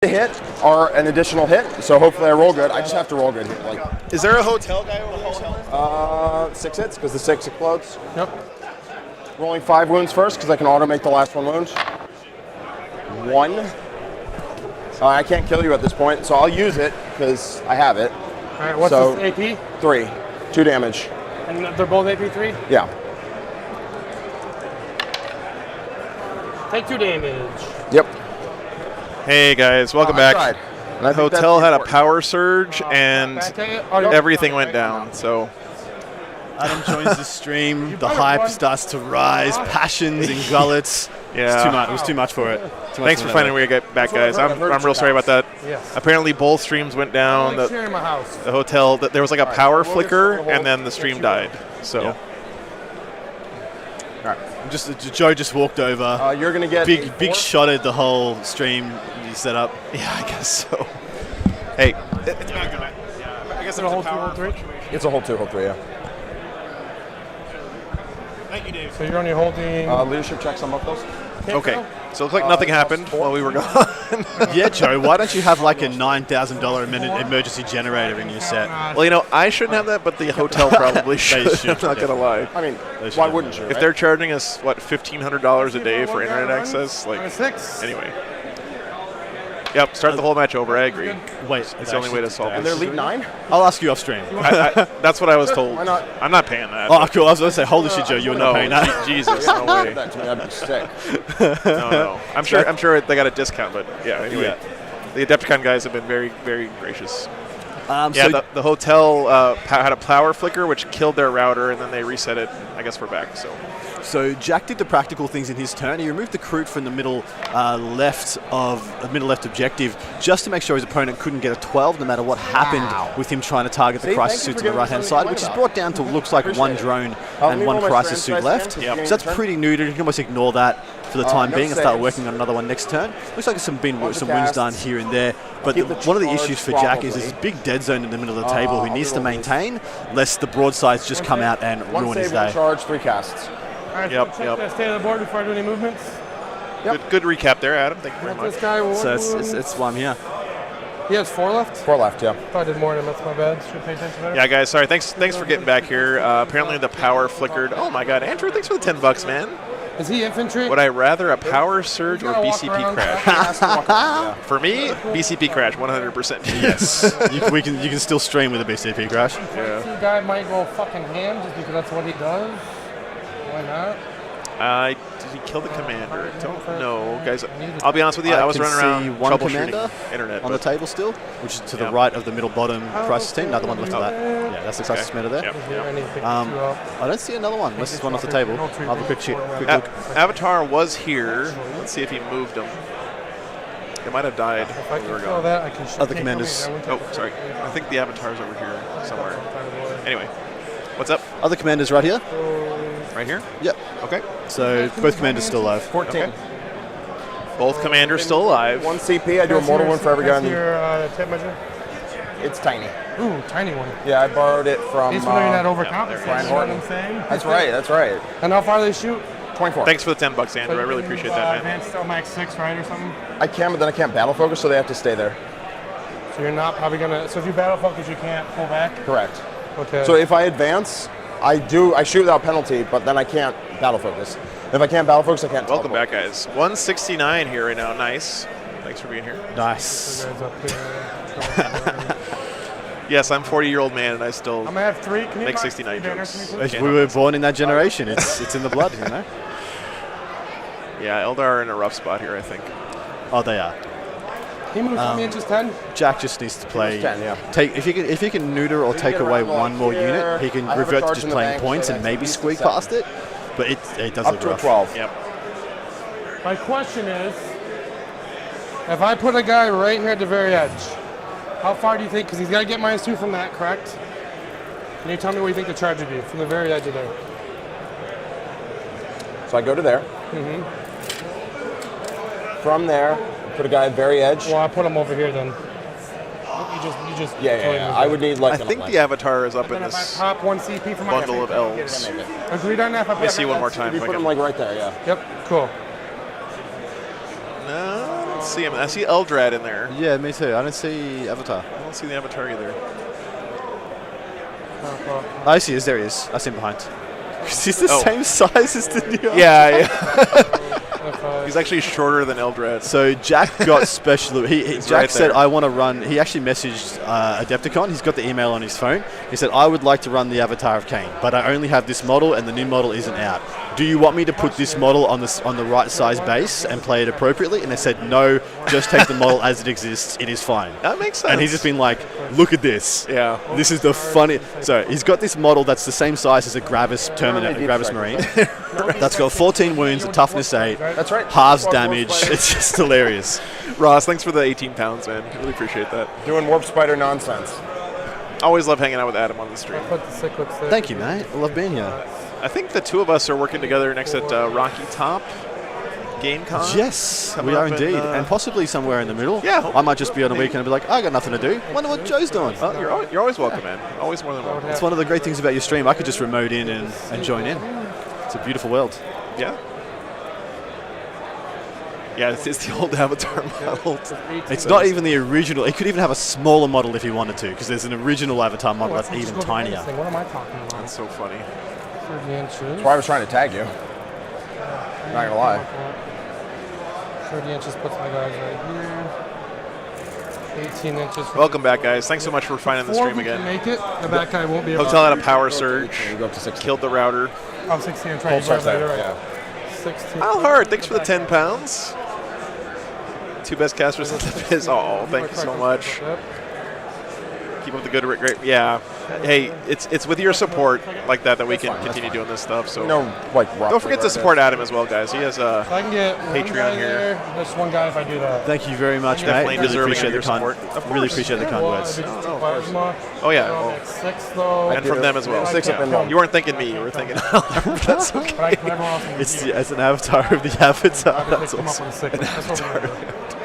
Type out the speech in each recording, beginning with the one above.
A hit or an additional hit, so hopefully I roll good. I just have to roll good here. Like, is there a hotel guy over here? 6 hits because the 6 explodes. Yep. Rolling 5 wounds first because I can auto make the last 1 wound. 1. I can't kill you at this point, so I'll use it because I have it. All right. What's so, this AP? 3. 2 damage. And they're both AP 3? Yeah. Take 2 damage. Yep. Hey guys, welcome back. The hotel had a power surge and everything went down. So Adam joins the stream. The hype starts to rise. Passions and gullets. Yeah, it's too much. It was too much for it. Thanks for finding a way to get back, guys. I'm real sorry about that. Yes. Apparently, both streams went down. The hotel. There was like a power flicker, and then the stream died. So. Yeah. All right. Joe just walked over. You're gonna get big shot at the whole stream you set up. Yeah, I guess so. Hey, it's not good. Yeah, I guess it's a whole 2, whole 3. It's a whole 2, whole 3. Yeah. Thank you, Dave. So you're only holding leadership checks on both those. Okay. So it looked like nothing happened while we were gone. Yeah, Joe. Why don't you have like a $9,000 a minute emergency generator in your set? Well, you know, I shouldn't have that, but the hotel probably should. I'm not gonna lie. I mean, why wouldn't you? If they're charging us what $1,500 a day for internet access, like 6. Anyway. Yep, start the whole match over. I agree. Wait, it's the only way to solve and this. they're league 9? I'll ask you off stream. That's what I was told. Why not? I'm not paying that. Oh, cool. I was going to say, holy shit, Joe, you're not paying that. Jesus, no way. That to me, I'd be sick. No. I'm sure they got a discount, but yeah. Anyway, the Adepticon guys have been very, very gracious. So the hotel had a power flicker, which killed their router, and then they reset it. I guess we're back. So Jack did the practical things in his turn. He removed the Kroot from the middle left objective just to make sure his opponent couldn't get a 12 no matter what happened with him trying to target the crisis suits on the right-hand side, which is brought down to looks like 1 drone and 1 crisis suit left. So that's pretty neutered. You can almost ignore that for the time being and start working on another one next turn. Looks like some wins done here and there. But one of the issues for Jack is there's a big dead zone in the middle of the table he needs to maintain, lest the broadsides just come out and ruin his day. 1 charge, 3 casts. All right, yep. Stay on the board before I do any movements. Yep. Good recap there, Adam. Thank you very much. This guy so it's why I'm here. He has 4 left? 4 left, yeah. I did more than that's my bad. Should pay attention better. Yeah, guys, sorry. Thanks for getting back here. Apparently the power flickered. Oh my God, Andrew, thanks for the $10, man. Is he infantry? Would I rather a power surge or BCP crash? For me, BCP crash, 100%. Yes. you can still stream with a BCP crash. Yeah. Guy might go fucking ham just because that's what he does. Why not? Did he kill the commander? I don't know, guys. I'll be honest with you. I was running around one troubleshooting commander internet on the table still, which is to the right of the middle bottom crisis team. Another one left of that. Yeah, that's the crisis commander there. I don't see another one unless there's one off the table. I'll have a quick look. Avatar was here. Let's see if he moved him. It might have died when we were gone. Other commanders. Oh, sorry. I think the Avatar's over here somewhere. Anyway, what's up? Other commanders right here. Right here? Yep. Okay. So both commanders still alive. 14. Okay. Both commanders still alive. 1 CP. I do a mortal wound for every guy. Your tape measure? It's tiny. Ooh, tiny one. Yeah, I borrowed it from. He's when you're not overcompensating. You know what I'm saying? That's right. That's right. And how far they shoot? 24. Thanks for the $10, Andrew. I really appreciate that, man. Advanced max 6, right, or something? I can, but then I can't battle focus, so they have to stay there. So you're not probably gonna. So if you battle focus, you can't pull back. Correct. Okay. So if I advance, I shoot without penalty, but then I can't battle focus. If I can't battle focus, I can't. Welcome back, guys. 169 here right now. Nice. Thanks for being here. Nice. Yes, I'm a 40-year-old man, and I still I'm gonna have 3. Can you make 69 jokes. We were born in that generation. It's in the blood, you know. Yeah, Eldar are in a rough spot here, I think. Oh, they are. He moves from inches 10. Jack just needs to play. 10, yeah. If he can neuter or take away one more unit, he can revert to just playing points and maybe squeak past it. But it does look rough. 12. Yep. My question is, if I put a guy right here at the very edge, how far do you think? Because he's got to get -2 from that, correct? Can you tell me what you think the charge would be from the very edge of there? So I go to there. Mm-hmm. From there, put a guy at very edge. Well, I put him over here then. You just. Yeah. I would need like. I think the Avatar is up in If I this pop 1 CP from bundle of elves. Agreed on that. Let me see one more time. You put him like right there, yeah. Yep. Cool. No, let's see him. I see Eldrad in there. Yeah, me too. I don't see Avatar. I don't see the Avatar either. I see. There he is. I see him behind. He's the same size as the new. Yeah. He's actually shorter than Eldrad. So Jack got special. Jack right said, there. "I want to run." He actually messaged Adepticon. He's got the email on his phone. He said, "I would like to run the Avatar of Cain, but I only have this model, and the new model isn't out. Do you want me to put this model on the right size base and play it appropriately?" And they said, "No, just take the model as it exists. It is fine." That makes sense. And he's just been like, "Look at this. Yeah. This is the funny." So he's got this model that's the same size as a Gravis Terminator, Gravis Marine. That's got 14 wounds, a toughness 8. That's right. Halves damage. It's just hilarious. Ross, thanks for the 18 pounds, man. I really appreciate that. Doing Warp Spider nonsense. Always love hanging out with Adam on the stream. Put the cichlids there. Thank you, mate. I love being here. I think the two of us are working together next at Rocky Top GameCon. Yes, Coming we are up in, indeed. And possibly somewhere in the middle. Yeah. I might just be on a weekend and be like, I got nothing to do. Wonder what Joe's doing. You're always welcome, man. Always more than welcome. It's one of the great things about your stream. I could just remote in and join in. It's a beautiful world. Yeah. Yeah, it's the old Avatar model. It's not even the original. It could even have a smaller model if you wanted to, because there's an original Avatar model that's even tinier. What am I talking about? That's so funny. 30 inches. That's why I was trying to tag you. Not gonna lie. 30 inches puts my guys right here. 18 inches. Welcome back, guys. Thanks so much for finding the stream Can again. make it. The back guy won't be able Hotel had a power surge. You go up to 16. Killed the router. Oh, 16. I'm trying to Starts go there, right. yeah. 16. Al Hard, thanks for the 10 pounds. Two best casters in the biz. Oh, thank you so much. Keep up the good, great. Yeah. Hey, it's with your support like that we can continue doing this stuff. So don't forget to support Adam as well, guys. He has a I can get Patreon here. Just one guy if I do that. Thank you very much, mate. Definitely Really deserving appreciate of your the kind, support. really appreciate the kind words. Oh yeah, well, 6 though. and from them as well. 6 up in one. You weren't thinking me. You were thinking that's okay. But I can everyone else can It's an avatar of the avatar. That's come awesome. up with a 6. That's what we're gonna do.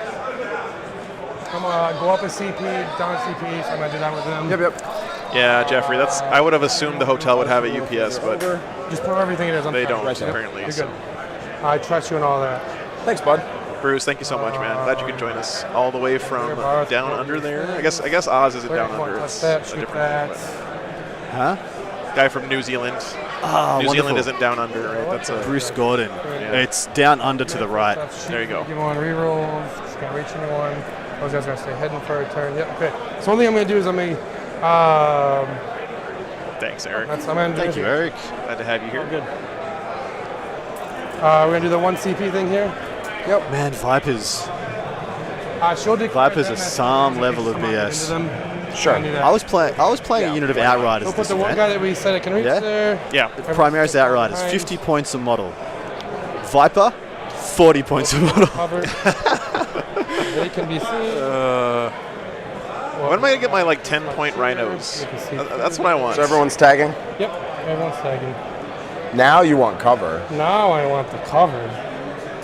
Come on, go up a CP, down a CP. So I'm gonna do that with them. Yep. Yeah, Jeffrey. I would have assumed the hotel would have a UPS, but Just put everything it is. they don't Right, apparently. You're So. good. I trust you and all that. Thanks, bud. Bruce, thank you so much, man. Glad you could join us all the way from down under there. I guess Oz isn't down under. Touch It's that, a shoot different that. Huh? guy from New Zealand. Oh, New wonderful. Zealand isn't down under, right? That's a Bruce Gordon. It's down under to the right. There you go. Give one rerolls. Just gonna reach anyone. Those guys are gonna stay heading for a turn. Yep. Okay. So only I'm gonna do is I'm gonna. Thanks, Eric. I'm gonna Thank you, Eric. Glad to have you here. Good. We're gonna do the 1 CP thing here. Man, Vipers. She'll declare Vipers them are as some enemies level of come up BS. into them. Sure. Do that. I was playing a unit of Outriders We'll put this the one event. guy that we said it can reach Yeah? there. Yeah. Primaris Outriders, 50 points a model. Viper, 40 points a model. Covered. They can be seen. When am I gonna get my 10-point rhinos? That's what I want. So everyone's tagging. Yep. Everyone's tagging. Now you want cover. Now I want the cover.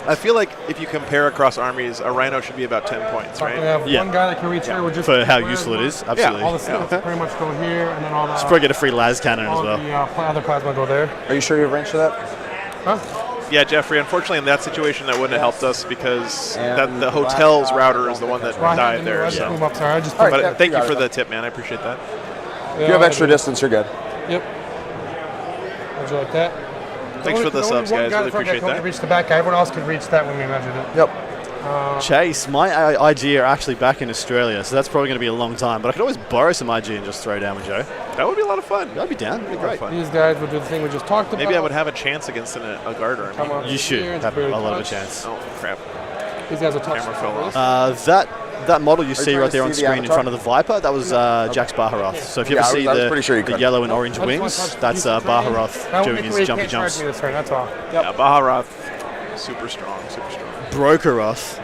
I feel like if you compare across armies, a rhino should be about 10 points, So I can right? have Yeah. one guy that can reach here with just For how plasma. useful it is, absolutely. All the skills pretty much go here, and then all the Should probably get a free las cannon as all well. the other plasma go there. Are you sure you have range for that? Huh? Yeah, Jeffrey, unfortunately in that situation that wouldn't have helped us because And the hotel's router is the one that Well, I died had there. I just So. move up, sorry. I just All right, put- yeah, But thank you you got for it. the tip, man. I appreciate that. If you have extra distance, you're good. Yep. Would you like that? Thanks for the Only subs, one guys. guy Really from appreciate can only that. reach the back guy. Everyone else could reach that when we measured it. Yep. Chase, my IG are actually back in Australia, so that's probably going to be a long time. But I could always borrow some IG and just throw down with Joe. That would be a lot of fun. That'd be down. That'd be great. Fun. These guys would do the thing we just talked about. Maybe I would have a chance against a guard army. Come on. You should Here, have a barely lot of a touch. chance. Oh, crap. These guys will touch. Camera fell off. That model you see trying right to there on see the screen in avatar? front of the Viper, that was Jax Baharoth. So if you Yeah, ever I see was pretty sure you the could. yellow and orange I just wanna wings, touch that's these three. Baharoth That doing one his you jumpy can't charge jumps. me this turn, that's all. Yeah, Baharoth, super strong, super strong. Brokeroth.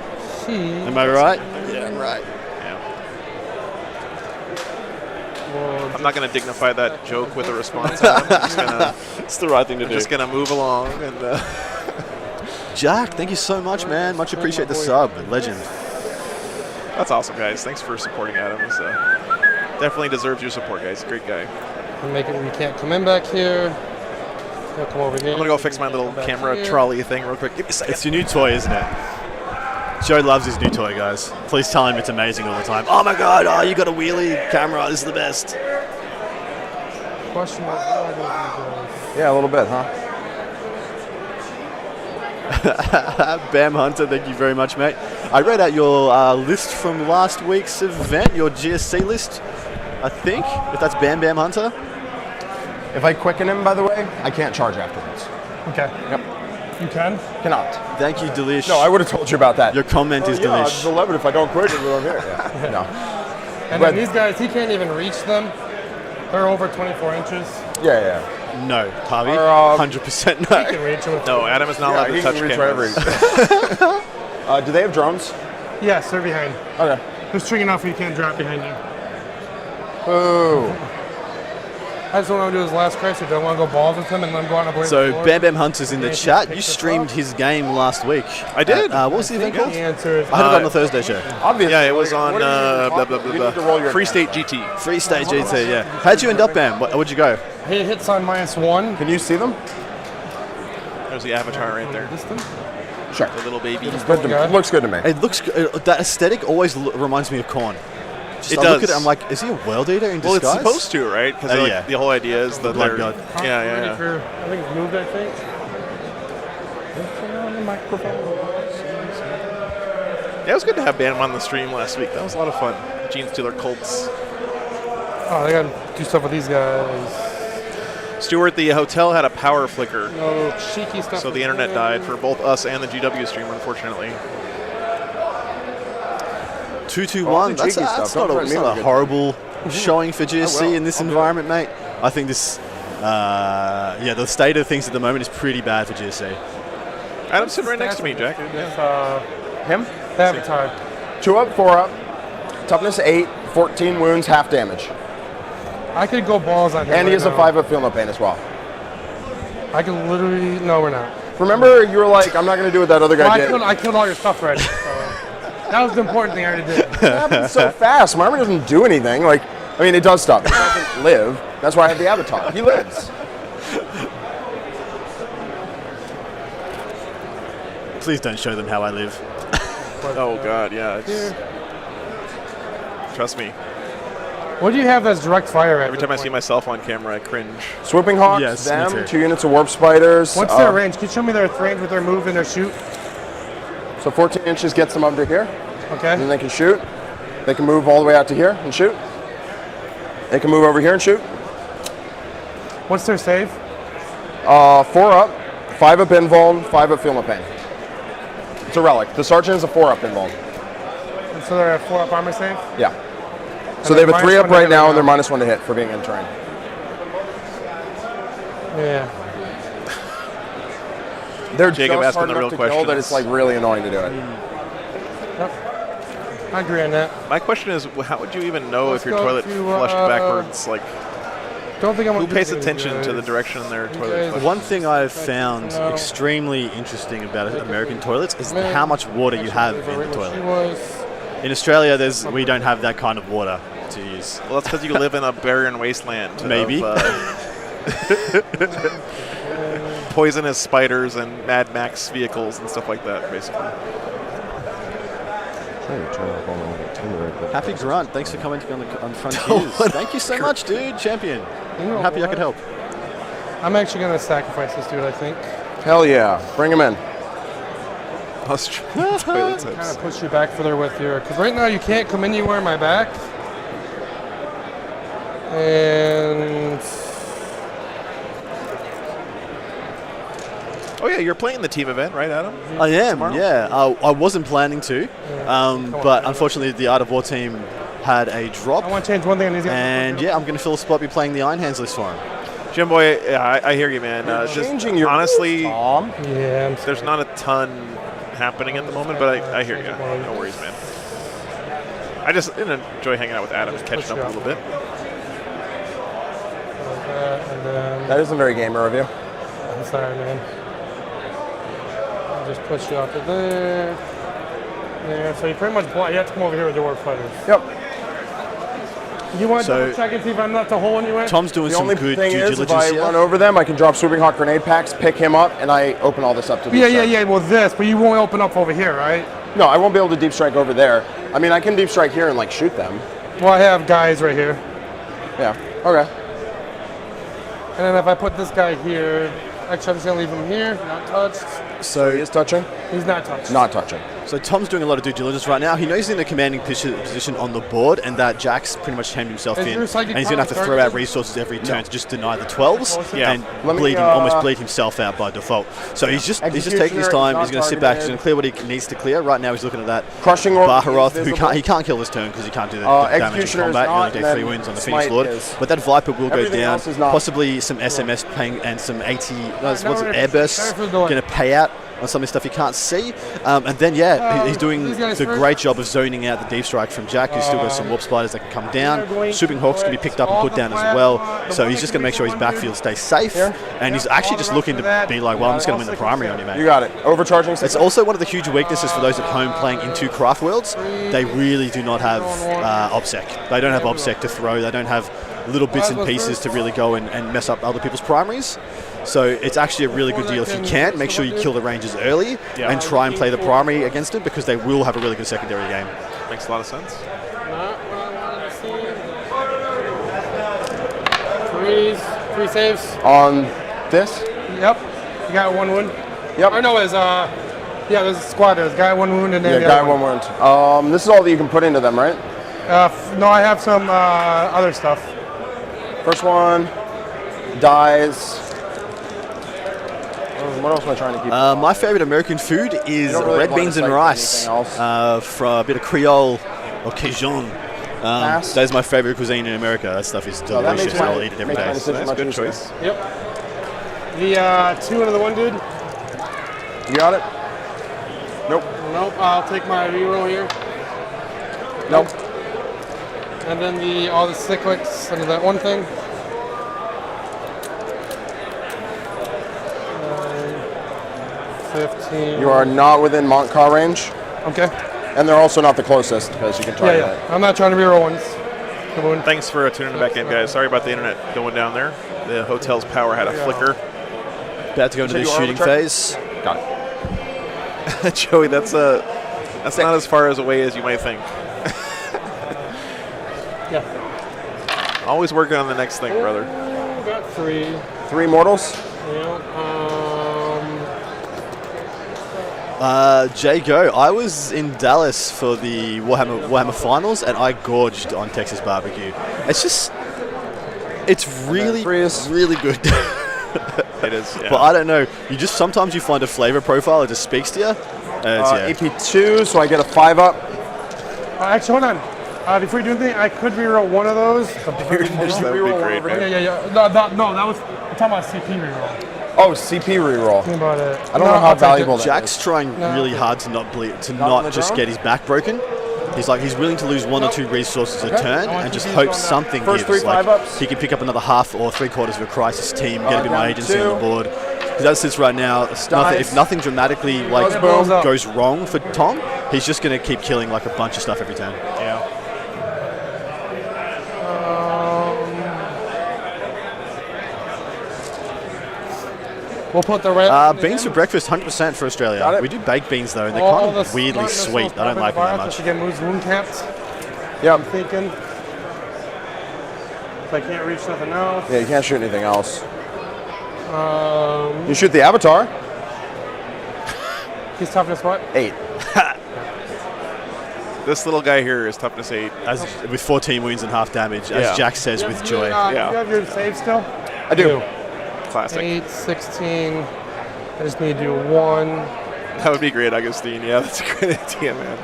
Am I right? Yeah, right. Yeah. Well, I'm not going to dignify that joke with a response. I'm just gonna, It's the right thing to do. just gonna move along and. Jack, thank you so much, man. Much appreciate the sub. Legend. That's awesome, guys. Thanks for supporting Adam. He's, definitely deserves your support, guys. Great guy. we'll make it where you can't come in back here. He'll come over here. I'm gonna go fix my little Come back camera here. trolley thing real quick. Give me a second. It's your new toy, isn't it? Joe loves his new toy, guys. Please tell him it's amazing all the time. Oh my god, you got a wheelie camera, this is the best. Question mark. Yeah, a little bit, huh? Bam Hunter, thank you very much, mate. I read out your list from last week's event, your GSC list, I think, if that's Bam Hunter. If I quicken him, by the way, I can't charge afterwards. Okay. Yep. You can? Cannot. Thank you, Delish. No, I would have told you about that. Your comment is yeah, Delish. It's 11 if I don't quicken him over here. Yeah. No. And then these guys, he can't even reach them. They're over 24 inches. Yeah. No, Harvey, 100% He no. can reach them. No, Adam is not allowed to touch cameras. Do they have drones? Yes, they're behind. Okay. Just tricky enough where you can't drop behind you. Ooh. I just don't want to do his last Chrysler. Don't want to go balls with him and let him go on a blade. So Bam Hunter's in the chat. You streamed his game last week. I did. What was the event called? The answer is I heard it on the Thursday show. Obviously. Yeah, it was on What are you even talking- you need to roll your Free account. State GT. Free State GT, yeah. How'd you end up, Bam? Where'd you go? he hits on -1. Can you see them? There's the avatar right there. Distance. Sure. The little baby. Good to me. It looks good to me. It looks that aesthetic always reminds me of Korn. It I does. look at it, I'm like, is he a world eater in Well, disguise? it's supposed to, right? Because yeah. the whole idea is that Blood they're. God. Yeah. I think it's moved, I think. On the microphone. Yeah, it was good to have Bantam on the stream last week. That was a lot of fun. Gene Stealer Colts. Oh, they got to do stuff with these guys. Stuart, the hotel had a power flicker, No cheeky stuff. so the internet died for both us and the GW stream, unfortunately. 2-2-1. That's cheeky stuff. not Don't a, threaten it's me not with a it. horrible showing for GSC in this I'll do environment, mate. I think this, the state of things at the moment is pretty bad for GSC. Adam's sitting right next to me, Jack. Him? Avatar. 2 up, 4 up. Toughness 8, 14 wounds, half damage. I could go balls on him. And he right has a now. 5 up feel no pain as well. I could literally. No, we're not. Remember, you were like, I'm not going to do what that other Well, guy did. I killed all your stuff already. So that was the important thing I already did. It happens so fast. My armor doesn't do anything. Like, I mean, it does stuff. It doesn't live. That's why I have the avatar. He lives. Please don't show them how I live. Oh, God, yeah. Trust me. What do you have that's direct fire at? Every time I see myself on camera, I cringe. Swooping Hawks, Yes, me them, too. 2 units of Warp Spiders. What's their range? Can you show me their range with their move and their shoot? So 14 inches gets them under here. And then Okay. they can shoot. They can move all the way out to here and shoot. They can move over here and shoot. What's their save? 4 up, 5 up invuln, 5 up feel no pain. It's a relic. The Sergeant is a 4 up invuln. And so they're at 4 up armor save? Yeah. So they they're have a 3 -1 up to right hit now, right and they're now. -1 to hit for being in terrain. Yeah. They're Jacob just asking hard the enough real to kill that questions. it's like really annoying to do it. Yep. I agree on that. My question is, how would you even know Let's if your go toilet to, flushed backwards? Like, Don't think I'm who gonna pays do these attention to the guys. direction their toilet guys- flushes? One thing I've found No. extremely interesting about American toilets is Man, how much water you have actually, in the right where she toilet. was. In Australia, we don't have that kind of water to use. Well, that's because you live in a barren wasteland. Maybe. Of, poisonous spiders and Mad Max vehicles and stuff like that, basically. Happy Grunt, thanks for commenting on Frontiers. Thank you so much, dude, champion. You know I'm happy I what? could help. I'm actually gonna sacrifice this dude. I think. Hell yeah. Bring him in. Australian toilet Kind tips. of push you back further with your, because right now you can't come anywhere in my back. And Oh, yeah, you're playing the team event, right, Adam? I am, Tomorrow? yeah. I wasn't planning to, but unfortunately the Art of War team had a drop. I want to change one thing on these guys. And yeah, I'm going to fill the spot, be playing the Iron Hands list for him. Jim Boy, yeah, I hear you, man. Changing your honestly, Tom. Yeah. there's not a ton happening at the moment, but I hear you. No worries, man. I just enjoy hanging out with Adam and catching up a little bit. And then, That isn't very gamer of you. I'm sorry, man. I'll just push you off to there. There. So you pretty much block. You have to come over here with your warp fighters. Yep. You want to So- double check and see if I'm not the hole anywhere? Tom's doing The some only good thing due is, if diligence I here. run over them, I can drop Swooping Hawk grenade packs, pick him up, and I open all this up to the Yeah. Well, this, but you won't open up over here, right? No, I won't be able to deep strike over there. I mean, I can deep strike here and like shoot them. Well, I have guys right here. Yeah. Okay. And then if I put this guy here, actually I'm just gonna leave him here, not touched. So he is touching? He's not touched. Not touching. So Tom's doing a lot of due diligence right now. He knows he's in a commanding position on the board, and that Jack's pretty much hemmed himself Is in, your psychic and he's going to have to power throw out targeted? resources every turn to just deny the 12s Yeah. and Let me, almost bleed himself out by default. So he's just taking his Executioner time. is He's going to sit back. He's going to clear what he needs to clear. Right now he's looking at that Crushing Orb Baharoth, is who he can't kill this turn because he can't do the damage in Executioner is combat. He not, only takes and 3 wounds on the Smite Phoenix Lord. is. But that Viper will go Everything down. else is not. Possibly some SMS paying and some 80. What's it? no, Air bursts sorry for the delay. going to pay out on some of the stuff you can't see. And then, he's doing these guys the first. great job of zoning out the deep strike from Jack, who's still got some warp spiders that can come down. Swooping Hawks can be picked up and put down as well. So he's just going to make sure his backfield stays safe. And he's actually just looking to be like, well, I'm just going to win the primary on you, mate. You got it. Overcharging. It's also one of the huge weaknesses for those at home playing into craft worlds. They really do not have OBSEC. They don't have OBSEC to throw. They don't have little bits and pieces to really go and mess up other people's primaries. So it's actually a really good deal if you can. Make sure you kill the Rangers early and try and play the primary against them because they will have a really good secondary game. Makes a lot of sense. Not what I wanted to see. Three saves. On this? Yep. You got 1 wound. Yep. Or no, there's there's a squad. There's a guy 1 wound and then Yeah, the guy other one wound. This is all that you can put into them, right? No, I have some other stuff. First one dies. What else am I trying to keep? My favorite American food is don't really red want beans to and cite rice anything else. from a bit of Creole or Cajun. Mass. That is my favorite cuisine in America. That stuff is So that delicious. makes my- I'll eat it every makes my day. decision That's a much good easier. choice. Yep. The 2 into the 1 dude. You got it? Nope. Nope. I'll take my reroll here. Nope. And then all the cyclics under that one thing. 15. You are not within Montcar range, Okay. and they're also not the closest because you can Yeah, target yeah. it. I'm not trying to reroll ones. Good one. Thanks for tuning back in, guys. Sorry about the internet going down there. The hotel's power had a flicker. About to go into So the you are shooting overcharged? phase. Got it. Joey, that's not as far as away as you might think. Yeah. Always working on the next thing, brother. Got 3. 3 mortals. Yeah. Jay Go, I was in Dallas for the Warhammer finals and I gorged on Texas barbecue. It's really, Three is- really good. It is. Yeah. But I don't know. Sometimes you find a flavor profile that just speaks to you. AP2, so I get a 5-up. Actually, hold on. Before you do anything, I could reroll one of those. That would be great, man. Yeah. No, that was. I'm talking about CP reroll. Oh, CP reroll. Think about it. I don't know how valuable that Jack's is. trying really hard to not bleed, to Not on not the just drone? get his back broken. He's willing to lose 1 or 2 resources a turn I want and just you to hope use on that. something First gives. 3 5-ups. He can pick up another half or 3/4 of a crisis team, get a bit more down agency on 2. the board. Because as it sits right now, if nothing dramatically Boom. goes wrong for Tom, he's just going to keep killing like a bunch of stuff every turn. Yeah. We'll put the red. Beans for breakfast, 100% for Got Australia. it. We do baked beans though, and they're all kind of the weirdly smart sweet. missiles I don't like them that virus much. to get moves wound capped. Yep. I'm thinking. If I can't reach nothing else. Yeah, you can't shoot anything else. You shoot the Avatar. He's toughness what? 8. This little guy here is toughness 8. With 14 wounds and half damage, Yeah. as Jack says with joy. Do Yeah. you have your save still? I do. Classic. 8, 16. I just need to do 1. That would be great, Augustine. Yeah, that's a great idea, man.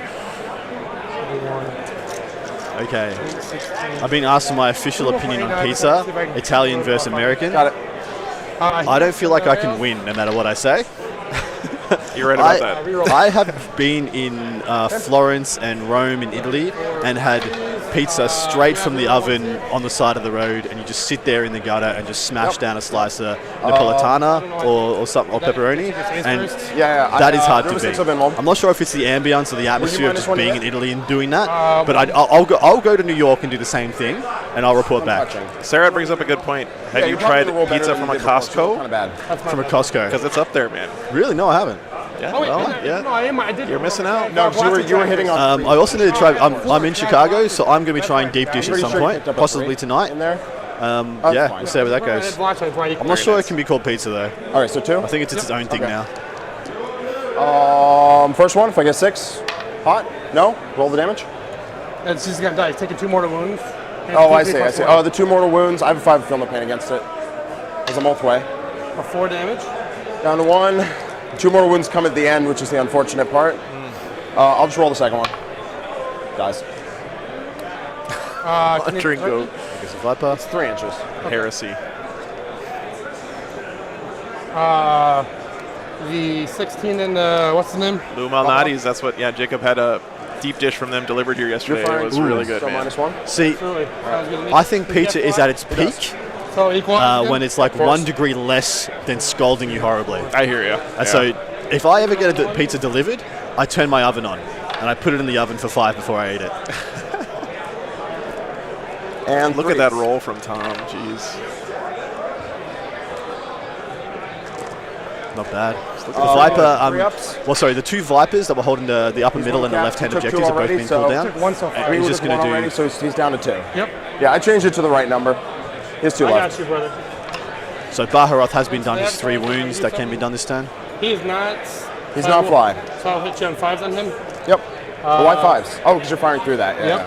Okay. I've been asked for my official opinion on pizza, Italian versus American. Got it. I don't feel like I can win no matter what I say. You're right about that. I have been in Florence and Rome in Italy and had pizza straight from the oven on the side of the road, and you just sit there in the gutter and just smash down a slice of Napolitana or something, or pepperoni, and Yeah, that is hard to River beat. Six have been one. I'm not sure if it's the ambience or the atmosphere of minus just one being yet? in Italy and doing that, but I'll go to New York and do the same thing, and I'll report back Touching. Sarah brings up a good point. Have Yeah, you you're probably tried gonna roll better pizza than from you a did before, so it's Costco? Kind of bad. from a Costco. Because it's up there, man. Really? No, I haven't. Yeah, Oh, wait, well, no, yeah. I did. You're missing out. No, because you were hitting on. I also need to try. I'm in Chicago, so I'm going to be trying deep dish at Pretty some sure you point, picked up a possibly 3 tonight. in there. Yeah, fine. we'll see how that goes. I'm not sure it can be called pizza though. All right, so 2. I think it's its own thing Okay. now. First one, if I get 6, hot. No, roll the damage. It's just gonna die. He's taking 2 mortal wounds. And Oh, I 2d6 see. I see. plus 1. Oh, the 2 mortal wounds. I have a 5 of Film of Pain against it. As a multi-way. For 4 damage. Down to 1. 2 mortal wounds come at the end, which is the unfortunate part. I'll just roll the second one. Dies. Entering go. I guess a Viper. 3 inches. Heresy. The 16 and what's the name? Lou Malnati's, that's what, Jacob had a deep dish from them delivered here yesterday. It was really good, So man. -1. See, Absolutely. Sounds good to me. I think pizza is at its peak So equal. when it's like 1 degree less than scalding you horribly. I hear you. And so if I ever get a pizza delivered, I turn my oven on and I put it in the oven for 5 before I eat it. And Look at that roll from Tom. Jeez. Not bad. The Viper, 3 ups. well, sorry, the 2 Vipers that were holding the upper middle and the left-hand Took 2 objectives have both already, been so- pulled down. Took 1 so far. And he's He just was going one to already, do... so he's down to 2. Yep. Yeah, I changed it to the right number. He has 2 I left. got you, brother. So Baharoth has been done his 3 wounds. That can be done this turn. He is not. He's not fly. So I'll hit you on 5s on him. Yep. Why 5s? Oh, because you're firing through that. Yeah. Yep.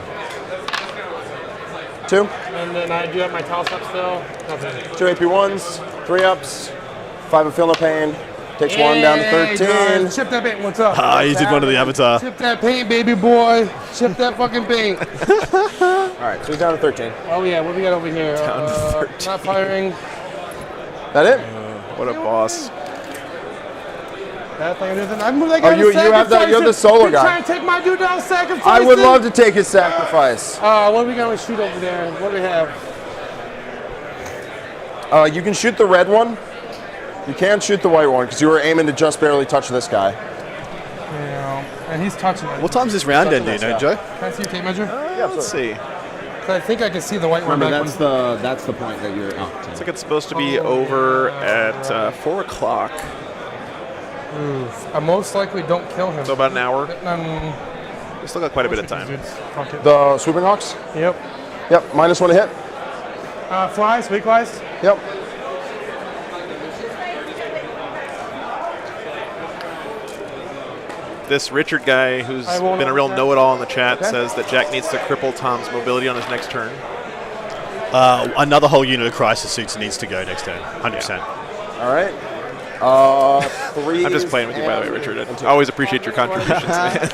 2. And then I do have my toss up still. Nothing. 2 AP1s, 3 ups, 5 of Feel No Pain. Takes 1 down to Hey, 13. guys, chip that paint. What's up? Ah, he did one to the Avatar. Chip that paint, baby boy. Chip that fucking paint. All right, so he's down to 13. Oh yeah, what we got over here? Down to 13. Not firing. That it? What a boss. That thing isn't. I moved that Oh, guy you to have that. You're the sacrifice solar him. guy. He's trying to take my dude down, sacrifice I would him. love to take his sacrifice. What do we got to shoot over there? What do we have? You can shoot the red one. You can't shoot the white one because you were aiming to just barely touch this guy. Yeah, and he's touching it. What time's this round end, do you know, Joe? Can I see your tape measure? Yeah, Let's see. 'Cause I think I can see the white one. Remember, back that's the point that you're up to. Looks like it's supposed to be over at 4 o'clock. I most likely don't kill him. So about an hour. Um, Still got quite a bit of time. Fuck it. The Swooping Hawks? Yep. Yep, -1 to hit. Flies, weak flies. Yep. This Richard guy, who's I won't been a real overstep. know-it-all in the chat, Okay. says that Jack needs to cripple Tom's mobility on his next turn. Another whole unit of crisis suits needs to go next turn, 100%. All right. 3. I'm just playing with you, by the way, Richard. I always appreciate your contributions, man.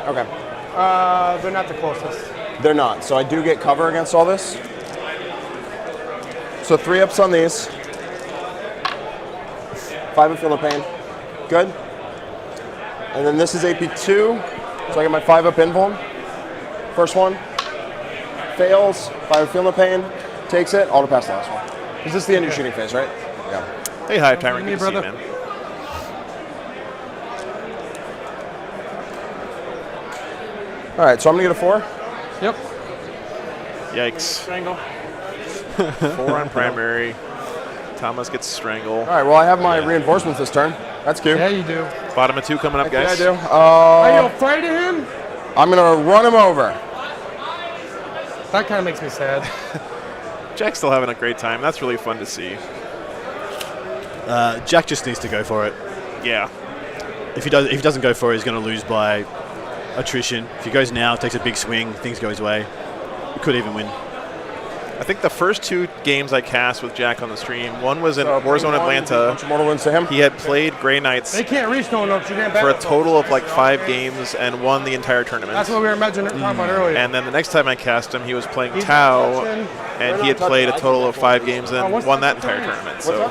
Okay. They're not the closest. They're not. So I do get cover against all this. So 3 ups on these. 5 of Feel No Pain. Good. And then this is AP2. So I get my 5 up invuln. First one. Fails. 5 of Feel No Pain. Takes it. Auto pass the last one. Is this the end of your shooting phase, right? Yeah. Hey, hi, Tyrant. Me, Good to see you, brother. man. All right, so I'm going to get a 4. Yep. Yikes. Strangle. 4 on primary. Thomas gets strangle. All right, well, I have my reinforcements this turn. That's cute. Yeah, you do. Bottom of 2 coming up, Yeah, I guys. do. Are you afraid of him? I'm going to run him over. That kind of makes me sad. Jack's still having a great time. That's really fun to see. Jack just needs to go for it. Yeah. If he doesn't go for it, he's going to lose by attrition. If he goes now, takes a big swing, things go his way. He could even win. I think the first 2 games I cast with Jack on the stream, one was in So Warzone a Atlanta. bunch of mortal wounds to him. He had played Grey Knights They can't reach no enough. You can't for a back total of like 5 games and won the entire tournament. That's what we were talking about earlier. And then the next time I cast him, he was playing He's Tau, not touching. and he had played a total of 5 games and what's won that that entire tournament. So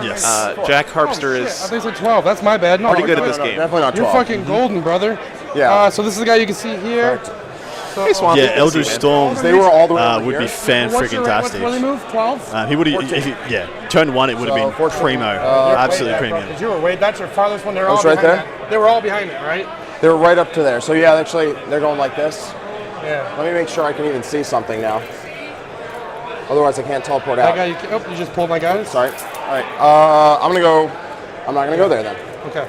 Yes. Jack Oh, Harpster shit. I is think it's 12. That's my bad. No, pretty good at no, this no, game. Definitely not You're 12. fucking golden, brother. Yeah. So this is the guy you can see here. So, Hey, Swampy. Yeah, Good to Eldritch see you, man. Storm They were all the way over would here. be fan what's freaking your rank? What do they tastic. move? 12? He would turn 1 it would have So, been 14. primo, You're absolutely Way back, premium. bro, 'cause you were way. That's your farthest one. They're all was right behind there? that. They were all behind it, right? They were right up to there. So yeah, actually, they're going like this. Yeah. Let me make sure I can even see something now. Otherwise, I can't teleport That out. guy, you just pulled my guys? Sorry. All right. I'm not gonna go there then. Okay.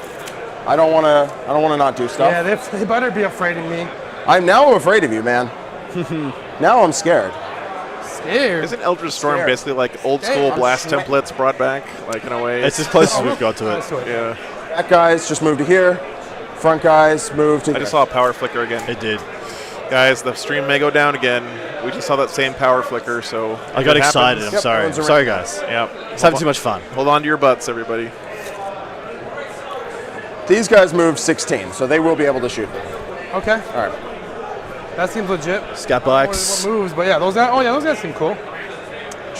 I don't wanna not do stuff. Yeah, they better be afraid of me. I'm now afraid of you, man. Now I'm scared. Scared. Isn't Eldritch Storm Scared. basically like old school I'm blast sweating. templates brought back, like in a way? It's as close as we've got to it. Yeah. Back guys just moved to here. Front guys moved to I here. just saw a power flicker again. It did. Guys, the stream may go down again. We just saw that same power flicker, so I got if it excited. happens- I'm sorry. everyone's Sorry, guys. Yep. It's having too much fun. Hold on to your butts, everybody. These guys moved 16, so they will be able to shoot. Okay. All right. That seems legit. Scat What bikes. moves, but yeah, those guys seem cool.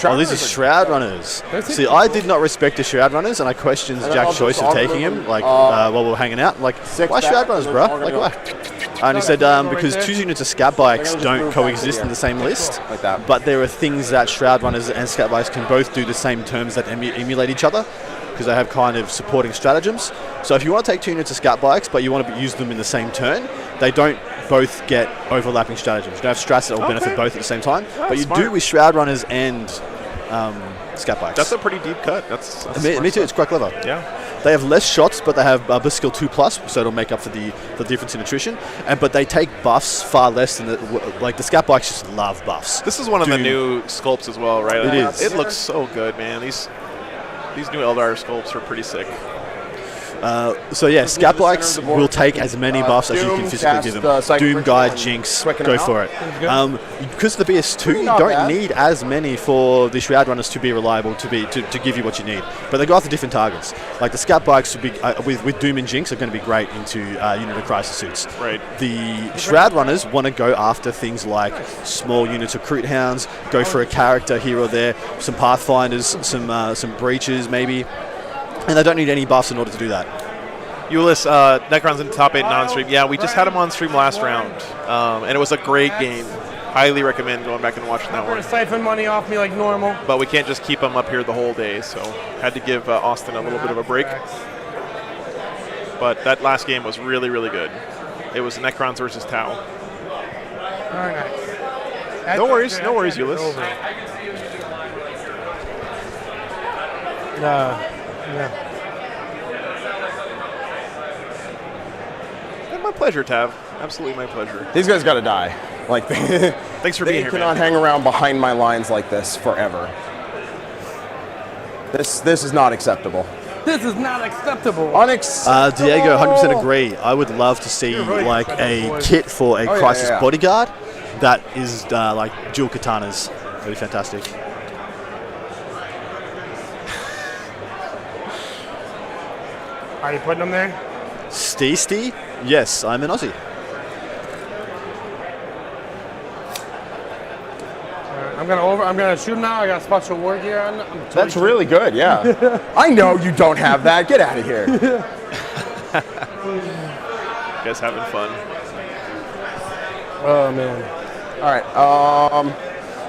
Oh, these are Shroud Runners. See, I did not respect the Shroud Runners, and I questioned And Jack's I'll choice just of all taking move him, them, like while we were hanging out. Like, six why back, Shroud Runners, and bro? then we're Like, gonna why? And he said Right because there. 2 units of Scat bikes just don't move back coexist here. in the same list. Like that. But there are things that Shroud Runners and Scat bikes can both do the same terms that emulate each other, because they have kind of supporting stratagems. So if you want to take 2 units of Scat bikes, but you want to use them in the same turn, they don't both get overlapping stratagems. You don't have strats that will benefit both at the same time, but you smart. do with Shroud Runners and Scat bikes. That's a pretty deep cut. That's Me smart too. It's quite clever. stuff. Yeah. They have less shots, but they have Bliss Skill 2+, so it'll make up for the difference in attrition. But they take buffs far less than the Scat bikes just love buffs. This is one of the Doom. new sculpts as well, right? It is. It looks so good, man. These new Eldar sculpts are pretty sick. So yeah, Scat the center bikes of the board. will take as many buffs as you Doom, can physically cast, give them. Psychic Doom, Ritual, Guide, and Jinx, quicken go them for out. it. Because of the BS2, you Not don't bad. need as many for the Shroud Runners to be reliable to give you what you need. But they go after different targets. Like the Scat bikes would be with Doom and Jinx are going to be great into unit of crisis suits. Right. The Shroud Runners want to go after things like small units of Crute Hounds, go for a character here or there, some Pathfinders, some Breaches maybe, and they don't need any buffs in order to do that. Ulyss, Necron's in top 8 non-stream. Yeah, we just had him on stream last round, and it was a great game. Highly recommend going back and watching that They're one. siphon money off me like normal. But we can't just keep him up here the whole day, so had to give Austin a little bit of a break. But that last game was really, really good. It was Necrons versus Tau. Very nice. No worries, Ulyss. Yeah. And my pleasure, Tav. Absolutely my pleasure. These guys got to die. Like Thanks for they being here, cannot man. hang around behind my lines like this forever. This is not acceptable. This is not acceptable. Unacceptable. Diego, 100% agree. I would love to see really like acceptable, a boys. kit for a yeah, Crisis yeah. Bodyguard that is like dual katanas. That'd be fantastic. Are you putting them there? Steesty? Yes, I'm an Aussie. I'm gonna shoot him now. I got special war gear on. That's really good, yeah. I know you don't have that. Get out of here. You guys having fun? Oh man. All right.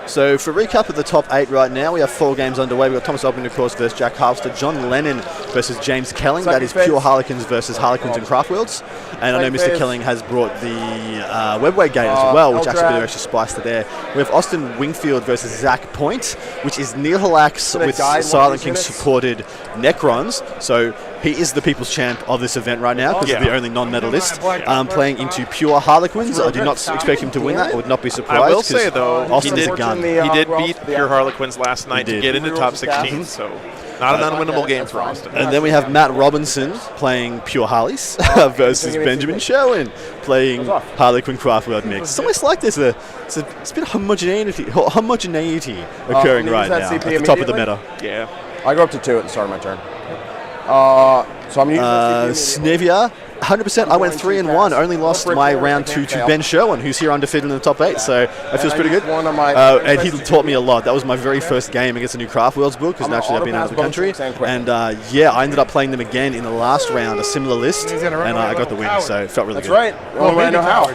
So for recap of the top 8 right now, we have 4 games underway. We've got Thomas Albin, of course, versus Jack Harvester, John Lennon versus James Kelling. That is Psychic Pure Phase. Harlequins versus Harlequins and Craftworlds. And I know Psychic Mr. Phase. Kelling has brought the Webway game as well, which actually Eldrad. they're actually spliced there. We have Austin Wingfield versus Zach Point, which is Nihilak's they with died one of Silent these King units? supported Necrons. So he is the people's champ of this event right now because Yeah. he's the only non-medalist. Yeah. Playing into Pure Harlequins. I did not expect him to win that. I would not be surprised. I will 'cause say, though, Austin's he a did- gun. He did beat Pure Harlequins last night He to did. get into top 16, so not an unwinnable game for Austin. And then we have Matt Robinson playing Pure Harleys versus Benjamin Sherwin playing Harlequin Craftworld mix. It's almost like there's a bit of homogeneity occurring can you right use that now CP at the top of the immediately? meta. Yeah. I go up to 2 at the start of my turn. So I'm using Snivia, 100%. I went 3-1. Only lost Go for it my forward, round I 2 can't to fail. Ben Sherwin, who's here undefeated in the top 8. So that feels I pretty used good. one of my And he taught me a lot. That was my very first game against the new Craft Worlds book, because I'm gonna naturally I've been out of the country. auto-pass both And yeah, I ended up playing them again in the last round, a similar list, He's gonna run and like I a got the win. coward. So it felt really That's good. right. The only way I know how.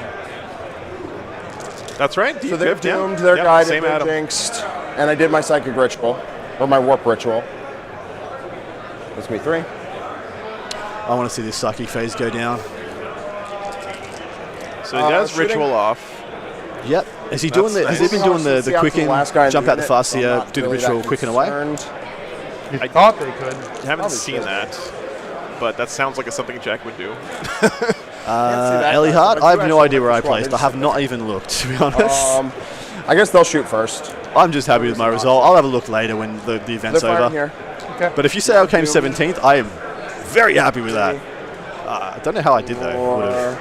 That's right. So they're doomed, they're Yep, guided, same they're Adam. jinxed, and I did my psychic ritual, or my warp ritual. That's me 3. I want to see this psychic phase go down. So he does shooting. ritual off. Yep. Has he doing the? Has he been doing the quicken, jump out the Farseer, do the ritual, quicken away? I thought they could. I haven't seen that, but that sounds like something Jack would do. Elihart, I have no idea where I placed. I have not even looked, to be honest. I guess they'll shoot first. I'm just happy with my result. I'll have a look later when the event's over. Here. Okay. But if you say I came 17th, I am very happy with that. I don't know how I did though.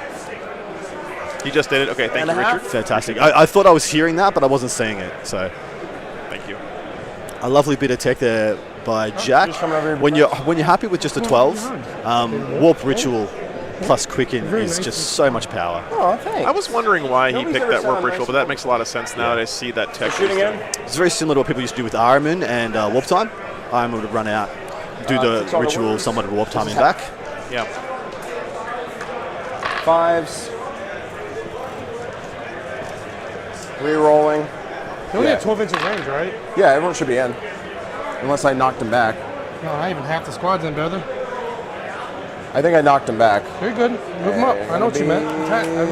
He just did it. Okay, thank you, Richard. Fantastic. I thought I was hearing that, but I wasn't seeing it. So, thank you. A lovely bit of tech there by Jack. When you're happy with just a 12, Warp Ritual plus Quicken is just so much power. Oh, thanks. I was wondering why he picked that Warp Ritual, but that makes a lot of sense now that I see that tech. Shooting in. It's very similar to what people used to do with Ahriman and Warp Time. Ahriman would run out, do the ritual, somewhat of Warp Timing back. Yeah. 5s. Re-rolling. They only have 12 inches range, right? Yeah, everyone should be in. Unless I knocked him back. No, not even half the squad's in, brother. I think I knocked him back. Very good. Move them up. I know what you meant. We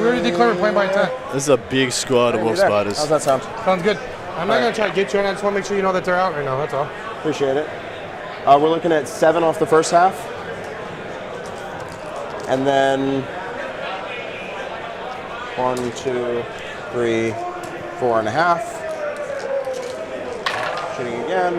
already declared we're playing by attack. This is a big squad of Wolf Spiders. How's that sound? Sounds good. I'm not going to try to get you in. I just want to make sure you know that they're out right now. That's all. Appreciate it. We're looking at 7 off the first half. And then 1, 2, 3, 4.5. Shooting again.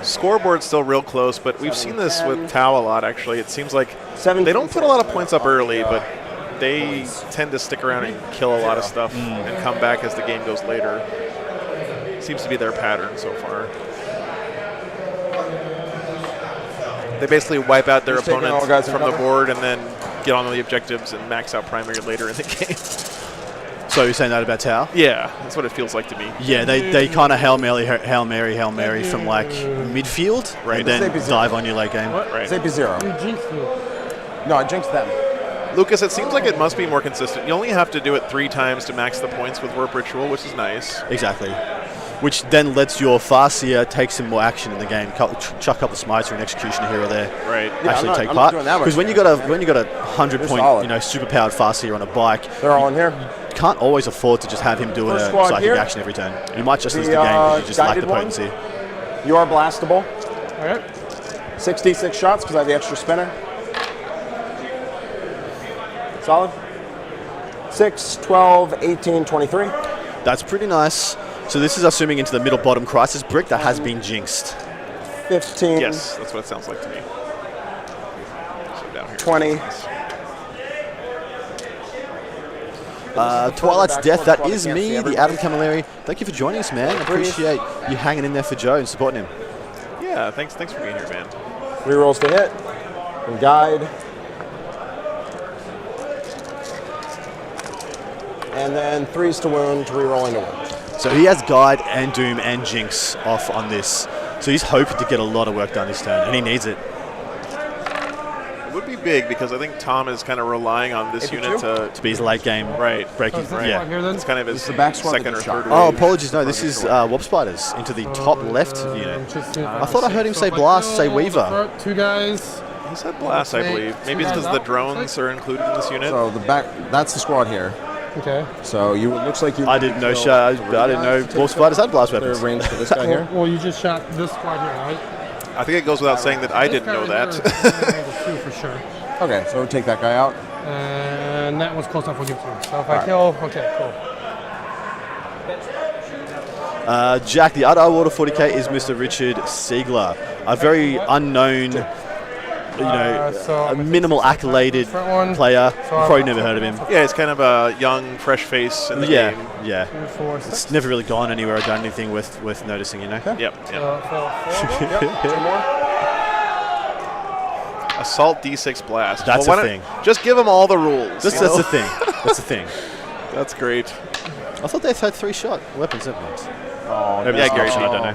Scoreboard's still real close, but we've seen this with Tau a lot, actually. It seems like 17, they don't put a lot of points up early, but they tend to stick around and kill a lot of stuff and come back as the game goes later. Seems to be their pattern so far. They basically wipe out their opponent from the board and then get on the objectives and max out primary later in the game. So you're saying that about Tau? Yeah, that's what it feels like to me. Yeah, they kind of Hail Mary from like midfield, right? And then dive on your late game. What? Right. It's AP0. You jinxed me. No, I jinxed them. Lucas, it seems like it must be more consistent. You only have to do it 3 times to max the points with Warp Ritual, which is nice. Exactly. Which then lets your Farseer take some more action in the game. Chuck up a smiter and executioner here or there. Right. Actually take part. Because when you got a 100-point, superpowered Farseer on a bike, they're all in here. You can't always afford to just have him doing a psychic action every turn. You might just lose the game because you just lack the potency. You are blastable. All right. 66 shots because I have the extra spinner. Solid. 6, 12, 18, 23. That's pretty nice. So this is assuming into the middle bottom crisis brick that has been jinxed. 15. Yes, that's what it sounds like to me. So down here. 20. Twilight's Death, that is me, the Adam Camilleri. Thank you for joining us, man. I appreciate you hanging in there for Joe and supporting him. Yeah, thanks for being here, man. Rerolls to hit. And guide. And then 3s to wound, rerolling to wound. So he has Guide and Doom and Jinx off on this. So he's hoping to get a lot of work done this turn, and he needs it. It would be big because I think Tom is kind of relying on this unit to be his late game breaking. Yeah. It's kind of his second or third Oh, wave. apologies. No, this is Warp Spiders into the top left unit. I thought I heard him say Blast, say Weaver. 2 guys. He said Blast, I believe. Maybe it's because the drones are included in this unit. So that's the squad here. Okay. So it looks like you. I didn't know. I didn't know Warp Spiders had blast weapons. Range for this guy here. Well, you just shot this squad here, right? I think it goes without saying that I didn't know that. Two for sure. Okay, so we'll take that guy out. And that one's close enough. We'll give it to him. So if I kill, okay, cool. Jack, the other Water 40k is Mr. Richard Siegler, a very unknown, a minimal accoladed player. You've probably never heard of him. Yeah, it's kind of a young, fresh face in the game. Yeah. 2, 4, 6. It's never really gone anywhere or done anything worth noticing, Yep. Yep, 2 more. Assault D6 blast. That's a thing. Just give them all the rules. That's the thing. That's the thing. That's great. I thought they've had 3-shot weapons, haven't they? Oh, maybe yeah, Gary, I don't know.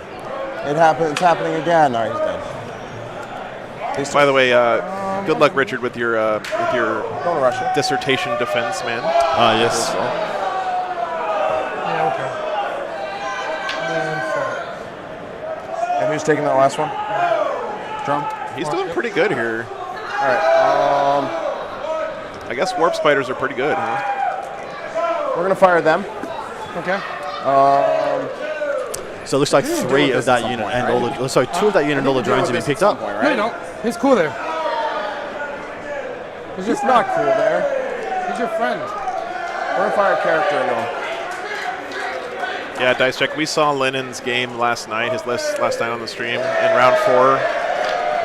It happened. It's happening again. No, he's dead. By the way, good luck, Richard, with your Don't rush it. dissertation defense, man. Yes. Yeah, okay. And who's taking that last one? Drum? He's doing pretty good here. All right. I guess warp spiders are pretty good, huh? We're going to fire them. Okay. So it looks like deal with 3 this of that at some unit point, and right? all the, sorry, 2 of that unit and all the drones have been picked up. No, you don't. He's cool there. He's your It's friend. not cool there. He's your friend. We're going to fire a character into him. Yeah, Dice Check. We saw Lennon's game last night, his list last night on the stream in round 4.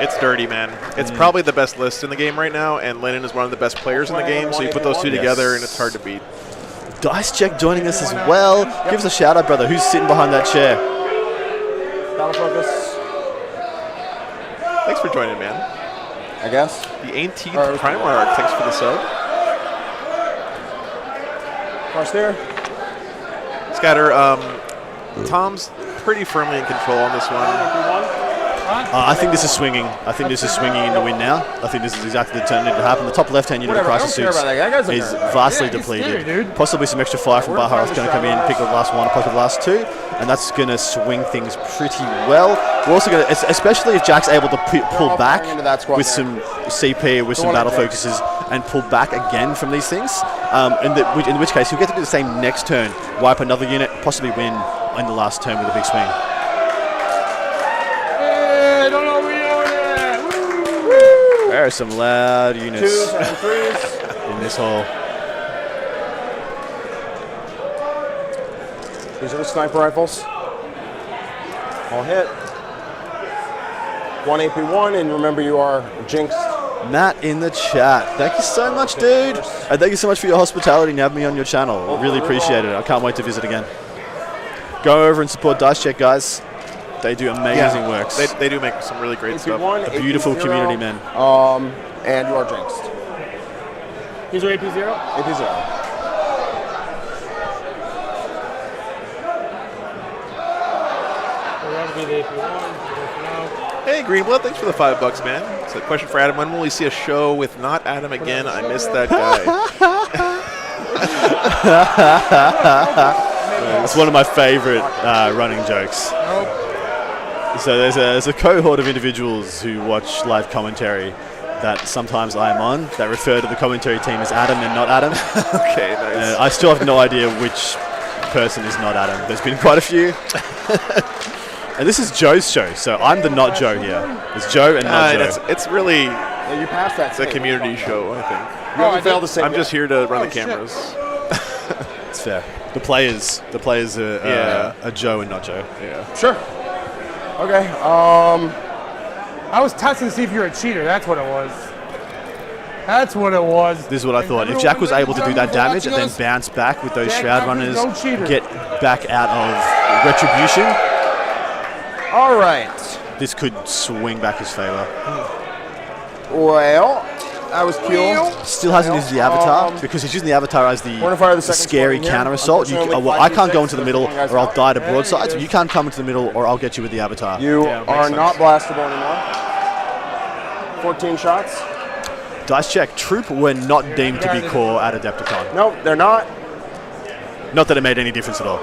It's dirty, man. It's probably the best list in the game right now, and Lennon is one of the best players in the game, so you put those two together, and it's hard to beat. Dice Check joining us as well. Give us a shout out, brother. Who's sitting behind that chair? Battle focus, Thanks for joining, man. I guess. The 18th Primarch, thanks for the sub. Cross there. Scatter, Tom's pretty firmly in control on this one. I think this is swinging. I think this is swinging in the wind now. I think this is exactly the turn that needed to happen. The top left-hand unit of Whatever, I crisis don't care suits about that guy. That guy's a is nerd. vastly Yeah, he's depleted. scary, dude. Possibly some extra fire from We're Bahar's going to come in, pick up the last 1, possibly the last 2, and that's going to swing things pretty well. We're also going to, especially if Jack's able to pull all back flying into that squad with there. some CP, with some one battle at a time. focuses, and pull back again from these things. In which case, he'll get to do the same next turn, wipe another unit, possibly win in the last turn with a big swing. Hey, don't know we own it. Woo! There are some loud units 2s and 3s. in this hall. These are the sniper rifles. All hit. 1 AP1, and remember you are jinxed. Matt in the chat. Thank you so much, dude. And thank you so much for your hospitality and having me on your channel. I really appreciate it. I can't wait to visit again. Go over and support Dice Check, guys. They do amazing works. They do make some really great stuff. AP1, A beautiful AP0, community, man. And you are jinxed. He's your AP0? AP0. So that would be the AP1. Hey, Greenblood, thanks for the $5, man. So, question for Adam: when will we see a show with not Adam again? I missed that guy. It's one of my favorite running jokes. Nope. So there's a cohort of individuals who watch live commentary that sometimes I am on that refer to the commentary team as Adam and not Adam. Okay, nice. I still have no idea which person is not Adam. There's been quite a few. And this is Joe's show, so I'm the not Joe here. It's Joe and not Joe. It's really Yeah, you passed that. it's a community show, I think. You haven't failed to say I'm yes. just here to run the shit. cameras. It's fair. The players are Joe and not Joe. Yeah. Sure. Okay. I was testing to see if you're a cheater. That's what it was. That's what it was. This is what I thought. If Jack was able to do that damage and then bounce back with those Jack Shroud Humphrey's Runners, no cheater. get back out of Retribution, All right. this could swing back his favor. Well, that was cool. Still hasn't used the Avatar because he's using the Avatar as the, We're gonna fire the second scary squad in here. counter assault. Unfortunately, Well, I can't go 5d6, into the middle one guy's or I'll out. die to broadside. So you can't come into the middle or I'll get you with the Avatar. You Yeah, makes are sense. not blastable anymore. 14 shots. Dice check. Troop were not deemed to be core at Adepticon. No, they're not. Not that it made any difference at all.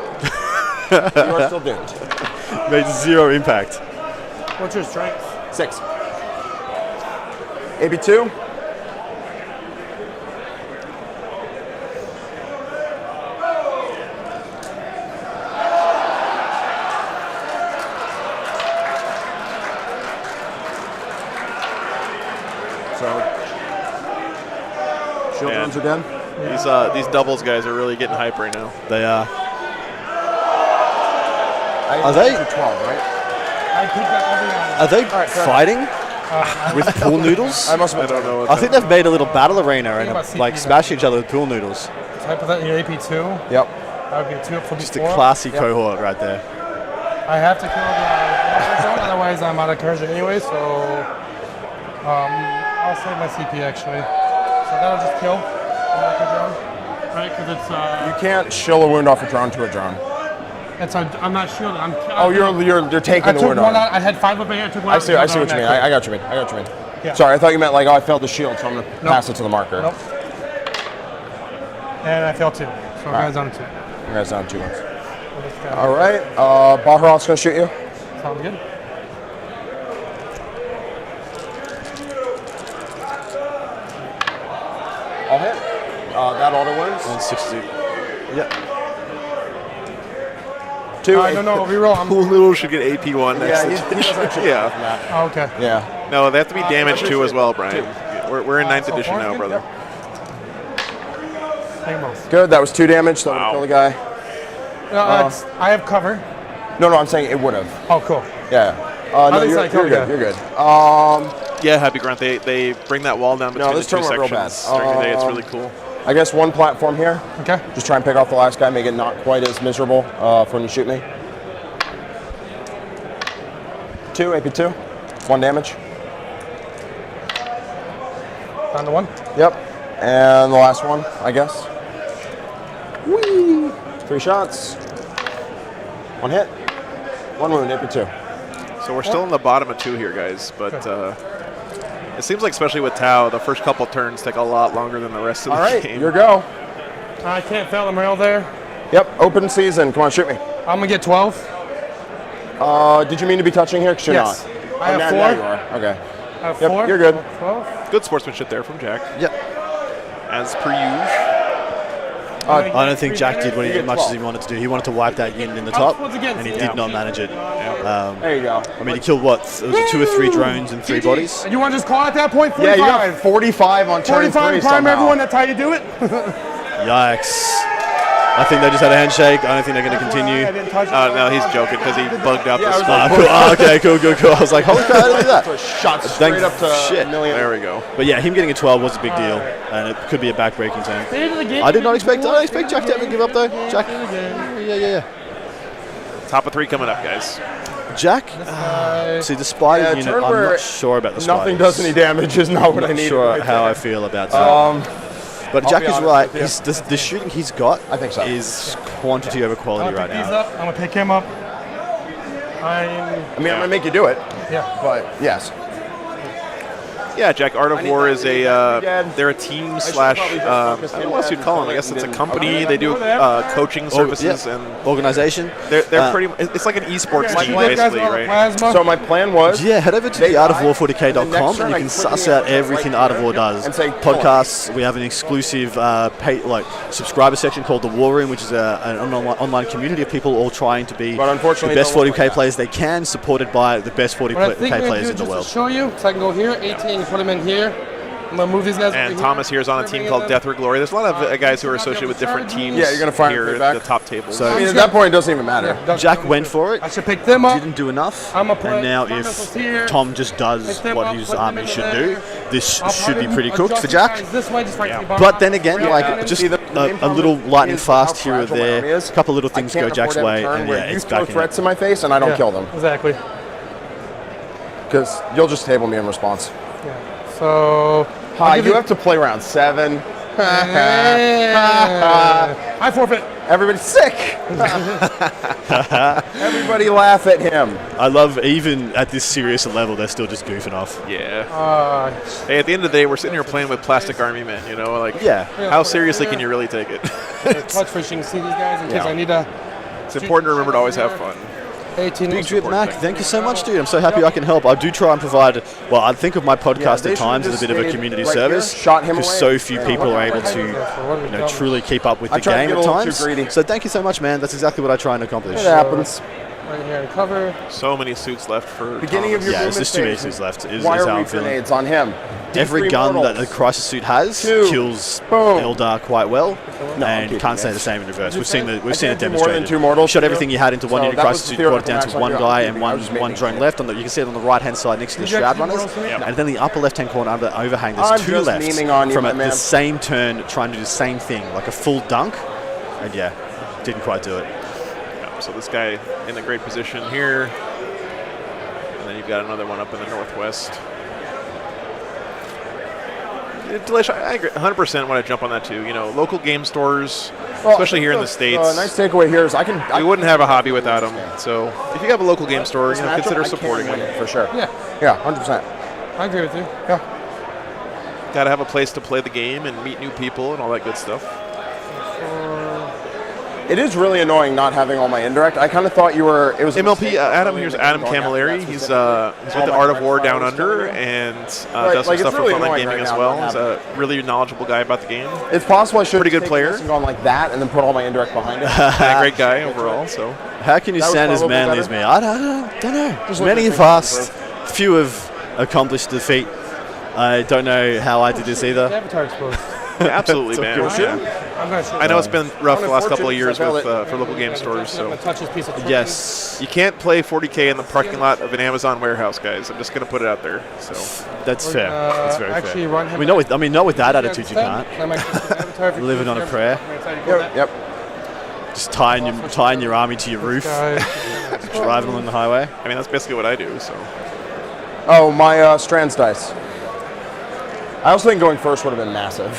You are still doomed. Made zero impact. What's your strength? 6. AB2. So, shield Man. runs are done. These doubles guys are really getting hype right now. They are. Are they- 12, right? I picked up every one. Are they fair fighting with pool noodles? I must have I don't know. I think they've made a little battle arena and about CP like now. smash each other with pool noodles. Type of that in your AP2. Yep. That would be a 2 up from Just a before. classy cohort right there. I have to kill the zone, otherwise I'm out of character anyway, so I'll save my CP actually. So that'll just kill the marker drone, right? Because You can't shill a wound off a drone to a drone. I'm not shielded. Oh, you're taking I the took wound one off. out. I had 5 up here. I took one I out. see what you mean. I got you, man. Yeah. Sorry, I thought you meant like, oh, I failed the shield, so I'm going to pass it to the marker. Nope. And I failed 2. So guys on 2. You guys down 2 ones. All All right. Baharal's going to shoot you. Sound good? Without all the wounds? And 60. Yeah. 2. No, reroll. I'm Cool Noodle should get AP1 next. Yeah, he doesn't actually Yeah. from that. Oh, okay. Yeah. No, they have to be damaged too as well, Brian. We're in 9th edition now, brother. Good. That was 2 damage. So Wow. kill the guy. No, I have cover. No, I'm saying it would have. Oh, cool. Yeah. At No, least you're I killed good. the You're guy. good. Yeah, Happy Grunt. They bring that wall down between this the 2 turned out real sections bad. during the day. It's really cool. I guess 1 platform here. Okay. Just try and pick off the last guy, make it not quite as miserable for when you shoot me. 2, AP2. 1 damage. Down to 1. Yep. And the last one, I guess. Whee! 3 shots. 1 hit. 1 wound, AP2. So we're still in the bottom of 2 here, guys. But it seems like, especially with Tau, the first couple turns take a lot longer than the rest of All the right, game. your go. I can't fail the rail there. Yep, open season. Come on, shoot me. I'm going to get 12. Did you mean to be touching here? Because you're Yes. not. I have now 4. you are. Okay. I have Yep, 4. you're good. 12. Good sportsmanship there from Jack, Yep. as per usual. I don't think Jack did as much as he wanted to do. He wanted to wipe that unit in the top, once again, and he yeah. did not manage it. There you go. I mean, he killed what? It was 2 or 3 drones and 3 bodies. You want to just call at that point? Yeah, 45. you got 45 on turn 45 3 prime somehow. everyone. That's how you do it. Yikes. I think they just had a handshake. I don't think they're going to continue. I didn't touch it. No, he's joking because he bugged out Yeah, the I was spot. Cool. Okay, cool. I was like, holy crap, I didn't do that. Shot straight up to shit. a million. There we go. But yeah, him getting a 12 was a big deal, and it could be a back-breaking turn. I did not expect Jack to ever give up though. Jack, yeah. Top of 3 coming up, guys. Jack, see the spider Yeah, unit. turn I'm where not sure about the spider. Nothing does any damage is not what I Not need. sure how I feel about that. But I'll Jack be is honest right. with you. The shooting he's got, I think so. is quantity over I'm quality gonna right pick these now. up. I'm gonna pick him up. I'm gonna make you do it, Yeah. but yes. Yeah, Jack. Art of I need War that is again. they're a team should slash. probably just I focus don't know in what you'd call them. I guess and it's a then- company. They do coaching services and Organization. they're pretty. It's like an esports team, Those guys basically, are right? Plasma. So my plan was Yeah, head over to They the die, artofwar40k.com and the next and turn you I can click suss the out right everything there Art of War does. and say, Podcasts. We have an exclusive subscriber section called the War Room, which is an online community of people all trying to be But unfortunately, the best it don't work 40k like that. players they can, supported by the best 40k What I think I'm gonna players do in the just world. to show you, so I can go here, 18, put him in here. I'm gonna move these guys. And over Thomas here is on a team called Death or Glory. There's a lot of guys who are associated with different teams. Yeah, you're gonna find here them at back. the top table. So- I mean, at that point, it doesn't even matter. Jack went for it. I should pick them up. Didn't do enough, I'm gonna put and now Tom if missiles here, Tom just does pick them what up, his put them army into should there. do, this I'll should be probably pretty cooked adjust for you Jack. guys This way, just right to the But then bottom. again, Rail like cannon. just See, the main a problem little lightning is fast how here or fragile my there, army is. a couple little I things can't go Jack's afford to have a way, turn and where yeah, you it's throw back in. threats in my face and I don't Yeah, kill them Exactly. because you'll just table me in response. So. Hi, you have to play round 7. I forfeit. Everybody's sick. Everybody laugh at him. I love even at this serious level, they're still just goofing off. yeah. Hey, at the end of the day, we're sitting here playing with plastic army men. You know, like Yeah. how seriously can you really take it? Clutch fishing. See these guys in case Yeah. I need to. It's important to remember to always have fun. 18 Big inch. Drip Mac, thank you so much, dude. I'm so happy I can help. I do try and provide, well, I think of my podcast they at times should've as a bit of a just community stayed right service here, shot him because away. so few people are able to truly keep up with I the tried to game get a at little too times. greedy. So thank you so much, man. That's exactly what I try and accomplish. It happens. Right here to cover. So many suits left for Beginning of Thomas. your Yeah, movement there's just too many phase. suits left, is Wire how I'm reef feeling. grenades on him. Every D3 gun that mortals. the Crisis suit has 2. kills Boom. Eldar quite well, No, I'm and keeping can't say it. the same in reverse. We've seen it I can't do more than demonstrated. 2 mortals. Shot everything you had into one So unit that Crisis was the suit, brought it down theoretical to one max. guy I and was one just one making drone shit. left. You can see it on the right hand side next to the Did you Shroud actually Runners, roll some? Yeah. and then the upper left hand corner under the overhang. There's I'm 2 just left memeing on you, from my the man. same turn, trying to do the same thing, like a full dunk, and yeah, didn't quite do it. Yeah, so this guy in a great position here, and then you've got another one up in the northwest. Delish, I agree 100% want to jump on that too. You know, local game stores, especially here in the States, nice takeaway here is I we wouldn't have a hobby without them. So if you have a local game store, you know, matchup, consider I can't supporting win them. it for sure. Yeah, Yeah, 100%. I agree with you. Yeah. Got to have a place to play the game and meet new people and all that good stuff. It is really annoying not having all my indirect. I kind of thought you were. It was a MLP mistake. Adam. Here's Adam Going after Camilleri. that He's specifically. with All the my Art of direct War fire Down was Under coming in. and Right, does some like, it's stuff for really Frontline annoying Gaming right as now well. not He's a really knowledgeable guy about the game. It's possible I should Pretty good have player. and gone like that, and then put all my indirect behind it. And a great guy overall. So How can you That was stand as probably manly as better. me? I don't know. Just Many look of at us, few have accomplished defeat. I don't know how I did this either. Avatar exposed. absolutely, man. good. Yeah. I'm not sure. I know it's been rough the last couple of Unfortunate, years I with felt for local game stores. I'm gonna So touch this piece of Yes, you can't play 40K in the parking lot of an Amazon warehouse, guys. I'm just gonna put it out there. So that's fair. That's very actually fair. run him. I mean, not with that attitude, you can't. Living Living on a prayer. Yep. Just tying your army to your roof, driving along the highway. I mean, that's basically what I do. So Oh, my Strands dice. I also think going first would have been massive.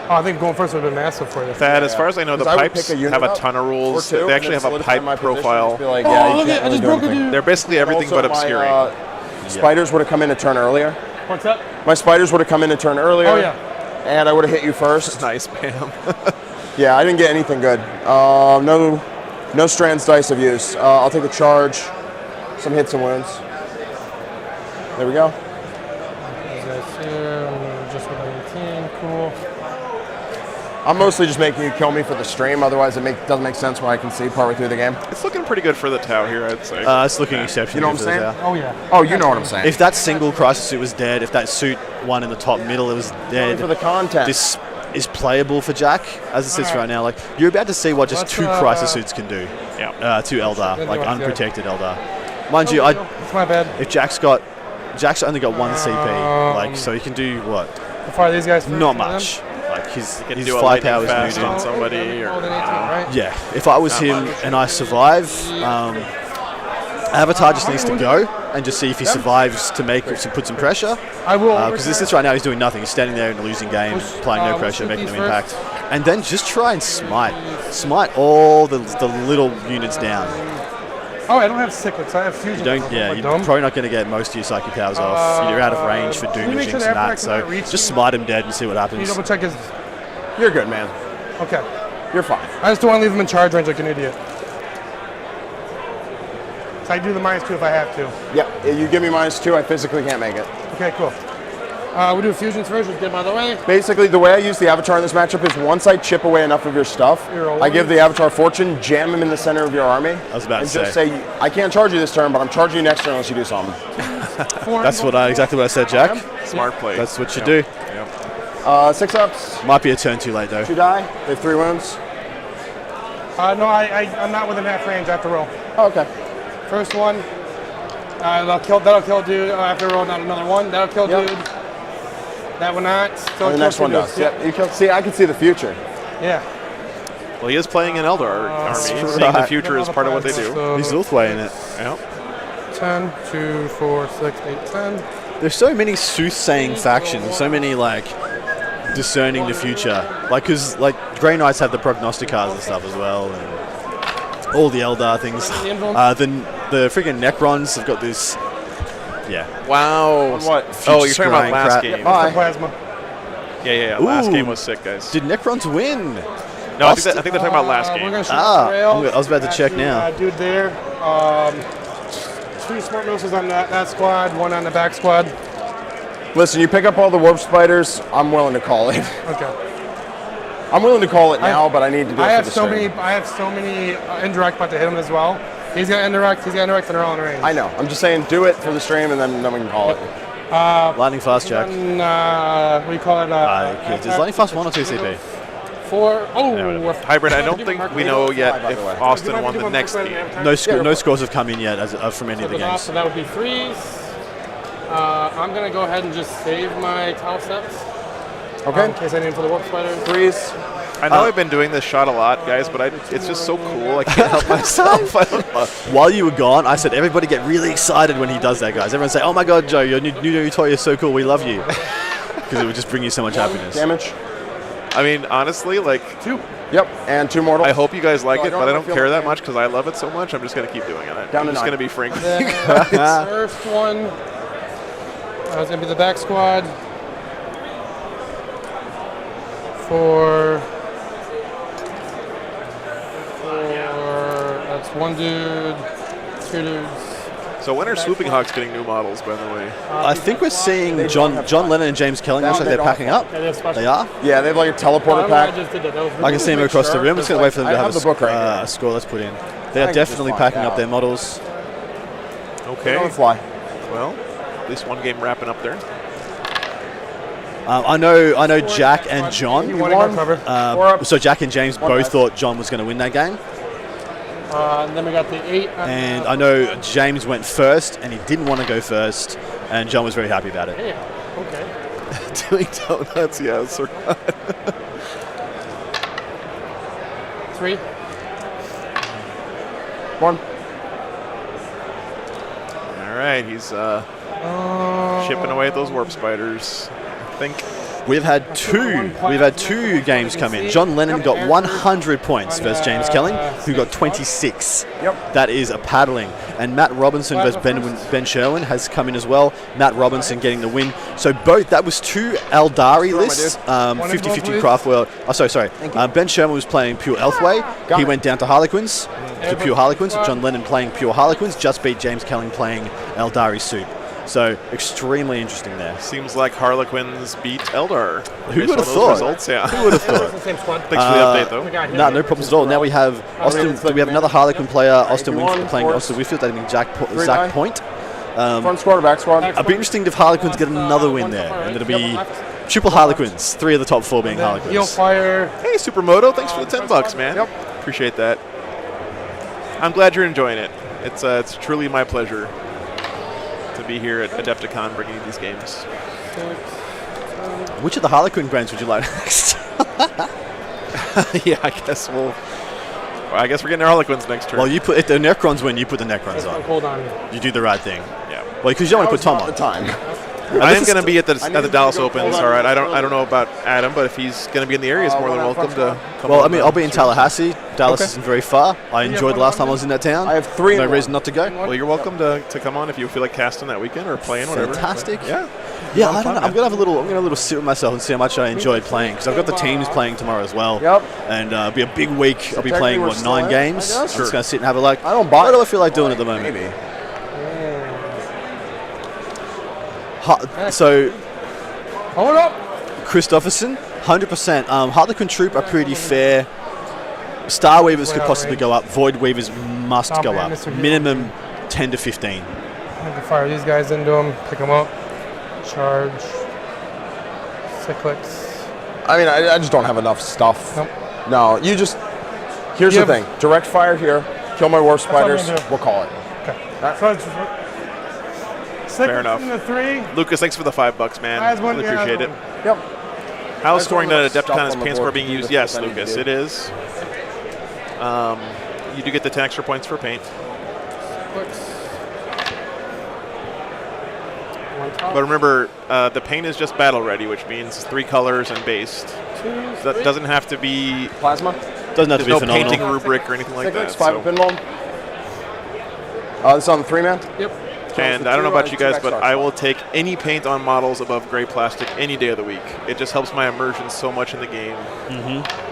Oh, I think going first would have been massive for you. Thad, as far as I know, the 'Cause I would pipes pick a unit have a up ton of or rules. two, They actually and have then a solidify my pipe position, profile. just be like, Oh, yeah, you look can't at- I really just do broke a anything. dude. They're basically everything Also, but obscuring. My spiders would have come in a turn earlier. What's up? My spiders would have come in a turn earlier. Oh yeah. And I would have hit you first. Nice, Pam. Yeah, I didn't get anything good. No Strands dice of use. I'll take a charge, some hits and wounds. There we go. That's here. Just with 19. Cool. I'm mostly just making you kill me for the stream. Otherwise, doesn't make sense when I can see partway through the game. It's looking pretty good for the Tau here, I'd say. It's looking exceptional. You know what I'm for the saying? Tau. Oh yeah. Oh, you know what I'm saying. If that single crisis suit was dead, if that suit one in the top middle, it was dead. for the content. This is playable for Jack as it sits right now. Like you're about to see what just Let's, 2 crisis suits can do. Yeah. To Eldar, like yeah. unprotected Eldar. Mind you, It's my bad. if Jack's only got 1 CP, like so he can do what? How far are these guys? Not much. Like his Can his do a firepower lightning is fast muted. on somebody, or More than 18, right? Yeah, if I was him and I survive, Avatar just needs to go and just see if he survives to put some pressure. I will. Because this right now he's doing nothing. He's standing there in a losing game, applying no pressure, shoot making these no impact. And then just try and smite all the little units down. Oh, I don't have cyclics. I have fusion. You're probably not going to get most of your psychic powers off. You're out of range for can you Doom make sure Jinx the and that, Airpack cannot so reach just me? smite him dead and see what Can you happens. double check his? You're good, man. Okay. You're fine. I just don't want to leave him in charge range like an idiot. So I do the -2 if I have to. Yeah, you give me -2, I physically can't make it. Okay, cool. We do fusions first. Just get him out of the way. Basically, the way I use the Avatar in this matchup is once I chip away enough of your stuff, I give the Avatar Fortune, jam him in the center of your army, I was about and to just say, I can't charge you this turn, but I'm charging you next turn unless you do something. That's exactly what I said, Jack. Smart play. That's what you do. 6 ups, Might be a turn too late though. 2 die, they have 3 wounds. No, I'm not within half range. I have to roll. Oh, okay. First one. That'll kill dude. I have to roll not another one. That'll kill Yep. dude. That one not. So And the next one does. Yep. You can see, I can see the future. Yeah. Well, he is playing an Eldar army. Seeing the right. future is part of what they do. So He's Ulthway in it. Yeah. 10, 2, 4, 6, 8, 10. There's so many soothsaying factions, so many like discerning the future. Like, because like Grey Knights have the prognosticars and stuff as well, and all the Eldar things. Then the freaking Necrons have got this. Yeah. Wow. What? Oh, you're talking about scrying last crap. game. Bye. Plasma. Yeah. Last Ooh. game was sick, guys. Did Necrons win? No, I think they're talking about last We're game. gonna shoot Ah, rails. I was about to check now. Dude there. 2 smart missiles on that squad, 1 on the back squad. Listen, you pick up all the warp spiders, I'm willing to call it. Okay. I'm willing to call it now, but I need to do it I for have the so stream. many. I have so many indirect about to hit him as well. He's got indirect. And they're all in range. I know. I'm just saying do it for the stream, and then we can call it. Lightning fast, Jack. And, what do you call it? Does Lightning fast 1 or 2 CP? 4. Oh. Hybrid, I don't think we know yet by if the way. Austin won the next game. No scores have come in yet from any of the games. So that would be 3s. I'm gonna go ahead and just save my tau steps. Okay. In case I need for the warp spider. 3s. I know I've been doing this shot a lot, guys, but it's just so cool. I can't help myself. I don't know. While you were gone, I said everybody get really excited when he does that, guys. Everyone say, "Oh my God, Joe, your new toy is so cool. We love you," because it would just bring you so much happiness. Damage. I mean, honestly, like, 2. Yep. And 2 mortal. I hope you guys like Oh, I it, don't but I know don't if care you'll that like it. much because I love it so much. I'm just gonna keep doing it. Down I'm to just 9. gonna be frank. Then first one. That was gonna be the back squad. 4. 4. It's one dude, two dudes. So when are Swooping Hawks getting new models, by the way? I think we're seeing John Lennon and James Kelling. Looks like they're packing up. They are. Yeah, they have like a teleporter pack. I can see them across the room. I'm just going to wait for them to have the book right here. a score. Let's put in. They are definitely packing up their models. Okay. Don't fly. Well, at least one game wrapping up there. I know Jack and John. Cover. So Jack and James both thought John was going to win that game. And then we got the 8. And I know James went first, and he didn't want to go first, and John was very happy about it. Yeah, okay. Doing donuts, yes. 3. 1. All right, he's chipping away at those warp spiders. I think We've had two games come in. John Lennon got 100 points versus James Kelling, who got 26. Yep. That is a paddling. And Matt Robinson versus Ben Sherwin has come in as well. Matt Robinson getting the win. So both, that was 2 Eldari lists, 50-50 Craft World. Oh, sorry. Ben Sherman was playing pure Elfway. He went down to Harlequins, to pure Harlequins. John Lennon playing pure Harlequins, just beat James Kelling playing Eldari Soup. So extremely interesting there. seems like Harlequins beat Eldar. Who would have thought? Results, yeah. Who would have thought? Same squad. Thanks for the update, though. No problems at all. Now we have Austin. We have another Harlequin player, Austin Winfield, playing Austin Whitfield. That means Zach Point. Front squad or back squad? It'd be interesting if Harlequins get another win there, and it'll be triple Harlequins. 3 of the top 4 being Harlequins. He'll fire. Hey, Supermoto, thanks for the $10, man. Yep. Appreciate that. I'm glad you're enjoying it. It's truly my pleasure to be here at Adepticon bringing you these games. Which of the Harlequin brands would you like next? Yeah, I guess I guess we're getting our Harlequins next turn. Well, you put if the Necrons win, you put the Necrons on. Hold on. You do the right thing. Yeah. Well, because you don't want to put Tom on. The time. I am going to be at the Dallas Opens. All right. I don't know about Adam, but if he's going to be in the area, he's more than welcome to come. Well, I mean, I'll be in Tallahassee. Dallas isn't very far. I enjoyed the last time I was in that town. I have 3. No reason not to go. Well, you're welcome to come on if you feel like casting that weekend or playing, whatever. Fantastic. Yeah. Yeah, I don't know. I'm gonna have a little sit with myself and see how much I enjoyed playing, because I've got the teams playing tomorrow as well. Yep. And it'll be a big week. I'll be playing 9 games. I'm just gonna sit and have a look. I don't buy What do I feel like doing at the moment? Maybe. So, Hold up. Christopherson, 100%. Harlequin Troop are pretty fair. Star Weavers could possibly go up. Void Weavers must go up. Minimum 10 to 15. I can fire these guys into them, pick them up, charge, cyclics. I mean, I just don't have enough stuff. Nope. No, here's the thing. Direct fire here, kill my warp spiders, we'll call it. Okay. So it's Fair enough. The 3. Lucas, thanks for the $5, man. Really appreciate it. Yep. How's scoring done at Stuff Adepticon? Is on the paint board score being to do used? the Yes, stuff I need to Lucas, do. it is. You do get the 10 extra points for paint. But remember, the paint is just battle ready, which means 3 colors and based. That doesn't have to be. Plasma? Doesn't have to There's be no phenomenal. painting rubric or anything like that. 5 So. pinball. This is on the 3-man? Yep. And I don't know about you guys, but I will take any paint on models above gray plastic any day of the week. It just helps my immersion so much in the game.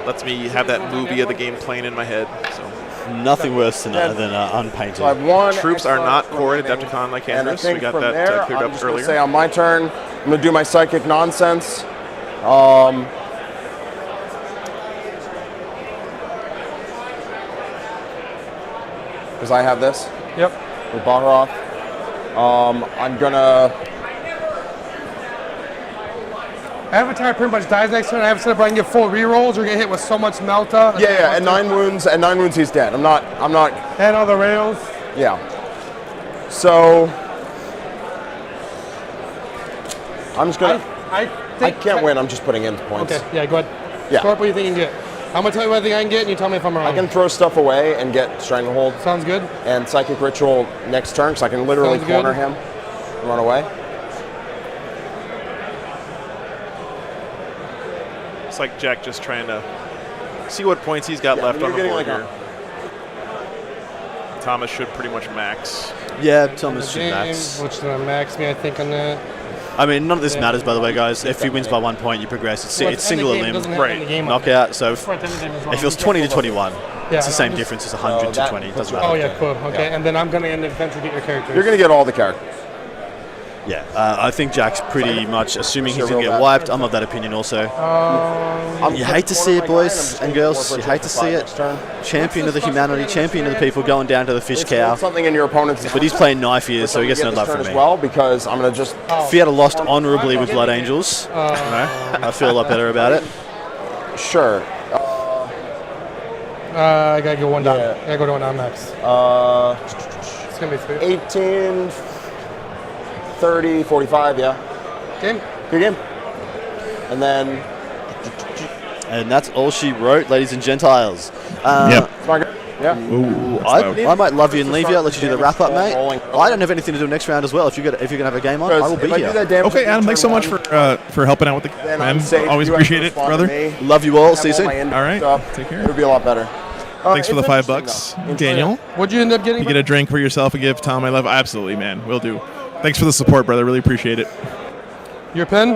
Lets me have that movie of the game playing in my head. So Nothing worse than unpainted. So I have 1. troops are not core at Adepticon like And I Andrus. think We got from that there, cleared I'm up just gonna earlier. say on my turn, I'm going to do my psychic nonsense. Because I have this Yep. with Baharoth. I'm going to... Avatar pretty much dies next turn. I have set up where I can get full rerolls or get hit with so much Melta. Yeah, at 9 wounds, he's dead. I'm not, And all the rails. yeah. So, I'm just going to, I I think can't win, I'm just putting in points. Okay, yeah, go ahead. Yeah. Scorp, what do you think you can get? I'm going to tell you what I think I can get, and you tell me if I'm wrong. I can throw stuff away and get Stranglehold Sounds good. and Psychic Ritual next turn, because I can literally Sounds good. corner him and run away. It's like Jack just trying to see what points he's got Yeah, left you're on the getting board like here. Thomas should pretty much max. Yeah, Thomas should Game, max. which is going to max me, I think, on that. I mean, none of this matters, by the way, guys. If he wins by 1 point, you progress. It's single Well, limb, doesn't happen in the game like knockout. So that. if it was 20 to 21, Yeah, It's the same I'm just- difference as 100 to that 20. It puts doesn't you- matter. Oh, yeah, cool. Okay, Yeah. and then I'm going to end the adventure, get your characters. You're going to get all the characters. Yeah, I think Jack's pretty much assuming he's Sure going to will get that. wiped. I'm of that opinion also. I'm You hate to see it, boys and girls. You hate to see it. Turn. Champion of the humanity, champion of the people, going down to the fish cow. Something in your opponent's. But he's playing knife ears, so he gets no love from as me. well because I'm going to just. If he had lost honourably with Blood Angels, I feel a lot better about it. Sure. I got to go one down. Yeah. I got to go one down next. It's going to be 3. 18, 30, 45, yeah. Game? Good game. And then. And that's all she wrote, ladies and Gentiles. Yep. Yeah. Ooh, I might love you and leave you. I'll let you do the wrap up, mate. I don't have anything to do next round as well. If you're gonna have a game on, I will be here. Okay, Adam, thanks so much for helping out with the Then game. I'm safe. Always You have to appreciate it, respond to brother. me. Love you all. See you Have soon. my end All right, stuff. take care. It would be a lot better. Thanks for the It's $5, interesting, though. Daniel. What'd you end up getting? You get a drink for yourself and give Tom my love. Absolutely, man. Will do. Thanks for the support, brother. Really appreciate it. Your pen?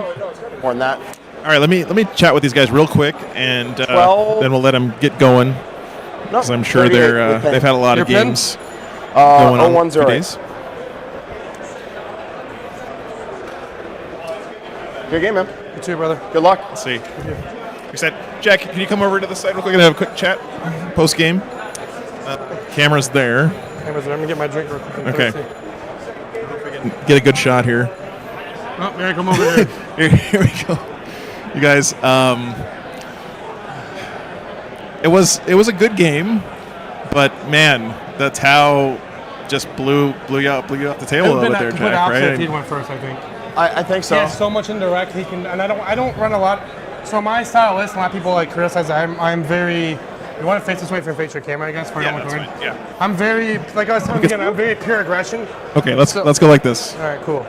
More than that. All right, let me chat with these guys real quick, and 12. then we'll let them get going. No, Because I'm sure 38 with they've had a lot of Your pen? games going on 0108. days. Good game, man. You too, brother. Good luck. Let's see. We said, Jack, can you come over to the side real quick and have a quick chat post game? Camera's there. Hey, I'm going to get my drink real quick. Okay. Get a good shot here. Oh, here I come over here. Here we go. You guys, it was a good game, but man, that's how just blew you out the table a little bit there, Jack. If he Right? went first, I think. I think so. He has so much indirect. He can, and I don't run a lot. So my style is, a lot of people like criticize. I'm very. You want to face this way from face your camera, I guess. For Yeah, no that's one fine. Yeah. I'm very, like I was telling you again, I'm very pure aggression. Okay, let's go like this. All right, cool.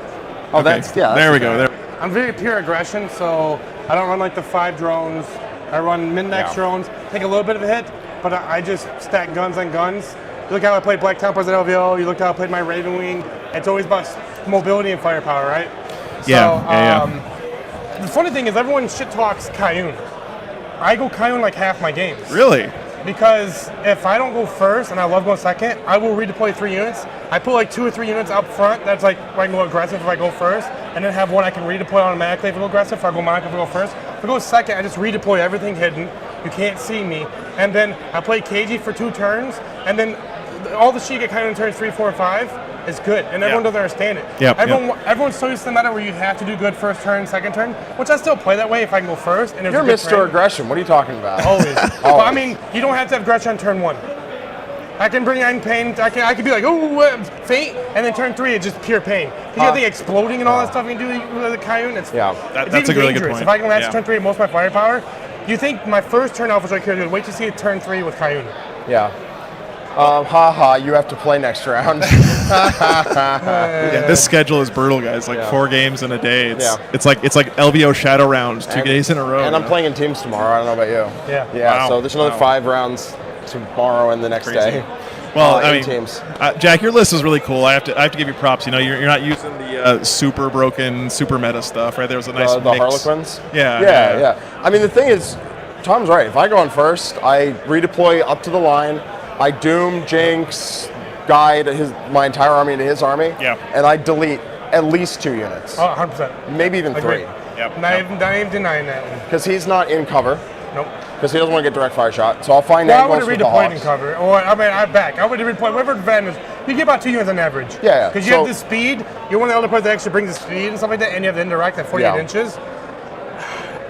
Oh, Okay. that's yeah. There we that's- go. There. I'm very pure aggression, so I don't run like the 5 drones. I run min-max Yeah. drones, take a little bit of a hit, but I just stack guns on guns. You look how I played Black Templars at LVO, you look how I played my Raven Wing. It's always about mobility and firepower, right? Yeah, The funny thing is everyone shit talks Cayune. I go Cayune like half my games. Really? Because if I don't go first and I love going second, I will redeploy 3 units. I put like 2 or 3 units up front. That's like where I can go aggressive if I go first, and then have one I can redeploy automatically if I go aggressive. If I go mono, if I go first. If I go second, I just redeploy everything hidden. You can't see me, and then I play KG for 2 turns, and then all the shit you get kind of in turns 3, 4, 5 is good, and everyone doesn't understand it. Yep, Everyone's so used to the meta where you have to do good first turn, second turn, which I still play that way if I can go first. And You're Mr. Aggression. What are you talking about? Always. Well, I mean, you don't have to have aggression on turn 1. I can bring in pain. I can be like, oh, faint, and then turn 3, it's just pure pain. You got the exploding and all that stuff you can do with the Cayune. It's That's even a really good dangerous. point. If I can last Yeah. turn 3 at most of my firepower, you think my first turn alpha strike here, wait to see a turn 3 with Cayune. Yeah. You have to play next round. Yeah, this schedule is brutal, guys. Like 4 games in a day. It's like LVO shadow rounds 2 days in a row. And I'm playing in teams tomorrow. I don't know about you. Yeah. Yeah. Wow. So there's another Wow. 5 rounds tomorrow and the next Crazy. day. Well, I in mean, teams. Jack, your list is really cool. I have to give you props. You know, you're not using the super broken, super meta stuff, right? There was a nice The mix. Harlequins. Yeah. Yeah. I mean, the thing is, Tom's right. If I go on first, I redeploy up to the line. I doom, jinx, guide my entire army into his army. Yeah. And I delete at least 2 units, Oh, 100%. maybe even 3, Agreed. Yep. Not even denying that one. because he's not in cover. Nope. Because he doesn't want to get direct fire shot. So I'll find Well, I would angles have with the redeployed in Hawks. cover. Or, I mean, I back. I would have redeployed whatever advantage. You get about 2 units on average. Yeah. Because you So- have the speed. You're one of the other players that actually brings the speed and stuff like that, and you have the indirect at 48 Yeah. inches.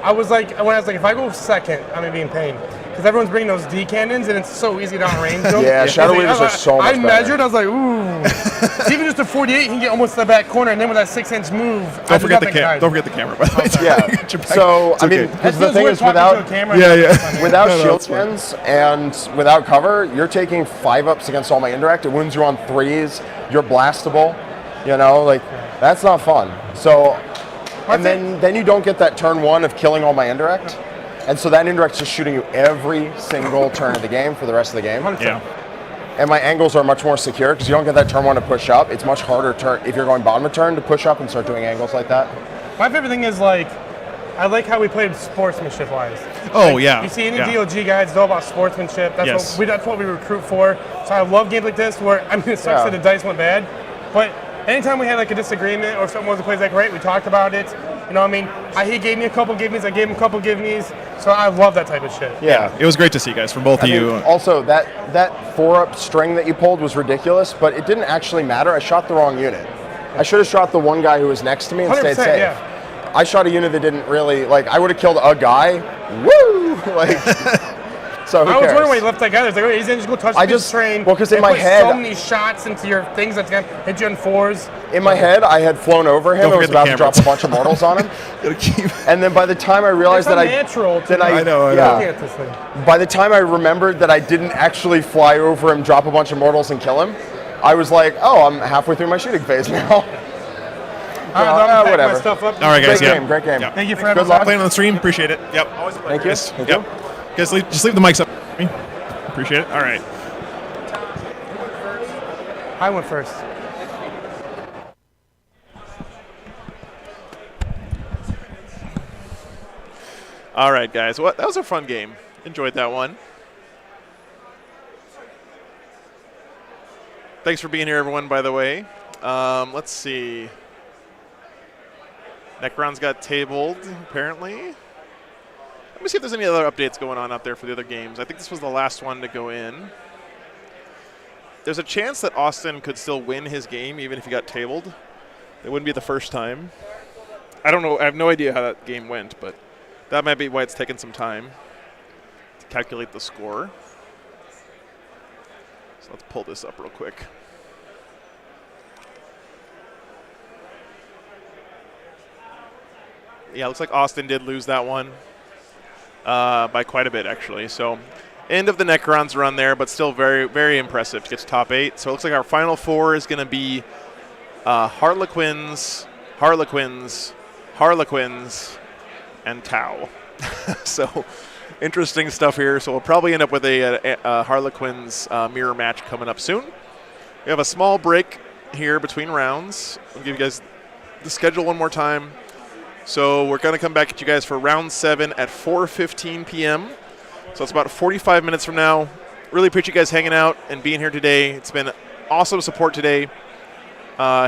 I was like, if I go second, I'm gonna be in pain. Because everyone's bringing those D cannons, and it's so easy to downrange them. Yeah, Shadow Weavers are so much I better. measured, I was like, ooh. Even just a 48, he can get almost to the back corner, and then with that 6-inch move, Don't forget the camera, by the way. Yeah. Get your back. So, It's I mean, okay. because the thing is, without Yeah. No, shield it's fine. spins and without cover, you're taking 5-ups against all my indirect. It wounds you on 3s. You're blastable. You know, like that's not fun. So, and then you don't get that turn 1 of killing all my indirect, and so that indirect's just shooting you every single turn of the game for the rest of the game. Yeah. And my angles are much more secure because you don't get that turn 1 to push up. It's much harder if you're going bottom of turn to push up and start doing angles like that. My favorite thing is like, I like how we played sportsmanship-wise. Oh, yeah. You see any yeah. DLG guys know about sportsmanship. That's, Yes. that's what we recruit for. So I love games like this where, I mean, it sucks that the dice went bad, but anytime we had like a disagreement or something wasn't played like right, we talked about it. You know what I mean? He gave me a couple give-me's, I gave him a couple give-me's. So I love that type of shit. Yeah. It was great to see, guys, from both of you. Also, that 4-up string that you pulled was ridiculous, but it didn't actually matter. I shot the wrong unit. I should have shot the one guy who was next to me and stayed 100%, safe. yeah. I shot a unit that didn't really, like, I would have killed a guy. Woo! Like, so who I was cares? wondering why he left that guy. I was like, oh, he's going to go touch this train. Well, because in and my put head, so many shots into your things that's going to hit you on 4s. in my head, I had flown over him Don't and was forget about the to drop a bunch of mortals on him. And then by the time I realized It's that unnatural. I know. Looking at this thing. by the time I remembered that I didn't actually fly over him, drop a bunch of mortals, and kill him, I was like, oh, I'm halfway through my shooting phase now. All right, I'm gonna pack whatever. my stuff up. All right, guys. Great game. Yeah. Thank you for Good having luck. us. Playing on the stream. Appreciate it. Yep. Thank you. Yes. Thank Yep. you. Guys, just leave the mics up. Appreciate it. All right. I went first. All right, guys. Well, that was a fun game. Enjoyed that one. Thanks for being here, everyone, by the way. Let's see. Necron's got tabled, apparently. Let me see if there's any other updates going on out there for the other games. I think this was the last one to go in. There's a chance that Austin could still win his game even if he got tabled. It wouldn't be the first time. I don't know. I have no idea how that game went, but that might be why it's taken some time to calculate the score. So let's pull this up real quick. Yeah, looks like Austin did lose that one by quite a bit, actually. So end of the Necron's run there, but still very, very impressive to get to top 8. So it looks like our final 4 is going to be Harlequins, and Tau. So interesting stuff here. So we'll probably end up with a Harlequins mirror match coming up soon. We have a small break here between rounds. I'll give you guys the schedule one more time. So we're going to come back at you guys for round 7 at 4:15 p.m. So it's about 45 minutes from now. Really appreciate you guys hanging out and being here today. It's been awesome support today.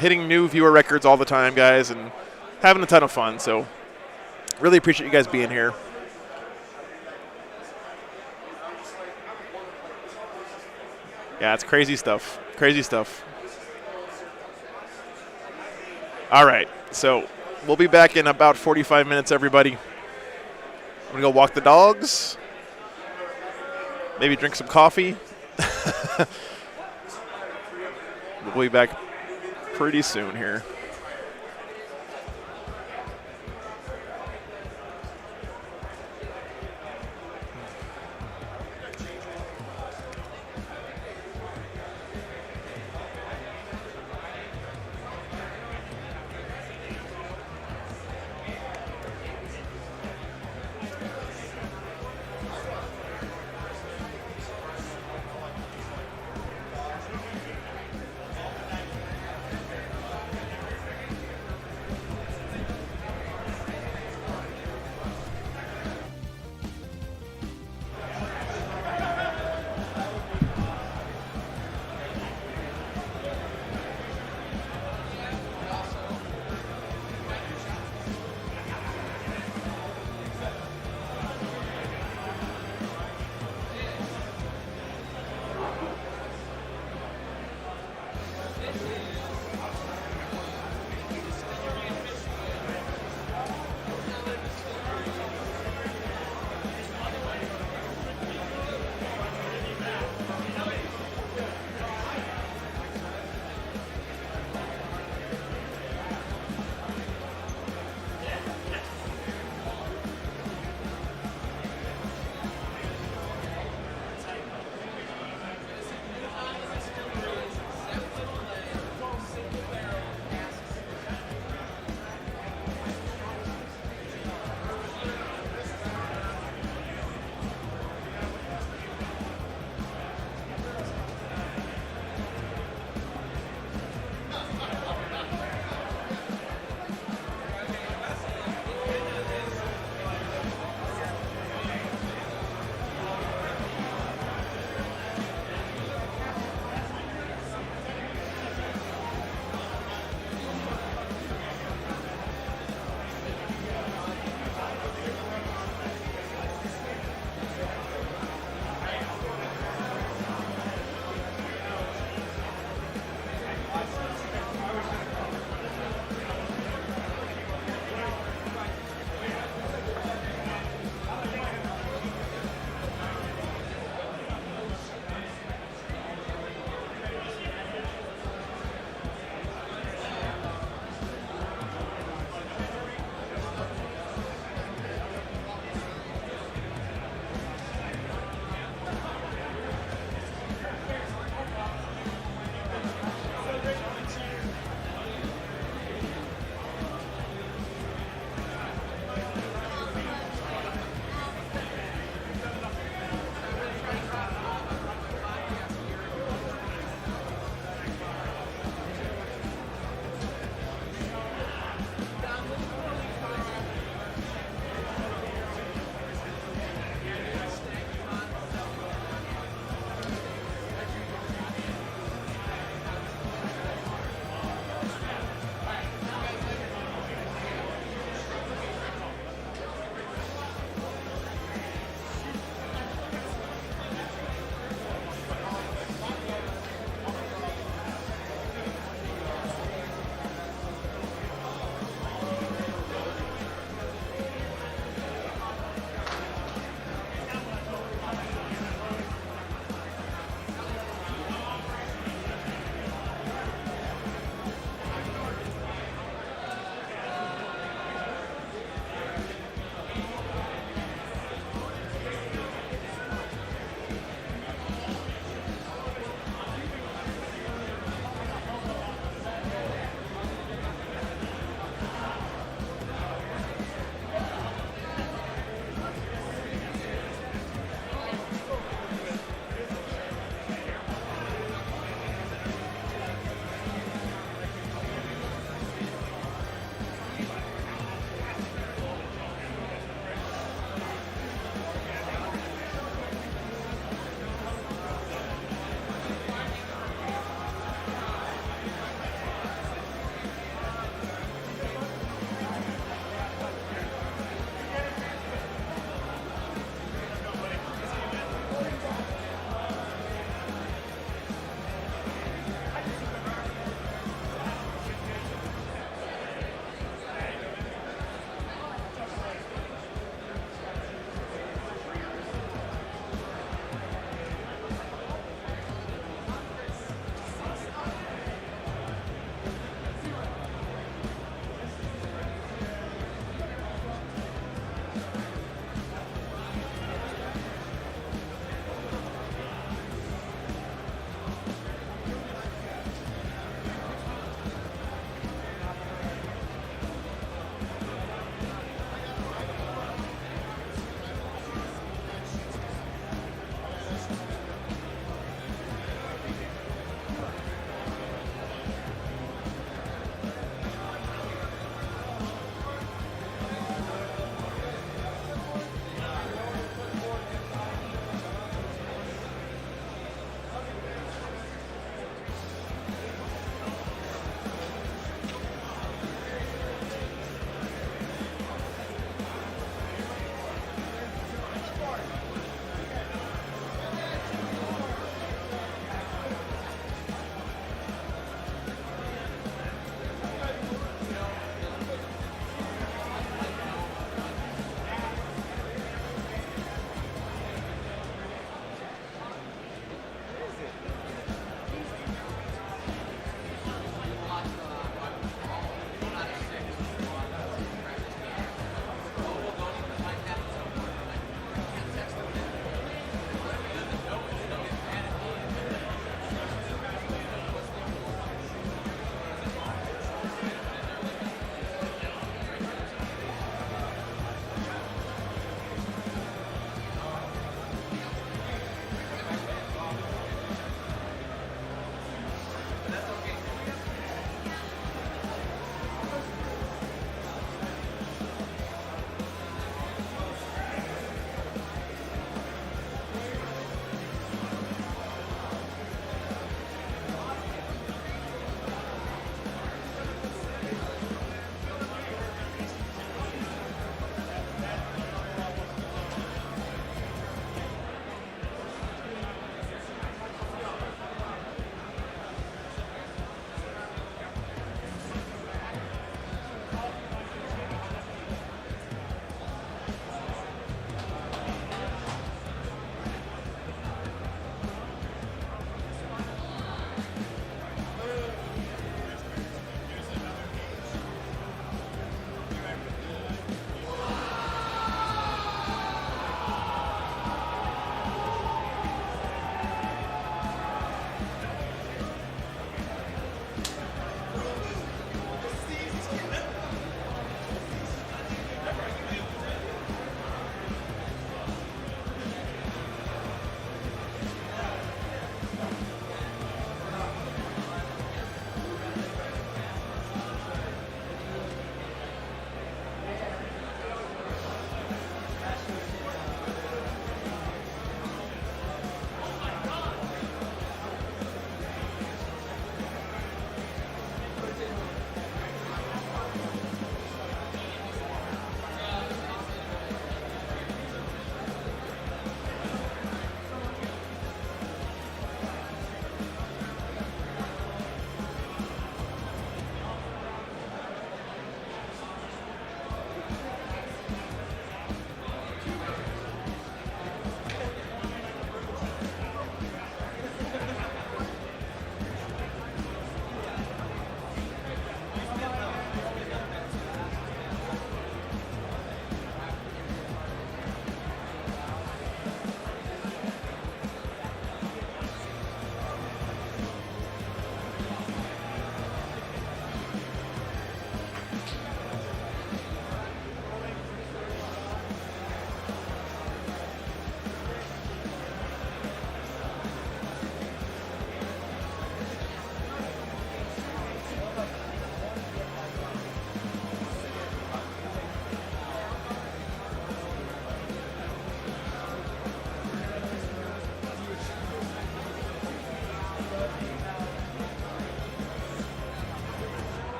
Hitting new viewer records all the time, guys, and having a ton of fun. So really appreciate you guys being here. Yeah, it's crazy stuff. Crazy stuff. All right, so we'll be back in about 45 minutes, everybody. I'm going to go walk the dogs. Maybe drink some coffee. We'll be back pretty soon here.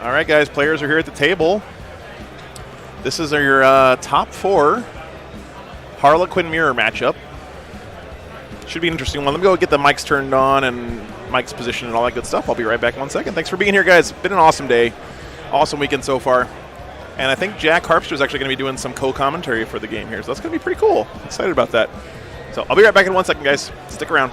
All right, guys, players are here at the table. This is your top 4 Harlequin Mirror matchup. Should be an interesting one. Let me go get the mics turned on and Mike's position and all that good stuff. I'll be right back in 1 second. Thanks for being here, guys. Been an awesome day. Awesome weekend so far. And I think Jack Harpster is actually going to be doing some co-commentary for the game here. So that's going to be pretty cool. Excited about that. So I'll be right back in 1 second, guys. Stick around.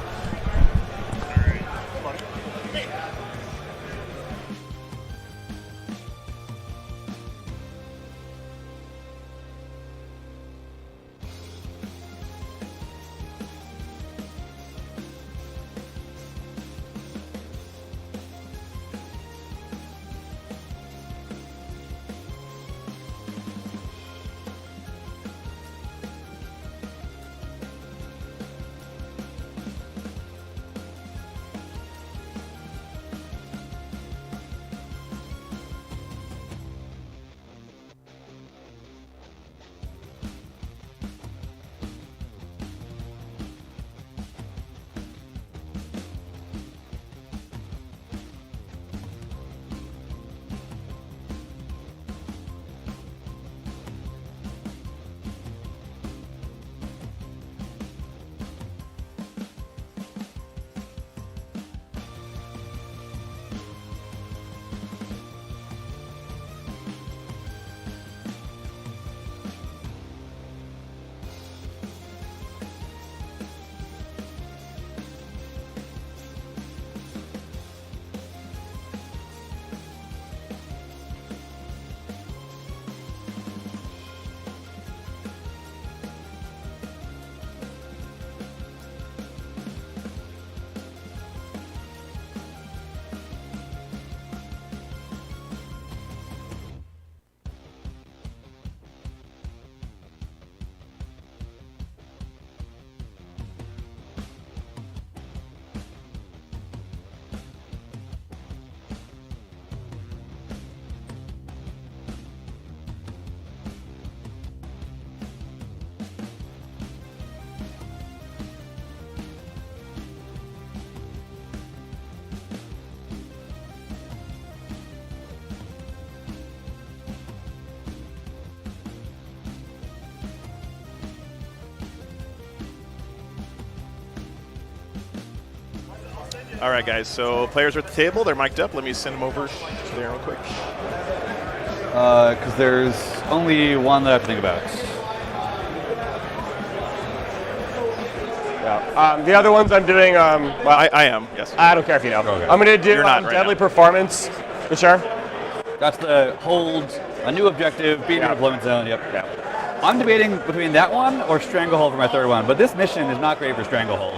All right, guys, so players are at the table. They're mic'd up. Let me send them over there real quick. Because there's only one that I have to think about. Yeah. The other ones I'm doing, well, I am, yes. I don't care if you know. Okay. I'm going to do You're not right Deadly now. Performance. You sure? That's the hold, a new objective, being in the deployment zone, yep. Yeah. I'm debating between that one or Stranglehold for my third one, but this mission is not great for Stranglehold.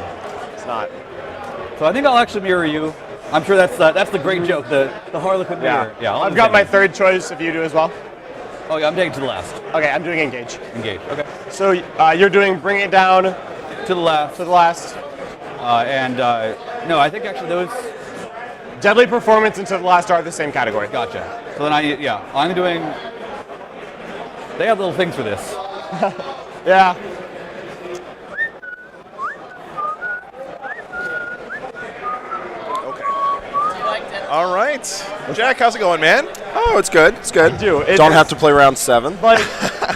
It's not. So I think I'll actually mirror you. I'm sure that's the great joke, the Harlequin mirror. Yeah, I've got my third choice if you do as well. Oh yeah, I'm taking to the last. Okay, I'm doing Engage. Engage, okay. So you're doing Bring It Down To the last. to the last. No, I think actually those, Deadly Performance and To the Last are the same category. gotcha. So then I'm doing, they have little things for this. Yeah. All right. Jack, how's it going, man? Oh, it's good. It's good. I do. It Don't is- have to play round 7. But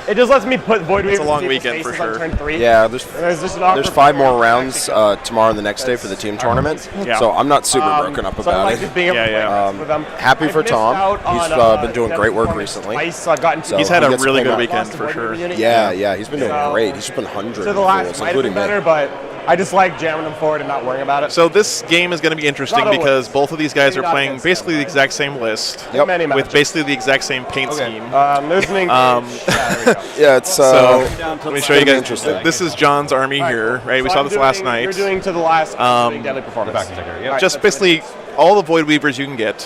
it just lets me put Void Weavers a long in people's weekend for faces on sure. turn 3. Yeah, There's just an awkward there's 5 more point. rounds tomorrow and the next day for the team tournament. Yeah. So I'm not super broken up So I about like it. just being able to Yeah, play yeah. with them. Happy I've for missed Tom. out He's on, been doing Deadly great work Performance recently. Twice, so I've gotten So He's had he a gets to really play good more. weekend Lost for the sure. Void Weaver Yeah, unit. yeah, he's been doing So- great. He's been 100 To the last fools, might have been including me. better, but I just like jamming them forward and not worrying about it. So this game is going to be interesting Not always. because both of these guys Maybe are not playing against basically them. the exact same list Yep. Many with matches. basically the exact same paint Okay. scheme. There's an Engage. Yeah, there we go. Yeah, it's So Down to let me the show you gonna be guys. interesting. This is John's army here, right? We So saw I'm this last doing- night. You're doing To the Last, I'm doing Deadly Performance. Back in second, yep. Right. Just basically all the Void Weavers you can get,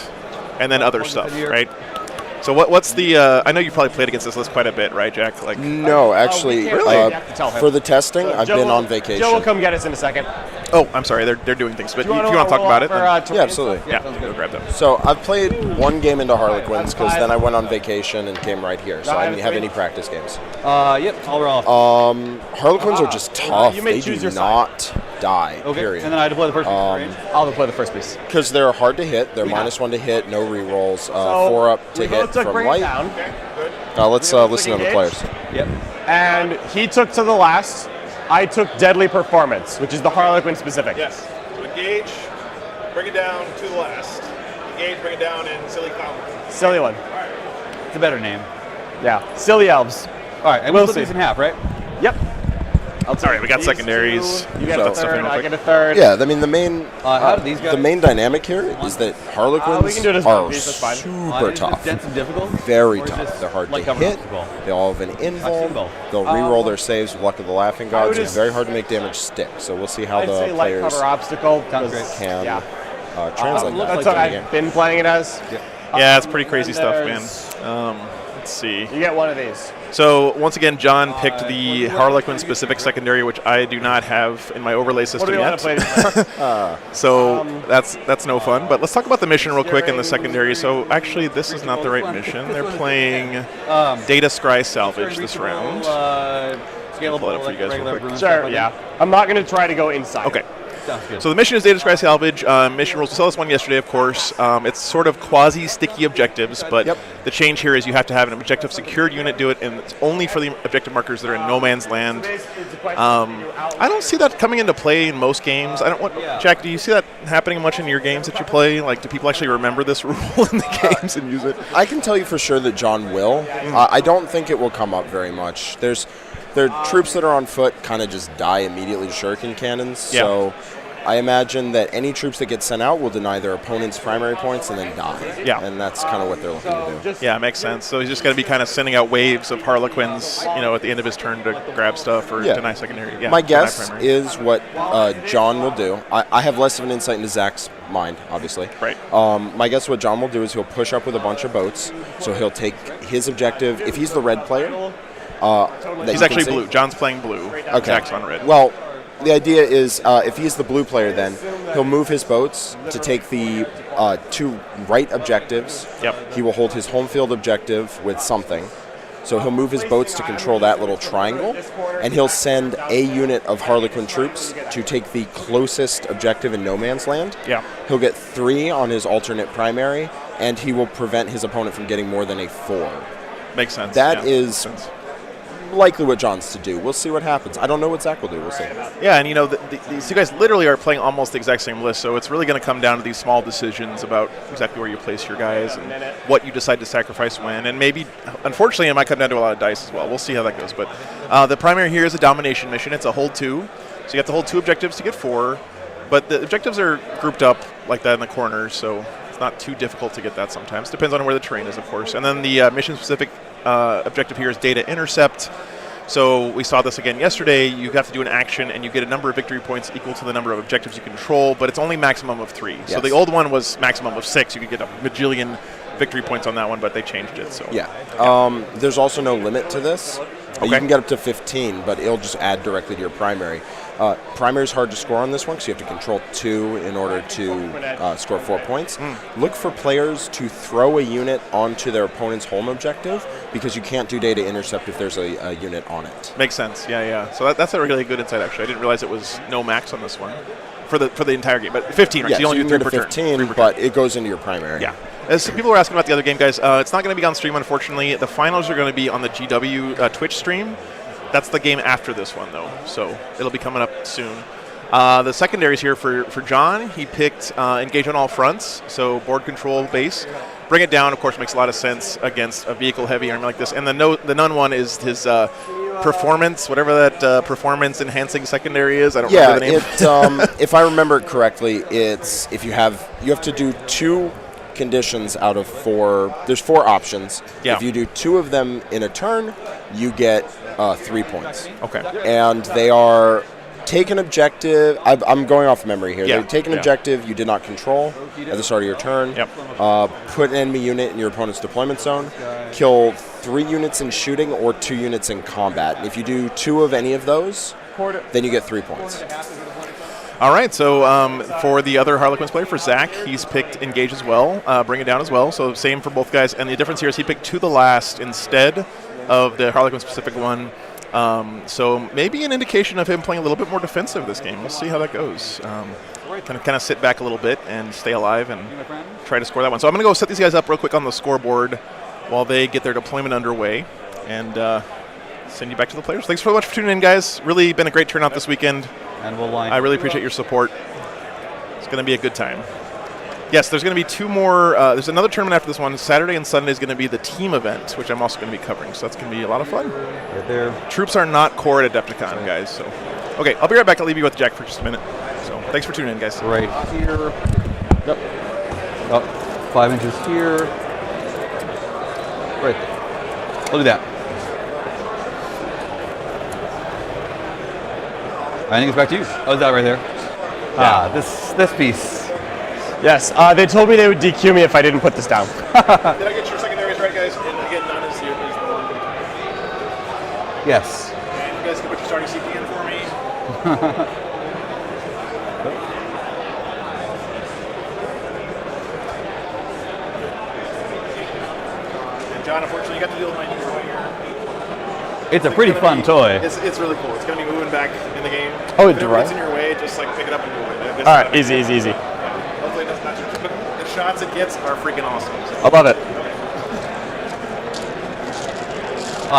and then other stuff, right? So what's the? I know you probably played against this list quite a bit, right, Jack? Like, No, actually, can't really. You have to tell him. for the testing, So I've Joe been will- on vacation. Joe will come get us in a second. oh, I'm sorry, they're doing things, but if you want to talk roll about up it, for, then, terrain Yeah, absolutely. yeah, go grab them. So I've played one game into Harlequins because then I went on vacation and came right here. So I didn't have any practice games. Yep, I'll roll off. Harlequins are just tough. You may They choose do your side. not die. Okay. Period. And then I deploy the first piece of range. I'll deploy the first piece. Because they're hard to hit. They're -1 to hit, no rerolls. 4 up to we hit both took from bring it light. down, Let's listen to the engage. players. Yep. and he took to the last. I took Deadly Performance, which is the Harlequin specific. Yes. So engage, bring it down to the last. Engage, bring it down, and silly clown. Silly one. It's a better name. Yeah. Silly Elves. All right, and We'll we'll split see. these in half, right? Yep. All right, we got secondaries. You get So- a third, I get a third. Yeah, I mean the main How do these guys? the main dynamic here is that Harlequins we can do it as are one piece, that's fine. super tough. Dense and difficult? Very Or is tough. this They're hard like to cover hit. obstacle? They all have an seen invuln. both. They'll re-roll their saves with Luck of the Laughing would Gods. It's just- very hard to make damage stick. So we'll see how I'd the say light players cover obstacle. Sounds because- can Yeah. translate that. That's into what the I've game. been playing it as. Yeah, it's pretty crazy stuff, man. there's- Let's see. You get one of these. So once again, John picked the Harlequin specific secondary, which I do not have in my overlay What do system we want yet. to play? So that's no fun. But let's talk about the mission real quick in the secondary. So actually, this is not the right mission. They're playing Data Scry Salvage this round. Scalable, Pull it up for you guys real quick. Sure, yeah. I'm not going to try to go inside. Okay. Sounds good. So the mission is Data Scry Salvage. Mission rules. We saw this one yesterday, of course. It's sort of quasi-sticky objectives, but the change here is you have to have an objective secured unit do it, and it's only for the objective markers that are in no man's land. I don't see that coming into play in most games. Jack, do you see that happening much in your games that you play? Like, do people actually remember this rule in the games and use it? I can tell you for sure that John will. I don't think it will come up very much. There are troops that are on foot kind of just die immediately to shuriken cannons. Yeah. So I imagine that any troops that get sent out will deny their opponent's primary points and then die. Yeah. And that's kind of what they're looking to do. Yeah, it makes sense. So he's just going to be kind of sending out waves of Harlequins, at the end of his turn to grab stuff or deny secondary. Yeah, My deny guess primary. is what John will do. I have less of an insight into Zach's mind, obviously. Right. My guess what John will do is he'll push up with a bunch of boats. So he'll take his objective. If he's the red player, He's actually blue. John's playing blue. Okay. Jack's on red. Well, the idea is if he's the blue player, then he'll move his boats to take the 2 right objectives. Yep. He will hold his home field objective with something. So he'll move his boats to control that little triangle, and he'll send a unit of Harlequin troops to take the closest objective in no man's land. Yeah. He'll get 3 on his alternate primary, and he will prevent his opponent from getting more than a 4. Makes sense. That yeah. is likely what John's to do. We'll see what happens. I don't know what Zach will do. We'll see. Yeah, and these two guys literally are playing almost the exact same list, so it's really going to come down to these small decisions about exactly where you place your guys and what you decide to sacrifice when, and maybe, unfortunately, it might come down to a lot of dice as well. We'll see how that goes. But the primary here is a domination mission. It's a hold 2, so you have to hold 2 objectives to get 4, but the objectives are grouped up like that in the corners, so it's not too difficult to get that sometimes. Depends on where the terrain is, of course. And then the mission-specific objective here is data intercept. So we saw this again yesterday. You have to do an action, and you get a number of victory points equal to the number of objectives you control, but it's only maximum of 3. Yes. So the old one was maximum of 6. You could get a bajillion victory points on that one, but they changed it. So Yeah. There's also no limit to this. You Okay. can get up to 15, but it'll just add directly to your primary. Primary is hard to score on this one because you have to control 2 in order to score 4 points. Look for players to throw a unit onto their opponent's home objective because you can't do data intercept if there's a unit on it. Makes sense. Yeah. So that's a really good insight, actually. I didn't realize it was no max on this one for the entire game, but 15. Right? Yeah, so you only so do you 3 can per get to turn. 15, 3 per but turn. it goes into your primary. Yeah. As people were asking about the other game, guys, it's not going to be on stream, unfortunately. The finals are going to be on the GW Twitch stream. That's the game after this one, though, so it'll be coming up soon. The secondaries here for John, he picked Engage on All Fronts, so board control base. Bring it down, of course, makes a lot of sense against a vehicle-heavy army like this. And the None one is his performance, whatever that performance-enhancing secondary is. I don't remember the name. If I remember it correctly, it's if you have to do 2 conditions out of 4. There's 4 options. Yeah. If you do 2 of them in a turn, you get 3 points. Okay. And they are take an objective. I'm going off memory here. Yeah. They take an objective you did not control at the start of your turn. Yep. Put an enemy unit in your opponent's deployment zone. Kill 3 units in shooting or 2 units in combat. And if you do 2 of any of those, then you get 3 points. All right, so for the other Harlequins player, for Zach, he's picked Engage as well, Bring It Down as well, so same for both guys. And the difference here is he picked To the Last instead of the Harlequin-specific one. So maybe an indication of him playing a little bit more defensive this game. We'll see how that goes. Kind of sit back a little bit and stay alive and try to score that one. So I'm going to go set these guys up real quick on the scoreboard while they get their deployment underway and send you back to the players. Thanks so much for tuning in, guys. Really been a great turnout this weekend. And we'll line. I really appreciate your support. It's going to be a good time. Yes, there's going to be 2 more. There's another tournament after this one. Saturday and Sunday is going to be the team event, which I'm also going to be covering. So that's going to be a lot of fun. Right there. Troops are not core at Adepticon, guys. So, okay, I'll be right back. I'll leave you with Jack for just a minute. So thanks for tuning in, guys. Right here. Yep. Up 5 inches here. Right there. Look at that. I think it's back to you. Oh, is that right there? This piece. Yes, they told me they would DQ me if I didn't put this down. Did I get your secondaries right, guys? And again, none is here. Yes. And you guys can put your starting CP in for me. And John, unfortunately, you got to deal with my new toy here. It's a pretty fun toy. It's really cool. It's going to be moving back in the game. Oh, if right. it's in your way, just pick it up and move it. All right, easy. Hopefully that's not too much. But the shots it gets are freaking awesome. So. I love it.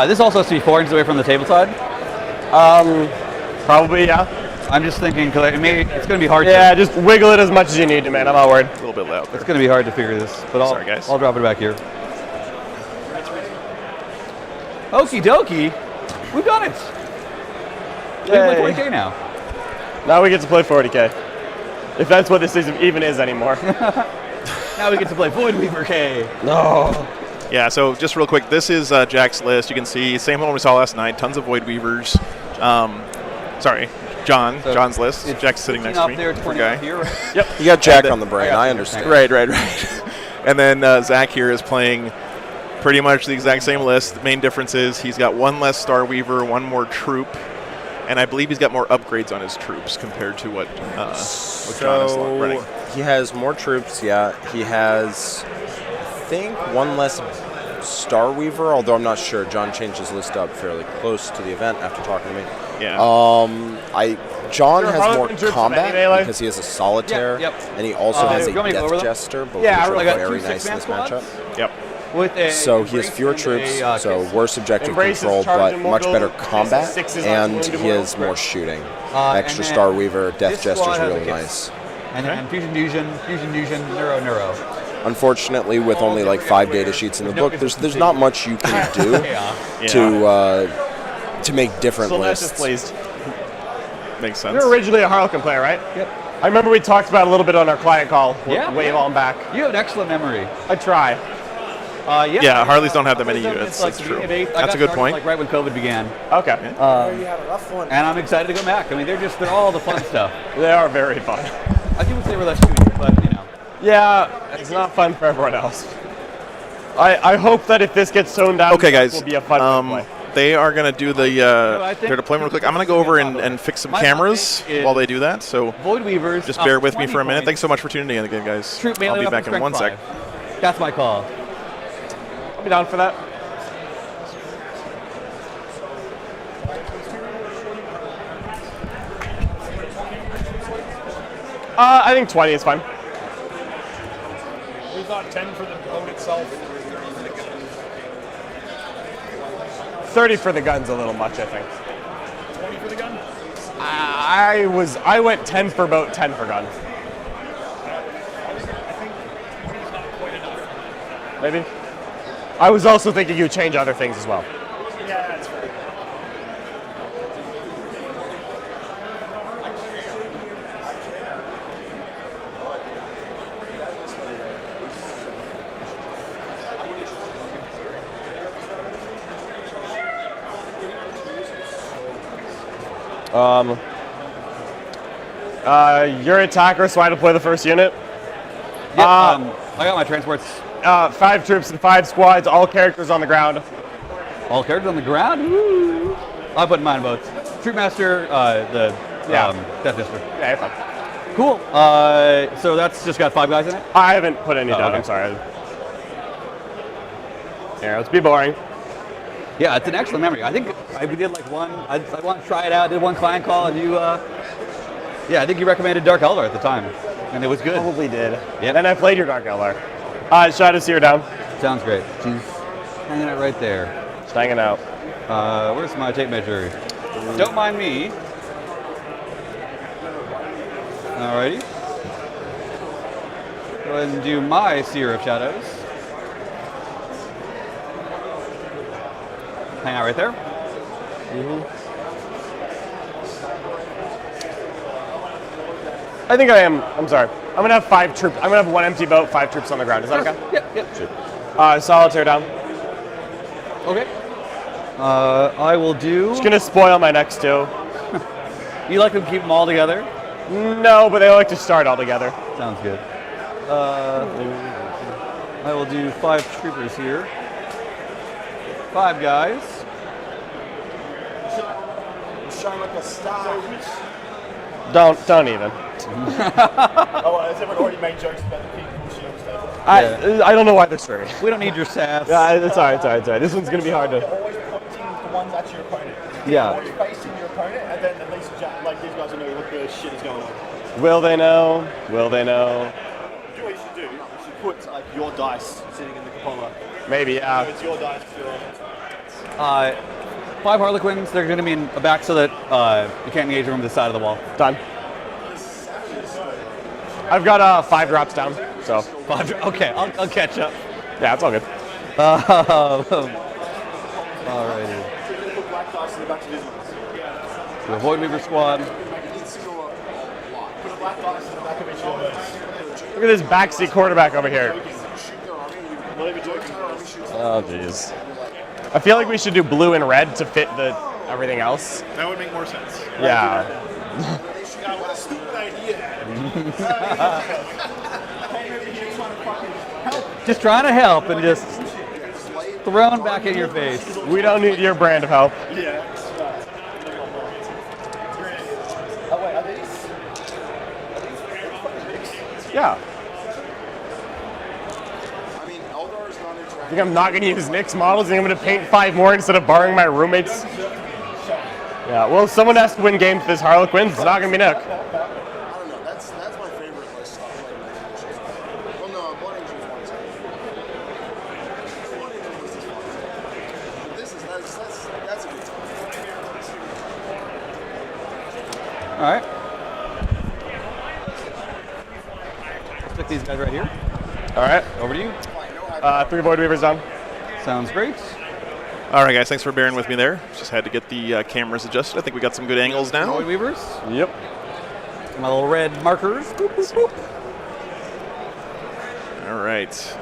This also has to be 4 inches away from the table side. Probably, yeah. I'm just thinking, because it's going to be hard Yeah, just wiggle it as much as you need to, man. I'm not worried. A little bit loud there. It's going to be hard to figure this, but Sorry, guys. I'll drop it back here. Okie dokie. We've done it. We can play 40K now. Now we get to play 40K. If that's what this even is anymore. Now we get to play Void Weaver K. No. Yeah, so just real quick, this is Jack's list. You can see, same one we saw last night, tons of Void Weavers. Sorry, John's list. Jack's sitting next to me. There, poor guy. here, right? Yep. You got Jack on the brain. I understand. Right. And then Zach here is playing pretty much the exact same list. The main difference is he's got 1 less Star Weaver, 1 more troop, and I believe he's got more upgrades on his troops compared to what John is running. He has more troops, yeah. He has, I think, 1 less Star Weaver, although I'm not sure. John changed his list up fairly close to the event after talking to me. Yeah. John Sure, has more Harlequin troops combat melee? because he has a solitaire, Yep. and he also has a you want me to go Death over them? Jester, both Yeah, which I are got very 2 nice in this 6-man matchup. squads Yep. With a So he has fewer Embrace and troops, a, so worse objective Embrace is control, charged but and much mortal, better this is combat, 6 and wounded he has mortal. more shooting. and Extra then Star Weaver, Death this Jester squad is has really a kit. nice. And then fusion, neuro. Unfortunately, with only like 5 data sheets in the book, there's not much you can do to make different So that's lists. just pleased. Makes sense. You're originally a Harlequin player, right? Yep. I remember we talked about it a little bit on our client call. Yeah. Way long back. You have an excellent memory. I try. Yeah, Harleys don't have that many units. Like That's true. I got That's a good started, point. Like right when COVID began, Okay. and I'm excited to go back. I mean, they're all the fun stuff. They are very fun. I do wish they were less shooting, but you know. Yeah, it's not fun for everyone else. I hope that if this gets toned down, Okay, guys. it will be a fun play. They are going to do the I think their deployment real quick. I'm going to go over and fix some My cameras topic is while they do that. So Void Weavers. just bear with me 20 for a minute. points. Thanks so much for tuning in again, guys. Troop I'll melee be weapon back in strength 1 sec. 5. That's my call. I'll be down for that. I think 20 is fine. We thought 10 for the boat itself. 30 for the gun's a little much, I think. 20 for the gun? I went 10 for boat, 10 for gun. Maybe. I was also thinking you would change other things as well. Yeah, that's fair. You're an attacker, so I deploy the first unit. Yep, I got my transports. 5 troops and 5 squads, all characters on the ground. All characters on the ground. Woo. I'll put mine boats. Troopmaster, Death Jester. Yeah, you're fine. Cool. So that's just got 5 guys in it. I haven't put any down, okay. I'm sorry. Here, let's be boring. Yeah, it's an excellent memory. I think we did like one. I want to try it out. Did one client call, and you. Yeah, I think you recommended Dark Eldar at the time, and it was good. Probably did. Yep. And I played your Dark Eldar. Shadow Seer down. Sounds great. She's hanging out right there. Just hanging out. Where's my tape measure? Don't mind me. Alrighty. Go ahead and do my Seer of Shadows. Hang out right there. I think I am. I'm sorry. I'm gonna have 5 troops. I'm gonna have 1 empty boat, 5 troops on the ground. Is that okay? Yep. Solitaire down. Okay. I will do. Just gonna spoil my next 2. You like to keep them all together? No, but they like to start all together. Sounds good. I will do 5 troopers here. 5 guys. Don't even. Has everyone already made jokes about the people shields? I don't know why they're swearing. We don't need your sass. Yeah, it's alright, it's alright, it's alright. This one's gonna be hard to. Always pointing the ones at your opponent. Yeah. Always facing your opponent, and then at least like these guys will know what the shit is going on. Will they know? Will they know? Do what you should do. You should put like your dice sitting in the cupola. Maybe, yeah. It's your dice. 5 Harlequins. They're going to be in a back so that you can't engage them from the side of the wall. Done. I've got 5 drops down, so. 5. Okay, I'll catch up. Yeah, it's all good. Alrighty. The Void Weaver squad. Look at this backseat quarterback over here. Oh, jeez. I feel like we should do blue and red to fit the everything else. That would make more sense. Yeah. What a stupid idea. Just trying to help and just thrown back in your face. We don't need your brand of help. Yeah. I think I'm not going to use Nick's models. I think I'm going to paint 5 more instead of borrowing my roommates. Yeah, well, someone has to win games with this Harlequins. It's not going to be Nick. I don't know. That's my favorite list. Well, no, Blood Angels one is Blood Angels list is fun. But this is that's a good time. All right. Stick these guys right here. All right. Over to you. 3 Void Weavers done. Sounds great. All right, guys, thanks for bearing with me there. Just had to get the cameras adjusted. I think we got some good angles now. Void Weavers. Yep. My little red markers. Boop, boop, boop. All right.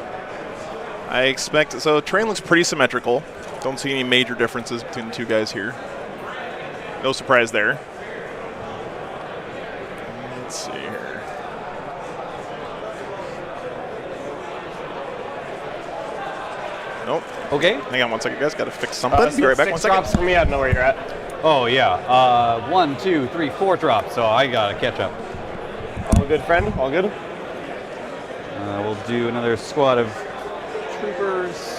I expect, so terrain looks pretty symmetrical. Don't see any major differences between the 2 guys here. No surprise there. Let's see here. Nope. Okay. Hang on one second, guys. Got to fix something. Be right back. 6 1 second. drops for me. I don't know where you're at. Oh yeah. 1, 2, 3, 4 drops. So I gotta catch up. All good, friend. All good. We'll do another squad of troopers.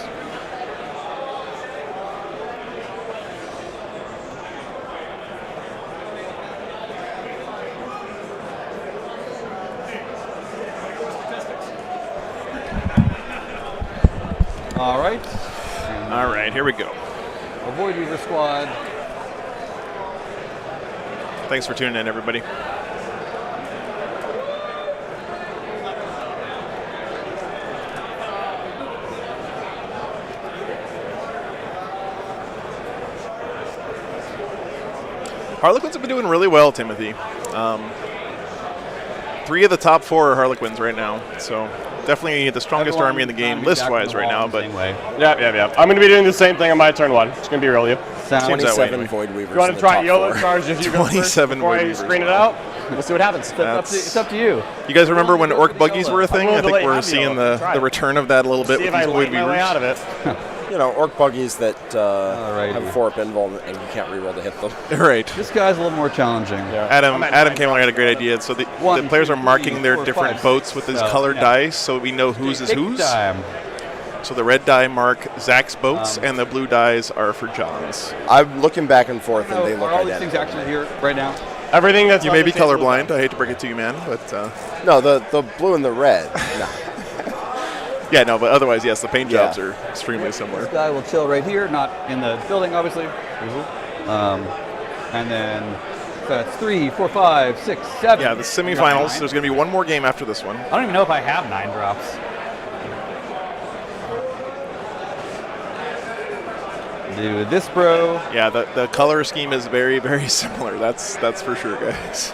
All right. All right, here we go. A Void Weaver squad. Thanks for tuning in, everybody. Harlequins have been doing really well, Timothy. 3 of the top 4 are Harlequins right now, so definitely the strongest army in the game list-wise right now. But Yeah. I'm going to be doing the same thing on my turn 1. It's going to be real, you. Sounds Seems that way 27 anyway. Void Weavers. You want in to the try top YOLO 4. charge if you go first 27 before Void I Weavers, screen it wow. out? We'll see what happens. That's- It's up to you. You guys remember when orc buggies were a thing? willing I to think let you we're have seeing YOLO. Try the it. return of that a little bit See with if I these Void light my way out Weavers. of it. You know, orc buggies that Alrighty. have 4 up invul and you can't reroll to hit them. Right. This guy's a little more challenging. Adam came along and had a great idea. So the players are marking their different boats with these colored dice so we know whose is Take whose. time. So the red die mark Zach's boats, and the blue dies are for John's. I'm looking back and forth, and they look Are all these things identical. actually here right now? Everything that's You on may the be table is colorblind. done. I hate to break it to you, man, but No, the blue and the red. No. yeah, no. But otherwise, yes, the paint jobs are extremely similar. This guy will chill right here, not in the building, obviously. And then that's 3, 4, 5, 6, 7. Yeah, the semifinals. There's going to be one more game after this one. I don't even know if I have 9 drops. Do this, bro. Yeah, the color scheme is very, very similar. That's for sure, guys.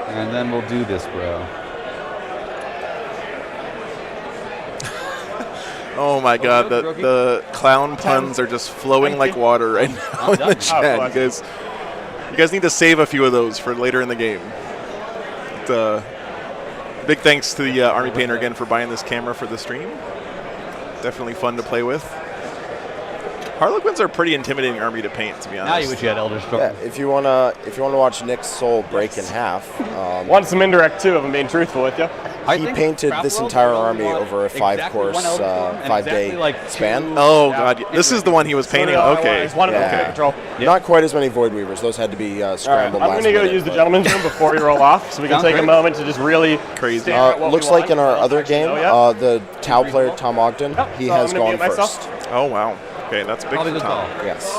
And then we'll do this, bro. Oh my God, Rookie. the clown puns are just flowing like water right now in the chat. You guys need to save a few of those for later in the game. But, big thanks to the Army Painter again for buying this camera for the stream. Definitely fun to play with. Harlequins are a pretty intimidating army to paint, to be honest. Now you wish you had Elder Storm. Yeah, if you wanna watch Nick's soul break in half, Want some indirect too, if I'm being truthful with you. he painted this entire army over a 5-course, 5-day span. Oh God, this is the one he was painting. Okay. Just wanted to Yeah. get control. Not quite as many Void Weavers. Those had to be scrambled I'm last going to go minute, use the but- gentleman's room before we roll off, so we can Sounds take great. a moment to just really Crazy. stare at what looks we like want. in our I don't other actually game, know yet. the Tau player Tom Ogden, he so has I'm gonna gone mute myself. first. Oh wow. Okay, that's big Probably for good Tom. call. Yes.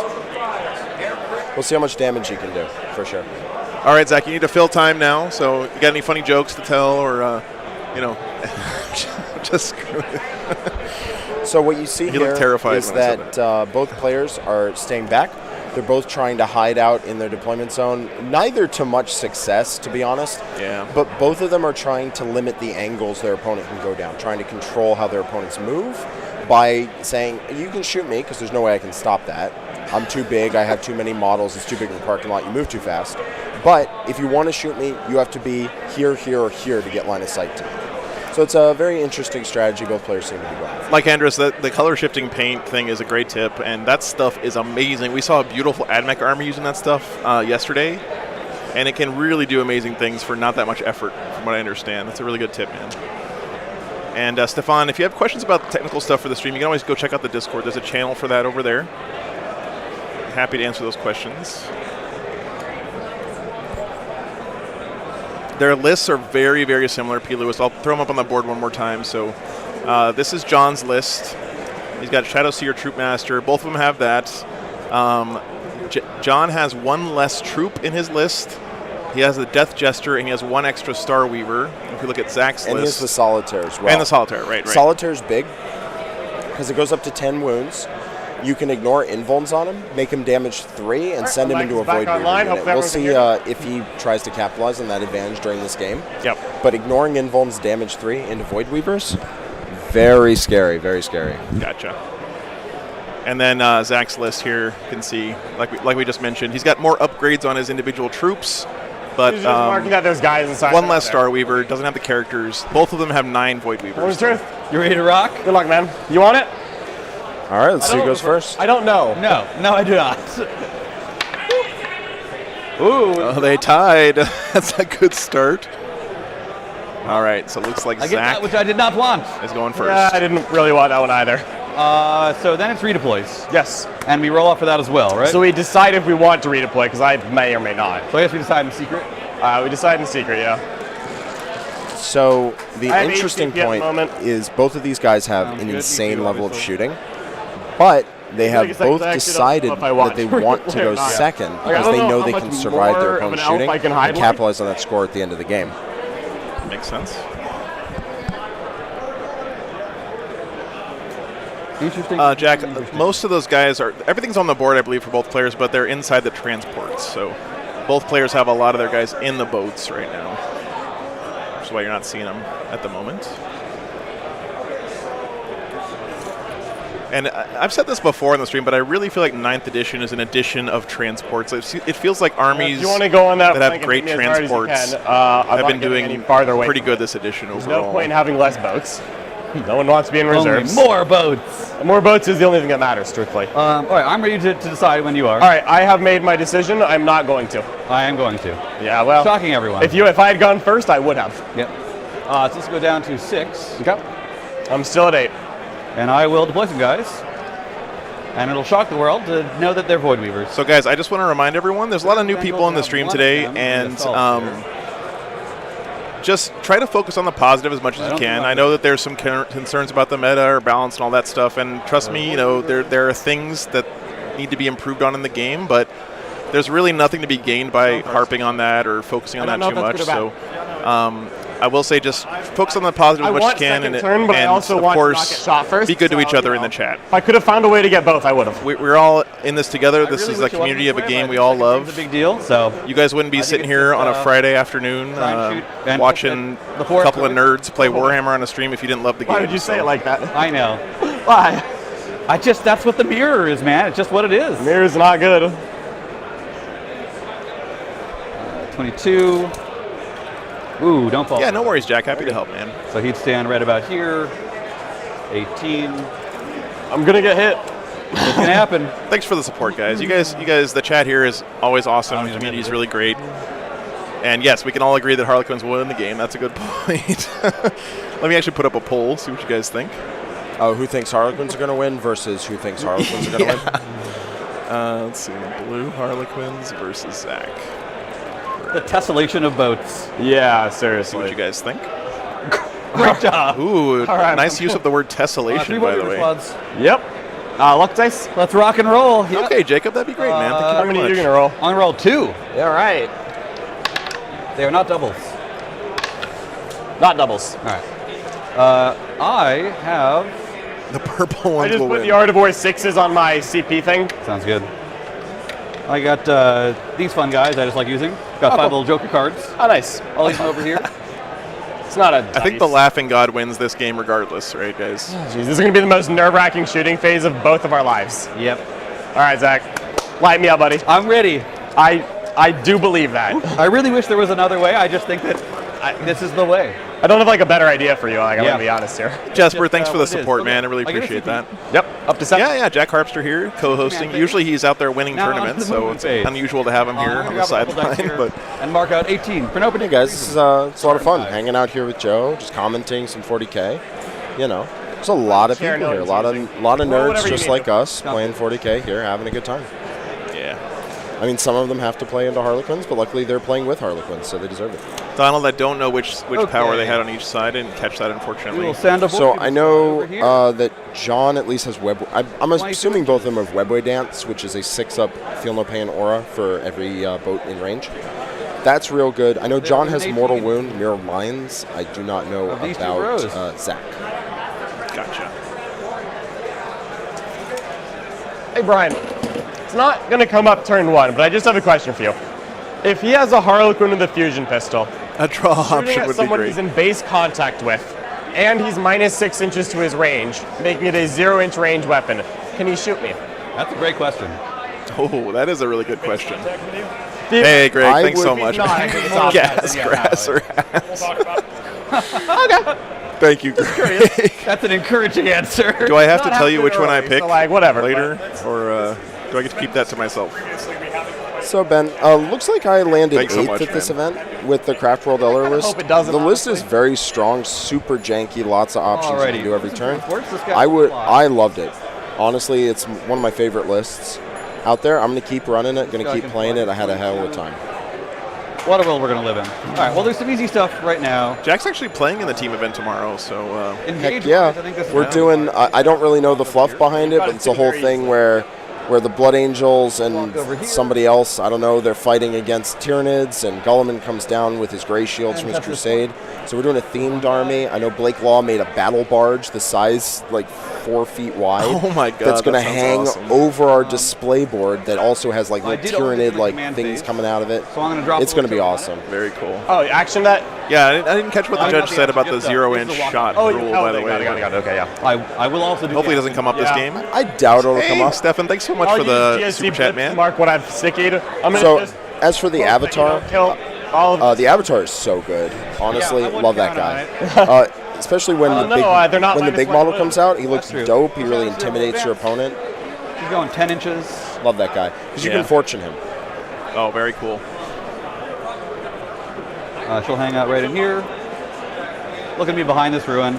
We'll see how much damage he can do, for sure. All right, Zach, you need to fill time now. So, you got any funny jokes to tell, or just screw it. So what you see He looked here terrified is when I said that both players are staying back. They're both trying to hide out in their deployment zone, neither to much success, to be honest. Yeah. But both of them are trying to limit the angles their opponent can go down, trying to control how their opponents move by saying, you can shoot me because there's no way I can stop that. I'm too big, I have too many models, it's too big of a parking lot, you move too fast. But if you want to shoot me, you have to be here, here, or here to get line of sight to me. So it's a very interesting strategy both players seem to be going for. Like Andres, the color shifting paint thing is a great tip, and that stuff is amazing. We saw a beautiful AdMech army using that stuff yesterday, and it can really do amazing things for not that much effort, from what I understand. That's a really good tip, man. And Stefan, if you have questions about the technical stuff for the stream, you can always go check out the Discord. There's a channel for that over there. Happy to answer those questions. Their lists are very, very similar, P. Lewis. I'll throw them up on the board one more time. So this is John's list. He's got Shadow Seer Troop Master. Both of them have that. John has one less troop in his list. He has the Death Jester, and he has one extra Star Weaver. If you look at Zach's And he has list. the Solitaire as well. And the Solitaire, right. Solitaire's big because it goes up to 10 wounds. You can ignore invulns on him, make him damage 3, and send him Mike into a is back Void Weaver online. unit. Hope We'll everyone's see here. if he tries to capitalize on that advantage during this game. Yep. But ignoring invulns damage 3 into Void Weavers, very scary, very scary. Gotcha. And then Zach's list here, you can see, like we just mentioned, he's got more upgrades on his individual troops, but He's just marking out those guys inside. one less Star Weaver, doesn't have the characters. Both of them have 9 Void Weavers. What's the truth? You ready to rock? Good luck, man. You want it? All right, let's see who goes first. I don't know. No, I do not. Ooh. Oh, they tied. That's a good start. All right, so it looks like I get that, Zach which I did not want. is going first. Yeah, I didn't really want that one either. So then it's redeploys. Yes. And we roll off for that as well, right? So we decide if we want to redeploy, because I may or may not. So I guess we decide in secret. We decide in secret, yeah. So the I have interesting 8 CP at the point moment. is both of these guys have Sounds an good. insane You level of obviously. shooting, but they I have guess I both actually don't decided know if I want that they to want to redeploy go or not. second Like, I because don't they know know how they much can survive more their of opponent's an elf shooting I can hide and like. capitalize on that score at the end of the game. Makes sense. Interesting. Jack, most of those guys are, everything's on the board, I believe, for both players, but they're inside the transports. So both players have a lot of their guys in the boats right now, which is why you're not seeing them at the moment. And I've said this before in the stream, but I really feel like 9th edition is an edition of transports. It feels like armies If you want to go on that that have flank and great beat me as hard as you transports can, I'm have not been getting doing any farther away. pretty good this edition There's overall. no point in having less boats. No one wants to be in reserves. Only more boats. More boats is the only thing that matters, truthfully. All right, I'm ready to decide when you are. All right, I have made my decision. I'm not going to. I am going to. Yeah, well, Shocking everyone. if I had gone first, I would have. Yep. So let's go down to 6. Okay. I'm still at 8. And I will deploy some guys. And it'll shock the world to know that they're Void Weavers. So, guys, I just want to remind everyone, there's a lot of new people in the stream today, and just try to focus on the positive as much as you can. I know that there's some concerns about the meta or balance and all that stuff, and trust me, there are things that need to be improved on in the game, but there's really nothing to be gained by harping on that or focusing on that too much. So I will say just focus on the positive as much as you can, and I also of want course, to not get shot first, be good to each other in the chat. If I could have found a way to get both, I would have. We're all in this together. This is a community of a game we all love. It's a big deal. So you guys wouldn't be sitting here on a Friday afternoon watching a couple of nerds play Warhammer on a stream if you didn't love the game. Why would you say it like that? I know. Why? That's what the mirror is, man. It's just what it is. The mirror's not good. 22. Ooh, don't fall. Yeah, no worries, Jack. Happy to help, man. So he'd stand right about here. 18. I'm gonna get hit. It's gonna happen. Thanks for the support, guys. You guys, the chat here is always awesome. The community is really great. And yes, we can all agree that Harlequins will win the game. That's a good point. Let me actually put up a poll, see what you guys think. Oh, who thinks Harlequins are going to win versus who thinks Harlequins are going to win? Let's see. Blue Harlequins versus Zach. The tessellation of boats. Yeah, See seriously. what you guys think. Great job. Ooh, right, nice use of the word tessellation, by the way. Squads. Yep. Luck dice. Let's rock and roll. Yep. Okay, Jacob, that'd be great, man. Thank you How very many are much. you gonna roll? I'm gonna roll 2. Yeah, right. They are not doubles. Not doubles. All right. I have. The purple I ones just will put win. the Art of War 6s on my CP thing. Sounds good. I got these fun guys I just like using. Got 5 little Joker cards. Oh, nice. I'll leave them over here. It's not a I think the Laughing God wins this game regardless, right, guys? Jeez, this is going to be the most nerve-wracking shooting phase of both of our lives. Yep. All right, Zach. Light me up, buddy. I'm ready. I do believe that. I really wish there was another way. I just think that this is the way. I don't have like a better idea for you. Like, I'm Yeah. going to be honest here. Jasper, Just, thanks for the what it is. support, Okay. man. I really I get a appreciate CP. that. Yep. Up to 7. Yeah, Jack Harpster here, co-hosting. Man, Usually he's out there winning Now tournaments, onto the so movement it's phase. unusual to have him here on the sideline. But and mark out 18 for an opening. Hey guys, this is it's a lot of fun hanging out here with Joe, just commenting some 40K. You know, there's a lot of people Sharing here, a notes, lot of Well, nerds whatever you just need. like us playing 40K here, having a good time. yeah. I mean, some of them have to play into Harlequins, but luckily they're playing with Harlequins, so they deserve it. Donald, I don't know which power Okay. they had on each side. I didn't catch that, We unfortunately. will send a So void I know over here. that John at least has web. I'm assuming both of them have Webway Dance, which is a 6-up Feel No Pain aura for every boat in range. That's real good. I know John has Mortal Wound, Mirror Minds. I do not know Of these two about rows. Zach. Gotcha. Hey, Brian. It's not going to come up turn 1, but I just have a question for you. If he has a Harlequin with a fusion pistol, A draw shooting option at would be someone great. he's in base contact with, and he's minus 6 inches to his range, making it a 0-inch range weapon, can he shoot me? That's a great question. Oh, that is a really good question. Hey, Greg, I thanks so would- much. No, I think it's all Gas, bad. grass, or ass. Thank you, Greg. That's an encouraging answer. Do I have to Not tell you happening which one I early, pick so, like, whatever. later, or do I get to keep that to myself? So Ben, looks like I landed Thanks so 8th much, at this man. event with the Craft World Eller list. hope it doesn't, The list is honestly. very strong, super janky, lots of options you Alrighty. can do every turn. Where's this guy I loved it. Honestly, it's one of my favorite lists out there. I'm going to keep running it, going to keep playing it. I had a hell of a time. What a world we're going to live in. All right, well, there's some easy stuff right now. Jack's actually playing in the team event tomorrow, so Heck Engage yeah. I think this is We're now. doing, I don't really know the fluff behind it, but it's a whole thing where the Blood Angels and somebody else, I don't know, they're fighting against Tyranids, and Gulliman comes down with his gray shields from his crusade. So we're doing a themed army. I know Blake Law made a battle barge the size like 4 feet wide. Oh my God, That's going to that sounds hang awesome. over our display board that also has like Well, I little did only do the Tyranid like command things phase, coming out of it. so I'm gonna drop It's a going to be little awesome. very cool. Oh, action that? Yeah, I didn't catch what the I'm judge not the said about the answer. 0-inch It's the shot Oh, rule, by the way. got it. Okay, yeah. I will also do Hopefully it the doesn't come up this Yeah. game. I doubt it'll come Hey, up. Stefan, thanks so much I'll for use the GSC super chat, blitz man. to mark what I've stickied. I'm gonna So, just as for the Avatar, kill all of the Avatar is so good. Honestly, Yeah, I wouldn't love that count guy. Especially when Oh, the no, big they're not when the minus big one model blue. comes out, he looks true. dope. He really intimidates your opponent. She's going 10 inches. Love that guy because you Yeah. can fortune him. Oh, very cool. She'll hang out right in here. looking to be behind this ruin,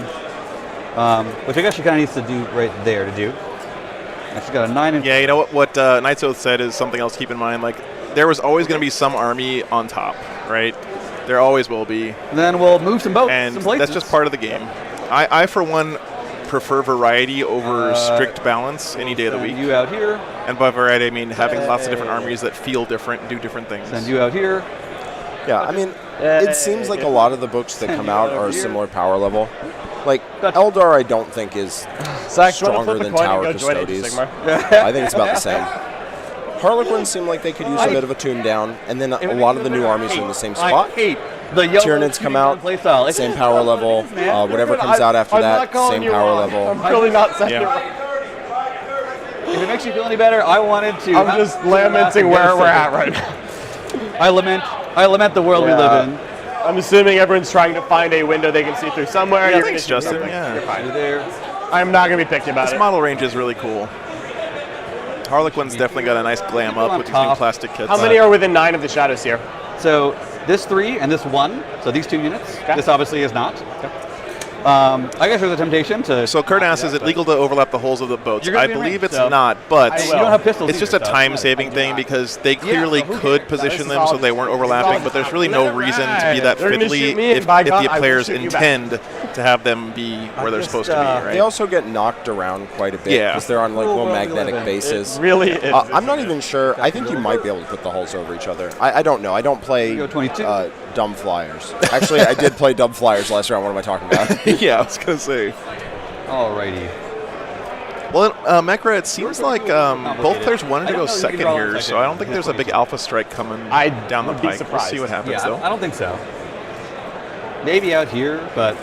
which I guess she kind of needs to do right there to do. And she's got a 9 and Yeah, you know what Knight's Oath said is something else to keep in mind. Like, there was always going to be some army on top, right? There always will be. And then we'll move some boats, And some places. that's just part of the game. I for one, prefer variety over strict balance any day of the Send week. you out here. And by variety, I mean having lots of different armies that feel different and do different things. Send you out here. Yeah, I mean, it seems like a lot of the books that come out are a similar power level. Like, Eldar I don't think is stronger than Tower Custodes. I think it's about the same. Harlequins seem like they could use a bit of a tune down, and then a lot of the new armies are in the same spot. Tyranids come out, same power level. Whatever comes out after that, same power level. I'm really not saying it right. If it makes you feel any better, I wanted to. I'm just lamenting where we're at right now. I lament the world we live in. I'm assuming everyone's trying to find a window they can see through somewhere. Yeah, You're thanks, gonna see Justin. something. Yeah. You're fine. There. I'm not going to be picky about This it. model range is really cool. Harlequin's definitely got a nice glam up with these new plastic kits. How many are within 9 of the shadows here? So this 3 and this 1. So these 2 units. Okay. This obviously is not. Okay. I guess there's a temptation to. So Kurt asks, is it legal to overlap the holes of the boats? I believe it's not, but you don't have pistols it's just a time-saving thing because they clearly could position them so they weren't overlapping, but there's really no reason to be that fiddly if the players intend to have them be where they're supposed to be, right? They also get knocked around quite a bit because they're on like little magnetic bases. Really is. I'm not even sure. I think you might be able to put the hulls over each other. I don't know. I don't play dumb flyers. Actually, I did play dumb flyers last round. What am I talking about? Yeah, I was going to say. Alrighty. Well, Mekra, it seems like both players wanted to go second here, so I don't think there's a big alpha strike coming down the pike. We'll see what happens, though. I don't think so. Maybe out here, but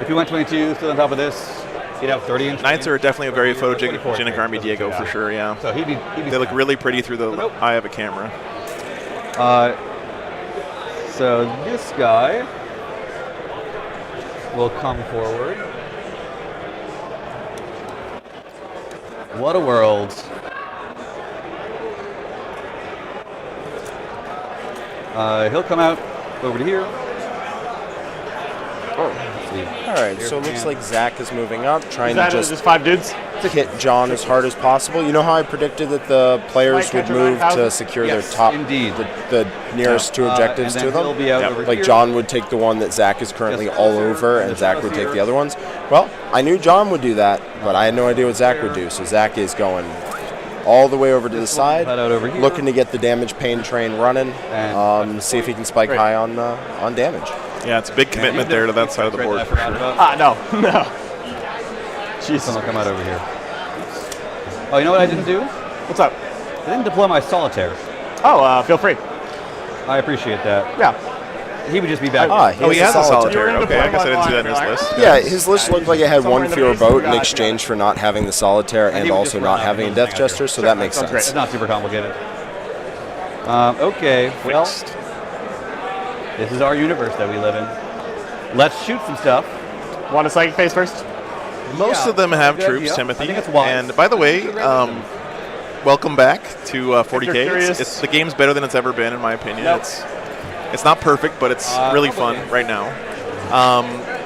if you went 22, still on top of this, you'd have 30 inch. Knights are definitely a very photogenic army, Diego, for sure, yeah. So he'd be they look really pretty through the eye of a camera. So this guy will come forward. What a world. He'll come out over to here. All right, so it looks like Zach is moving up, trying to just 5 dudes? hit John as hard as possible. You know how I predicted that the players would move to secure their top, the nearest 2 objectives to them? Like John would take the one that Zach is currently all over, and Zach would take the other ones. Well, I knew John would do that, but I had no idea what Zach would do. So Zach is going all the way over to the side, looking to get the damage pain train running, see if he can spike high on damage. Yeah, it's a big commitment there to that side of the board for sure. No. Jesus. I'll come out over here. Oh, you know what I didn't do? What's up? I didn't deploy my solitaire. Oh, feel free. I appreciate that. Yeah. He would just be back. He has a solitaire. Okay, I guess I didn't see that in his list. Yeah, his list looked like it had 1 fewer boat in exchange for not having the solitaire and also not having a Death Jester, so that makes sense. It's not super complicated. Okay, well, this is our universe that we live in. Let's shoot some stuff. Want a psychic phase first? Most of them have troops, Timothy. And by the way, welcome back to 40K. The game's better than it's ever been, in my opinion. It's not perfect, but it's really fun right now.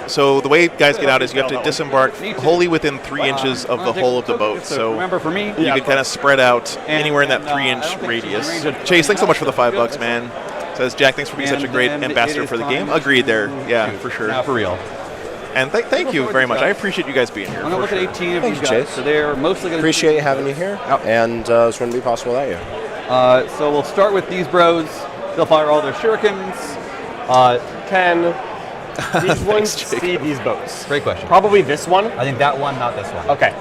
So the way guys get out is you have to disembark wholly within 3 inches of the hull of the boat. So remember, for me, you can kind of spread out anywhere in that 3-inch radius. Chase, thanks so much for the $5, man. Says Jack, thanks for being such a great ambassador for the game. Agreed there. Yeah, for sure. Now for real. And thank you very much. I appreciate you guys being here. I'm going to look at 18 of Thanks, these guys. Chase. So they're mostly going to appreciate having you here, and this wouldn't be possible without you. So we'll start with these bros. They'll fire all their shurikens. Can these ones see these boats? Great question. Probably this one? I think that one, not this one. Okay.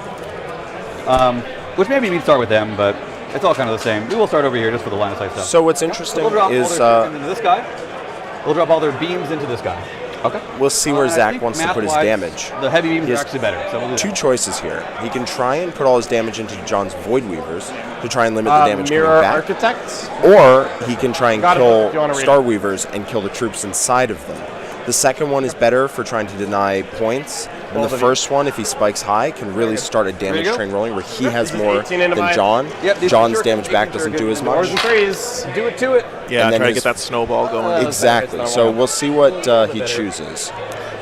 Which maybe we'd start with them, but it's all kind of the same. We will start over here just for the line of sight stuff. So what's interesting is into this guy. We'll drop all their beams into this guy. Okay. We'll see where Zach wants to put his damage. The heavy beams are actually better. So we'll do 2 choices here. He can try and put all his damage into John's Void Weavers to try and limit the damage coming back. Architects? Or he can try and kill Star Weavers and kill the troops inside of them. The second one is better for trying to deny points. And the first one, if he spikes high, can really start a damage train rolling where he has more than John. John's damage back doesn't do as much. Do it to it. Yeah, try to get that snowball going. Exactly. So we'll see what he chooses.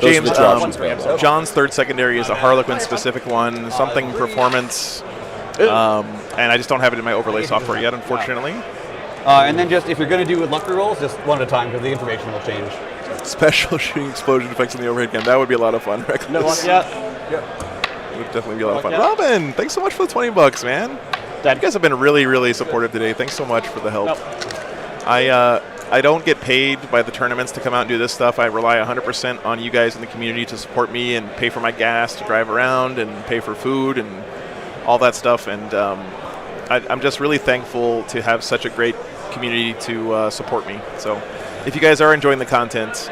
Those James, are the two options available. John's third secondary is a Harlequin specific one, something performance, and I just don't have it in my overlay software yet, unfortunately. And then just if you're going to do luck rolls, just one at a time because the information will change. Special shooting explosion effects on the overhead cam. That would be a lot of fun. Reckless. No luck yet. It would definitely be a lot of fun. Yeah. Robin, thanks so much for the $20, man. You guys have been really, really supportive today. Thanks so much for the help. I don't get paid by the tournaments to come out and do this stuff. I rely 100% on you guys in the community to support me and pay for my gas to drive around and pay for food and all that stuff. And I'm just really thankful to have such a great community to support me. So if you guys are enjoying the content,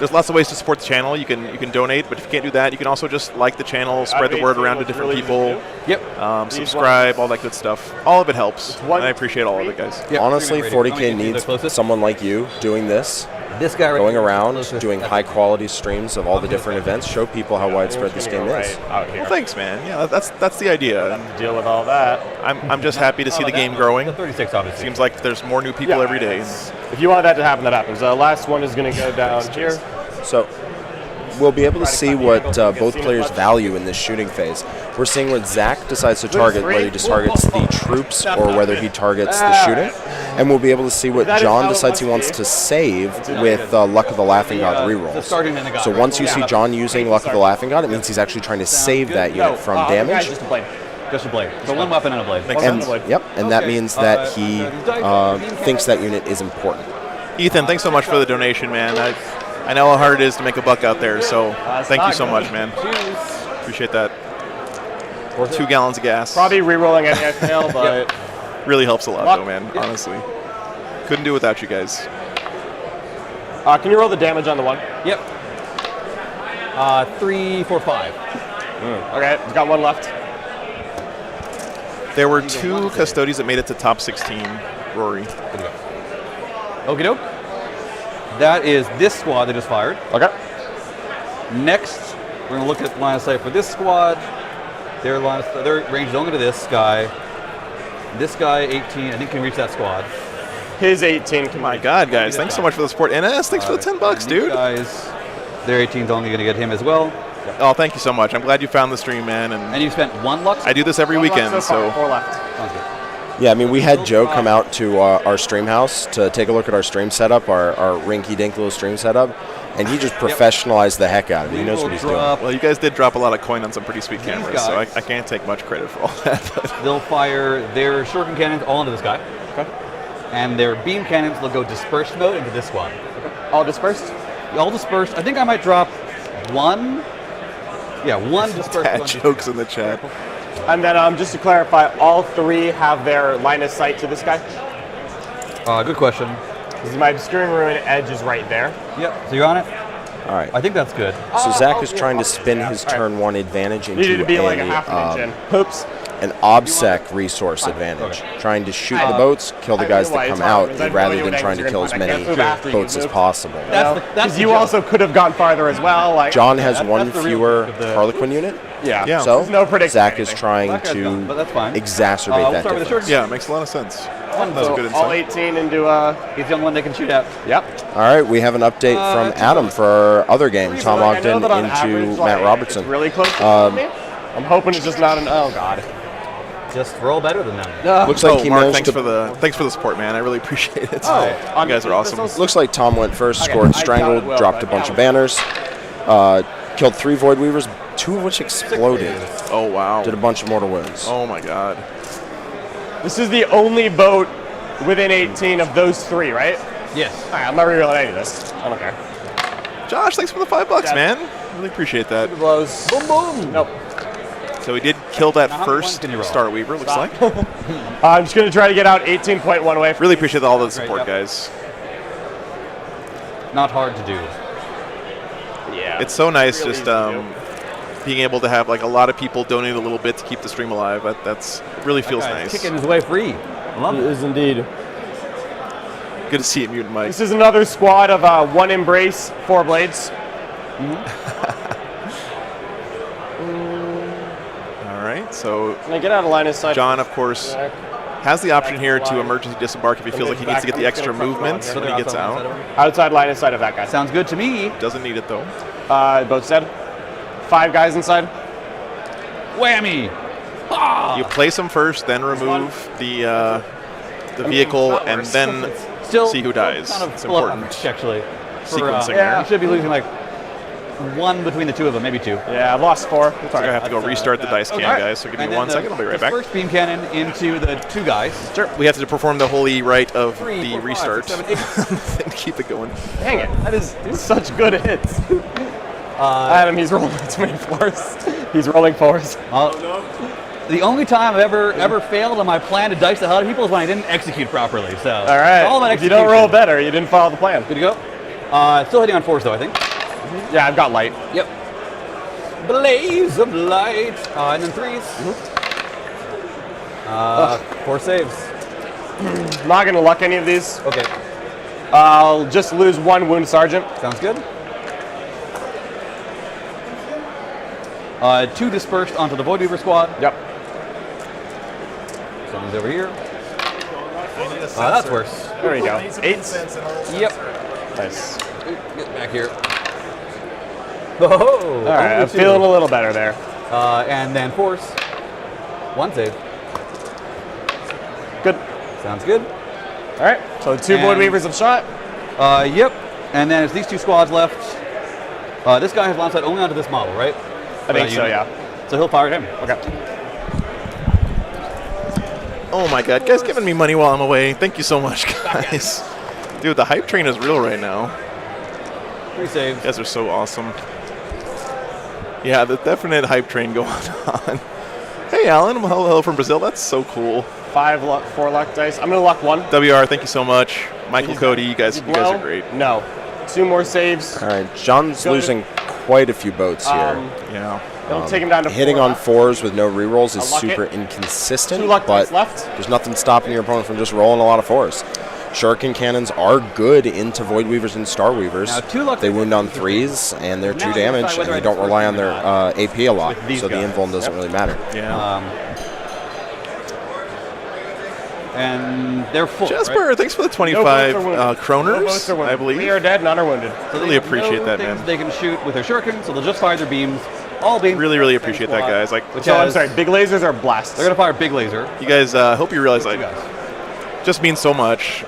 there's lots of ways to support the channel. You can donate, but if you can't do that, you can also just like the channel, spread the word around to different people. Yep. Subscribe, all that good stuff. All of it helps, and I appreciate all of it, guys. Yep. Honestly, How many 40K can you do needs the closest? someone like you doing this, This guy right going here, around, closest. doing high-quality streams of all the different events, show people how widespread this game is. Out here. Well, thanks, man. Yeah, that's the idea. And Deal with all that. I'm just happy to see the game growing. The 36, obviously. Seems like there's more new people every day. If you want that to happen, that happens. The last one is going to go down here. So we'll be able to see what both players value in this shooting phase. We're seeing what Zach decides to target, whether he just targets the troops or whether he targets the shooting. And we'll be able to see what John decides he wants to save with Luck of the Laughing God rerolls. So once you see John using Luck of the Laughing God, it means he's actually trying to save that unit from damage. Just a blade. Just a blade. So one weapon and a blade. And that means that he thinks that unit is important. Ethan, thanks so much for the donation, man. I know how hard it is to make a buck out there, so thank you so much, man. Appreciate that. 2 gallons of gas. Probably re-rolling any I fail, but Really helps a lot, though, man, honestly. Couldn't do it without you guys. can you roll the damage on the one? Yep. 3, 4, 5. Okay, he's got one left. There were 2 custodies that made it to top 16, Rory. Okie doke. That is this squad that just fired. Okay. Next, we're going to look at line of sight for this squad. Their range is only to this guy. This guy, 18, I think can reach that squad. His 18 can My God, guys, thanks so much for the support. NS, thanks for the $10, dude. Guys, their 18 is only going to get him as well. Oh, thank you so much. I'm glad you found the stream, man. And you spent 1 luck? I do this every weekend, so 4 left. Sounds good. Yeah, I mean, we had Joe come out to our stream house to take a look at our stream setup, our rinky-dink little stream setup, and he just professionalized the heck out of it. He knows what he's doing. Well, you guys did drop a lot of coin on some pretty sweet cameras, so I can't take much credit for all that. But They'll fire their shuriken cannons all into this guy. Okay. And their beam cannons will go dispersed mode into this squad. All dispersed? All dispersed. I think I might drop 1. Yeah, 1 dispersed. Dad jokes in the chat. And then just to clarify, all 3 have their line of sight to this guy? Good question. Because my obscuring ruin edge is right there. Yep, so you're on it? All right. I think that's good. So Zach is trying to spin his turn 1 advantage Needed into to be like a half an inch in. Oops. an OBSEC resource advantage, trying to shoot the boats, kill the guys that come out, rather than trying to kill as many boats as possible. Because you also could have gone farther as well. Like John has 1 fewer Harlequin unit. Yeah. So There's no predicting Zach is anything. trying That guy's to done, but that's fine. exacerbate we'll that start with the difference. Yeah, it makes a lot of sense. That's a good So all insight. 18 into He's the only one they can shoot at. Yep. All right, we have an update from Adam for our other game, Tom Like, I know Ogden that on into average, Matt like, Robertson. It's really close to me. I'm hoping it's just not an. Oh God. Just roll better than them. Looks like he Mark, managed thanks for the support, man. I really appreciate it. Oh, you guys are awesome. Looks like Tom went first, scored I strangled, doubt it will, dropped a but bunch yeah. of banners, killed 3 Void Weavers, 2 of which exploded. Oh wow. Did a bunch of mortal wounds. Oh my God. This is the only boat within 18 of those 3, right? Yes. All right, I'm not rerolling any of this. I don't care. Josh, thanks for the $5, Yeah. man. Really appreciate that. Blows. Boom, boom. Nope. So we did kill that Now, how first much can you roll? Star Weaver, looks like. I'm just going to try to get out 18.1 away from Really appreciate all the support, guys. Not hard to do. Yeah. It's so nice Really just easy to being able to have like a lot of people donate a little bit to keep the stream alive. That's it really feels Guy's nice. kicking his way free. I love it. is indeed. Good to see you, Mutant Mike. This is another squad of 1 Embrace, 4 Blades. All right, so Can I get out of line of sight? John, of course, has the option here to emergency disembark if he feels like he needs to get the extra movement when he gets out. Outside line inside of that guy. Sounds good to me. Doesn't need it though. Boats dead. 5 guys inside. Whammy. You place him first, then remove the vehicle, and then Still see who dies. Kind of It's pull up important. actually. Sequencing Yeah, there. you should be losing like 1 between the 2 of them, maybe 2. Yeah, I've lost 4. So I'm going to have to go restart the dice cam, guys, so give me 1 second. I'll be right back. First beam cannon into the 2 guys. Sure. We have to perform the holy rite of 3, the 4, 5, restart 6, 7, 8. and keep it going. Dang it. That is such good hits. Adam, he's rolling too many 4s. He's rolling 4s. The only time I've ever failed on my plan to dice the hell out of people is when I didn't execute properly. So All right. it's all about If you don't execution. roll better, you didn't follow the plan. Good to go. Still hitting on 4s though, I think. Yeah, I've got light. Yep. Blaze of light. And then 3s. 4 saves. I'm not going to luck any of these. Okay. I'll just lose 1 wound sergeant. Sounds good. 2 dispersed onto the Void Weaver squad. Yep. Someone's over here. That's worse. There you go. 8. Yep. Nice. Get back here. Oh, All right, I'm feeling a little better there. And then force. 1 save. Good. Sounds good. All right, so the 2 Void And- Weavers have shot. Yep. And then it's these 2 squads left. This guy has line sight only onto this model, right? I think so, yeah. So he'll fire at him. Okay. Oh my god, guys giving me money while I'm away. Thank you so much, guys. Dude, the hype train is real right now. 3 saves. You guys are so awesome. Yeah, the definite hype train going on. Hey, Alan. Hello from Brazil. That's so cool. 5 luck, 4 luck dice. I'm going to luck 1. WR, thank you so much. Michael, Cody, you guys are great. No. 2 more saves. All right, John's losing quite a few boats here. Yeah. Don't take him down to Hitting 4 on left. 4s with no rerolls is I'll luck super it. inconsistent, 2 luck but dice left. there's nothing stopping your opponent from just rolling a lot of 4s. Shuriken cannons are good into Void Weavers and Star Weavers. Now, 2 luck They dice wound on left. 3s, and they're Now 2 you damage, decide and whether they I don't disperse rely on them or their not. AP a lot, With these so the guys. invuln doesn't really matter. Yeah. And they're full. Jasper, right? thanks for the No 25 boats are wounded. No kroners, boats are wounded. I believe. 3 are dead, none are wounded. So really they have appreciate no that, things man. They can shoot with their shuriken, so they'll just fire their beams. All beams. Really, really appreciate that, guys. Like, Which So I'm has- sorry, big lasers are blasts. They're gonna fire big laser. you guys, hope you realize, like, You guys. just means so much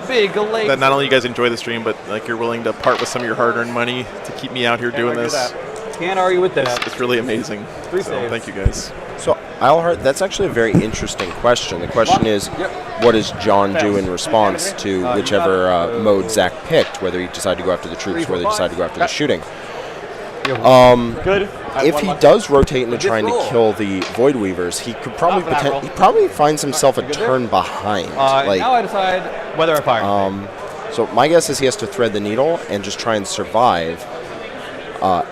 Big laser. that not only you guys enjoy the stream, but like you're willing to part with some of your hard-earned money to keep me out here doing argue this. that. Can't argue with that. It's really amazing. 3 So saves. thank you, guys. So, Eilhart, that's actually a very interesting question. The question is, Yep. what does John do in response to whichever mode Zach picked, whether he decided to go after the troops, whether he decided to go after the shooting? Good. I have If 1 he luck. does rotate into Good trying to roll. kill the Void Weavers, he could probably Not for that roll. he probably finds himself a turn behind. Now I decide whether I fire. So my guess is he has to thread the needle and just try and survive,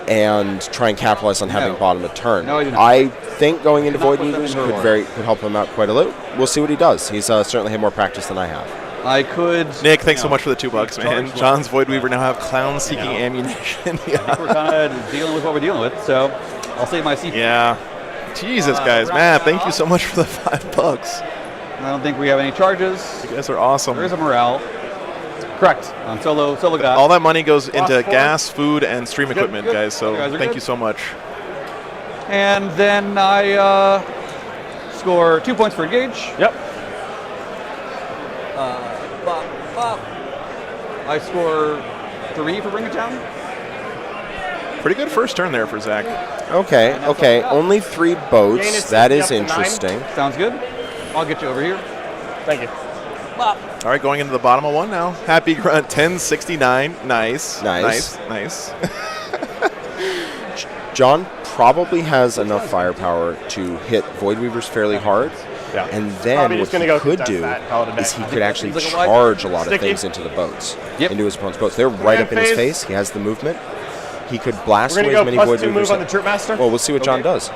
and try and capitalize on having No. bottom a turn. No, I do not. I think going into Do not Void put them Weavers in could roll. could help him out quite a lot. We'll see what he does. He's certainly had more practice than I have. I could. Nick, thanks so much for the $2, man. John's Void Weaver now have clown-seeking ammunition. We're kind of dealing with what we're dealing with, so I'll save my CP. Yeah. Jesus, guys. Matt, thank you so much for the $5. I don't think we have any charges. You guys are awesome. There is a morale Correct. on solo guy. All that money goes into 4. gas, food, and stream equipment, good. guys. So You guys are thank good. you so much. And then I score 2 points for engage. Yep. Bop, bop. I score 3 for bring it down. Pretty good first turn there for Zach. Okay, okay. Only 3 Gain boats. is That up is to 9. interesting. Sounds good. I'll get you over here. Thank you. Bop. All right, going into the bottom of 1 now. Happy Grunt 1069. Nice. Nice. Nice. John probably has enough firepower to hit Void Weavers fairly hard. Yeah. And then Probably what just gonna he go could contest do that, call it a day. is he could actually Seems like a wide- charge a lot of Sticky. things into the boats, Yep. into his opponent's boats. They're right up in his phase. face. He has the movement. He could blast We're away going as to many go Void +2 Weavers. move on the Troop Master. Well, we'll see what John does.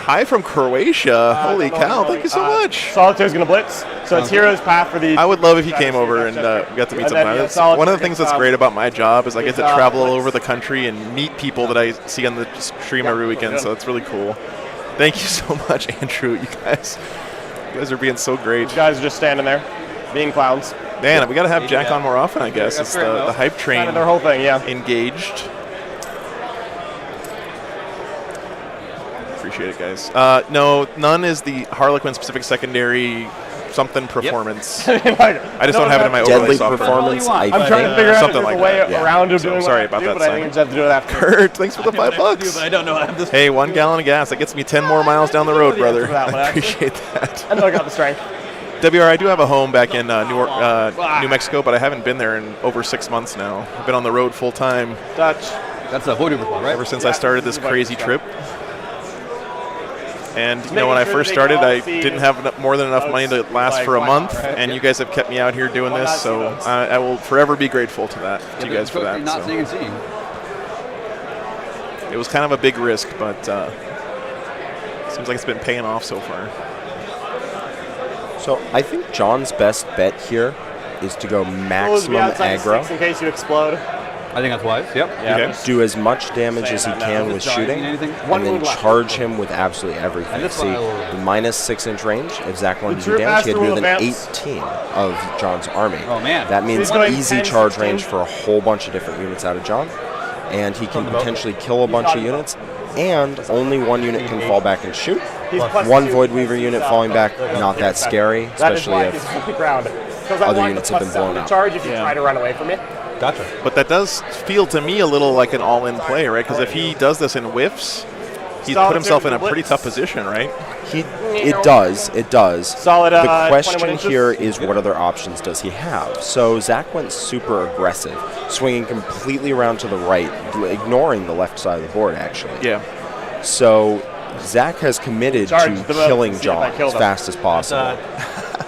Hi from Croatia. Holy cow. Thank you so much. Solitaire's going to blitz. So it's Hero's Path for the... I would love if he came over and we got to meet And then, sometime. yeah, That's Solitaire one of the things that's gets, great about my job is I get to travel all blitz. over the country and meet people that I see on the stream every weekend, so it's really cool. Thank you so much, Andrew. You guys You guys are being so great. These guys are just standing there, being clowns. Man, we got to have Jack on more often, I guess. It's the hype train. Kind of their whole thing, yeah. Engaged. Appreciate it, guys. No, none is the Harlequin specific secondary something performance. I just don't have it in my overlay Deadly software. performance. I'm trying to figure out something if like there's a way that. around of So doing sorry what I about do, that, but I think I just have to do it after. Kurt, thanks for the $5. I don't know how this. Hey, 1 gallon of gas. That gets me 10 more miles down the road, brother. for that one, I actually. appreciate that. I know I got the strength. WR, I do have a home back in New Mexico, but I haven't been there in over 6 months now. I've been on the road full time Dutch. That's a Void Reaper, right? ever since I started this crazy trip. And you know, when I first started, I didn't have more than enough money to last for a month, and you guys have kept me out here doing this, so I will forever be grateful to you guys for that. Not So. seeing and seeing. It was kind of a big risk, but seems like it's been paying off so far. So I think John's best bet here is to go maximum aggro. In case you explode. I think that's wise. Yep. Okay. Do as much damage as he that now. can with shooting, Anything? and then charge him with absolutely everything. And this See, one I will- the minus 6-inch range, if Zach wanted to do troop damage, he had master more will than advance. 18 of John's army. Oh, man. That means He's going easy 10, charge 16. range for a whole bunch of different units out of John. And he can potentially kill a bunch of units, and only one unit can fall back and shoot. He's plus One 2. Void Weaver unit falling back, not that scary, That is especially why if he's on the ground. Because I other want units the have been plus blown 7 up. charge if you try to run away from it. Gotcha. But that does feel to me a little like an all-in play, right? Because if he does this in whiffs, he's put himself in a pretty tough position, right? It does. Solid, The 21 question inches. here is what other options does he have? So Zach went super aggressive, swinging completely around to the right, ignoring the left side of the board, actually. Yeah. So Zach has committed Charge to the boat killing and see if I John kill as them. fast as possible.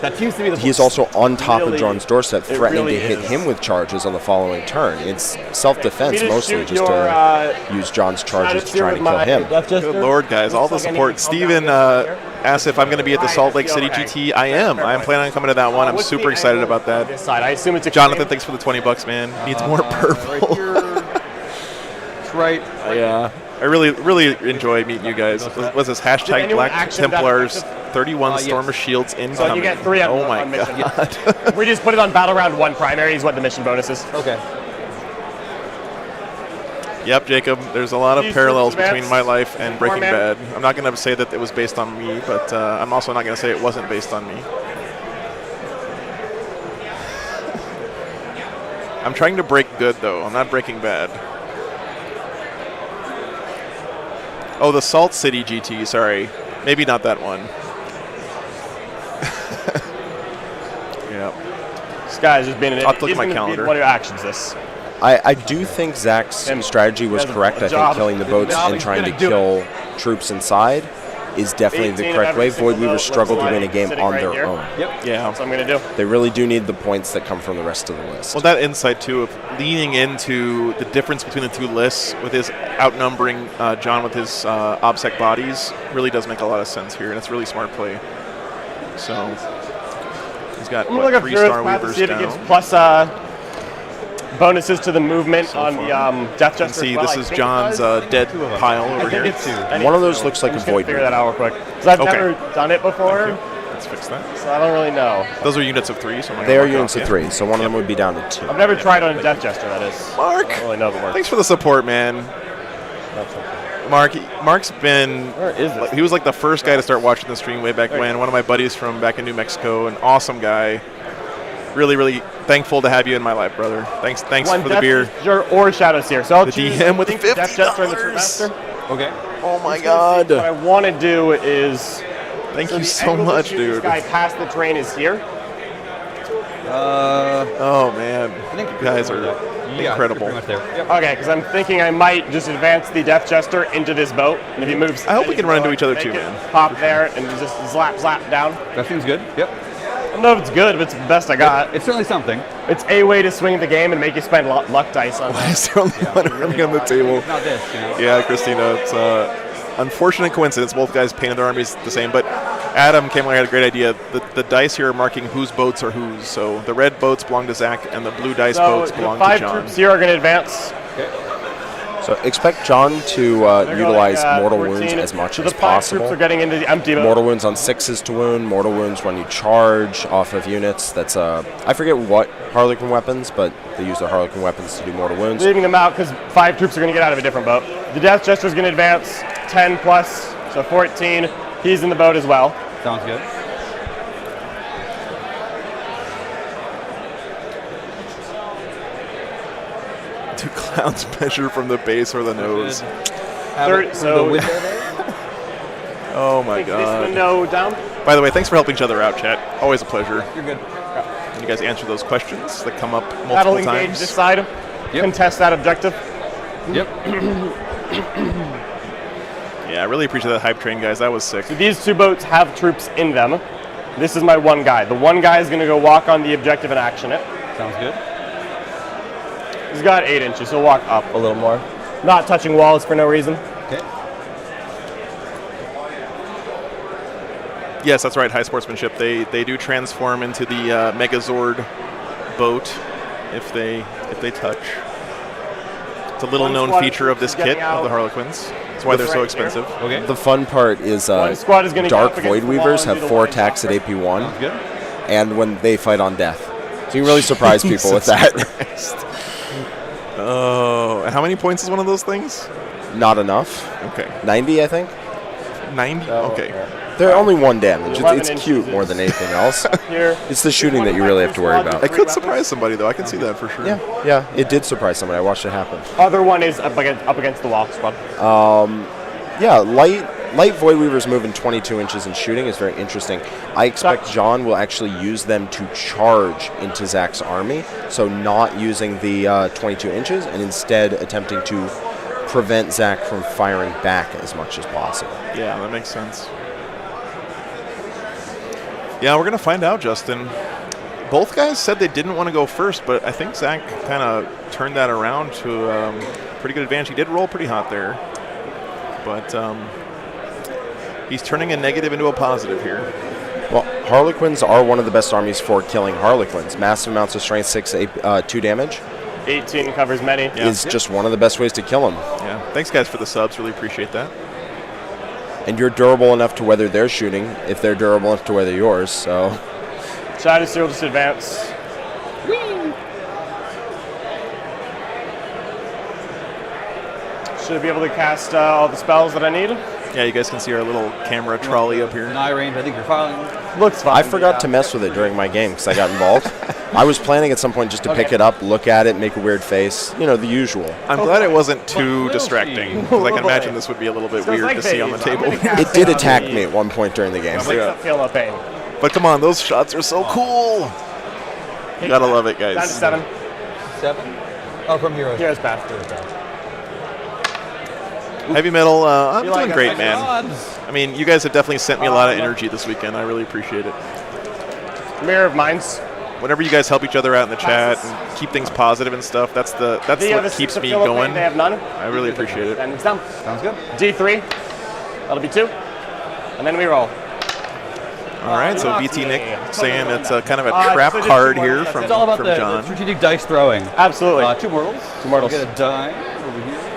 That seems to be the. He is also on top of John's doorstep, it threatening really to hit is. him with charges on the following turn. It's self-defense Me to mostly, shoot just your, to use John's charges to try to kill him. Good Lord, guys. All the support. Steven asked if I'm going to be at the Salt Lake City GT. I am. I'm planning on coming to that one. I'm super excited about that. This side. I assume it's a Jonathan, thanks for the $20, man. Needs more purple. Right. Yeah. I really enjoy meeting you guys. What's this? Hashtag anyone Black action that Templars active? 31 Yes. Storm of Shields incoming. So you get 3 on Oh my mission. god. We just put it on Battle Round 1 primary is what the mission bonus is. Okay. Yep, Jacob. There's a lot of These parallels troops between my life and Breaking man. Bad. I'm not going to say that it was based on me, but I'm also not going to say it wasn't based on me. I'm trying to break good, though. I'm not breaking bad. Oh, the Salt City GT. Sorry. Maybe not that one. Yeah. This guy's just being an I'll idiot. look at He's my gonna be calendar. one of your actions this. I do think Zach's strategy was has a correct. I think job. killing the boats job, and he's trying to gonna do kill troops inside is definitely the 18 correct of way. every single Void Weavers boat struggle to looks win a like game sitting on right their here. own. Yep. Yeah. That's what I'm going to do. They really do need the points that come from the rest of the list. Well, that insight, too, of leaning into the difference between the two lists with his outnumbering John with his OBSEC bodies really does make a lot of sense here, and it's a really smart play. So he's got, I'm going to look up 3 Hero's Star Path to Weavers see if it gives down. plus bonuses to the movement So on far. the Death You Jester. can see as well. this I is think it John's does. dead pile over I think here. it's One of those looks like I'm a just gonna Void figure Weaver. that out real quick. Because I've Okay. never done it before, Let's fix that. so I don't really know. Those are units of 3. So I'm not They gonna are mark units off of yet. 3, so one of them would be down to 2. I've never tried on a Death Jester, that is. Mark, I don't really know if it works. thanks for the support, man. Mark's been, Where is this? he was like the first guy to start watching the stream way back when. One of my buddies from back in New Mexico, an awesome guy. Really, really thankful to have you in my life, brother. Thanks One for the Death beer. Jester or Shadow Seer. So I'll The choose DM with I think the Death Jester and the $50. Master. Okay. Oh my What god. I want to do is. Thank you the so angle to much, shoot dude. This guy past the train is here. Oh man, I think you guys are Yeah, incredible. pretty much there. Yep. Okay, because I'm thinking I might just advance the Death Jester into this boat, and if he moves, I hope we can run into each other make too, it man. Pop there and just slap down. That seems good. Yep. I don't know if it's good, but it's the best I got. It's certainly something. It's a way to swing the game and make you spend luck dice on Why that. is there only one army on the table? It's not this, you know. Yeah, Christina, it's unfortunate coincidence. Both guys painted their armies the same, but Adam came along and had a great idea. The dice here are marking whose boats are whose. So the red boats belong to Zach, and the blue dice So boats the belong to 5 John. troops here are going to advance. So expect John to utilize mortal wounds as much so as the 5 possible. troops are getting into the empty mode. Mortal wounds on 6s to wound, mortal wounds when you charge off of units. That's I forget what Harlequin weapons, but they use their Harlequin weapons to do mortal wounds. Leaving them out because 5 troops are going to get out of a different boat. The Death Jester is going to advance 10 plus, so 14. He's in the boat as well. Sounds good. Do clowns measure from the base or the nose? So the window there? Oh my this god. window down. By the way, thanks for helping each other out, chat. Always a pleasure. You're good. And you guys answer those questions that come up That'll multiple engage times. this side. Yep. Contest that objective. Yep. Yeah, I really appreciate that hype train, guys. That was sick. So these 2 boats have troops in them. This is my one guy. The one guy is going to go walk on the objective and action it. Sounds good. He's got 8 inches. He'll walk up a little more. Not touching walls for no reason. Okay. Yes, that's right. High sportsmanship. They do transform into the Megazord boat if they touch. It's a little One known squad feature of this is kit getting of the out. Harlequins. That's why they're so Right here. expensive. Okay. The fun part is One squad is gonna get Dark up against Void the wall Weavers and have do the 4 line attacks at blocker. AP1, Sounds good. and when they fight on death. So you can really surprise people with that. Oh, and how many points is one of those things? Not enough. Okay. 90, I think. 90? Okay. They're only 1 damage. 11 It's inches cute more than anything else. Here. It's the shooting that you really have to worry about. I could surprise somebody, though. I can see that for sure. Yeah, it did surprise somebody. I watched it happen. Other one is up against the wall squad. Yeah, light Void Weavers moving 22 inches and shooting is very interesting. I expect John will actually use them to charge into Zach's army, so not using the 22 inches and instead attempting to prevent Zach from firing back as much as possible. Yeah, that makes sense. Yeah, we're going to find out, Justin. Both guys said they didn't want to go first, but I think Zach kind of turned that around to pretty good advantage. He did roll pretty hot there, but he's turning a negative into a positive here. Well, Harlequins are one of the best armies for killing Harlequins. Massive amounts of strength, 2 damage 18 covers many. is just one of the best ways to kill them. Yeah, thanks guys for the subs. Really appreciate that. And you're durable enough to weather their shooting if they're durable enough to weather yours, so... Shadow Steel just advance. Should be able to cast all the spells that I need. Yeah, you guys can see our little camera trolley up here. An eye range. I think you're filing. Looks fine. I forgot to mess with it during my game because I got involved. I was planning at some point just to pick it up, look at it, make a weird face. You know, the usual. I'm glad it wasn't too distracting, because I can imagine this would be a little bit So it's weird like to see on the phase. I'm table. gonna cast It did on attack the- me at one point during the game. Wakes up, feel no pain. But come on, those shots are so cool. You gotta love it, Down to guys. 7. 7. Oh, from Heroes. Here's path. Heavy metal, I'm You like doing us, great, like man. Odds. I mean, you guys have definitely sent me a lot of energy this weekend. I really appreciate it. Mirror of Minds. Whenever you guys help each other out in the chat and keep things positive and stuff, that's what keeps me going. They have none. I really appreciate it. And it's down. Sounds good. D3. That'll be 2. And then we roll. All right, so BT Nick saying it's a kind of a so trap just card 2 more, here that's from it. It's all about the John. strategic dice throwing. Absolutely. 2 mortals. 2 mortals. We'll get a die over here.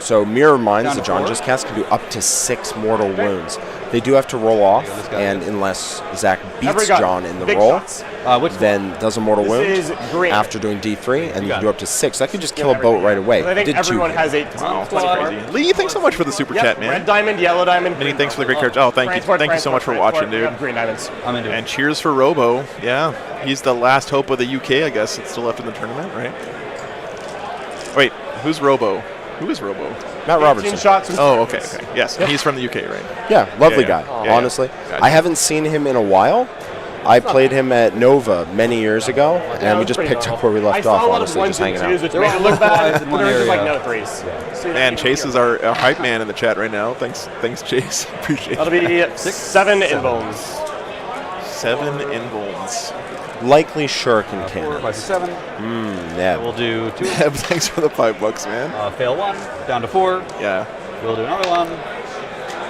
So Mirror Minds Down that to John 4. just cast can do up to 6 mortal wounds. They do have to roll off, this guy and is. unless Zach Every beats gun. John in the Big roll, shots. Which then does a mortal This wound is green. after doing D3, and you got can do it. up to 6. That could just kill a boat right away. I think Did 2 everyone here. has 8. Wow, Squad. that's crazy. Lee, thanks so much for the super Yep, chat, man. red diamond, yellow diamond. Many green thanks for the great diamond. courage. Oh, thank you. Transport, Thank you so much for transport, watching, we dude. have green diamonds. I'm into And it. cheers for Robo. Yeah, he's the last hope of the UK, I guess. It's still left in the tournament, right? Wait, who's Robo? Who is Robo? Matt 18 Robertson. shots. From Oh, okay, okay. Yes, he's from the UK, right? Yeah, lovely Yeah, yeah. guy, Yeah, yeah. honestly. Gotcha. I haven't seen him in a while. I played him at Nova many years ago, and we just picked up where we left off, honestly, just hanging out. Which They're made all it look bad, fives in but one there was just like area. no 3s. So And Chase is our hype man in the chat right now. Thanks, Chase. Appreciate That'll it. be 7 in bones. 7 involves. Likely shuriken 4 cannons. by 7. Yeah. We'll do 2. Thanks for the $5, man. Fail 1. Down to 4. Yeah. We'll do another one.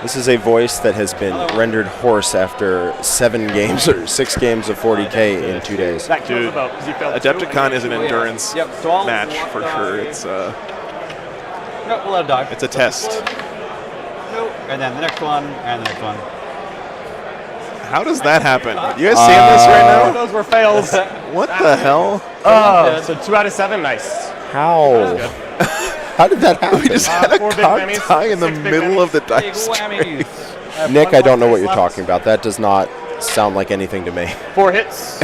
This is a voice that has been rendered hoarse after 7 games or 6 games of 40K in 2 days. That kills Dude, the boat because you failed 2. Adepticon is an endurance Yep, so I'll match walk for by. sure. It's Nope, we'll let it die. It's a test. Nope. And then the next one, and the next one. How does that happen? You guys seeing this right Those were fails. now? What the hell? Oh, so 2 out of 7. Nice. How? How did that happen? We just had a 4 big cock whammies, tie in the 6 big middle of the Big dice tray. whammies. Nick, I don't know what One you're left. talking about. That does not sound like anything to me. 4 hits.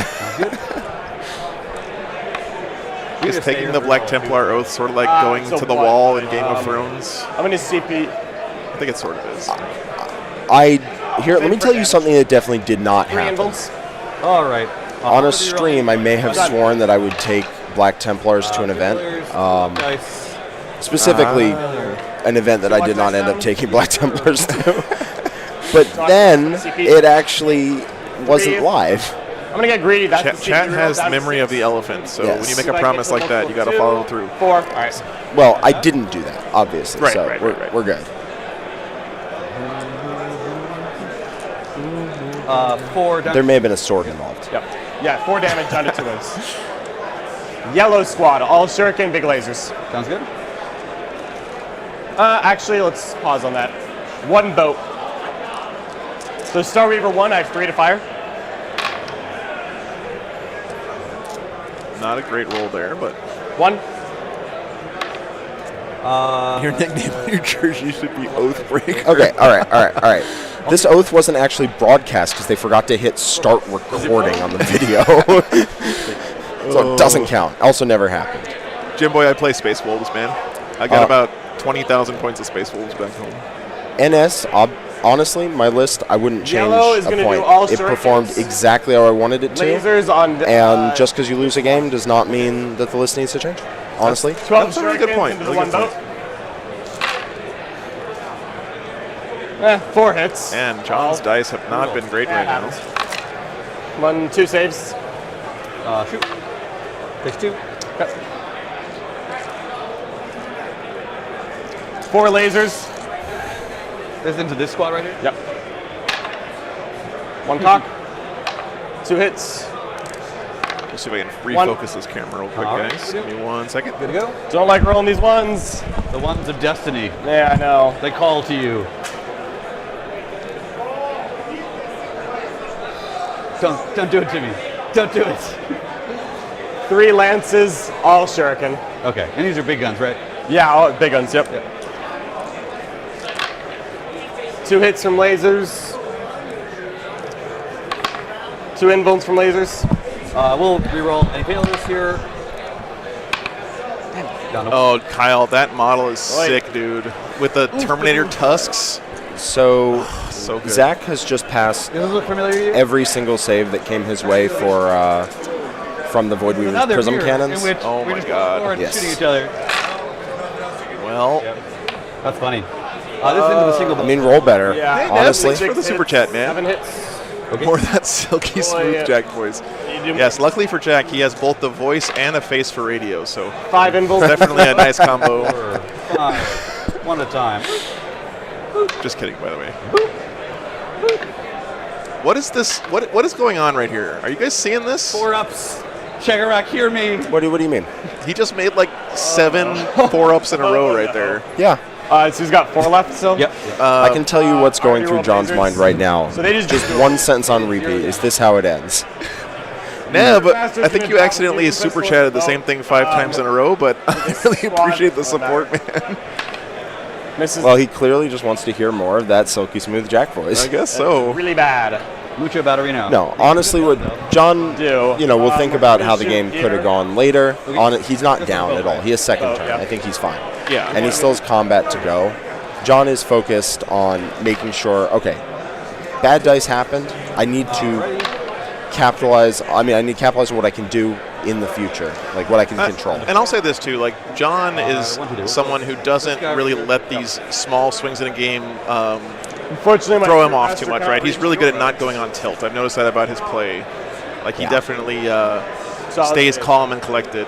Is taking the Black Templar oath sort of like going so to the what? wall in Game of Thrones? I'm going to CP. I think it sort of is. Let me tell you something that definitely did not 3 happen. invulns. All right. On a stream, I may have sworn that I would take Black Templars to an event. Dice. Specifically, an event that I did not end up taking Black Templars to. But then, it actually wasn't live. I'm going to get greedy. That's the Chat CP has down to memory of 6. the elephant, so Yes. when you make See if a I promise get to like that, you got to 2, follow through. 4. All right. Well, I didn't do that, obviously. Right, so right, we're, we're good. 4 down. There may have been a sword involved. Yep. Yeah, 4 damage down to 2 wounds. Yellow squad, all shuriken, big lasers. Sounds good. Actually, let's pause on that. 1 boat. So Star Reaver 1, I have 3 to fire. Not a great roll there, but 1. your nickname on your jersey should be Oathbreaker. Okay, all right. This oath wasn't actually broadcast because they forgot to hit start recording on the video. So it doesn't count. Also never happened. Jim Boy, I play Space Wolves, man. I got about 20,000 points of Space Wolves back home. NS, honestly, my list, I wouldn't change Yellow is a gonna point. do all It performed shurikens. exactly how I wanted it to. Lasers on. And just because you lose a game does not mean that the list needs to change, honestly. 12 That's a really good shurikens point, into the really 1 good boat. 4 hits. And John's dice have not been great right now. 1, 2 saves. Shoot. Takes 2. 4 lasers. This is into this squad right here. Yep. 1 cock. 2 hits. Let's see if I can One. refocus this camera real quick, All right. guys. Give me 1 second. Good to go. Don't like rolling these ones. The ones of destiny. Yeah, I know. They call to you. Don't do it to me. Don't do it. 3 lances, all shuriken. Okay, and these are big guns, right? Yeah, all big guns. Yep. 2 hits from lasers. 2 invulns from lasers. We'll reroll any failures here. Down to Oh, Kyle, that model is Oi. sick, dude. With the Terminator tusks. So, So good. Zach has just passed Does this look familiar to you? every single save that came his way from the Void Weaver's Another Prism mirror cannons. In which Oh we're my just God. going forward and Yes. shooting each other. Well, That's funny. This is into the single. I mean, roll better, Yeah. honestly. Thanks for the super chat, man. 7 hits. more of that silky smooth yeah. Jack voice. Yes, luckily for Jack, he has both the voice and a face for radio, so 5 invulns. definitely a nice combo. 5. One at a time. Just kidding, by the way. What is this? What is going on right here? Are you guys seeing this? 4-ups. Checkerak, hear me. What do you mean? He just made like 7 4-ups in a row right there. Yeah. So he's got 4 left still. Yep. I can tell you what's going through roll John's lasers. mind right now. So they just one sentence on repeat. Is this how it ends? Nah, but I think you accidentally super chatted the same thing 5 times in a row, but I really appreciate the support, man. Misses. Well, he clearly just wants to hear more of that silky smooth Jack voice. I guess so. really bad. Mucho battery now. No, honestly, what John, Do. we'll think about how the shoot game could here. have gone later. On it, he's not down at all. He has second turn. yeah. I think he's fine. Yeah. And he still has combat to go. John is focused on making sure, okay, bad dice happened. I need to capitalize. I need to capitalize on what I can do in the future, like what I can control. And I'll say this too, like John is someone who doesn't really let these small swings in a game Unfortunately, my throw him off master too much, count right? He's reached really good at over. not going on tilt. I've noticed that about his play. Like he Yeah. definitely Solid stays save. calm and collected.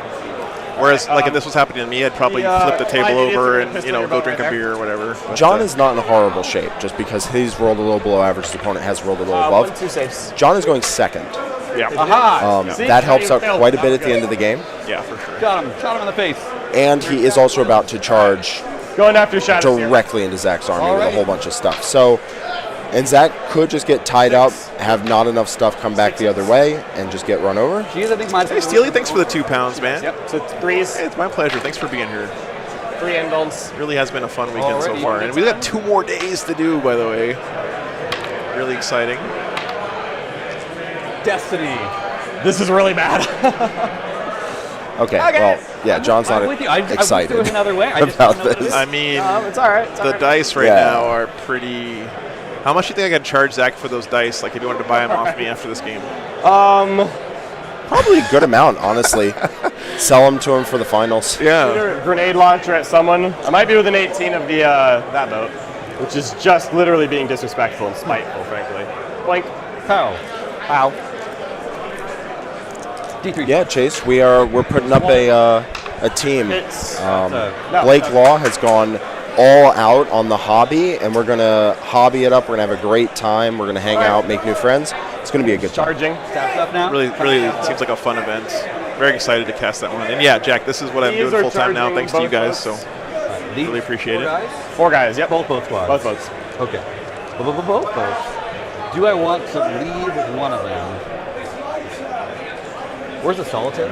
Whereas, like if this was happening to me, I'd probably flip the table idiots are over gonna and piss you know their go boat drink right a there. beer or whatever. But, John is not in a horrible shape just because he's rolled a little below average. His opponent has rolled a little 1, above. 2 saves. John is going second. yeah, Aha! See? That helps out Failed. quite a That bit was at the end good. of the game. yeah, for sure. Shot him in the face. And he is also about to charge Going after shadows here. directly into Zach's army with a Alright. whole bunch of stuff. So, and Zach could just get tied up, have not enough stuff come back the other way, and just get run over. Jeez, I think mine's Hey, Steely, thanks for the 2 pounds, man. Yep. So it's threes, It's my pleasure. Thanks for being here. 3 indults. Really has been a fun weekend so Alrighty. far. And we've got 2 more days to do, by the way. Really exciting. Destiny. This is really bad. Okay, well, yeah, John's not I'm with you. I excited wish there was another way. I just about don't know what it this. is. I mean, It's all right. It's all the right. dice right Yeah. now are pretty... How much do you think I could charge Zach for those dice? Like, if you wanted to buy them off me after this game? Probably a good amount, honestly. Sell them to him for the finals. Yeah. Either a grenade launcher at someone. I might be with an 18 of the that boat, which is just literally being disrespectful and spiteful, frankly. Blink. How? Ow. D3. Yeah, Chase, we're putting up a team. It's No, Blake Law has gone all out on the hobby, and we're gonna hobby it up. We're gonna have a great time. We're gonna hang out, make new friends. It's gonna be a good time. charging. Tap stuff now. Really seems like a fun event. Very excited to cast that one. And yeah, Jack, this is what I'm These doing are full time now, charging thanks to you both guys. boats. So These really appreciate 4 it. guys? 4 guys. Yep. Both squads. Both boats. Okay. Both boats. Do I want to leave one of them? Where's the solitaire?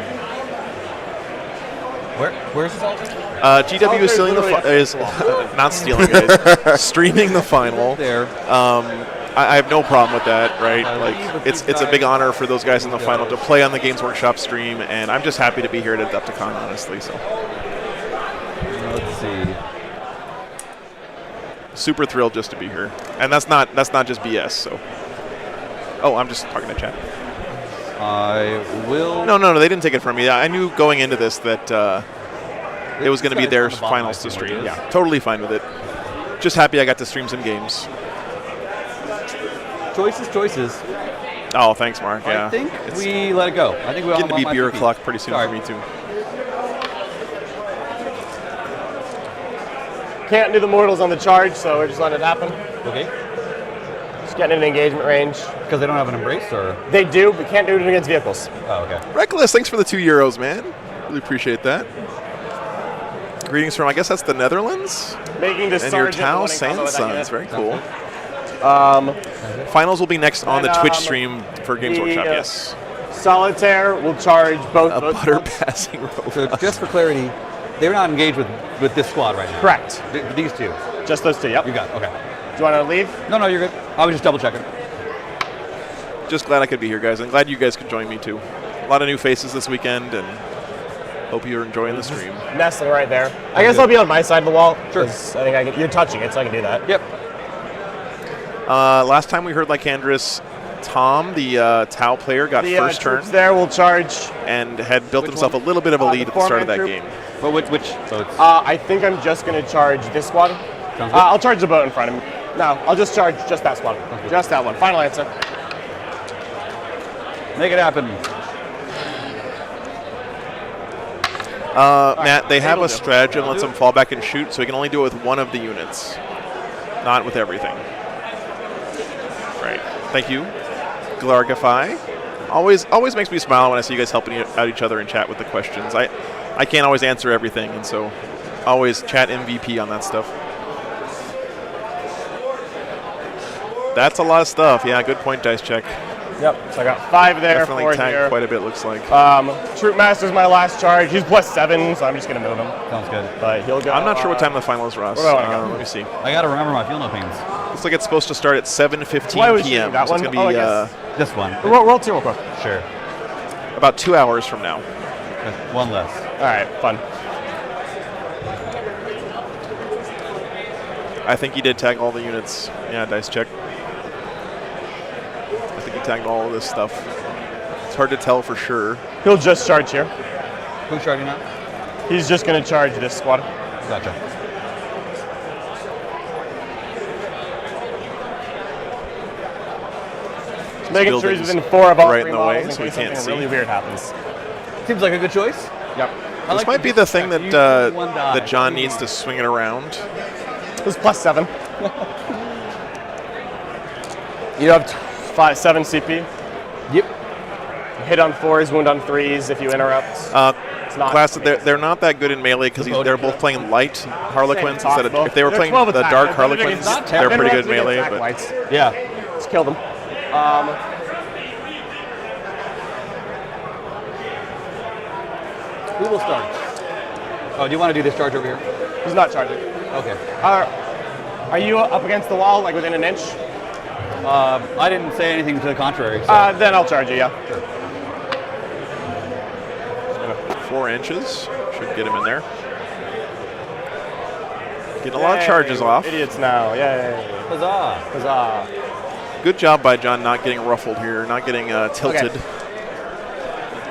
Where's the solitaire? GW is stealing is not stealing, guys. Streaming the final. There. I have no problem with that, right? I Like leave with it's these a big guys. honor for those guys in the final to play on the Games Workshop stream, and I'm just happy to be here at Adepticon, honestly. So Let's see. super thrilled just to be here, and that's not just BS. So, oh, I'm just talking to chat. I will. No, they didn't take it from me. I knew going into this that it was going to be their finals to stream. Yeah, totally fine with it. Just happy I got to stream some games. Choices. Oh, thanks, Mark. Yeah, I think we let it go. I think we all getting to be want my beer PP. o'clock pretty soon Sorry. for me too. Can't do the mortals on the charge, so we're just letting it happen. Okay. Just getting in engagement range. Because they don't have an embrace, or? They do, but can't do it against vehicles. Oh, okay. Reckless, thanks for the €2, man. Really appreciate that. Greetings from, I guess that's the Netherlands? Making the And your sergeant Tau winning combo Sand with that Suns, unit. very cool. Finals will be next on the And, Twitch stream for Games the, Workshop, yes. Solitaire will charge both A boats. butter passing robot. So just for clarity, they're not engaged with this squad right now. Correct. These two. Just those two, yep. You got it. Okay. Do you want to leave? No, you're good. I was just double checking. Just glad I could be here, guys. I'm glad you guys could join me, too. A lot of new faces this weekend, and hope you're enjoying the stream. Nestling right there. I guess I'll be on my side of the wall. Sure. 'Cause I think I can, you're touching it, so I can do that. Yep. Last time we heard Lycandrus, Tom, the Tau player, got The first turn troops there will charge. and had built himself a little bit of a lead the at the start of that four-man game. But which so it's I think I'm just going to charge this squad. sounds good. I'll charge the boat in front of me. No, I'll just charge just that squad. Just that one. Final answer. Make it happen. Matt, they have It'll a do. stratagem that lets them fall back and shoot, so we can only do it with one of the units, not with everything. Right. Thank you, Glargify. Always makes me smile when I see you guys helping out each other in chat with the questions. I can't always answer everything, and so always chat MVP on that stuff. That's a lot of stuff. Yeah, good point, Dice Check. Yep. So I got 5 there. Definitely 4 tagged here. quite a bit, looks like. Troop Master's my last charge. He's +7, so I'm just going to move him. Sounds good. But he'll go. I'm not sure what time the final is, Ross. where do I wanna go? Let me see. I gotta remember my feel no pains. Looks like it's supposed to start at Why 7:15 was p.m. shooting that So it's one? going to be I guess. This one. Roll 2 real quick. Sure. about 2 hours from now. One less. All right, fun. I think he did tag all the units. Yeah, Dice Check. I think he tagged all of this stuff. It's hard to tell for sure. He'll just charge here. Who's charging now? He's just going to charge this squad. Gotcha. He's making sure he's buildings within 4 of all right 3 in the way, models so in we case can't something see. really weird happens. Seems like a good choice. Yep. This might be the thing that John needs to swing it around. It was +7. You have 7 CP. Yep. Hit on 4s, wound on 3s if you interrupt. It's not. Class, they're not that good in melee because they're both playing light Harlequins instead of. If they were They're playing 12 the attack. dark They're Harlequins, against- they're pretty good against melee. attack But lights. Yeah. Just kill them. Who will start? Oh, do you want to do this charge over here? He's not charging. Okay. Are you up against the wall, like within an inch? I didn't say anything to the contrary. So. Then I'll charge you, yeah. 4 inches should get him in there. Getting a lot of charges off. Idiots now. Yeah. Huzzah. Huzzah. Good job by John not getting ruffled here, not getting tilted. Okay.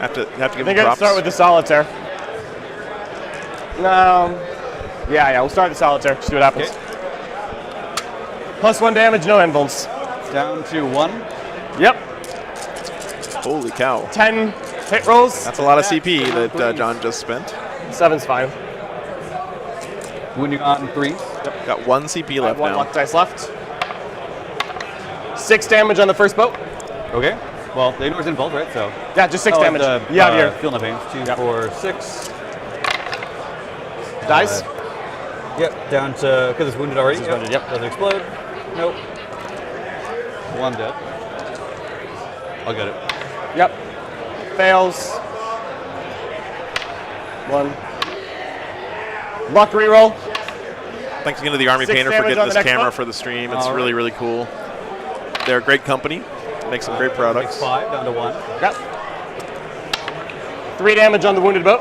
Have to give I him think I'm gonna props. start with the solitaire. No. Yeah, we'll start the solitaire. See what happens. Okay. +1 damage, no invulns. Down to 1. Yep. Holy cow. 10 hit rolls. That's a lot of CP that John just spent. 7's fine. Wounding on 3. Got 1 CP I have left 1 now. luck dice left. 6 damage on the first boat. Okay. Well, the ignor's involved, right? So. Yeah, just 6 damage. Yeah, here. Feel no pain. 2, 4, 6. Dice. Yep. Down to because it's wounded already. It's wounded, yep. Doesn't explode. Nope. 1 dead. I'll get it. Yep. Fails. 1. Luck reroll. Thanks again to the Army 6 Painter for damage getting on the this next camera one. for the stream. It's All really, right. really cool. They're a great company. Make some great products. 5 down to 1. Yep. 3 damage on the wounded boat.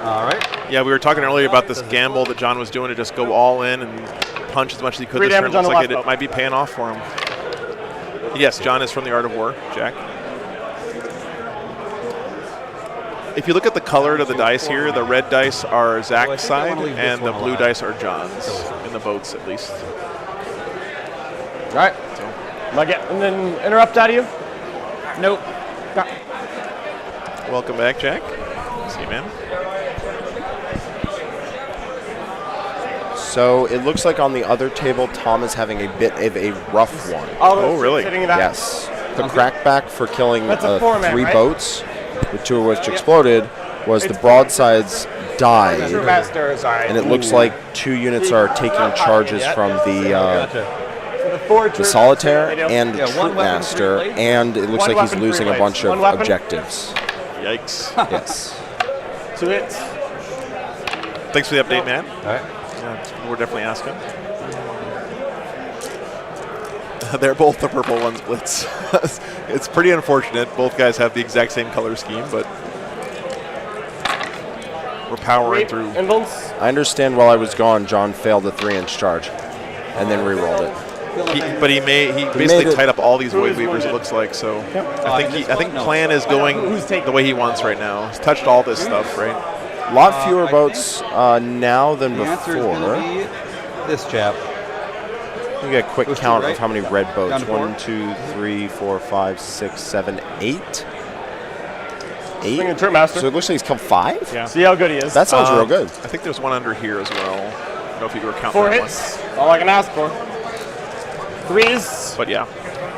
All right. Yeah, we were talking earlier about this gamble that John was doing to just go all in and punch as much as he could 3 this turn. damage on Looks the like left it boat. might be paying off for him. Yes, John is from the Art of War, Jack. If you look at the color of the dice here, the red dice are Zach's side and the blue dice are John's, in the boats at least. All right. Am I getting an interrupt out of you? Nope. Welcome back, Jack. See you, man. So it looks like on the other table, Tom is having a bit of a rough one. Oh, really? Sitting in that. Yes. The crackback for killing That's a 4-man, 3 right? boats, with 2 of which exploded, was the broadsides died. True master is all right. And it looks like 2 units are taking charges from the Gotcha. the 4 the troops, solitaire they do. and the Yeah, 1 troop weapon, master, 3 blades. and it looks 1 like he's weapon, losing 3 a bunch blades. of 1 weapon. objectives. Yikes. Yes. 2 hits. Thanks for the update, man. All right. Yeah, we're definitely asking. They're both the purple ones, Blitz. It's pretty unfortunate. Both guys have the exact same color scheme, but we're powering through. Invulns. I understand while I was gone, John failed a 3-inch charge and then re-rolled it. He basically made it. tied up all these Who Void is Weavers, it wounded? looks like. So I I think plan is going Who's taking- the way he wants right now. He's touched all this stuff, right? A lot fewer I boats now than The answer is going before. to be this chap. Let me get a quick Those two, count right? of how many red Down boats. to 4? 1, 2, 3, 4, 5, 6, 7, 8. Bring the 8? troop master. So it looks like he's killed 5? Yeah. See how good he is. That sounds real good. I think there's one under here as well. I don't know if you were counting 4 that hits. All I can ask for. 3s. one. But yeah,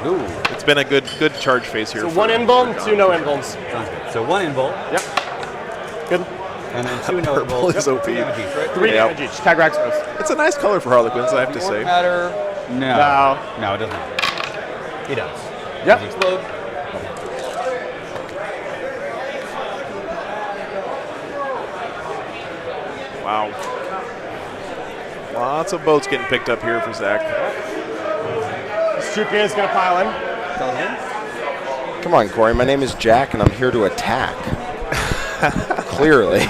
Ooh. it's been a good charge phase here. So for- 1 for invuln, John. 2 no invulns. Sounds good. So 1 invul, Yep. Good. and then 2 no Purple invul. is OP. 3 damage each, right? 3 Yeah. damage each. Tagrax goes. It's a nice color for Harlequins, I have to Does say. it matter? No. No. No, it doesn't. He does. Yep. Does he explode? Wow. Lots of boats getting picked up here for Zach. This troop unit's going to pile in. Tell him. Come on, Corey. My name is Jack, and I'm here to attack. Clearly.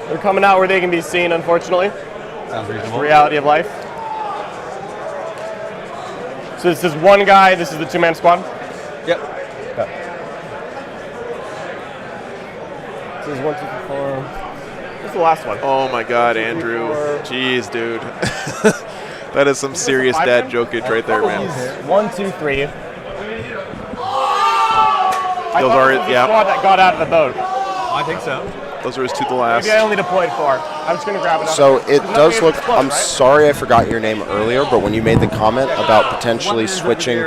They're coming out where they can be seen, unfortunately. Sounds reasonable. Reality of life. So this is 1 guy. This is the 2-man squad. Yep. This is 1, 2, 3, 4. What's the last one? Oh my God, Andrew. Jeez, dude. That is some serious five dad then? jokage right there, man. 1, 2, 3. Those are the yeah. squad that got out of the boat. I think so. Those are his 2 to the last. Maybe I only deployed 4. I'm just going to grab it up. So it does look. Explode, I'm right? sorry I forgot your name earlier, but when you made the comment about potentially switching,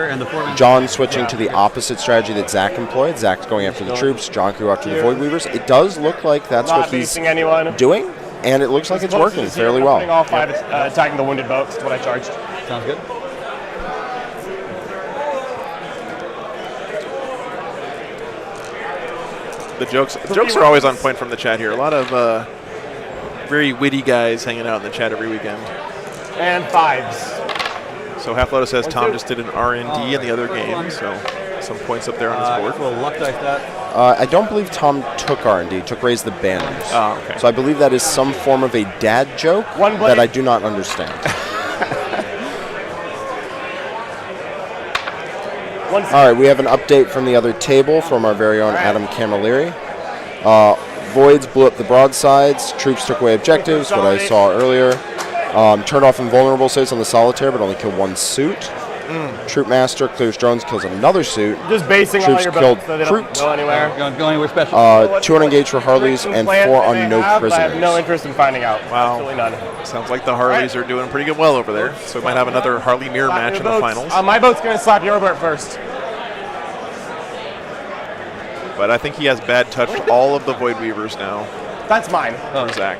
John switching to the opposite strategy that Zach employed, Zach's going after the troops, John could go after the Void Weavers. It does look like that's Not what he's facing anyone. doing, and it looks like it's working fairly well. All 5 attacking the wounded boats. That's what I charged. Sounds good. The jokes are always on point from the chat here. A lot of very witty guys hanging out in the chat every weekend. And 5s. So Half Lotus says Tom just did an R&D in the other game, so some points up there on his board. We'll luck dice that. I don't believe Tom took R&D, took Raise the Banners. Oh, okay. So I believe that is some form of a dad joke One blade. that I do not understand. All right, we have an update from the other table from our very own Adam Camilleri. Voids blew up the broadsides. Troops took away objectives, what I saw earlier. Turned off invulnerable suits on the solitaire, but only killed 1 suit. Troop Master clears drones, kills another suit. Just basing Troops all your killed boats so they don't troops. go anywhere. Go anywhere special. 2 unengaged for Harleys and 4 on no I have prisoners. no interest in finding out. Wow. Absolutely none. Sounds like the Harleys are doing pretty good well over there. So we might have another Harley mirror match in the finals. My boat's going to slap your boat first. But I think he has bad touch all of the Void Weavers now That's mine. for Zach.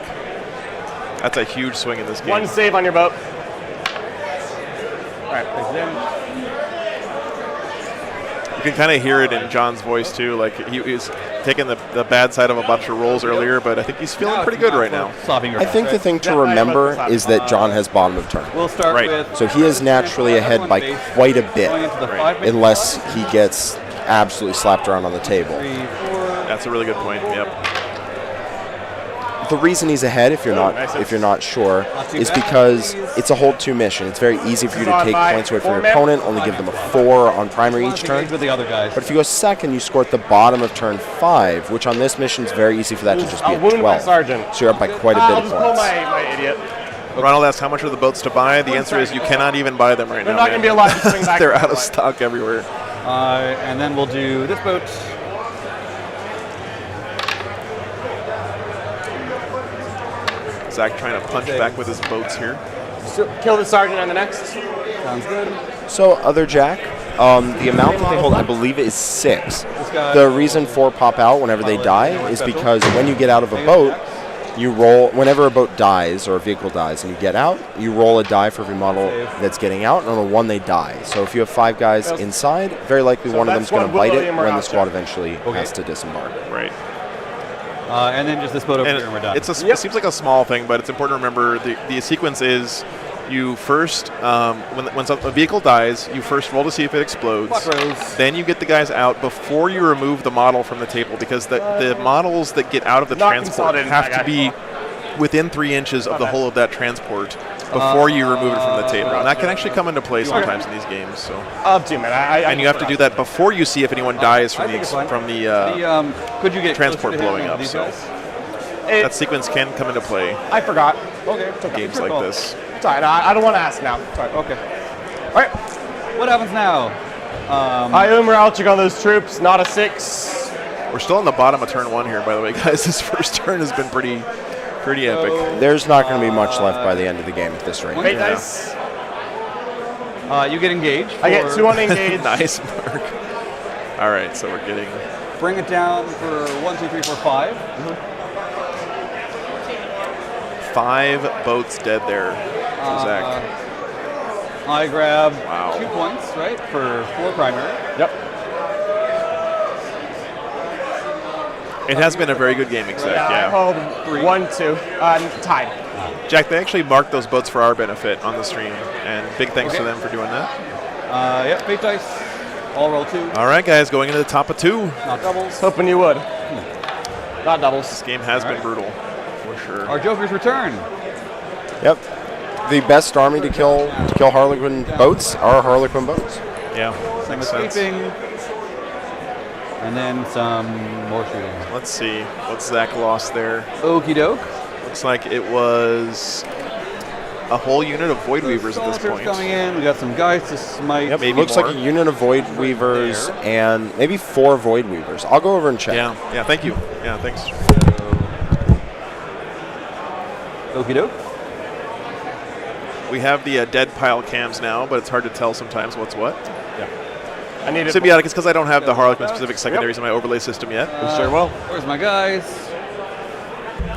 That's a huge swing in this game. 1 save on your boat. All right. You can kind of hear it in John's voice too. Like he was taking the bad side of a bunch of rolls earlier, but I think he's feeling pretty good right now. I think the thing to remember is that John has bottom of turn. We'll start Right. with. So he is naturally ahead by quite a bit, Going into the 5 base. unless he gets absolutely slapped around on the table. 3, 4. That's a really good point. Yep. The reason he's ahead, if you're not sure, is because it's a hold 2 mission. It's very easy for you to take points away from your opponent, only give them a 4 on primary each turn. With the other guys. But if you go second, you score at the bottom of turn 5, which on this mission is very easy for that to just be I'll a wound my 12. sergeant. So you're up by quite a I'll bit of just pull points. my idiot. Ronald asked how much are the boats to buy. The answer is you cannot even buy them right They're now. not going to be allowed to swing back. They're to out the of line. stock everywhere. And then we'll do this boat. Zach trying to punch back with his boats here. So, kill the sergeant on the next. Sounds good. So, other Jack, the amount that they hold, I believe, is 6. guy- The reason 4 pop out whenever they die is because when you get out of a boat, you roll, whenever a boat dies or a vehicle dies and you get out, you roll a die for every model that's getting out, and on the 1 they die. So if you have 5 guys inside, very likely one of them's going to bite it when the squad eventually has to disembark. Right. And then just this boat over And here and we're done. it seems like a small thing, but it's important to remember the sequence is you first, when a vehicle dies, you first roll to see if it explodes. Clock rolls. Then you get the guys out before you remove the model from the table, because the models that get out of the Not transport consolidated have by to be within 3 inches of the hull of that transport before you remove it from the table. And that can actually come into play sometimes in these games. So. Up to you, man. And you have to do that before you see if anyone dies from could you get transport closer to him blowing on up. these So guys? that sequence can come into play I forgot. Okay. in games like this. It's all right. I don't want to ask now. It's all right. Okay. All right. What happens now? High morale check on those troops. Not a 6. We're still on the bottom of turn 1 here, by the way, guys. This first turn has been pretty epic. There's not going to be much left by the end of the game at this rate. Great dice. You get engaged. I get for- 2 unengaged. Nice, Mark. All right, so we're getting Bring it down for 1, 2, 3, 4, 5. 5 boats dead there for Zach. I grab Wow. 2 points, right, for 4 primary. Yep. It has been a very good game, Zach. I Yeah. hold 1, 2. Tied. Jack, they actually marked those boats for our benefit on the stream, and big thanks to them for doing that. Yep, fate dice. All roll 2. All right, guys, going into the top of 2. Not doubles. Hoping you would. Not doubles. This game has been brutal, for sure. Our Jokers return. Yep. The best army to kill Harlequin boats are Harlequin boats. Yeah, Some makes sense. escaping. And then some more shooting. Let's see what Zach lost there. Okie doke. Looks like it was a whole unit of Void Weavers at this Soldiers point. coming in. We got some guys to smite. Yep. Maybe Looks more. like a unit of Void Weavers and maybe 4 Void Weavers. I'll go over and check. Yeah, thank you. Yeah, thanks. Okie doke. We have the dead pile cams now, but it's hard to tell sometimes what's what. I need it. Symbiotic is because I don't have the Harlequin specific secondaries in my overlay system yet. Sure will. Where's my guys?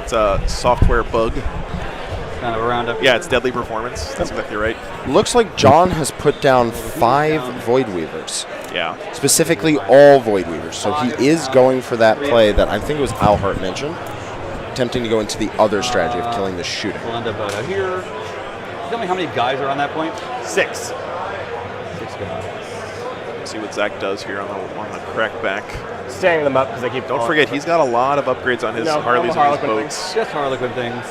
It's a software bug. Kind of a roundup. Yeah, it's deadly performance. That's exactly right. Looks like John has put down 5 Void Weavers. Yeah. Specifically all Void Weavers. So he is going for that play that I think it was Alhart mentioned, attempting to go into the other strategy of killing the shooting. We'll end up out here. Tell me how many guys are on that point? 6. 6 guys. Let's see what Zach does here on the crackback. Standing them up because they keep. Don't forget, he's got a lot of upgrades on his Harleys and his boats. Just Harlequin things.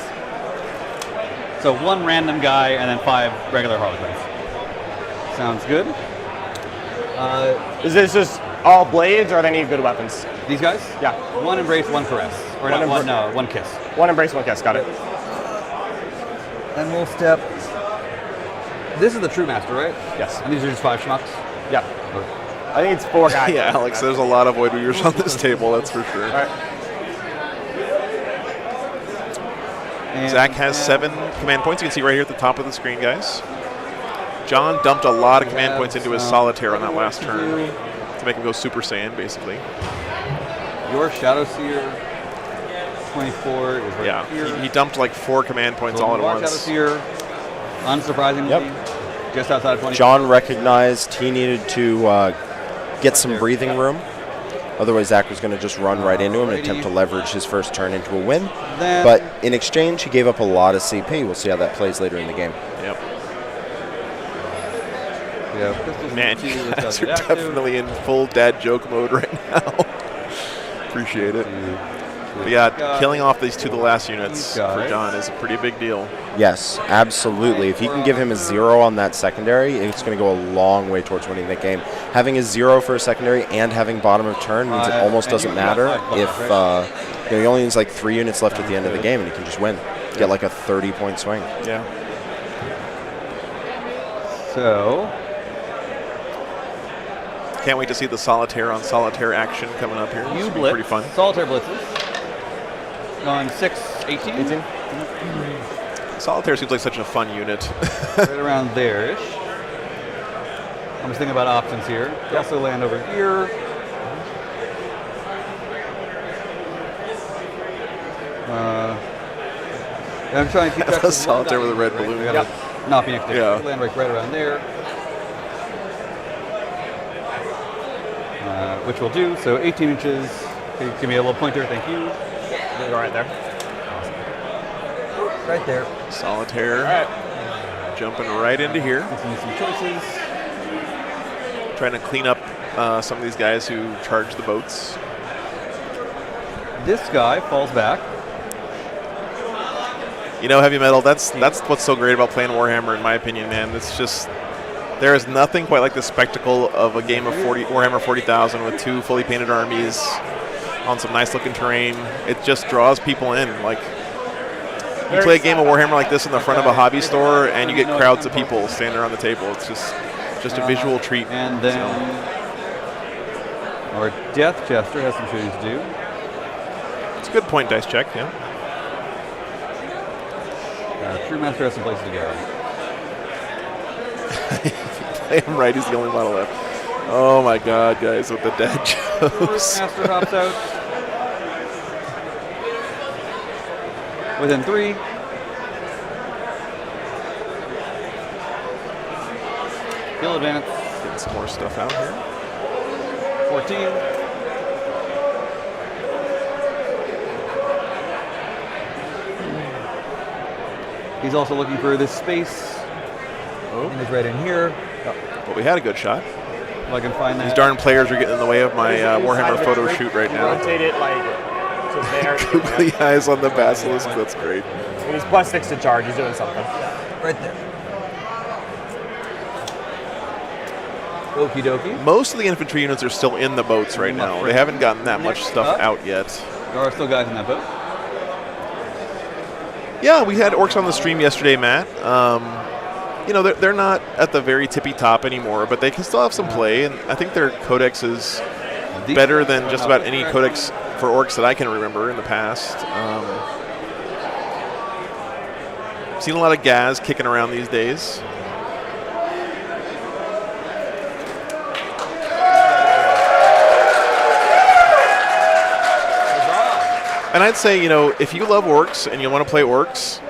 So 1 random guy and then 5 regular Harlequins. Sounds good. Is this just all blades, or are they any good weapons? These guys? Yeah. 1 embrace, 1 caress. Or not one, no, 1 kiss. 1 embrace, 1 kiss. Got it. And we'll step. This is the True Master, right? Yes. And these are just 5 schmucks? Yeah. I think it's 4 guys. Yeah, Alex, there's a lot of Void Weavers on this table, that's for sure. All right. And Zach has 7 command points. You can see right here at the top of the screen, guys. John dumped a lot of command points into his Solitaire on that last turn to make him go Super Saiyan, basically. Your Shadow Seer 24 is right here. He dumped like 4 command points all at once. Shadow Seer, unsurprisingly, just outside of 20. John recognized he needed to get some breathing room. Otherwise, Zach was going to just run right into him and attempt to leverage his first turn into a win. But in exchange, he gave up a lot of CP. We'll see how that plays later in the game. Yep. Yeah, Man, you guys are definitely in full dad joke mode right now. Appreciate it. But yeah, killing off these 2 of the last units for John is a pretty big deal. Yes, absolutely. If he can give him a 0 on that secondary, it's going to go a long way towards winning the game. Having a 0 for a secondary and having bottom of turn means it almost doesn't matter if he only needs like 3 units left at the end of the game and he can just win. Get like a 30-point swing. Yeah. So can't wait to see the Solitaire on Solitaire action coming up here. You blitz. Pretty fun. Solitaire blitzes. Going 6, 18? Solitaire seems like such a fun unit. Right around there-ish. I'm just thinking about options here. They also land over here. I'm trying to keep track of Solitaire with a red balloon. Not be next to land right around there. Which will do. So 18 inches. Can you give me a little pointer? Thank you. Go right there. Right there. Solitaire. All right. Jumping right into here. Some choices. Trying to clean up some of these guys who charge the boats. This guy falls back. You know, Heavy Metal, that's what's so great about playing Warhammer, in my opinion, man. It's just, there is nothing quite like the spectacle of a game of Warhammer 40,000 with 2 fully painted armies on some nice looking terrain. It just draws people in. Like, you play a game of Warhammer like this in the front of a hobby store and you get crowds of people standing around the table. It's just a visual treat. And then our Death Jester has some shooting to do. It's a good point dice check, yeah. True Master has some places to go. Play him right, he's the only model left. Oh my god, guys, with the dead jokes. Master hops out. Within 3. Kill advance. Getting some more stuff out here. 14. He's also looking for this space. And he's right in here. But we had a good shot. If I can find that. These darn players are getting in the way of my Warhammer photo shoot right now. Rotate it like to there. Googly eyes on the basilisk. That's great. And he's +6 to charge. He's doing something. Right there. Okie dokie. Most of the infantry units are still in the boats right now. They haven't gotten that much stuff out yet. There are still guys in that boat. Yeah, we had orcs on the stream yesterday, Matt. You know, they're not at the very tippy top anymore, but they can still have some play, and I think their codex is better than just about any codex for orcs that I can remember in the past. Seen a lot of gas kicking around these days. And I'd say, you know, if you love orcs and you want to play orcs,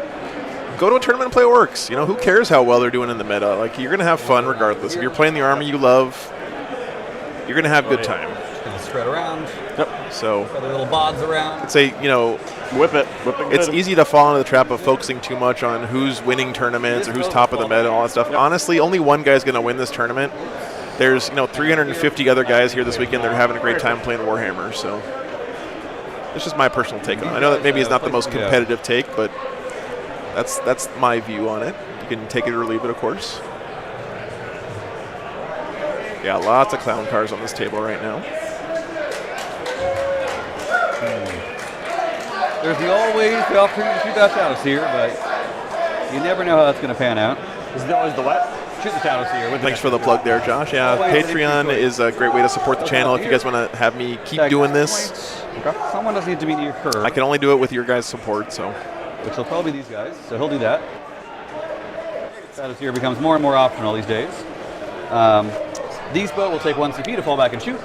go to a tournament and play orcs. You know, who cares how well they're doing in the meta? Like, you're going to have fun regardless. If you're playing the army you love, you're going to have a good time. Gonna spread around. Yep. So, Other little bods around. I'd say, you know, Whip it good. it's easy to fall into the trap of focusing too much on who's winning tournaments or who's top of the meta and all that stuff. Honestly, only one guy's going to win this tournament. There's, you know, 350 other guys here this weekend that are having a great time playing Warhammer, so it's just my personal take on it. I know that maybe it's not the most competitive take, but that's my view on it. You can take it or leave it, of course. Yeah, lots of clown cars on this table right now. There's the opportunity to shoot that Talos here, but you never know how that's going to pan out. Is that always the what? Shoot the Talos here. With Thanks for the plug there, Josh. Yeah, Patreon is a great way to support the channel if you guys want to have me keep doing this. Someone doesn't need to be near her. I can only do it with your guys' support, so. Which will probably be these guys, so he'll do that. Status here becomes more and more optional these days. These boat will take 1 CP to fall back and shoot.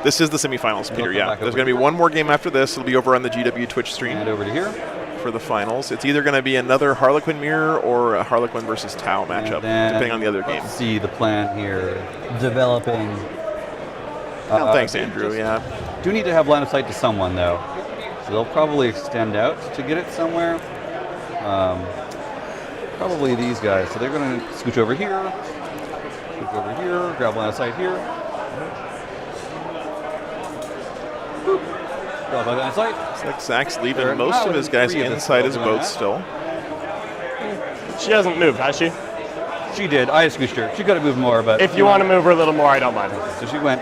This is the semifinals, Peter, yeah. There's going to be one more game after this. It'll be over on the GW Twitch stream. And over to here. For the finals. It's either going to be another Harlequin Mirror or a Harlequin versus Tau matchup, depending on the other game. See the plan here developing. Oh, thanks, Andrew, yeah. Do need to have line of sight to someone, though. So they'll probably extend out to get it somewhere. Probably these guys. So they're going to scooch over here, grab line of sight here. Grab line of sight. It's like Zach's leaving most of his guys inside his boat still. She hasn't moved, has she? She did. I scooched her. She could have moved more, but... If you want to move her a little more, I don't mind. So she went...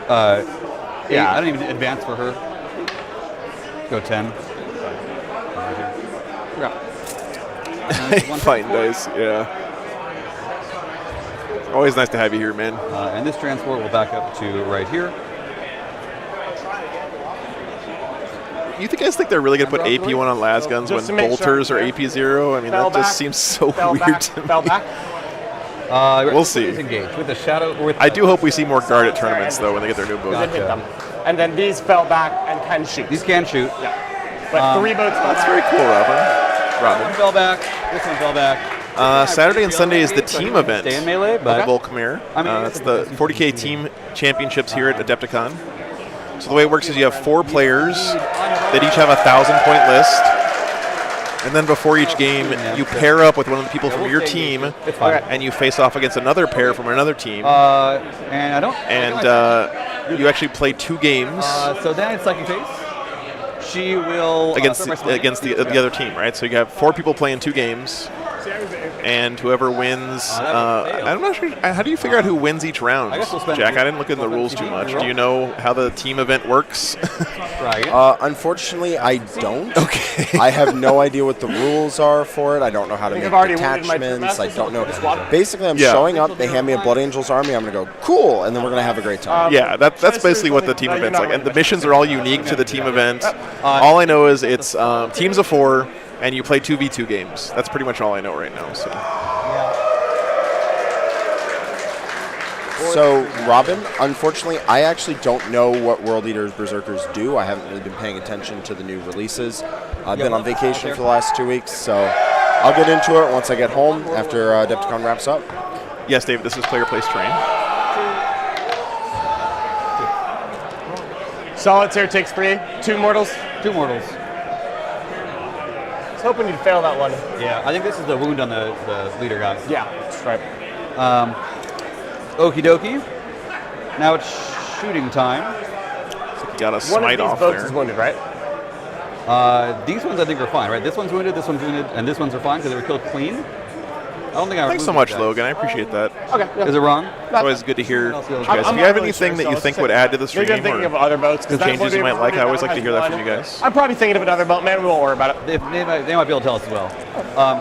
yeah. I don't even advance for her. Go 10. Yeah. Fighting dice, yeah. Always nice to have you here, man. And this transport will back up to right here. You guys think they're really going to put AP1 on las guns when bolters are AP0? I mean, that just seems so weird to me. We'll see. Engage with the shadow. I do hope we see more guard at tournaments, though, when they get their new boats. Gotcha. And then these fell back and can shoot. These can shoot. Yeah. But 3 boats fell That's back. very cool, Robin. One fell back. This one fell back. Saturday and Sunday is the team event. Stay in melee, but Volkmir. It's the 40K team championships here at Adepticon. So the way it works is you have 4 players that each have a 1,000-point list. And then before each game, you pair up with one of the people from your team, and you face off against another pair from another team. And you actually play 2 games. So then it's like you face. She will against the other team, right? So you have 4 people playing 2 games, and whoever wins. I'm not sure. How do you figure out who wins each round, Jack? I didn't look in the rules too much. Do you know how the team event works? Unfortunately, I don't. Okay. I have no idea what the rules are for it. I don't know how to make detachments. I don't know. Basically, I'm showing up. They hand me a Blood Angels army. I'm going to go, cool, and then we're going to have a great time. Yeah, that's basically what the team event's like. And the missions are all unique to the team event. All I know is it's teams of 4, and you play 2v2 games. That's pretty much all I know right now. So, Robin, unfortunately, I actually don't know what World Eaters Berserkers do. I haven't really been paying attention to the new releases. I've been on vacation for the last 2 weeks, so I'll get into it once I get home after Adepticon wraps up. Yes, David, this is player place terrain. Solitaire takes 3. 2 mortals. 2 mortals. I was hoping you'd fail that one. Yeah, I think this is the wound on the leader guy. Yeah, that's right. Okie dokie. Now it's shooting time. So you got a smite off there. One of these boats there. is wounded, right? These ones I think are fine, right? This one's wounded, and this one's are fine because they were killed clean. I don't think I Thanks so much, Logan. I appreciate that. Okay. Yeah. Is it wrong? It's always good to hear what you guys. If you have anything that you think would add to the stream maybe I'm thinking of other boats, or changes you might like, I always like to hear that from you guys. I'm probably thinking of another boat, man. We won't worry about it. They might be able to tell us as well.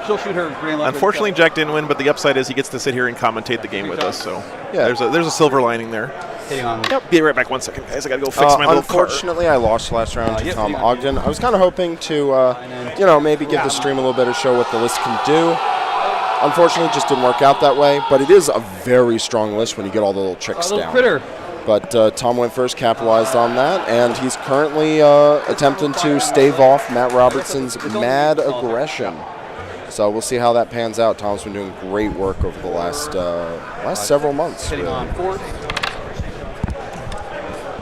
She'll shoot her green electric. Unfortunately, Jack didn't win, but the upside is he gets to sit here and commentate the game with us. So Yeah. there's a silver lining there. Hitting on. Yep. Be right back 1 second, guys. I gotta go fix my little car. Unfortunately, I lost last round to yep, Tom hang on. Ogden. I was kind of hoping to, maybe give the stream a little better show what the list can do. Unfortunately, it just didn't work out that way. But it is a very strong list when you get all the little tricks Little down. critter. But Tom went first, capitalized on that, and he's currently attempting to stave off Matt Robertson's mad aggression. So we'll see how that pans out. Tom's been doing great work over the last several months. Hitting Really. on 4.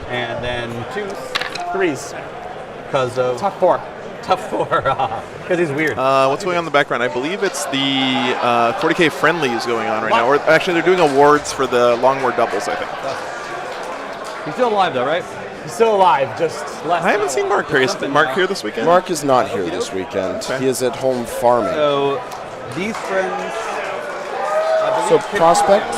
And then 2s. 3s. Because of Tough 4. tough 4. Because he's weird. What's going on in the background? I believe it's the 40K friendlies going on right now. Or actually, they're doing awards for the Longboard doubles, I think. He's still alive, though, right? He's still alive, just less. I haven't seen Mark here. Is Mark here this weekend? Mark is not here this weekend. Okay. He is at home farming. So these friends. So prospect,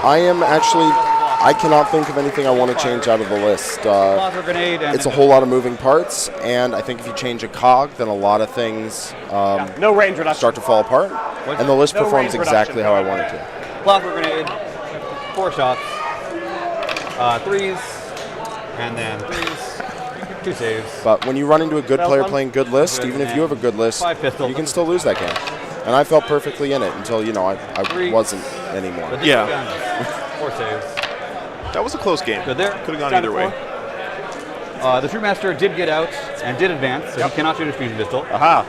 I cannot think of anything I want to change out of the list. Plasma grenade and It's a whole lot of moving parts, and I think if you change a cog, then a lot of things No range reduction. start to fall apart, and the list No performs range exactly how I reduction. want it to. plasma grenade. 4 shots. 3s. And then 3s. 2 saves. But when you run into a good That was player fun. playing good list, even if you have a good list, 5 pistols. you can still lose that game. And I felt perfectly in it until, I 3. wasn't anymore. The Yeah. guns. 4 saves. That was a close game. Good there. Could have gone Down either to way. 4. The True Master did get out and did advance, so he cannot shoot a fusion pistol. Aha.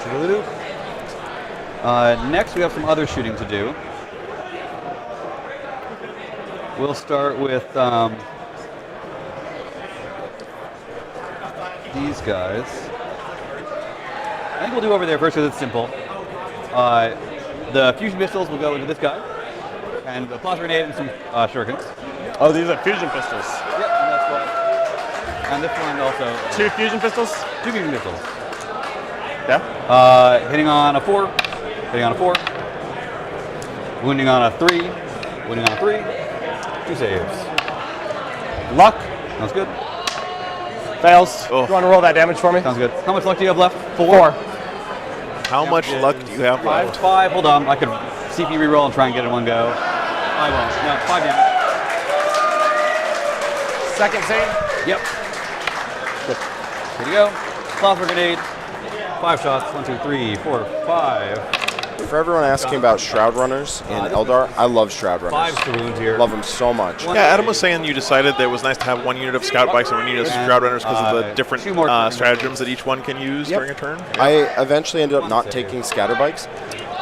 Shoo-doo-doo. Next, we have some other shooting to do. We'll start with these guys. I think we'll do over there first because it's simple. The fusion pistols will go into this guy, and the plasma grenade and some shurikens. Oh, these are fusion pistols. Yep, and that's what. And this one also. 2 fusion pistols? 2 fusion pistols. Yeah. Hitting on a 4. Hitting on a 4. Wounding on a 3. Wounding on a 3. 2 saves. Luck. Sounds good. Fails. Oh. You want to roll that damage for me? Sounds good. How much luck do you have left? 4. How much luck do you have left? 5. Hold on. I could CP reroll and try and get it in one go. I won't. No, 5 damage. Second save. Yep. Here you go. Plasma grenade. 5 shots. 1, 2, 3, 4, 5. For everyone asking about Shroud Runners in Eldar, I love Shroud Runners. 5 to wound here. Love them so much. Yeah, Adam was saying you decided that it was nice to have 1 unit of scout bikes and 1 unit of Shroud Runners because of the different 2 more stratagems that each one can use during a turn. I eventually ended up not taking scatter bikes.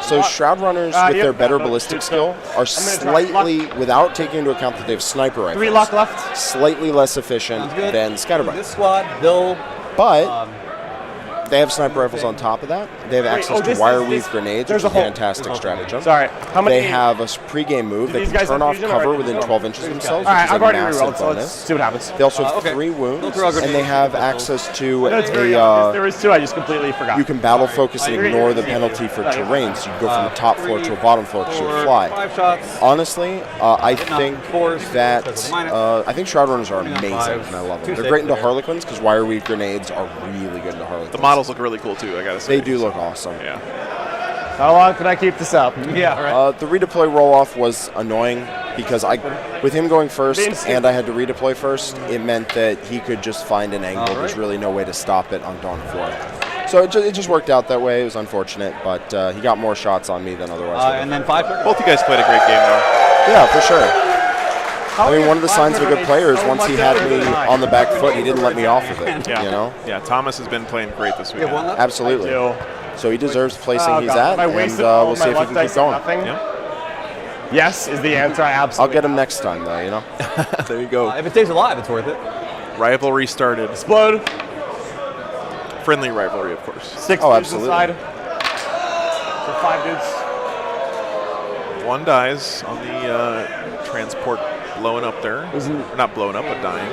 So Shroud Runners, with their better ballistic skill, are slightly, without taking into account that they have sniper 3 rifles, luck left. slightly less efficient Sounds good. than scatter This bikes. squad, they'll. But they have sniper rifles on top of that. They have access to wire weave grenades, which there's is a a hole. fantastic stratagem. Sorry. How many? They have a pre-game move. They these can guys turn have off fusion cover or- within 12 inches of themselves, All right, which is I've a already massive rerolled, so let's bonus. see what happens. They also have Okay. 3 wounds, They'll throw a and they grenade. have access to No, it's very a. obvious. There was 2. I just completely forgot. You can battle focus and I agree. ignore the penalty for terrain, so you go from the top floor to a bottom floor because you 4, fly. 5 shots. Honestly, I think fours, that because of minus. I think Shroud Runners are Putting on amazing, fives. and I love 2 them. They're saves great into there. Harlequins because wire weave grenades are really good into Harlequins. The models look really cool too, I gotta say. They do look awesome. Yeah. How long can I keep this up? Yeah, right. The redeploy roll-off was annoying because with him going first and I had to redeploy first, it meant that he could just find an angle. There's really no way to stop it on Dawn of War. So it just worked out that way. It was unfortunate, but he got more shots on me than otherwise. would have. And then 5 turns. Both you guys played a great game though. Yeah, for sure. I mean, one of the signs of a good player is once he had me on the back foot, he didn't let me off of it. Yeah. You know? Yeah, Thomas has been playing great this You have weekend. 1 left? Absolutely. Yo. So he deserves the placing he's God, at, have I and wasted all we'll my see if he luck can dice keep going. on nothing? Yeah. Yes is the answer. I I'll absolutely. get him next time, though, you know? There you go. If it stays alive, it's worth it. Rivalry started. Explode. Friendly rivalry, of course. 6 Oh, dudes absolutely. inside. So 5 dudes. 1 dies on the transport blowing up there. Not blowing up, but dying.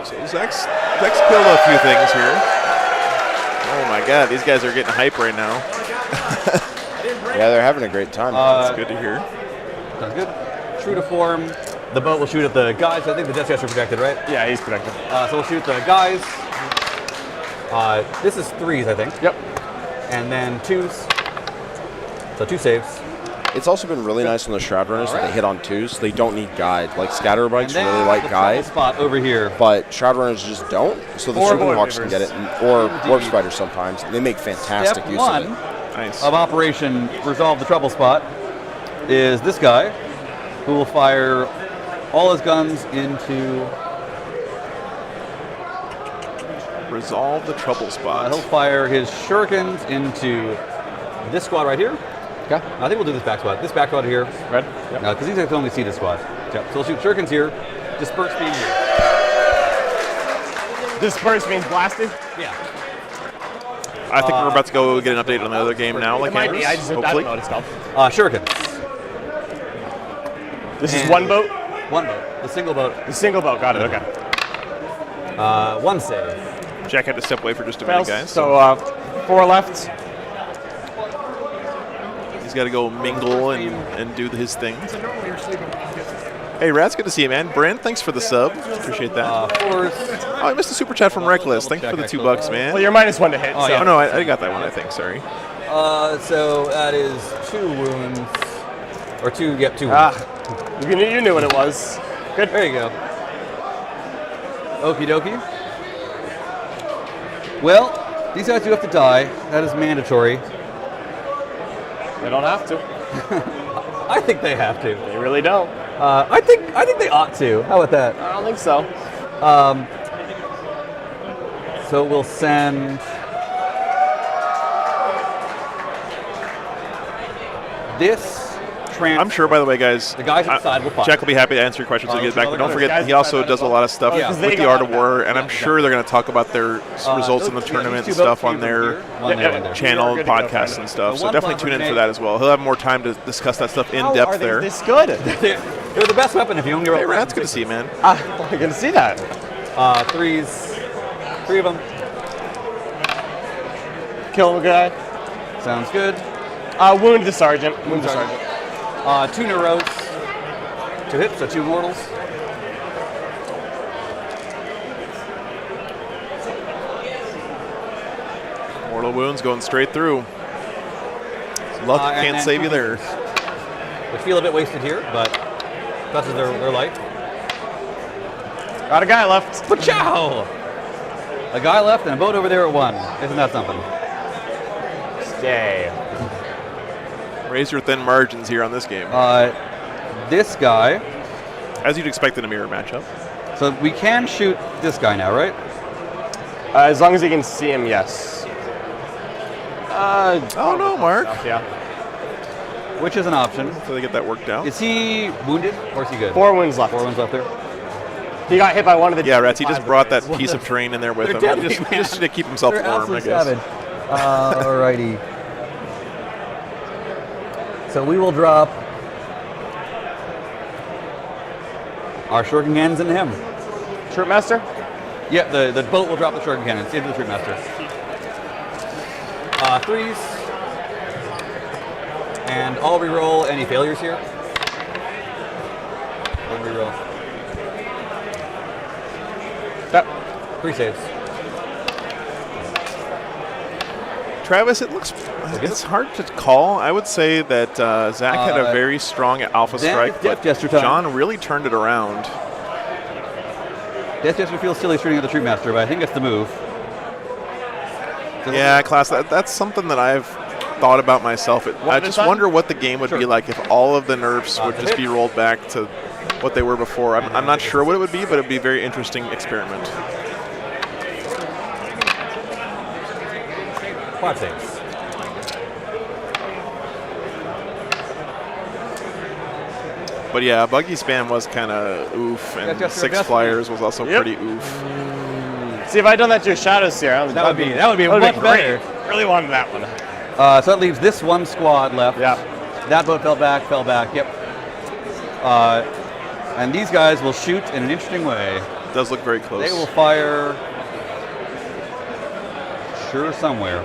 So Zach's killed a few things here. Oh my god, these guys are getting hype right now. Yeah, they're having a great time. That's good to hear. Sounds good. True to form. The boat will shoot at the guys. I think the Death Jester protected, right? Yeah, he's protected. So we'll shoot the guys. This is 3s, I think. Yep. And then 2s. So 2 saves. It's also been really nice on the Shroud Runners that they hit on 2s. They don't need guide. Like Scatter Bikes And then really like the guide, spot over here. but Shroud Runners just don't. So the Or Super Void Hawks can Weavers. get it, or Warp Spiders sometimes. They make fantastic Step use 1 of it. Nice. of Operation Resolve the Trouble Spot is this guy, who will fire all his guns into. Resolve the trouble spot. He'll fire his shurikens into this squad right here. Okay. I think we'll do this back squad. This back squad here. Red? Yep. Because these guys can only see this squad. Yep. So we'll shoot shurikens here. Disperse beam here. Disperse means blasted? Yeah. I think we're about to go get an update on the other game now. Like It might be. I don't hopefully. know what it's called. Shurikens. This is And- one boat? One boat. The single boat. The single boat. Got it. Okay. 1 save. Jack had to step away for just a minute, Fails. guys. So 4 left. He's got to go mingle and do his thing. Hey, Rats, good to see you, man. Brent, thanks for the sub. Appreciate that. 4s. Oh, I missed a super chat from Reckless. Thanks for the $2, man. Well, you're -1 to hit. Oh, so. yeah. Oh, no, I got that one, I think. Sorry. So that is 2 wounds. Or 2, yep, 2 wounds. Ah, you knew what it was. Good. There you go. Okie dokie. Well, these guys do have to die. That is mandatory. They don't have to. I think they have to. They really don't. I think they ought to. How about that? I don't think so. So we'll send this I'm sure, by the way, guys, The guys inside will fire. Jack will be happy to answer your questions when he gets back. But don't forget, he also does a lot of stuff yeah. with the Art of War, and I'm sure they're going to talk about their results in the those- tournament these and 2 stuff boats, on 2 their here, 1 there, 1 there. channel, You're good to go, podcasts, Brandon. and stuff. So One definitely bomb tune in for grenade. that as well. He'll have more time to discuss that stuff in depth there. This good? They're the best weapon if you only roll. Hey, Rats, good to see you, man. I can see that. 3s. 3 of them. Kill a guy. Sounds good. Wound the sergeant. Wound the sergeant. 2 neuros. 2 hits, so 2 mortals. Mortal wounds going straight through. Luck And can't then save you 2 there. Which feel a bit wasted here, but touches their life. Got a guy left. Pachow! A guy left and a boat over there at 1. Isn't that something? Stay. Raise your thin margins here on this game, This guy. as you'd expect in a mirror matchup. So we can shoot this guy now, right? As long as you can see him, yes. Oh no, Mark. Yeah. Which is an option. So they get that worked out. Is he wounded or is he good? 4 wounds left. 4 wounds left there. He got hit by one of the. Yeah, Rats, he just five brought that guys. piece of terrain in there with They're him. deadly, man. Just to keep himself They're warm, I absolutely guess. savage. Alrighty. So we will drop our shuriken cannons into him. Troop master. Yeah, the boat will drop the shuriken cannons into the troop master. 3s. And I'll reroll any failures here. I'll reroll. Yep. 3 saves. Travis, it's hard to call. I would say that Zach had a very strong alpha then strike, it's but Death Jester time. John really turned it around. Death Jester feels silly shooting at the troop master, but I think it's the move. Yeah, class. That's something that I've thought about myself. I is just that? wonder what the game would be Sure. like if all of the nerfs would just be rolled back to what they were before. I'm not sure what it would be, but it'd be a very interesting experiment. 5 saves. But yeah, Buggy Spam was kind of oof, and That's 6 just- Flyers was also Yep. pretty oof. See, if I'd done that to your shadows here, That would be much great. better. Really wanted that one. So that leaves this one squad left. Yeah. That boat fell back, yep. And these guys will shoot in an interesting way. It does look very close. They will fire sure somewhere.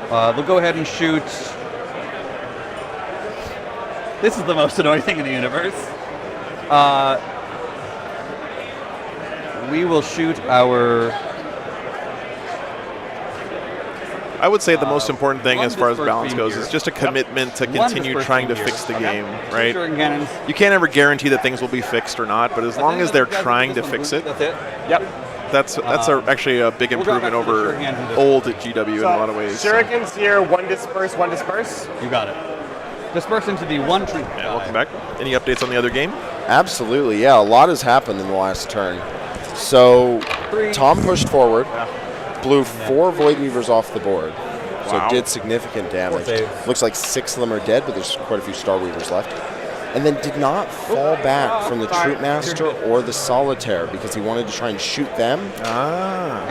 They'll go ahead and shoot. This is the most annoying thing in the universe. We will shoot our. I would say the most important thing one as far as dispersed balance beam goes here. is just a commitment to One continue dispersed trying to beam fix the here. game, Two right? shuriken cannons. You can't ever guarantee that things will be fixed or not, but as long as they're trying to fix it, That's it. Yep. that's actually a big We'll drop improvement back to the over shuriken and just- old GW in a lot of ways. so. Shurikens here, one disperse, one disperse. You got it. Disperse into the one tree. Yeah, welcome back. Any updates on the other game? Absolutely, yeah. A lot has happened in the last turn. So Three. Tom pushed forward, blew 4 Void Weavers off the board. So Wow. it did significant damage. saves. Looks like 6 of them are dead, but there's quite a few Star Weavers left. And then did not fall back from the Troop Master or the Solitaire because he wanted to try and shoot them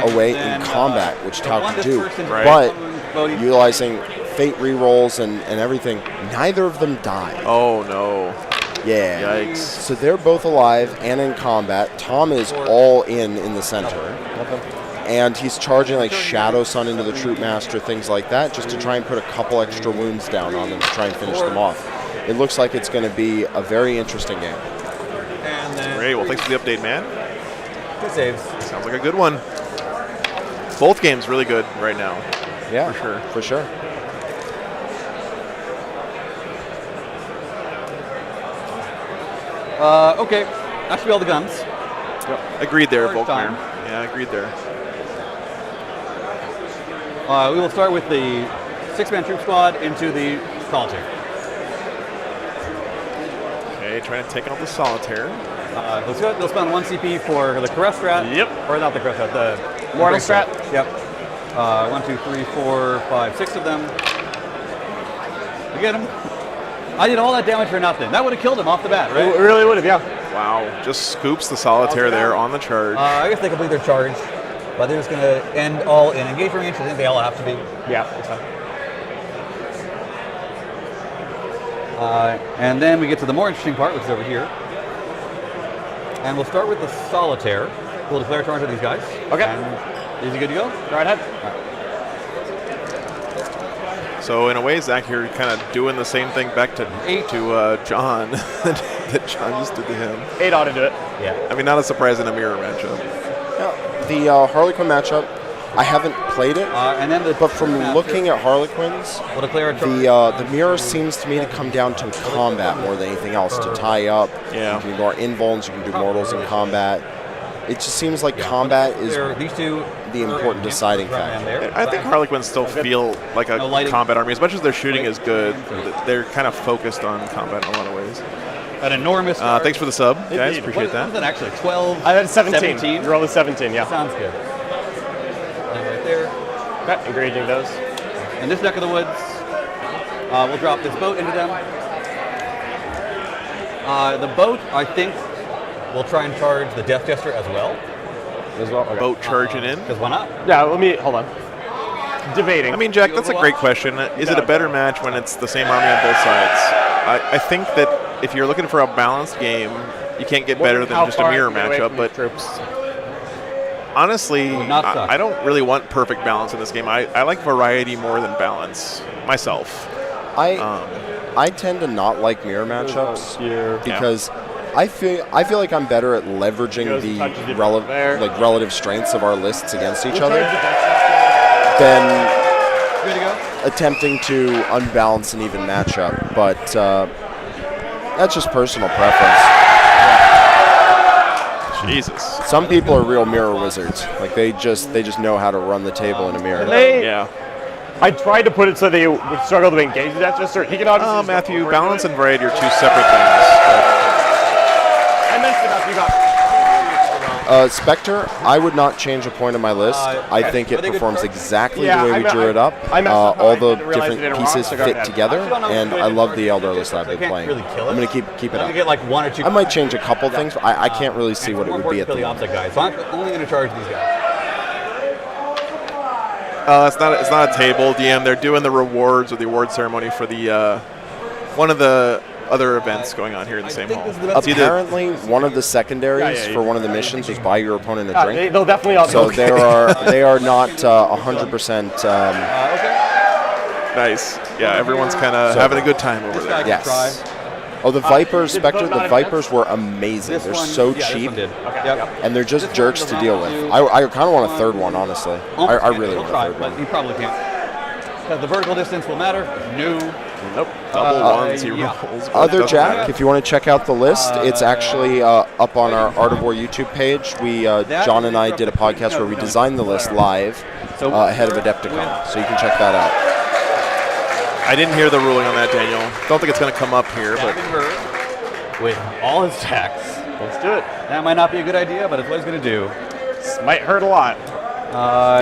away then, in combat, which Tau one could do. disperse into Right. But Bodhi. utilizing fate rerolls and everything, neither of them died. Oh no. Yeah. Yikes. So they're both alive and in combat. Tom is all in the center. And he's charging like Shadow Sun into the Troop Master, things like that, just to try and put a couple extra wounds down on them to try and finish them off. It looks like it's going to be a very interesting game. And then Great. Well, thanks for the update, man. 2 saves. Sounds like a good one. Both games really good right now. Yeah, For sure. For sure. Okay. That should be all the guns. Agreed there, First Volkmar. time. Yeah, agreed there. We will start with the 6-man troop squad into the Solitaire. Okay, trying to take out the Solitaire. Let's go. They'll spend 1 CP for the Caress Strat. Yep. Or not the Caress Strat, the Mortal Break Strat. Yep. 1, 2, 3, 4, 5, 6 of them. You get him. I did all that damage for nothing. That would have killed him off the bat, right? It really would have, yeah. Wow, just scoops the Solitaire there on the charge. I guess they complete their charge, but they're just going to end all in engagement range. I think they all have to be. Yeah, that's fine. And then we get to the more interesting part, which is over here. And we'll start with the Solitaire. We'll declare charge on these guys. Okay. And is he good to go? Go right ahead. So in a way, Zach, you're kind of doing the same thing back to John that John just did to him. 8 ought to do it. Yeah. I mean, not a surprise in a mirror matchup. Yeah, the Harlequin matchup, I haven't played it, And then the but from Master looking at Harlequins, will declare a charge. the mirror seems to me to come down to combat more than anything else. To tie up, Yeah. you can do invulns, you can do mortals in combat. It just seems like combat is These two the important deciding factor. I think Harlequins still feel like a No lighting. combat army. As much as their shooting is good, they're kind of focused on combat in a lot of ways. An enormous. Thanks for the sub, guys. Indeed. Appreciate What was that. that actually? 12. I had 17. 17? You rolled a 17, yeah. Sounds good. Right there. Okay, engaging those. In this neck of the woods, we'll drop this boat into them. The boat, I think, will try and charge the Death Jester as well. As well? Okay. Boat charging in. Because why not? Yeah, let me, hold on. Debating. I mean, Jack, that's a great question. Is it a better match when it's the same army on both sides? I think that if you're looking for a balanced game, you can't get better than How just a far mirror can you get away matchup. from But troops. honestly, not suck. I don't really want perfect balance in this game. I like variety more than balance myself. I tend to not like mirror matchups Here. because I feel like I'm better at leveraging Goes the touches it from there. relative strengths of our lists against each other than Good to go. attempting to unbalance an even matchup. But that's just personal preference. Jesus. Some people are real mirror wizards. Like they just know how to run the table in a mirror. Yeah. I tried to put it so they would struggle to engage the Death Jester. He can obviously. Oh, just go Matthew, forward balance to and it. variety are two separate things. I messed it up. You got. Spectre, I would not change a point on my list. I think it Are they good performs cards? exactly Yeah, the way we drew it up. I messed up. All I the didn't realize different it didn't pieces rock, so go fit ahead. together, I don't know and if I love it's the Elder hard to list I've do. I been can't playing. really kill I'm it. going to keep it I up. can get like 1 or 2. I might change a couple things, but I can't really see what it would be at the the moment. opposite guys. So I'm only going to charge these guys. It's not a table, DM. They're doing the rewards or the award ceremony for the one of the other events going on here in the same think hall. this is the best- It's either- Apparently, one of the secondaries Yeah, for one of the missions was buy your opponent a Yeah, drink. they'll definitely all. So they are not 100%. Okay. Nice. Yeah, everyone's kind of So- having a good time over This guy there. can Yes. try. Oh, the Vipers, did Spectre, both the not Vipers were amazing. They're so this cheap, one did. Okay, Yep. yep. and they're just This jerks one to does deal not with. do I kind of want a third one, honestly. I really he'll want a try, third but one. he probably can't. Because the vertical distance will matter. No. Nope. Double ones he yeah. rolls. but Other doesn't Jack, matter. if you want to check out the list, it's actually up on our Art of War YouTube page. We John and I did a podcast where we designed the list live ahead of Adepticon, so you can check that out. I didn't hear the ruling on that, Daniel. Don't think it's going to come up here, but Stabbing her with all his attacks. Let's do it. That might not be a good idea, but it's what he's going to do. This might hurt a lot.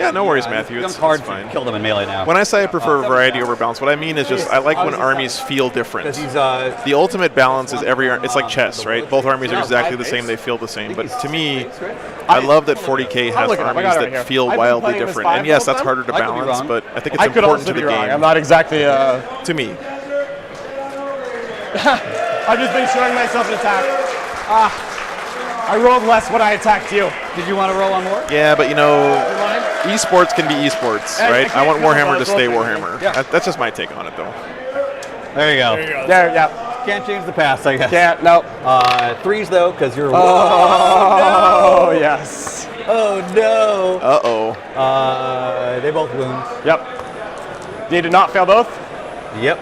yeah, no worries, Matthew. It's It's hard fine. to kill them in melee now. When I say I prefer variety over balance, what I mean is just I like when armies feel different. Because he's The ultimate balance is it's like chess, right? Both armies are exactly the same, they feel the same. But to me, I love that 40K has look it up. I armies got it right that here. feel I've been wildly playing this different. And five yes, the that's whole harder to I could be balance, wrong. but I think it's I could important also to the be wrong. game. I'm not exactly. To me. I've just been showing myself an attack. I rolled less when I attacked you. Did you want to roll one more? Yeah, but You mind? esports can be esports, I right? I can't want kill Warhammer to both stay of them. Warhammer. Yeah. That's just my take on it, though. There you go. There, yeah. Can't change the past, I guess. Can't, no. Threes, though, because you're... Oh, yes. Oh, no. Uh-oh. They both wound. Yep. Need to not fail both. Yep.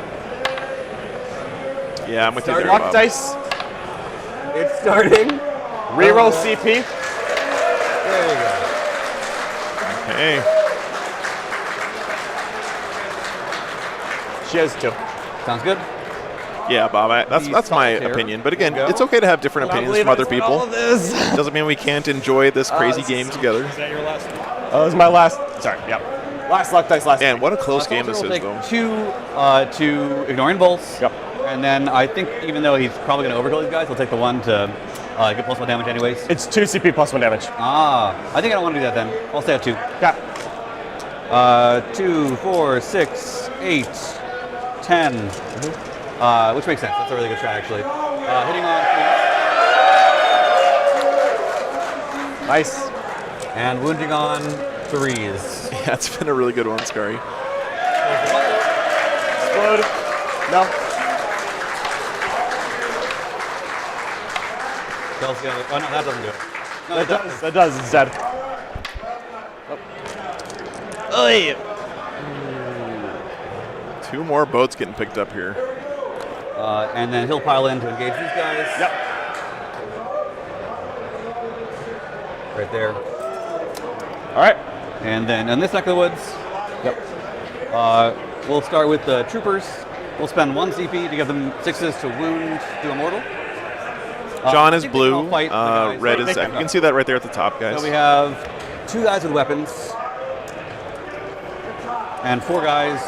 Yeah, I'm with you there, Luck Bob. dice. It's starting. Reroll CP. There you go. Hey. She has 2. Sounds good. Yeah, Bob, that's my solitaire. opinion. But again, There you go. it's okay to have different opinions from other people. This. Doesn't mean we can't enjoy this crazy game together. Oh, this is my last. Sorry, yep. Last luck dice, last. And what a close game this Solitaire will is, take though. 2 to ignoring bolts. Yep. And then I think even though he's probably going to overkill these guys, he'll take the 1 to get +1 damage anyways. It's 2 CP plus 1 damage. I think I don't want to do that then. I'll stay at 2. Yeah. 2, 4, 6, 8, 10. Which makes sense. That's a really good strat, actually. Hitting on 3. Nice. And wounding on 3s. Yeah, it's been a really good one, Scary. Explode. No. Oh, no, that doesn't do it. No, That does. That does instead. Oy. 2 more boats getting picked up here. And then he'll pile in to engage these guys. Yep. Right there. All right. And then in this neck of the woods, we'll start with the troopers. We'll spend 1 CP to give them 6s to wound to immortal. John I is think they can all blue, fight the guys. red They is can You can see that right there at the top, guys. So we have 2 guys with weapons and 4 guys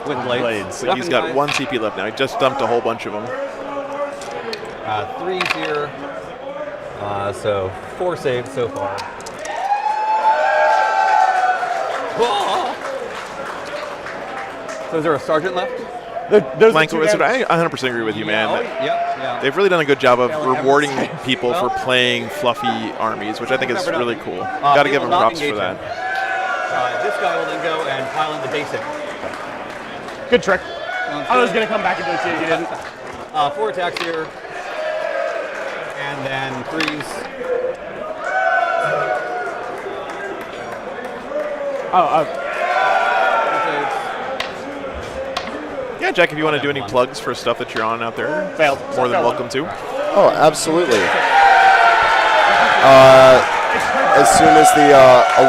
with blades. So he's got 1 CP left now. He just dumped a whole bunch of them. 3s here. So 4 saves so far. So is there a sergeant left? There's Blanco Wizard, I 100% agree with you, man. Yeah. They've really done a good job of rewarding people for playing fluffy armies, which I think is really cool. Got to they give will them not props for engage that. This guy will then go and pile in the basic. Good trick. Sounds I was good. gonna come back and do it too. You didn't. 4 attacks here. And then 3s. Yeah, Jack, if you want to do any plugs for stuff that you're on out there, Failed. more than welcome to. Oh, absolutely. As soon as the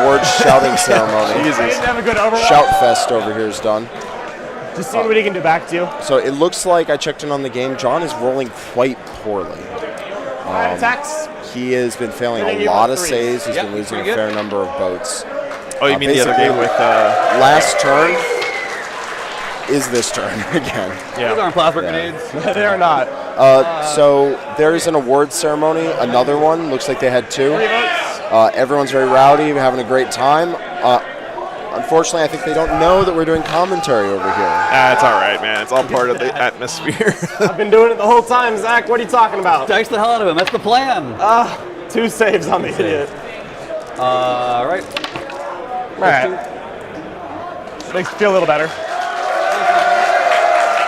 awards shouting ceremony, I didn't have a good overall. Shout Fest over here is done. Just seeing what he can do back to you. So it looks like I checked in on the game. John is rolling quite poorly. Attacks. He has been failing Hitting a you lot with of 3s. saves. He's Yep, been losing a pretty good. fair number of boats. Oh, you mean the other basically, game with... last turn is this turn again. Those aren't plasma grenades. They are not. So there's an award ceremony. Another one. Looks like they had 2. 3 votes. Everyone's very rowdy, having a great time. Unfortunately, I think they don't know that we're doing commentary over here. It's all right, man. It's all part of the atmosphere. I've been doing it the whole time, Zach. What are you talking about? Dice the hell out of him. That's the plan. 2 saves on the idiot. All right. All right. Makes me feel a little better.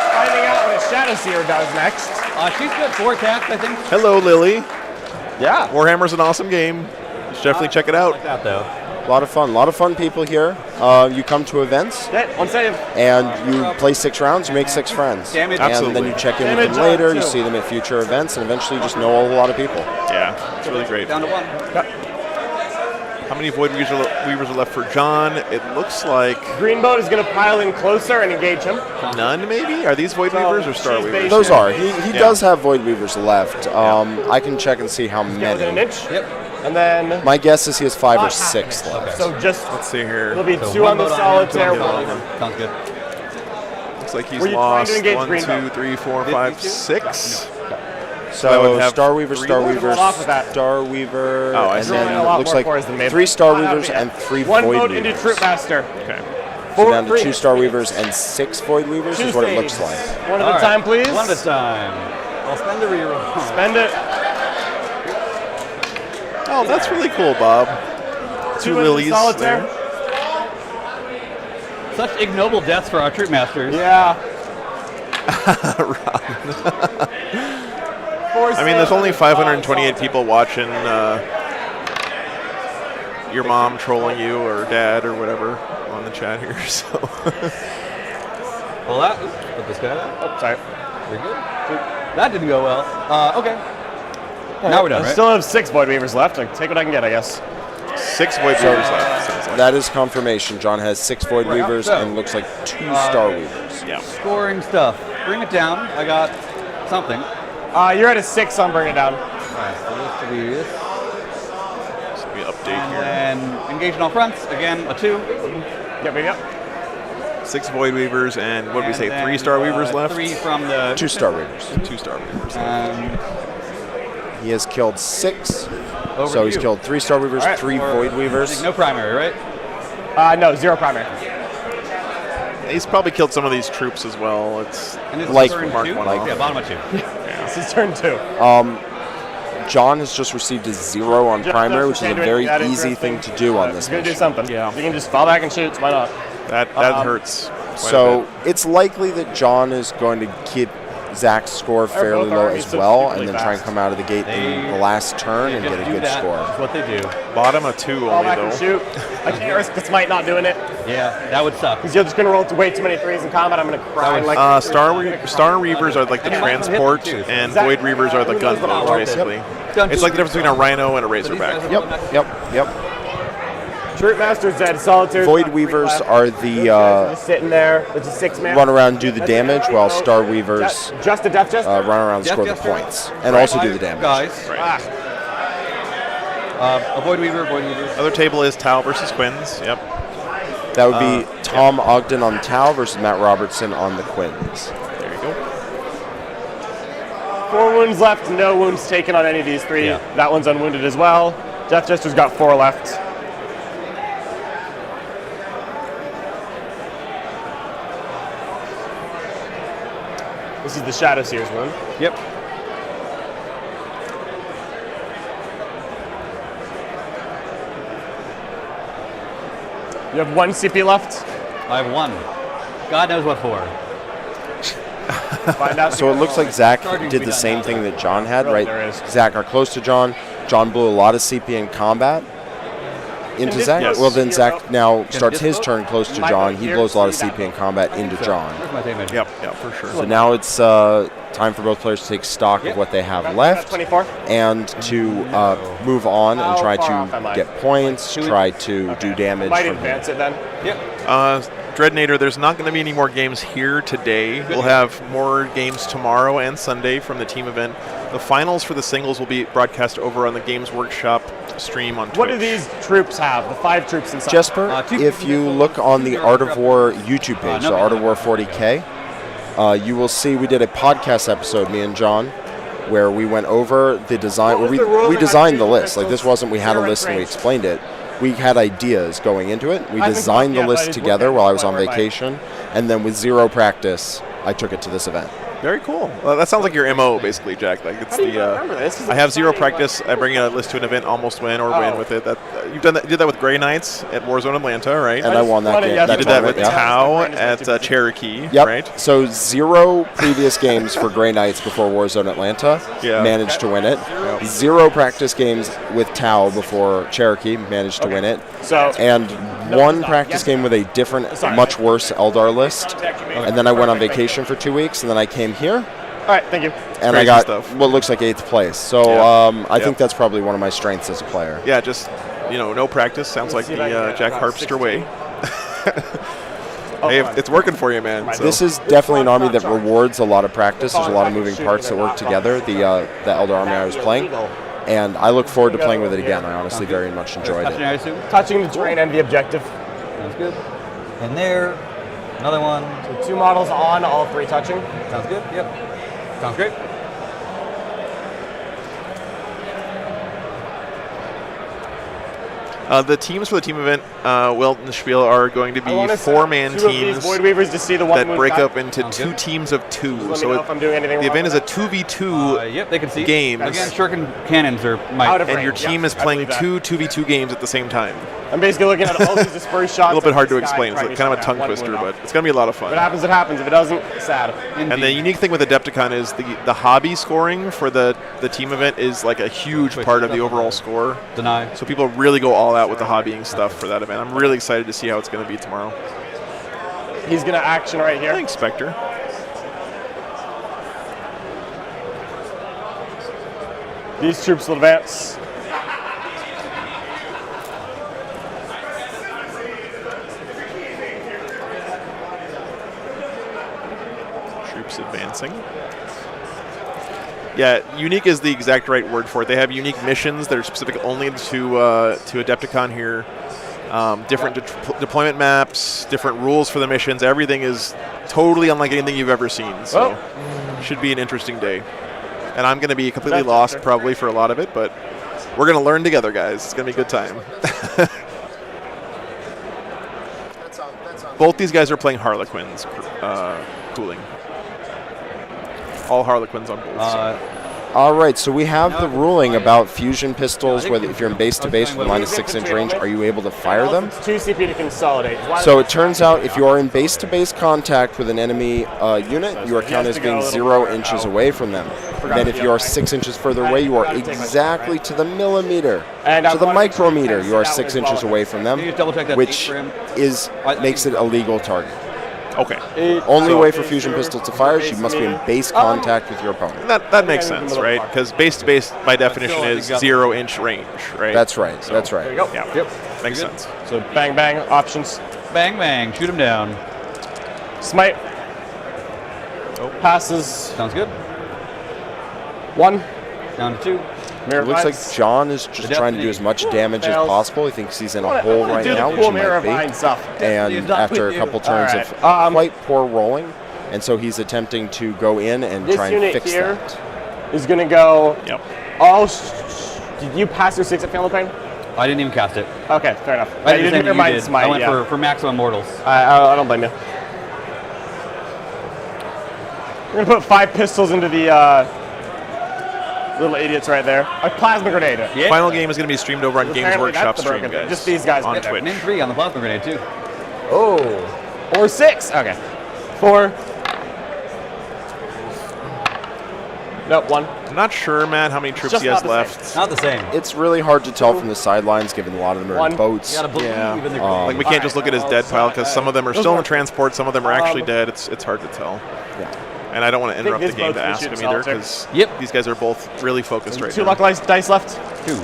Finding out what a Shadow Seer does next. She's got 4 attacks, I think. Hello, Lily. Yeah. Warhammer's an awesome game. You should definitely check it out. Like that, though. A lot of fun people here. You come to events Yeah, one save. and you play 6 rounds, you make 6 friends. Damage. And Absolutely. then you check in with Damage them later, on you 2. see them at future events, and eventually you just know a lot of people. Yeah, it's really great. Down to 1. How many Void Weavers are left for John? It looks like Green boat is going to pile in closer and engage him. none, maybe? Are these Void Weavers or Star she's Weavers? Those are. He Yeah. does have Void Weavers left. I can check and see how Get within an many. inch. Yep. And then, My guess is he has 5 or 6 left. so just, Let's see here. it'll be So 2 one on the vote on solitaire, him, 2 1 on on him. him. Sounds good. Looks like he's Were you trying lost to engage 1, Green 2, boat? 3, 4, 5, 6. So I would have Star Weaver, 3 Star more? Weaver, Off of that. Star Weaver, Oh, I and see. then A it lot looks more like cores than maybe. 3 Star Not Weavers yet. and 3 One Void vote into Weavers. Troop Master. Okay. So down to 3. 2 Star Weavers and 6 Void Weavers is what it looks like. One at All a right. time, please. One at a time. I'll spend the reroll. Spend it. Oh, that's really cool, Bob. 2 into lilies solitaire. there. Such ignoble deaths for our troop masters. Yeah. I mean, there's only 528 people watching your mom trolling you or dad or whatever on the chat here, so. Well, that. Oops, put this guy down. Oh, sorry. Very good. That didn't go well. Okay. Now we're done, I right? still have 6 Void Weavers left. I take what I can get, I guess. 6 Void Weavers left, sounds like. That is confirmation. John has 6 Void Right, Weavers so, and looks like 2 Star Weavers. Yeah. Scoring stuff. Bring it down. I got something. You're at a 6 on Bring It Down. Alright, so this will be this. So we update And here. then engage on all fronts. Again, a 2. Yep. 6 Void Weavers and what did we say, 3 Star Weavers left? 3 from the 2 Star Weavers. 2 Star Weavers. He has killed 6. Over So to he's you. killed 3 Star Weavers, All right. 3 Void Weavers. No primary, right? No, 0 primary. He's probably killed some of these troops as well. It's And this Like is turn Mark 2? one Yeah, off. bottom of 2. This is turn 2. John has just received a 0 on primary, which is a very That easy interesting. thing to do on this He's going to do mission. something. Yeah. You can just fall back and shoot. Why not? that hurts. quite a So bit. it's likely that John is going to keep Zach's score fairly both low armies as so well, stupidly and then try and fast. come out of the gate in the last turn and get a do good that. score. That's what they do. Bottom of 2 Fall only back and though. shoot. I can't risk this might not doing it. Yeah, that would suck. Because you're just going to roll way too many 3s in combat. I'm going to cry. would- Like Star Reavers are like the And you might not hit transport, them too, so- and Exactly. Void Reavers are the gunboats, basically. Done. It's like the difference between a Rhino and a So these Razorback. guys are Yep, going yep. Troop Master's dead. Solitaire. Void Weavers are the just sitting there. It's a 6-man. run around, do the damage, while Star Weavers Just a death chest. run around and Death score the Jester. points, and also do the damage. Guys. Ah, A Void Weaver. Other table is Tau versus Quins. Yep. That would be Tom Ogden on Tau versus Matt Robertson on the Quins. There you go. 4 wounds left. No wounds taken on any of these 3. Yeah. That one's unwounded as well. Death Jester's got 4 left. This is the Shadow Seer's wound. Yep. You have 1 CP left. I have 1. God knows what for. Find out. So it looks like Zach Starting to did be the done same now, thing though. that John had, Really, right? there is. Zach are close to John. John blew a lot of CP in combat into this Zach. Yes. Well, then Zach now starts this his vote? turn close to My John. vote He here, blows a lot of see that CP in combat into John. Where's my damage? Yep, for sure. So now it's time for both players to take stock of what they have left 24. and to move on and How try far off to am I? get points, try to do damage. Might from advance it then. Yep. Dreadnator, there's not going to be any more games here today. We'll have more games tomorrow and Sunday from the team event. The finals for the singles will be broadcast over on the Games Workshop stream on Twitch. What do these troops have? The 5 troops inside. Jesper, two- if you look on the Art of War YouTube page, no, the Art of War 40K, you will see we did a podcast episode, me and John, where we went over the design. What was We, the rule we that designed the had list. Like, this pixels? wasn't we had a Zero list and we range. explained it. We had ideas going into it. We I think designed so, yeah, the but list it's together working. while I was on Why- why- vacation, and then with 0 practice, I took it to this event. Very cool. Well, that sounds like your MO, basically, Jack. Like it's How do you remember this? I have zero practice. I bring a list to an event, almost win or win with it. That you did that with Grey Knights at Warzone Atlanta, right? And I won that game. You did that with yeah. Tau at Cherokee, Yep. right? So 0 previous games for Grey Knights before Warzone Atlanta. Yeah. Managed to win it. 0 practice games with Tau before Cherokee. Managed to win it. So And 1 practice game with a different, much worse Eldar list. And then I went on vacation for 2 weeks, and then I came here. all right, thank you. And I Crazy got stuff. what looks like 8th place. So Yeah. I think that's probably one of my strengths as a player. Yeah, just no practice. Sounds like the Jack Harpster way. Hey, it's working for you, man. So. This is definitely an army that rewards a lot of practice. There's a lot of moving parts that work together. The Eldar army I was playing. And I look forward to playing with it again. I honestly very much enjoyed Touching, it. I assume? Touching the terrain and the objective. Sounds good. And there, another one. So 2 models on, all 3 touching. Sounds good. Yep. Sounds great. The teams for the team event, Welton Spiel, are going to be 4-man teams Void Weavers to see the one that break up into 2 teams of 2. Let me So know if I'm doing anything the wrong event is with a 2v2 Yep, they can see. games. Again, shuriken cannons are Out of and range. your team Yep, is playing I 2 2v2 games at the same time. I'm basically looking at all these dispersed shots. A little bit hard to of the sky, explain. It's trying kind of a to tongue figure out twister, what but went it's going to be a lot of If fun. it happens, it happens. If it doesn't, sad. And the unique thing with Adepticon is the hobby scoring for the team event is like a huge part of the overall score. Deny. So people really go all out with the hobbying stuff for that event. I'm really excited to see how it's going to be tomorrow. He's going to action right here. Thanks, Spectre. These troops will advance. Troops advancing. Yeah, unique is the exact right word for it. They have unique missions that are specific only to Adepticon here. Different deployment maps, different rules for the missions. Everything is totally unlike anything you've ever seen. So should be an interesting day. And I'm going to be completely lost probably for a lot of it, but we're going to learn together, guys. It's going to be a good time. Both these guys are playing Harlequins cooling. All Harlequins on both sides. All right, so we have the ruling about fusion pistols. Whether if you're in base to base with minus 6-inch range, are you able to fire them? 2 CP to consolidate. So it turns out if you are in base to base contact with an enemy unit, you are counted as being 0 inches away from them. Then if you are 6 inches further away, you are exactly to the millimeter, to the micrometer. You are 6 inches away from them, which makes it a legal target. Okay. Only way for fusion pistols to fire is you must be in base contact with your opponent. That makes sense, right? Because base to base, by definition, is 0-inch range, right? That's right. So, that's right. There you go. Yeah. Yep. Makes sense. So bang, bang, options. Bang, bang. Shoot him down. Smite. Passes. Sounds good. 1. Down to 2. It looks like John is just trying to do as much damage as possible. He thinks he's in a hole right now, which he might be. And after a couple turns of quite poor rolling, and so he's attempting to go in and try and fix that. Is going to go. Yep. Did you pass your 6 at Family Pain? I didn't even cast it. Okay, fair enough. I did you the didn't same mind you did. Smite, I went for maximum mortals. I don't blame you. We're going to put 5 pistols into the little idiots right there. A plasma grenade. Yeah. Final game is going to be streamed over on Games Apparently Workshop that's the stream, guys. Just these guys on right there. Twitch. And then 3 on the plasma grenade, too. Oh. Or 6. Okay. 4. Nope, 1. I'm not sure, Matt, how many troops he has left. Not the same. It's really hard to tell from the sidelines, given a lot of them are in boats. You gotta believe in the Like we can't just look at his dead pile because some of them are still in the transport, some of them are actually dead. It's hard to tell. Yeah. And I don't want to interrupt the these game boats to ask shoot him either solitaire. because these guys are both really focused right 2 now. luck dice left. 2.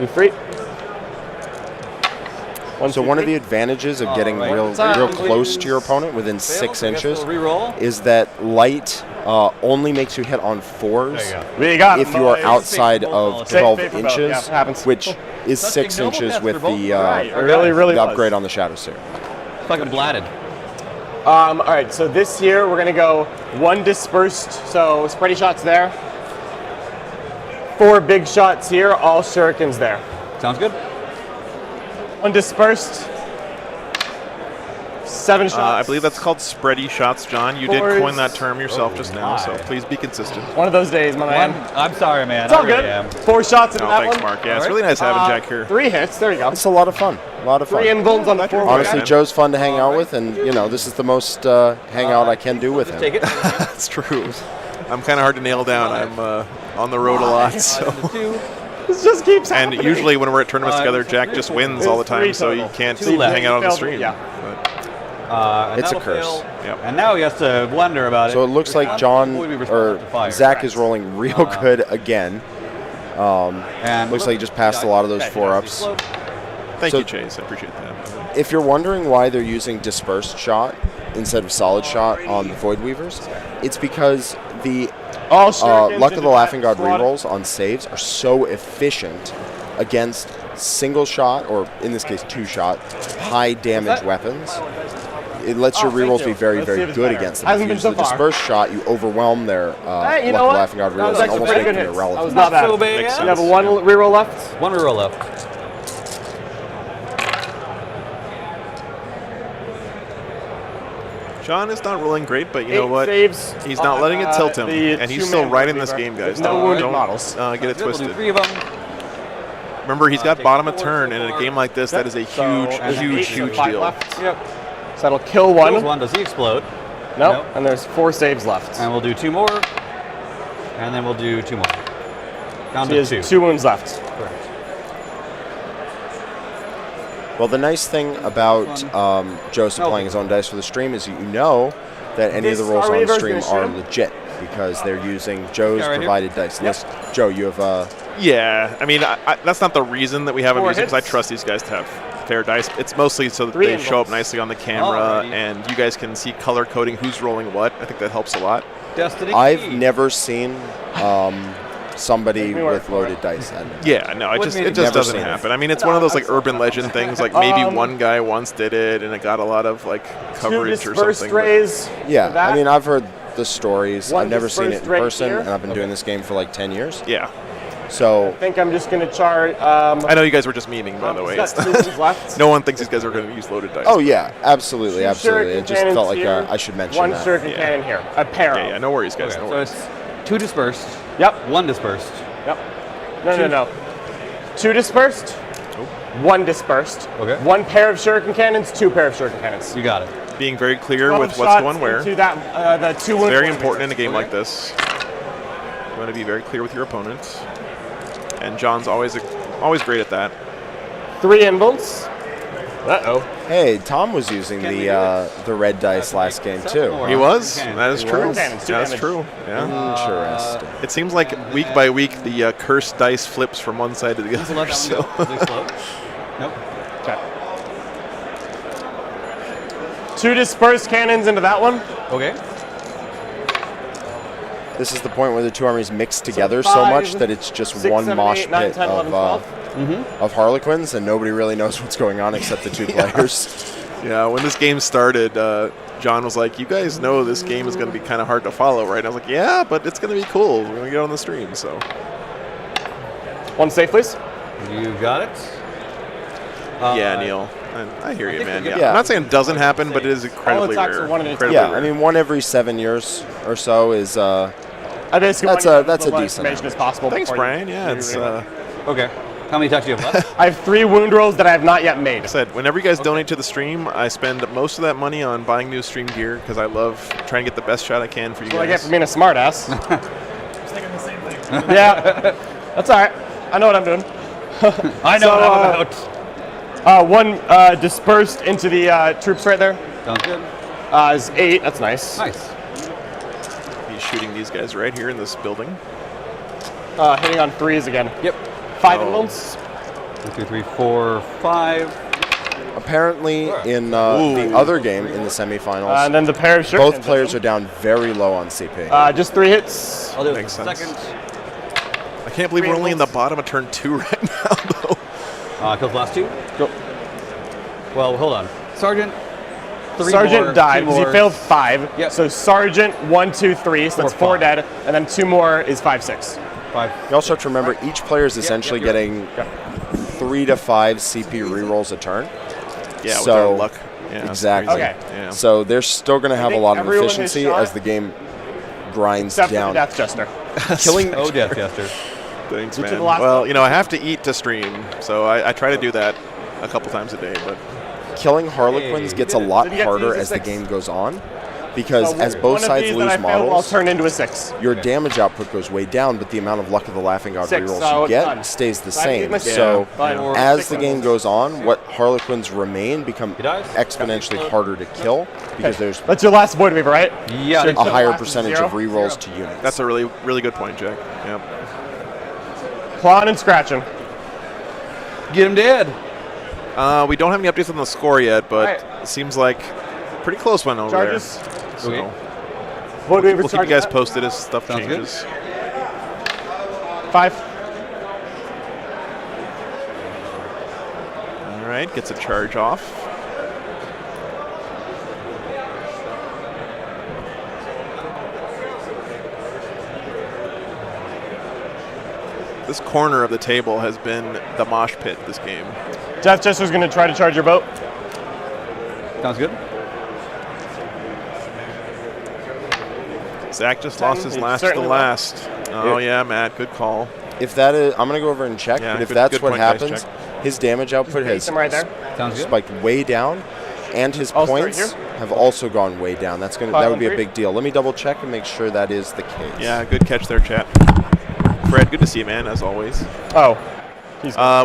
2 free. So one of the advantages of getting real close to your opponent within 6 inches is that light only makes you hit on 4s if you are outside of 12 inches, which is 6 inches with the upgrade on the Shadow Seer. Fucking blatted. All right, so this here, we're going to go 1 dispersed, so spready shots there. 4 big shots here, all shurikens there. Sounds good. 1 dispersed. 7 shots. I believe that's called spready shots, John. You did Fours. coin that term yourself just now, so please be consistent. One of those days, my man. I'm sorry, man. It's all I really good. am. 4 shots into Oh, that thanks, one. Mark. Yeah, it's really nice having Jack here. 3 hits. There you go. It's a lot of fun. A lot of fun. 3 invulns on the 4. Honestly, man. Joe's fun to hang out with, and this is the most hangout I can do with him. Take it. That's true. I'm kind of hard to nail down. I'm on the road a lot, so. This just keeps And happening. usually when we're at tournaments together, Jack just wins all the time, so you can't hang out on the stream. Yeah. And It's a that'll curse. fail. Yep. And now he has to wonder about it. So it looks like John or Zach is rolling real good again. And Looks like he just passed a lot of those 4-ups. Thank So- you, Chase. I appreciate that. If you're wondering why they're using dispersed shot instead of solid shot on the Void Weavers, it's because the All shurikens Luck of into the Laughing that God squad. rerolls on saves are so efficient against single shot, or in this case 2-shot, high damage weapons. It lets your Oh, thank rerolls you. be very, Let's see very if it's good better. against them. Hasn't If you been use so the far. dispersed shot, you overwhelm their Hey, you Luck know of the what? Laughing God That was rerolls and actually almost pretty make good them hits. That was irrelevant. not bad. so bad. Makes You have 1 reroll left. 1 reroll left. John is not rolling great, but you 8 know what? saves. He's not letting it tilt him, the and he's 2-man still right in this Weaver. game, guys. No Don't, wounded don't models. get it We'll do twisted. 3 of them. Remember, he's got Take bottom of 4 turn, so and in a far. game like this, that is a So, huge, and huge, 8, so huge 5 deal. left. Yep. So that'll kill 1. Kills 1. Does he explode? No. Nope. And there's 4 saves left. And we'll do 2 more. And then we'll do 2 more. Down He to has 2. 2 wounds left. Correct. Well, the nice thing about Joe supplying his own dice for the stream is you know that any of the This rolls on the Reaver's stream gonna are shoot him? legit because they're using Joe's Yeah, right here. provided dice. Yes, Joe, you have Yeah, I mean, that's not the reason that we have them 4 using, because I hits. trust these guys to have fair dice. It's mostly so that 3 they show up invulns. nicely on the camera, Alrighty. and you guys can see color coding who's rolling what. I think that helps a lot. Destiny. I've never seen somebody me work with for loaded dice. And Yeah, no, it just Never doesn't seen it. happen. I mean, it's one of those like urban legend things. Like maybe one guy once did it, and it got a lot of like 2 coverage or dispersed something. but- rays. yeah, for that. I mean, I've heard the stories. 1 I've never seen it in dispersed right person, here. and I've been doing this game for like 10 years. Yeah, So I think I'm just going to charge. I know you guys were just memeing, by the way. He's got 2 wounds left. No one thinks these guys are going to use loaded dice. oh yeah, absolutely, 2 absolutely. shuriken It just cannons felt like here, I should mention 1 that. shuriken Yeah. cannon here. A pair. Yeah, no worries, guys. Okay, No so worries. it's 2 dispersed. Yep. 1 dispersed. Yep. No. 2 dispersed. 1 dispersed. Okay. 1 pair of shuriken cannons. 2 pair of shuriken cannons. You got it. Being very clear 12 with what's shots going where. into that, the 2 wounds. Very important in a game like this. You want to be very clear with your opponent. And John's always great at that. 3 invulns. Uh-oh. Hey, Tom was using the red dice last game too. He was? Okay. That is true. was. Cannons, 2 That's damage. true. Yeah. Interesting. It seems like week by week the cursed dice flips from one side to the Let other. that one So. go. Really slow. Nope. Okay. 2 dispersed cannons into that one. Okay. This is the point where the 2 armies mix together so 5, much that it's just 6, 1 7, mosh 8, 9, pit 10, 11, 12. of Harlequins, and nobody really knows what's going on except the 2 players. Yeah, when this game started, John was like, "You guys know this game is going to be kind of hard to follow, right?" And I was like, "Yeah, but it's going to be cool. We're going to get on the stream." So 1 safe, please. You got it. yeah, Neil, I hear you, think man. we Yeah. get- I'm not saying it doesn't happen, but it is incredibly attacks are rare. 1 in a Incredibly Yeah, rare. I mean 1 every 7 years or so is I basically That's want a- to that's get a as decent information as possible. Thanks, before you- Brian. Yeah, it's. Okay. How many attacks do you have left? I have 3 wound rolls that I have not yet made. Said whenever you guys donate to the stream, I spend most of that money on buying new stream gear because I love trying to get the best shot I can for you What I get guys. for being a smartass. Yeah, that's all right. I know what I'm doing. I know So, what I'm about. 1 dispersed into the troops right there. Sounds good. Is 8. That's nice. Nice. He's shooting these guys right here in this building. Hitting on 3s again. Yep. 5 Oh. invulns. 1, 2, 3, 4, 5. apparently in the other game in the semifinals. And then the pair of shirts. Both players are down very low on CP. Just 3 hits. I'll do it Makes for sense. second. I can't believe we're only in the bottom of turn 2 right now, though. Kills the last 2. Go. Well, hold on. Sergeant. 3 Sergeant more, died 2 because he more. failed 5. Yep. So Sergeant 1, 2, 3. So that's 4 5. dead, and then 2 more is 5, 6. 5. You also have to remember each player is essentially yep. getting 3 to 5 CP rerolls a turn. Yeah, with So- our luck Yeah, Exactly. Okay. Yeah. So they're still going to have a think lot of everyone has efficiency shot. as the game grinds Except for the down. Death Jester. Killing Oh, Death Jester. Thanks, Which is man. the last Well, one. you know, I have to eat to stream, so I try to do that a couple times a day. But killing Harlequins Hey, gets a lot Did you get to harder use a as the 6? game goes on, because So as one both of sides these that lose I failed, I'll models, turn into a 6. your damage output goes way down, but the amount of Luck of the Laughing God 6, rerolls so you it's get done. stays the So I have to use same. my So Fine. as 6 the game goes on, what Harlequins remain become He dies? exponentially harder to kill because there's That's your last Void Weaver, right? Yeah. Sure. a higher last is percentage 0? of rerolls to units. that's a really, really good point, Jack. Yeah. Clawing and scratching. Get him dead. We don't have any updates on the score yet, but Right. it seems like pretty close one over Charges. there. So Okay. Void Weaver we'll keep you charges guys up. posted as stuff Sounds good. changes. 5. All right, gets a charge off. This corner of the table has been the mosh pit this game. Death Jester's going to try to charge your boat. Sounds good. Zach just lost his He last to the certainly will. last. Oh yeah, Matt, good call. If that is, I'm going to go over and check, Yeah, but if good- that's good what point, guys, happens, check. his damage output has Base him right there. Sounds good. spiked way down, and his I'll start points here. have also gone way down. That would be a 5-1-3. big deal. Let me double check and make sure that is the case. Yeah, good catch there, chat. Fred, good to see you, man, as always. Oh.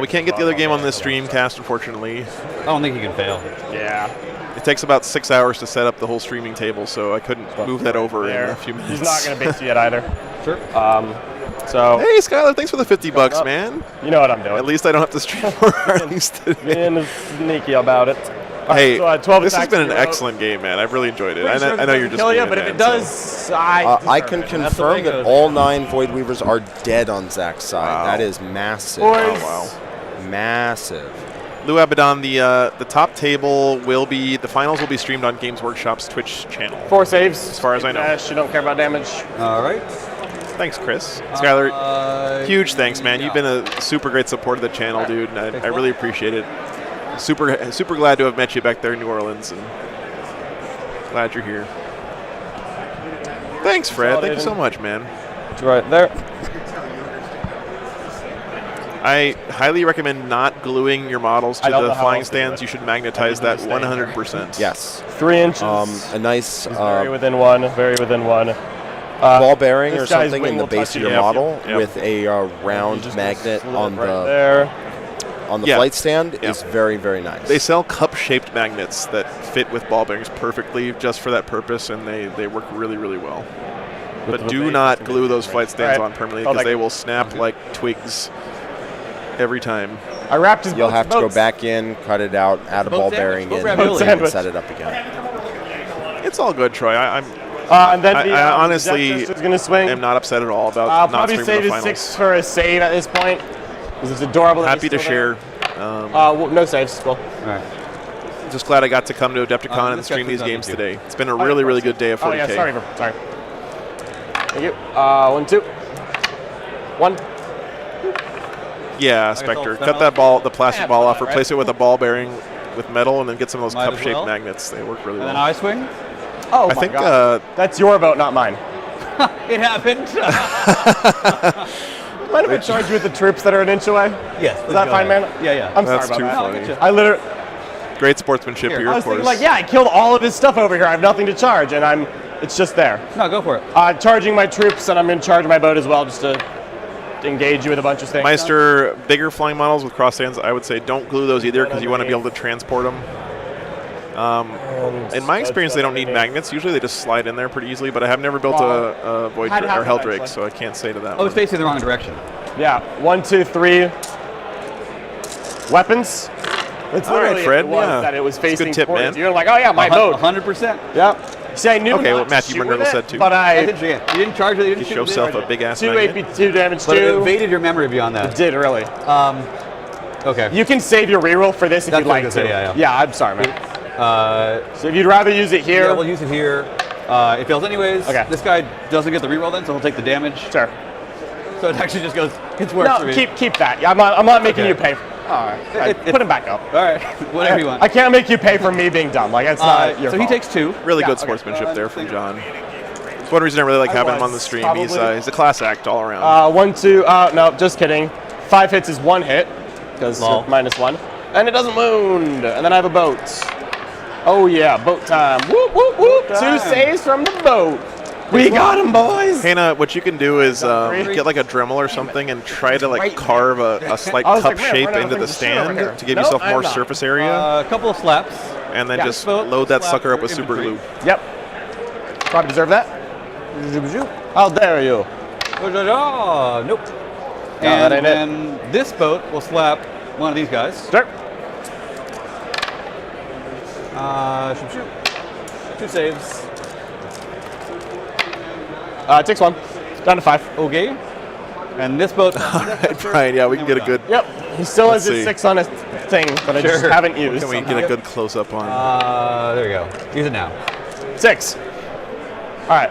We can't get the other game on this stream cast, unfortunately. I don't think he can fail. Yeah. It takes about 6 hours to set up the whole streaming table, so I couldn't move that over in There. a few minutes. He's not going to base you yet either. Sure. So, Hey, Skylar, thanks for the $50, up. man. you know what I'm doing. At least I don't have to stream more Harleys today. Being sneaky about it. Hey, so, 12 this has attacks been an to your boat. excellent game, man. I've really enjoyed it. Pretty sure I know this you're doesn't just kill you, being but a if it man, does, I can That's the way confirm it that goes. all 9 Void Weavers are dead on Zach's side. Wow. That is massive. Boys. Oh, Massive. Lou Abaddon, the top table will be, the finals will be streamed on Games Workshop's Twitch channel. 4 saves. As far as I know. You don't care about damage. All right. Thanks, Chris. Skylar, huge thanks, man. You've been a super great support of the channel, dude, and I really appreciate it. Super glad to have met you back there in New Orleans, and glad you're here. Thanks, Fred. Thank you so much, man. It's right there. I highly recommend not gluing your models to I don't the know how flying else to do stands. it. You should magnetize that 100%. Yes. 3 inches. A nice very within 1. Very within 1. ball bearing this or guy's something wing in the will base touch of it. your Yep, model yep. with a round magnet on right the there. Yeah. flight stand Yeah. is very, very nice. They sell cup-shaped magnets that fit with ball bearings perfectly just for that purpose, and they work really, really well. But do not glue those flight stands Right. on permanently Oh, because that- they will snap like twigs every time. I wrapped his You'll boats have in to go boats. back in, cut it out, add a Boat ball sandwich, bearing boat in, ravioli. and set it up again. It's all good, Troy. I'm And then I honestly is going to swing. am not upset at all about I'll not probably streaming save the his finals. 6 for a save at this point. This is adorable. that Happy he's to still share. there. Well, no saves. Cool. All right. Just glad I got to come to Adepticon and this guy stream these comes out games with you. today. It's been a really, really good day of 40K. Oh, yeah, sorry. Thank you. 1, 2. 1. Yeah, all Spectre. spun Cut off. that ball, the plastic Yeah, ball off, right. replace it with a ball bearing with metal, and then get some of those Might as cup-shaped well. magnets. They work really And then well. I swing. Oh, I my think God. That's your boat, not mine. It happened. Mind if I charge you with the troops that are an inch away? Yes. Is that fine, man? Yeah, yeah. I'm That's sorry too about funny. that. I literally, Great sportsmanship Here, here, I of was course. thinking like, yeah, I killed all of his stuff over here. I have nothing to charge, and it's just there. No, go for it. Charging my troops, and I'm in charge of my boat as well, just to engage you with a bunch of things. Meister, bigger flying models with cross stands, I would say don't glue those either because you want to be able to transport them. In my experience, they don't need magnets. Usually they just slide in there pretty easily, but I have never built a Void I'd have or Hell to, Drake, actually. so I can't say to that Oh, it's one. facing the wrong direction. Yeah, 1, 2, 3. Weapons. It's All right, literally Fred, it was yeah. that it was It's a good facing tip, towards man. you. You're like, oh yeah, my boat. 100%. Yeah. See, I knew Okay, not well, to Matthew shoot Murnerdle with it, said too. but I I did you didn't charge it. You didn't You shoot show it, yourself did a big ass 2 magnet. AP2 damage But it too. evaded your memory beyond that. It did really. Okay. You can save your reroll for this if That's you'd what I like was to. gonna say, yeah. I'm sorry, man. So if you'd rather use it here, Yeah, we'll use it here. It fails anyways. Okay. This guy doesn't get the reroll then, so he'll take the damage. sure. So it actually just gets worse for No, me. keep that. Yeah, I'm not making Okay. you pay. Put him back up. All right, whatever you want. I can't make you pay for me being dumb. Like, it's not your so fault. he takes 2. Really good sportsmanship there from John. It's one reason I really like having him on the stream. He's a class act all around. 1, 2, no, just kidding. 5 hits is 1 hit, because -1. And it doesn't wound. And then I have a boat. Oh yeah, boat time. Whoop, whoop, whoop. 2 saves from the boat. We got him, boys. Hannah, what you can do is get like a Dremel or something and try to like carve a slight cup shape into the stand to give yourself more surface area. A couple of slaps. And then just load that sucker up with super glue. Yep. Probably deserve that. How dare you? Nope. And then this boat will slap one of these guys. Sure. Shoot. 2 saves. Takes 1. Down to 5. Okay. And this boat. All right, Brian. Yeah, we can get a good. Yep. He still has Let's his see. 6 on his thing, but I just haven't used. Can we get a good close up on? There you go. Use it now. 6. All right.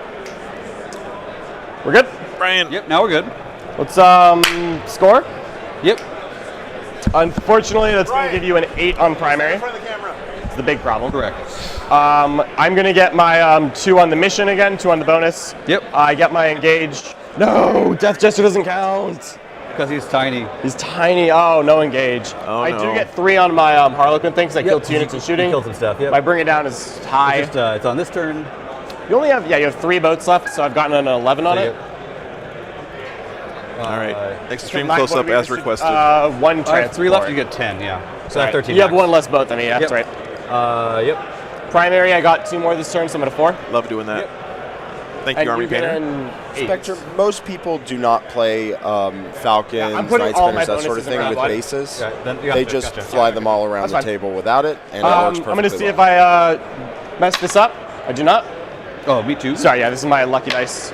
We're good? Brian. Yep, now we're good. Let's score. Yep. Unfortunately, that's going to give you an 8 on primary. It's the big problem. Correct. I'm going to get my 2 on the mission again, 2 on the bonus. Yep. I get my engaged. No, Death Gesture doesn't count. Because he's tiny. He's tiny. Oh, no engage. Oh, I no. do get 3 on my Harlequin thing because I killed 2 units in shooting. You killed some stuff, yep. My bring it down is high. It's on this turn. You only have, you have 3 boats left, so I've gotten an 11 on it. All right. Extreme close up as requested. 1 transport. 3 left, you get 10, yeah. So that's 13. You have max. 1 less boat than me, yeah, that's right. Yep. Primary, I got 2 more this turn, so I'm at a 4. Love doing that. Yep. Thank you, Army Painter. Spectre, most people do not play Falcons, I'm putting Night all my Spinners, that sort of bonuses thing in with my bases. Yeah, They just fly them all around That's the fine. table without it, and it works perfectly I'm going to see well. if I mess this up. I do not. Oh, me too. Sorry, yeah, this is my lucky dice.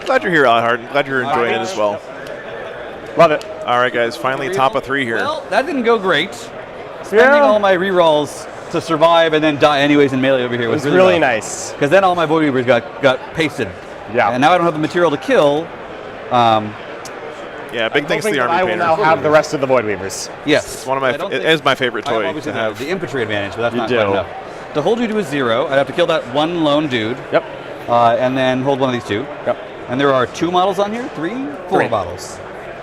Glad you're here, Alhard. Glad you're enjoying it as well. Love it. All right, guys. Finally, top of 3 here. Well, that didn't go great. Spending all my rerolls to survive and then die anyways in melee over here It was was really rough. nice. Because then all my Void Weavers got pasted. Yeah. And now I don't have the material to kill. Yeah, big thanks to the Army I will Painter. now have the rest of the Void Weavers. Yes. It's one of my. It is my favorite I have toy obviously to have. the infantry advantage, but that's You not do. quite enough. To hold you to a 0, I'd have to kill that 1 lone dude. Yep. And then hold one of these 2. Yep. And there are 2 models on here? 3? 4 3. models.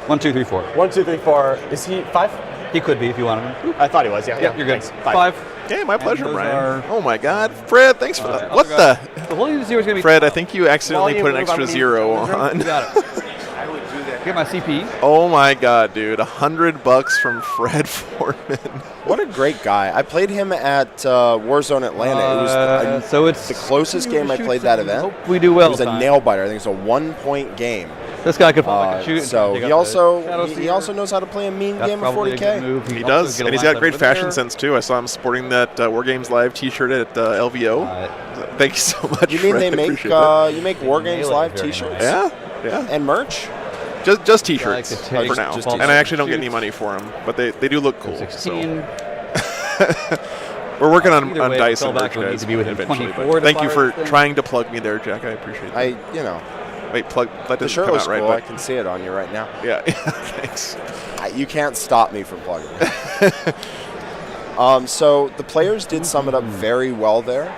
1, 2, 3, 4. 1, 2, 3, 4. Is he 5? He could be if you wanted him. I thought he was, yeah. Yep, you're good. Thanks. 5. Yeah, my pleasure, those Brian. are- Oh my God, Fred, thanks for that. What the? The holding to 0 is going to be. Fred, I think you accidentally Volume put an move, extra I'm gonna 0 use- on. You got it. Get my CP. Oh my God, dude, $100 from Fred Foreman. What a great guy. I played him at Warzone Atlanta. It was So it's the closest game I played that event. Hope we do well. It was a Tom. nail biter. I think it's a 1-point game. This guy could probably shoot. So and he take out the also Shadow he Seer. also knows how to play a mean That's game of probably a good 40K. move. He also does, get a and he's line got great up there. fashion sense too. I saw him sporting that War Games Live T-shirt at LVO. Thank you so much. You mean Fred. they I make appreciate that. you make War Games Nail it Live very T-shirts? Yeah, yeah. And merch? Just T-shirts Like to take for now, just and I actually don't get any money for them, but they do look cool. 16. We're working on Either way, dice fell and back merch, would need guys, to be within eventually. 24 But to thank you fire for this thing. trying to plug me there, Jack. I appreciate that. Wait, plug. That The didn't shirt come looks out right, cool. I but can see it on you right now. yeah, thanks. You can't stop me from plugging it. So the players did sum it up very well there.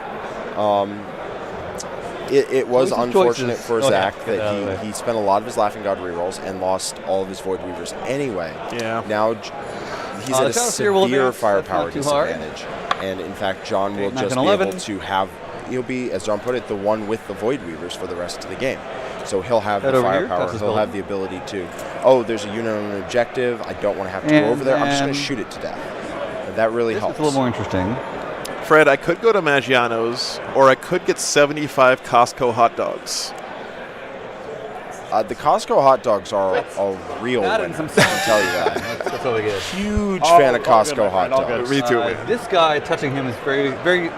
It was Choices, unfortunate choices. for Oh, Zach yeah, get out of that there. he spent a lot of his Laughing God rerolls and lost all of his Void Weavers anyway. Yeah. Now he's at the a Shadow Seer will severe advance. firepower That's not too hard. disadvantage. And in fact, John will Knock just an be 11. able to have, he'll be, as John put it, the one with the Void Weavers for the rest of the game. So he'll have Head the over here, firepower, touch his he'll have the building. ability to, oh, there's a unit on an objective, I don't want to have to go And over there, I'm just going to then- shoot it to death. And that really This helps. is a little more interesting. Fred, I could go to Maggiano's, or I could get 75 Costco hot dogs. The Costco hot dogs are a real That winner, and some I can tell you that. That's what we get. Huge Oh, fan of all good, Costco my hot friend, all good. dogs. Me too, man. This guy touching him is very, very,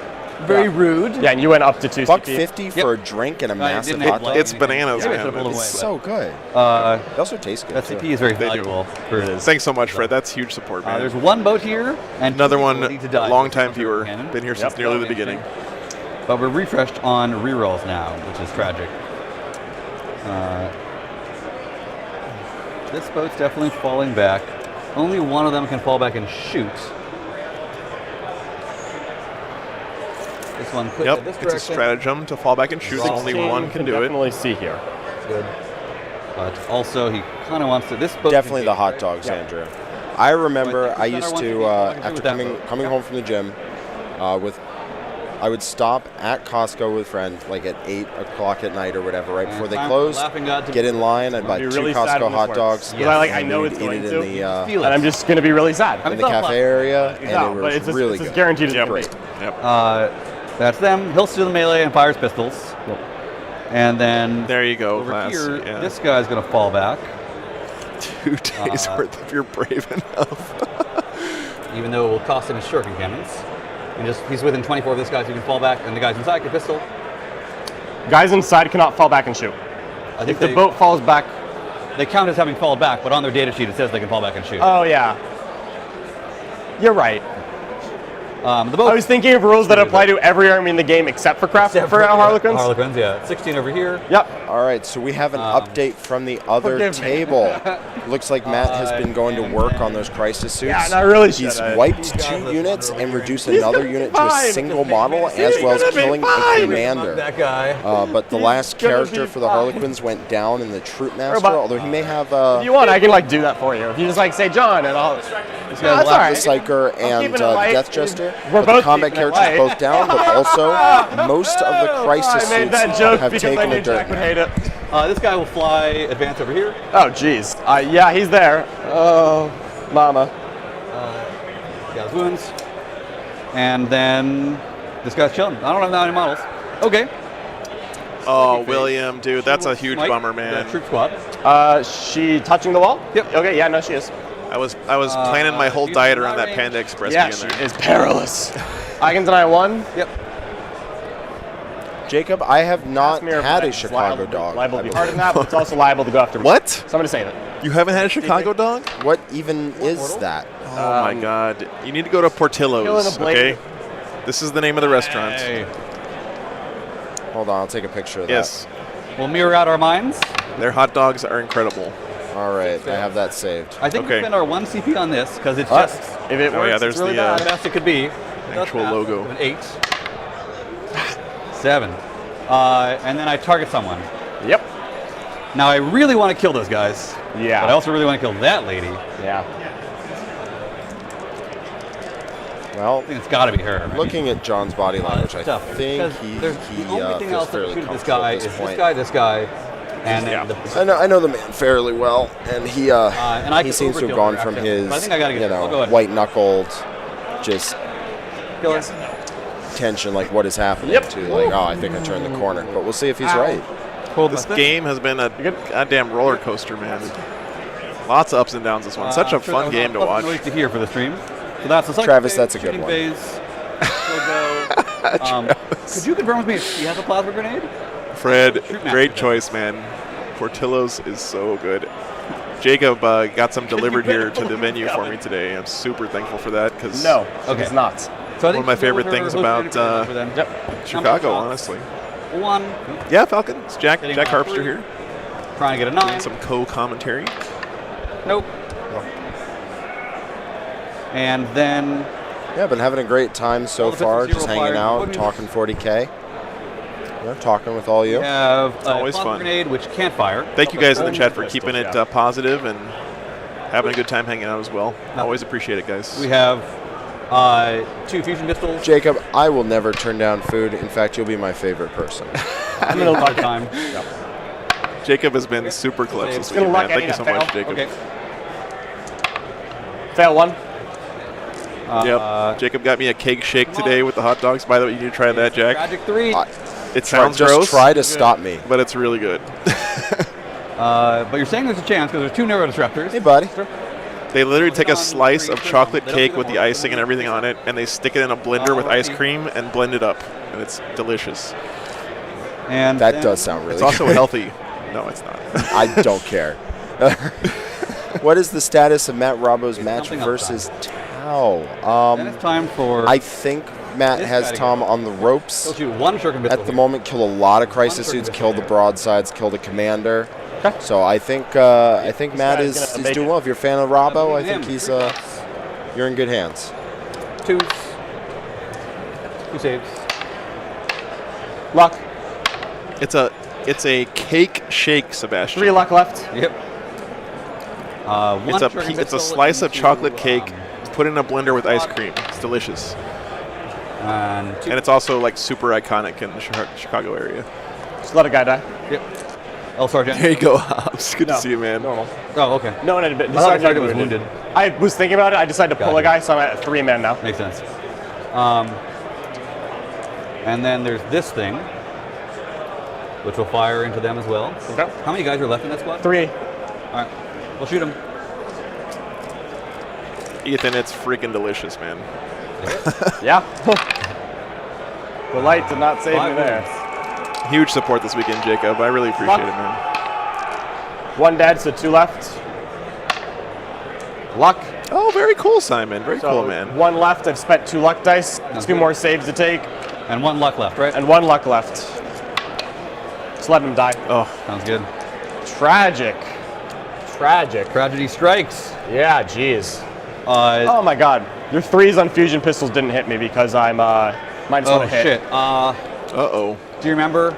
very rude. Yeah, and you went up to 2 Buck CP. 50 Yep. for a drink and a I massive didn't hot have dog. It's bananas, Maybe I man. should've pulled It's It's away, so good. but, They also taste good. that too. CP is very They do. valuable. For Thanks so much, Fred. That's huge support, man. There's one boat here, and Another two one, people need to die. long-time viewer, Cannon. been here since Yep. nearly the beginning. But we're refreshed on rerolls now, which is tragic. This boat's definitely falling back. Only one of them can fall back and shoot. This one could Yep, go this it's a direction. stratagem to fall back and shoot. Only one can do it. Definitely see here. Good. But also, he kind of wants to. This boat Definitely can the take- hot dogs, Andrew. I remember I used to after with that coming home from the gym, I would stop at Costco with friends like at 8 o'clock at night or whatever, right before they time closed. Laughing God to- Get in line. I'd buy be 2 really sad Costco when this hot works. dogs. Because I and know we'd it's eat going it to. in the Feel And I'm just going to be really sad. in the cafe area, and No, it but was it's just, really it's good. guaranteed to Yep. be great. Yep. That's them. He'll still the melee and fires pistols. And then There you go, over class. here, Yeah. this guy's going to fall back. 2 days worth if you're brave enough. Even though it will cost him his shuriken cannons. And he's within 24 of this guy, so he can fall back, and the guys inside can pistol. Guys inside cannot fall back and shoot. I think If the boat falls back. they count as having fallen back, but on their data sheet it says they can fall back and shoot. Oh, yeah. You're right. The boat. I was thinking of rules that apply to every army in the game except for Harlequins. Harlequins, yeah. 16 over here. Yep. All right, so we have an update from the other Forgive me. table. Looks like Matt has been going to work on those crisis suits. Yeah, and I really He's should. wiped He's got 2 this units under and over reduced here. another He's gonna unit be to a fine. single model, He's as well as gonna be killing a fine. commander. That guy. But the last gonna character be for the fine. Harlequins went down in the Troop Master, Robot. although he may have If you want, I can like do that for you. If you just like say John and I'll. the That's all right. Psyker and keeping it the light. Death Jester. We're But the both combat keeping it characters light. both down, but also most of the crisis I made suits that joke have because I taken knew the dirt. Jack would hate it. This guy will fly advance over here. Oh, jeez. Yeah, he's there. Oh, mama. He got his wounds. And then this guy's chilling. I don't have that many models. Okay. Oh, William, dude, that's a huge Smite, bummer, man. the troop squad. She touching the wall? Yep. Okay, yeah, no, she is. I was planning my whole she's diet in around my that Panda Express Yeah, being she there. is perilous. I can deny 1. Yep. Jacob, I have not Mirror had a Flag is Chicago dog. Liable I to be believe. part of that, but it's also liable to go after me. What? So I'm going to say that. You haven't had a Chicago dog? What even is that? Oh my God! You need to go to Portillo's. Killing a blade. Okay. This is the name of the restaurant. Hey. Hold on, I'll take a picture of Yes, We'll mirror out our minds. their hot dogs are incredible. that. All right, I have that saved. I think Okay. we spend our 1 CP on this because it's What? just If it Oh, works, yeah, there's it's really the, the bad. best it could be. Actual logo. An 8. 7. And then I target someone. Yep. Now I really want to kill those guys. Yeah. But I also really want to kill that lady. Yeah. Well, I think it's got to be her. right? looking at John's body language, I Tough, think because he there's the only thing feels else that fairly shoot this comfortable guy at is this point. this guy, and then the, I know the man fairly well, and he and I he could seems to overkill have gone her from after. his But I think I gotta get I'll go ahead. white knuckled just kill her. tension, like what is happening, Yep. to like, oh, I think I turned the corner, but we'll see if he's right. This game has been a goddamn roller coaster, man. Lots of ups and downs. This one, such a I'm sure fun that was game to pleasant watch. noise to hear for the stream. So that's the second Travis, phase, that's a good shooting one. phase. Could you confirm with me if he has a plasma grenade? Fred, Shoot great master. choice, man. Portillo's is so good. Jacob got some delivered here to the venue for me today. I'm super thankful for that because No, Okay. it's not. So I think one of my we'll favorite go things with her about for them. Chicago, shots? honestly. 1, Yeah, Falcon. It's Jack Hitting Jack on Harpster 3. here. trying to get a 9. Some co-commentary. Nope. And then Yeah, been having a great time so All the far, 50 just hanging fired. out, Wouldn't- talking 40K. Yeah, talking with all you. we have a always plasma fun. grenade, which can't fire. Thank you guys in the Only chat for pistols, keeping it yeah. positive and having a good time hanging out as well. No. Always appreciate it, guys. We have 2 fusion pistols. Jacob, I will never turn down food. In fact, you'll be my favorite person. I'm gonna luck time. Jacob has been super close this week, Gonna luck man. Thank you any so much, fail. Jacob. Okay. Fail 1. Yep. Jacob got me a cake shake today with the hot dogs. By the way, you need to try that, Jack. Tragic 3. It sounds just gross, try to stop me. but it's really good. But you're saying there's a chance because there's 2 neuro disruptors. Hey, buddy. They literally take a slice of chocolate cake with the icing and everything on it, and they stick it in a blender with ice cream and blend it up, and it's delicious. And That then does sound really It's also good. healthy. No, it's not. I don't care. What is the status of Matt Robbo's match something versus Then Tao? it's time for. I think Matt This has guy to Tom go. on the He'll ropes shoot 1 shuriken pistol. at the moment. Kill a lot of crisis suits. Kill the broadsides. Kill the commander. Okay. So I think Matt guy's is gonna make doing it. well. If you're a fan of Robbo, I Yeah. think he's you're in good hands. 2 saves. Luck. It's a cake shake, Sebastian. 3 luck left. Yep. It's a slice of chocolate cake put in a blender with ice cream. It's delicious. And And it's also like super iconic in the Chicago area. Just let a guy die. Yep. El Sergeant. There you go, Hobbs. Good to see you, man. Normal. Oh, okay. No one had been. I thought the Sergeant was wounded. I was thinking about it. I decided to pull a Gotcha. guy, so I'm at 3 men now. Makes sense. And then there's this thing, which will fire into them as well. Okay. How many guys are left in that squad? 3. All right. We'll shoot them. Ethan, it's freaking delicious, man. Yeah. The light did not save me 5 there. wounds. Huge support this weekend, Jacob. I really appreciate it, man. 1 dead, so 2 left. Luck. Oh, very cool, Simon. Very So cool, man. 1 left. I've spent 2 luck dice. 2 more saves to take, And 1 luck left, right? and 1 luck left. Just let him die. Oh, Sounds good. Tragic. Tragic. Tragedy strikes. Yeah, jeez. Uh, Oh my god. Your 3s on fusion pistols didn't hit me because I'm minus 1 oh, to hit. shit. uh-oh. Do you remember?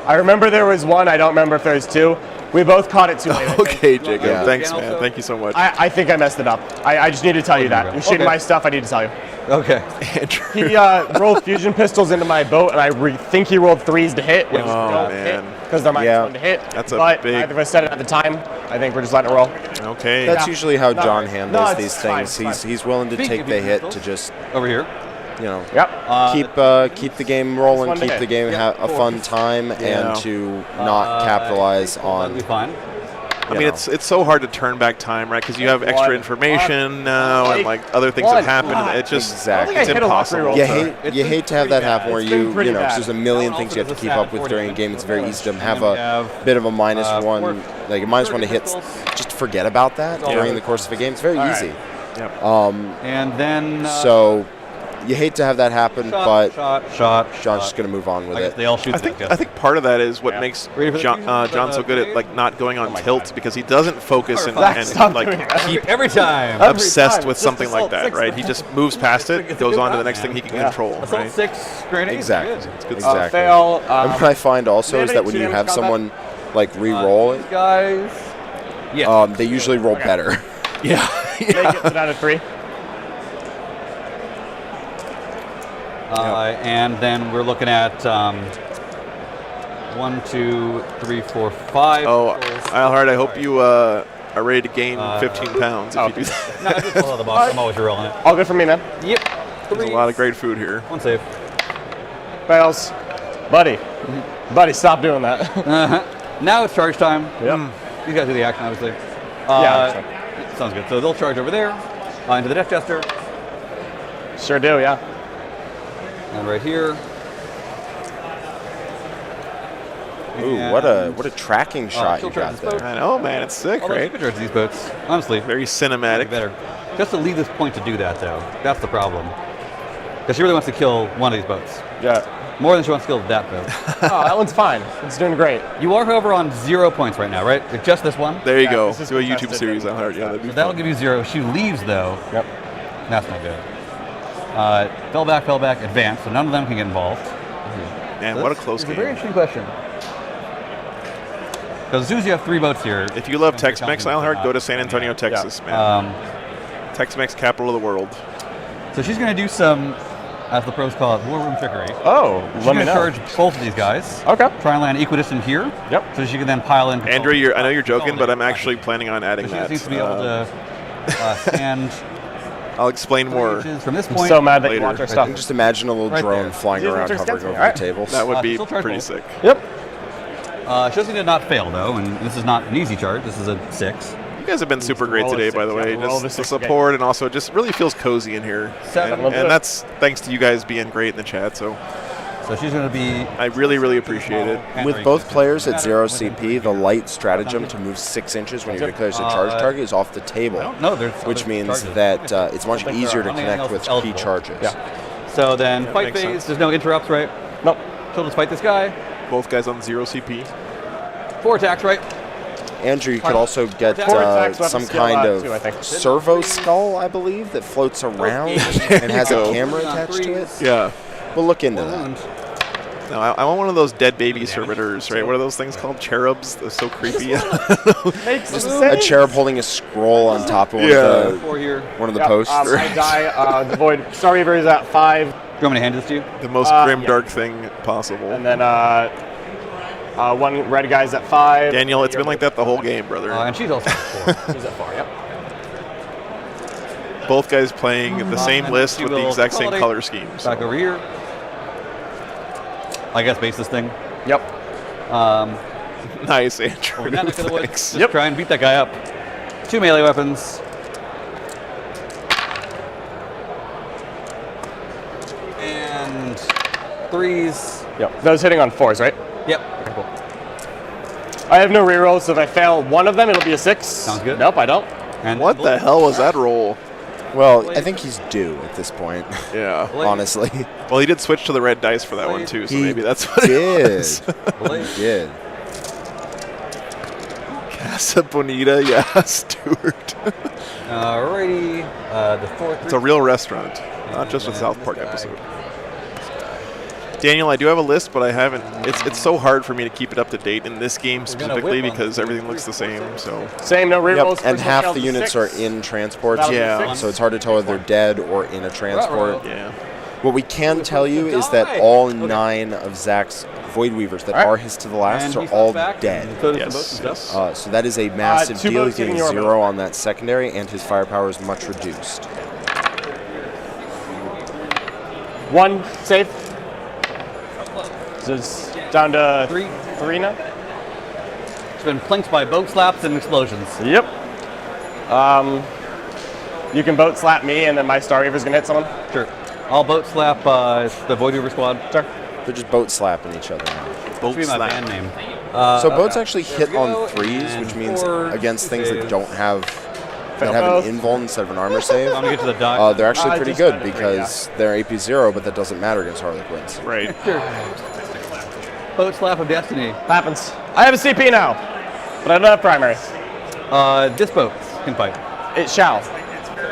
I remember there was 1. I don't remember if there's 2. We both caught it too late. I think. Okay, Jacob. Yeah. Thanks, Again, man. also- Thank you so much. I think I messed it up. I just need to tell you that. You're shooting Okay. my stuff. I need to tell you. Okay. Andrew. He rolled fusion pistols into my boat, and I think he rolled 3s to hit, which don't hit man. because they're minus Yeah. 1 to hit. That's a but big- neither of us said it at the time. I think we're just letting it roll. Okay. That's usually how No, John no, handles it's these fine, things. it's He's willing to Speaking take of the using hit to pistols. just Over here. Yep. keep the game rolling, one to keep hit. the game Yeah, a fun time, Yeah. and to not capitalize That'll on. be fine. I mean, it's so hard to turn back time, right? Because you have extra information now, and like other things One. have happened. God. It just Exactly. I it's think I hit a lot impossible. reroll. You hate to have that happen where It's been you pretty know 'cause bad. there's a million Now things you have to also keep there's a up with stat during a 40. game. It's very easy to And have then we a have, bit of a minus four- one, like a minus 1 to hit. Just forget about that during the course of a game. It's very All right. easy. And then. So you hate to have that happen, but shot. John's just going to move on with I guess it. they all shoot. I think part of that is what makes Ready for the fusion? John so good at like not going on tilt because he doesn't focus and Stop like doing that. keep every time. obsessed time. with Just something like assault that, 6 right? He just moves past it, It's a goes good on to the round, next man. thing he can Yeah. control, Assault right? 6 grenades. Exactly. Good. It's good Exactly. Fail. And what I find also do is they that have when two you damage have combat? someone like re-roll These it, guys. Yeah. they usually roll better. Yeah. Make it down to 3. And then we're looking at 1, 2, 3, 4, 5. Oh, Alhard, I hope you are ready to gain 15 pounds if you do that. No, I just roll out of the box. I'm always rolling it. All good for me, man. Yep. There's a lot of great food here. 1 save. Fails. Buddy. Buddy, stop doing that. Now it's charge time. Yep. These guys do the action, obviously. Yeah, Sounds good. So they'll charge over there, into the Death Jester, Sure do, yeah. and right here. Ooh, what a tracking shot she'll you got charge this boat. there. I know, man. It's sick, Although you right? could charge these boats, honestly. Very cinematic. Better. Just to leave this point to do that, though. That's the problem. Because she really wants to kill one of these boats. Yeah. More than she wants to kill that boat. Oh, that one's fine. It's doing great. You are, however, on 0 points right now, right? Just this one? There you Yeah, go. this is Do a YouTube contested. series, Alhard. Yeah, that'd be So that'll fun. give you 0. She leaves, though. Yep. That's not good. Fell back, advance. So none of them can get involved. Man, So what a this close is a very game. interesting question. Because as soon as you have 3 boats here. If you love Tex-Mex, Alhard, go to San Antonio, Texas, man. Tex-Mex capital of the world. So she's going to do some, as the pros call it, war room trickery. Oh, She's let going me to know. charge both of these guys. Okay. Try and land equidistant here. Yep. So she can then pile in. Andrew, I know you're joking, but I'm Consolidate. actually planning on adding So she that. just needs to be able to stand I'll explain more. inches from this I'm point. so mad that you later. watch our stuff. And just imagine a little Right drone there. flying These are around, just hovering against me, over alright. the tables. That would be Still charge pretty both. sick. Yep. She just need to not fail, though, and this is not an easy charge. This is a 6. You guys have been super great roll a today, six, by the yeah, way. roll the Just the six again. support and also just really feels cozy in here. 7. And, We'll do it. and that's thanks to you guys being great in the chat. So So she's going to be. I really, really appreciate it. With both players at 0 CP, the light stratagem to move 6 inches when you declare a charge target is off the table, No, there's. which other means charges. that it's much think easier there to are. connect Anything with else key eligible. charges. Yeah. So then fight makes phase. sense. There's no interrupts, right? Nope. She'll just fight this guy. Both guys on 0 CP. 4 attacks, right? Andrew, you could also get some kind of servo skull, I believe, that floats around and has a camera attached to it. Yeah. We'll look into that. No, I want one of those dead baby servitors, right? What are those things called? Cherubs? They're so creepy. Just a cherub holding a scroll on top of one of the posts. I die. The Void Star Reaver is at 5. Do you want me to hand this to you? The most grim, dark thing possible. And then one red guy's at 5. Daniel, it's been like that the whole game, brother. And she's also at 4. She's at 4, yep. Both guys playing the same list with the exact same consolidate. color schemes. Back over here. I guess base this thing. Yep. Nice, Andrew. Over that neck of the woods. Thanks. Just try and beat that guy up. 2 melee weapons. And 3s. Yep. Those hitting on 4s, right? Yep. Okay, cool. I have no rerolls, so if I fail one of them, it'll be a 6. Sounds good. Nope, I don't. And What the hell was that roll? Well, I think he's due at this point, Yeah. honestly. Well, he did switch to the red dice for that one, too, so He maybe that's what it did. was. He did. Casa Bonita, yeah, Stuart. Alrighty. The 4th. It's a real restaurant, not just a South Park episode. Daniel, I do have a list, but I haven't. It's so hard for me to keep it up to date in this game specifically because everything looks the same. So Same, no rerolls. Yep, and half the units are in transports. That'll be Yeah. 6. So it's hard to tell whether they're dead or in a transport. yeah, What we can tell you is that all 9 of Zach's Void Weavers that are his to the last are all dead. yes. So that is a massive 2 deal. boats He's getting hitting your 0 on that secondary, and his firepower is much reduced. 1 safe. So it's down to 3 now. It's been flanked by boat slaps and explosions. Yep. You can boat slap me, and then my Star Reaver's gonna hit someone. Sure. I'll boat slap the Void Weaver squad. Sure. They're just boat slapping each other now. Boat be my band name. So boats actually hit There we on go, 3s, and which means 4 against things that saves. don't have an invuln instead of an armor save. I'm gonna get to the dock. They're actually pretty just good had a 3, because they're AP0, but that doesn't matter against Harlequins. Right. Boat slap of destiny. Happens. I have a CP now, but I don't have primary. This boat can fight. It shall.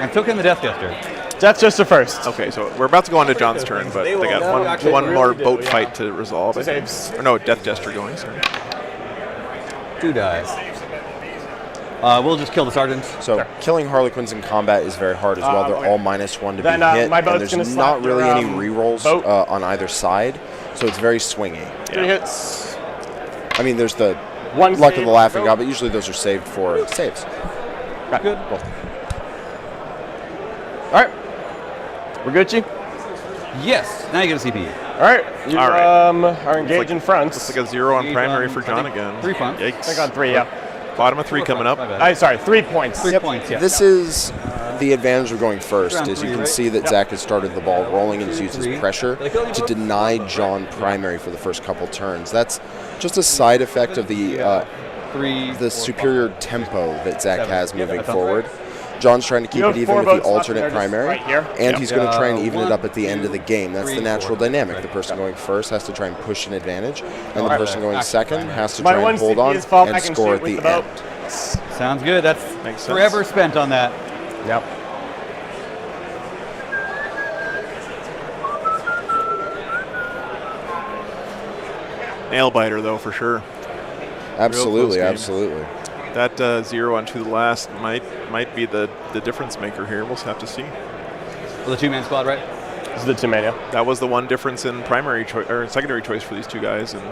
And took in the Death Jester. Death Jester first. Okay, so we're about to go on to John's turn, but they got one more boat fight to resolve. I think. Saves. Or no, Death Jester going. Sorry. 2 dies. We'll just kill the sergeant. So killing Harlequins in combat is very hard as well. They're okay. all -1 to Then, be hit, my and boat's there's gonna not slap really your, any rerolls boat. on either side, so it's very swingy. 3 hits. I mean, there's the 1 luck of save. the laughing god, but usually those are saved for saves. Good. Cool. All right. We're Gucci. Yes. Now you get a CP. All right. You All right. are engaged in front. It's like a 0 on primary for John I think again. 3 points. I Yikes. think on 3, yeah. Bottom of 3 coming up. My bad. Sorry, 3 points. 3 points, yeah. This is the advantage of going first, Round is you 3, can right? see that Zach has started the ball rolling and has 2, used his 3. pressure Did I kill you to both? deny John primary for the first couple turns. That's just a side effect of the 3. the superior tempo that Zach 7. has Yeah, moving that sounds forward. right. John's trying to keep You it have even 4 with the boats left alternate there, just primary, right here. and he's going to try and even it 1, up at the end of the game. That's 3, the natural 4. dynamic. The person going first has to try and push an advantage, and the Alright. person going second has to My try 1 and hold CP on is fall and back and score shoot at with the the boat. end. Sounds good. That's Makes sense. forever spent on that. Yep. Nail biter though for sure. Absolutely, game. absolutely. That 0 on to the last might be the difference maker here. We'll have to see. Well, the 2-man squad, right? This is the 2 mania. That was the one difference in primary choice or secondary choice for these two guys. And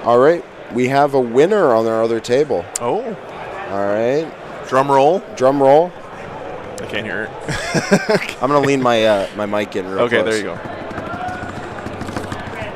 All right, we have a winner on our other table. oh, All right, drum roll. drum roll. I can't hear it. I'm going to lean my my mic in real Okay, close. there you go.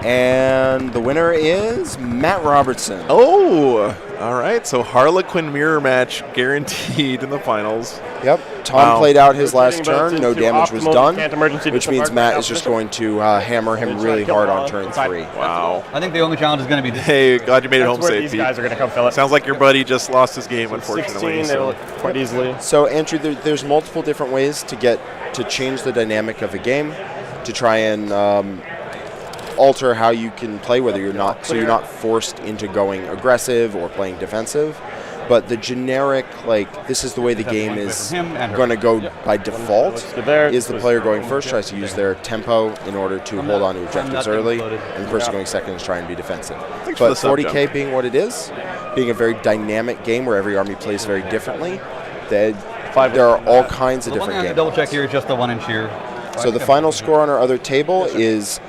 And the winner is Matt Robertson. Oh, all right. So Harlequin mirror match guaranteed in the finals. Yep. Tom Wow. played out his last Rotating boats turn. No into damage was optimal done, can't emergency which means disembark Matt now is just position. going to hammer him Try really to kill hard them on all turn inside. 3. Wow. I think the only challenge is going to be this. Hey, glad you made it That's home where safe, these Pete. guys are going to come fill it. Sounds like your buddy just lost his game, unfortunately. 16, So. they'll quite easily. So, Andrew, there's multiple different ways to change the dynamic of a game, to try and alter how you can play, whether you're not forced into going aggressive or playing defensive. But the generic, like, this is the way the game is going to go by default, is the player going first tries to use their tempo in order to hold on to objectives early, and the person going second is trying to be defensive. But 40K being what it is, being a very dynamic game where every army plays very differently, there are all kinds of different games. Double check here is just the 1 inch here. So the final score on our other table is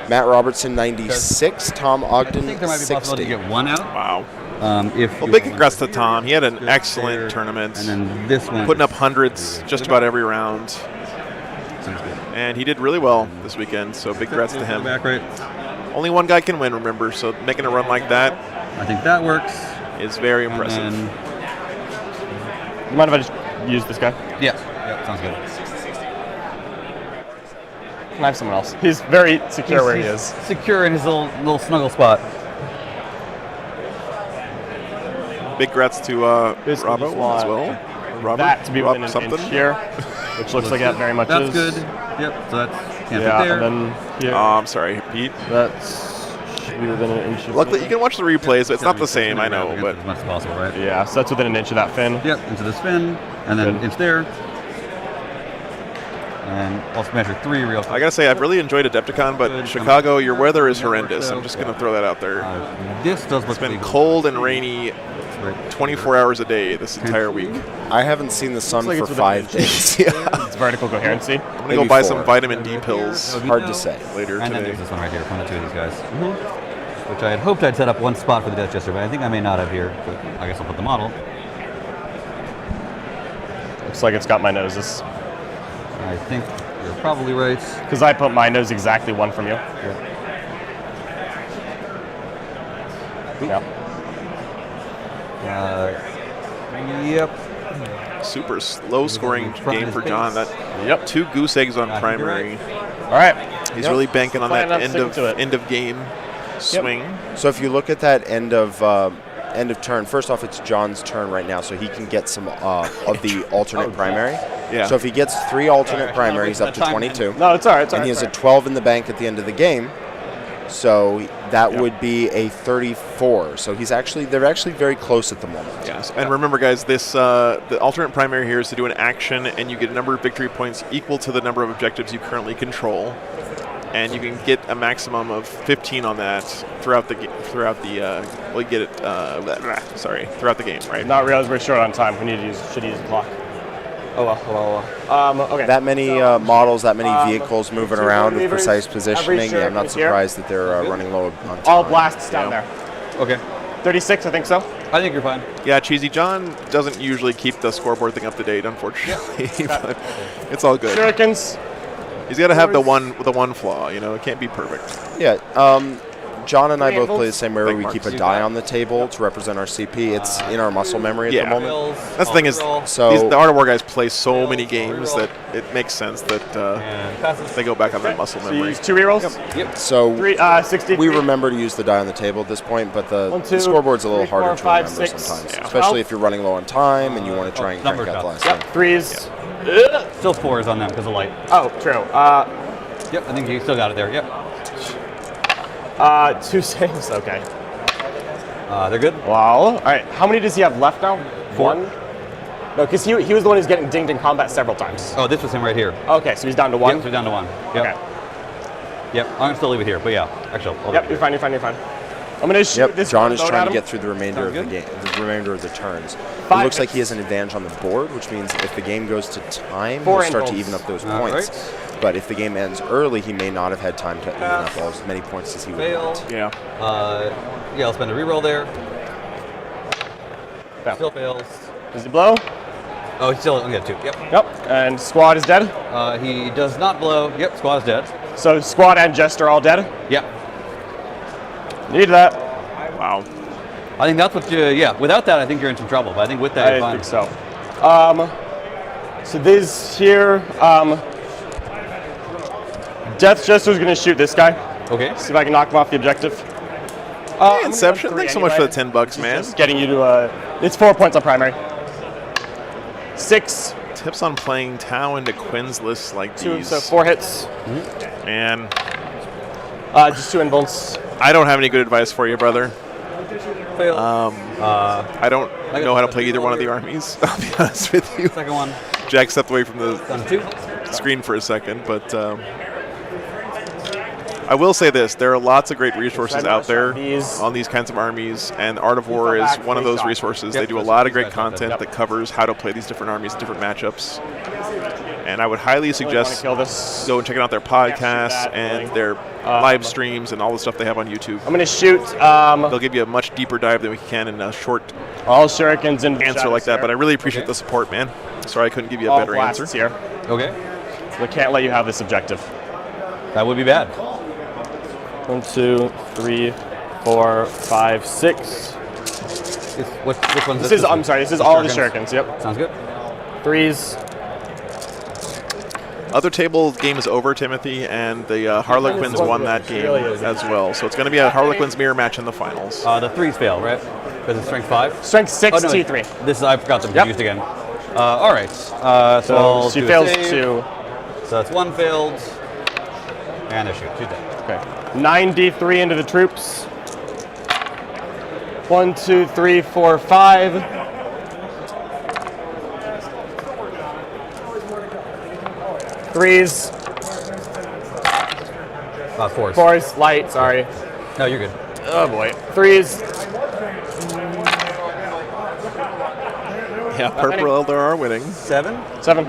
Matt Robertson 96, Tom Ogden 60. I think there might be a possibility to get 1 out. Wow. Well, big congrats to Tom. He had an excellent tournament. And then this one. Putting up hundreds just about every round. And he did really well this weekend, so big congrats to him. Back right. Only one guy can win, remember, so making a run like that I think that works. is very impressive. You mind if I just use this guy? Yeah, sounds good. Can I have someone else? He's very secure where he is. Secure in his little snuggle spot. Big congrats to Robbo as well. Robert, That to be within an something. inch here, which looks like that very much That's is. good. Yep, so that's can't fit Yeah, there. and then here. I'm sorry, Pete. That's should be within an inch of Luckily, you can watch the replays. It's not the same, I know, but as much as possible, right? Yeah, so that's within an inch of that fin. Yep, into the spin, and then inch there. And also measure 3 real quick. I gotta say, I've really enjoyed Adepticon, but Good. Chicago, your weather is horrendous. I'm just gonna throw that out there. This does look It's been legal. cold and rainy 24 hours a day this entire week. I haven't seen the sun like for it's within 5 days. Yeah. It's vertical coherency. I'm gonna Maybe go buy 4. some vitamin D pills Hard to say. later And then today. there's this one right here, one of 2 of these guys. Which I had hoped I'd set up one spot for the Death Jester, but I think I may not have here. But I guess I'll put the model. Looks like it's got my noses. I think you're probably right. Because I put my nose exactly one from you. Yeah. Yep. Super slow scoring Front game of for his John. face. That 2 goose eggs on I think you're primary. All right. He's really banking on that Planning on sticking to it. end of game swing. So if you look at that end of turn, first off, it's John's turn right now, so he can get some of the alternate primary. Yeah. So if he gets 3 alternate primaries up to 22, No, it's all right. It's all and right. he has a 12 in the bank at the end of the game, so that would be a 34. So they're actually very close at the moment. Yes. And remember, guys, this the alternate primary here is to do an action, and you get a number of victory points equal to the number of objectives you currently control, and you can get a maximum of 15 on that throughout the throughout the game, right? Not realize we're short on time. We need to should use the clock. Oh well. Okay. That many models, that many vehicles moving around with levers, precise positioning. every Yeah, I'm not shirt is here. surprised that they're running low on time. All blasts down there. Okay. 36, I think so. I think you're fine. Yeah, Cheesy John doesn't usually keep the scoreboard thing up to date, unfortunately. But it's all good. Shurikens. He's got to have the one flaw, you know. It can't be perfect. Yeah. John and I both play the Handles. same way where Big we keep a marks. die on the table to represent our CP. It's in our muscle memory at Yeah. the moment. That's the thing is, So the Art of War guys play so many games that it makes sense that Passes. they go back on that muscle So you memory. use 2 rerolls. So 60. we remember to use the die on the table at this point, but the 1, 2, scoreboard's a little 3, 4, harder to 5, remember 6, sometimes, yeah. especially if you're running low on time and you want to try and crank number out the shots. last Yep. thing. 3s. Still 4s on them because of light. Oh, true. Yep, I think you still got it there. Yep. 2 saves. Okay. They're good. Well, all right. How many does he have left now? 1. No, because he was the one who's getting dinged in combat several times. Oh, this was him right here. Okay, so he's down to 1. Yep, so down to 1. Yep. Okay. Yep, I'm gonna still leave it here, but yeah, actually, I'll leave Yep, it you're here. fine. I'm gonna shoot Yep, this John is boat trying at to him. get through the remainder of Sounds the good. game, the remainder of the turns. It 5 looks like he hits. has an advantage on the board, which means if the game goes to time, 4 he'll start to handholds. even up those All points. right. But if the game ends early, he may not have had time to even up as many points as he would Fail. want. Yeah. Yeah, I'll spend a reroll there. Fail. Still fails. Does he blow? Oh, he's still gonna get 2. Yep. Yep. And squad is dead. He does not blow. Yep, squad is dead. So squad and jester all dead. Yep. Need that. Wow. I think that's what you, yeah, without that, I think you're in some trouble, but I think with that, you're I fine. think so. So this here, Death Jester's gonna shoot this guy. Okay. See if I can knock him off the objective. Hey, Inception, thanks so much for the 10 bucks, man. Just getting you to it's 4 points on primary. 6, Tips on playing Tau into Quinn's lists like 2, these. so 4 hits. Man, Just 2 invulns. I don't have any good advice for you, brother. Fail. I don't know how to play either one of the armies. I'll be honest with you. Second one. Jack stepped away from the Down to 2. screen for a second, but I will say this: there are lots of great resources out there on these kinds of armies, and Art of War is one of those resources. They do a lot of great content that covers how to play these different armies, different matchups. And I would highly suggest go and check out their podcasts and their live streams and all the stuff they have on YouTube. I'm going to shoot. They'll give you a much deeper dive than we can in a short all shurikens and answer like that. But I really appreciate the support, man. Sorry I couldn't give you a better answer. Here. Okay. We can't let you have this objective. That would be bad. 1, 2, 3, 4, 5, 6. Which one's This is. I'm sorry. This is all the shurikens. Yep. Sounds good. 3s. Other table game is over, Timothy, and the Harlequins won that game as well. So it's going to be a Harlequins mirror match in the finals. The 3s fail, right? Because it's strength 5? Strength 6, no, T3. This is, I forgot to be used again. All right. So I'll she do a fails save. 2. So that's 1 failed. And there she goes. She's dead. Okay. 9d3 into the troops. 1, 2, 3, 4, 5. Threes. 4s. 4s. Light. Sorry. No, you're good. Oh boy. 3s. Yeah, Purple Elder are winning. 7. 7.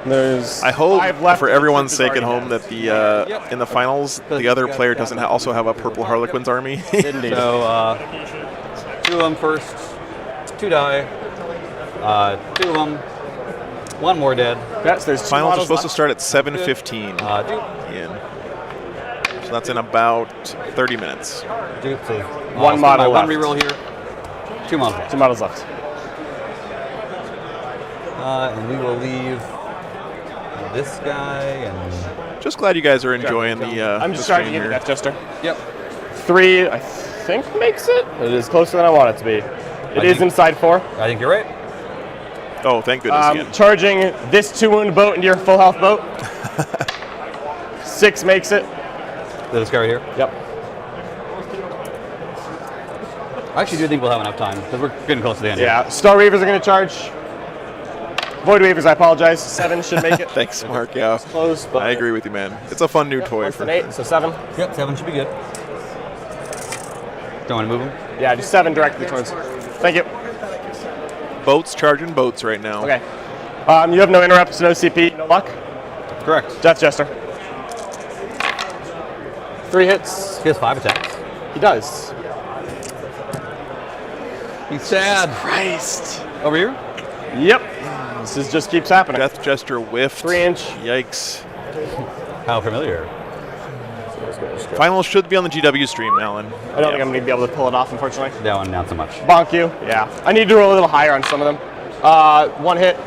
There's. I hope, 5 left. for everyone's sake at home, that the in the finals, the other player doesn't also have a Purple Harlequins army. Indeed. So 2 of them first. 2 die. 2 of them. 1 more dead. Yes, there's 2 Finals are supposed left. to start at 7:15. So that's in about 30 minutes. Dude, so One model One left. reroll here. 2 models left. 2 models left. And we will leave this guy and. Just glad you guys are enjoying the I'm the just trying to stream get the here. Death Jester. Yep. 3, I think, makes it. It is closer than I want it to be. It is inside 4. I think you're right. Oh, thank goodness again. Charging this 2-wound boat into your full health boat. 6 makes it. This guy right here. Yep. I actually do think we'll have enough time because we're getting close to the end. Yeah. Star Reavers are going to charge. Void Weavers, I apologize. 7 should make it. Thanks, Mark. Yeah, Close, but I agree with you, man. It's a fun new toy less for. than 8, so 7. Yep, 7 should be good. Don't want to move him. Yeah, just 7 directly towards. Thank you. Boats charging boats right now. Okay. You have no interrupts, no CP, no luck. Correct. Death Jester. 3 hits. He has 5 attacks. He does. He's sad. Christ. Over here? Yep. This just keeps happening. Death Jester whiffed. 3-inch. Yikes. How familiar. Finals should be on the GW stream, Alan. I don't think I'm going to be able to pull it off, unfortunately. That one, not so much. Bonk you. Yeah. I need to roll a little higher on some of them. 1 hit.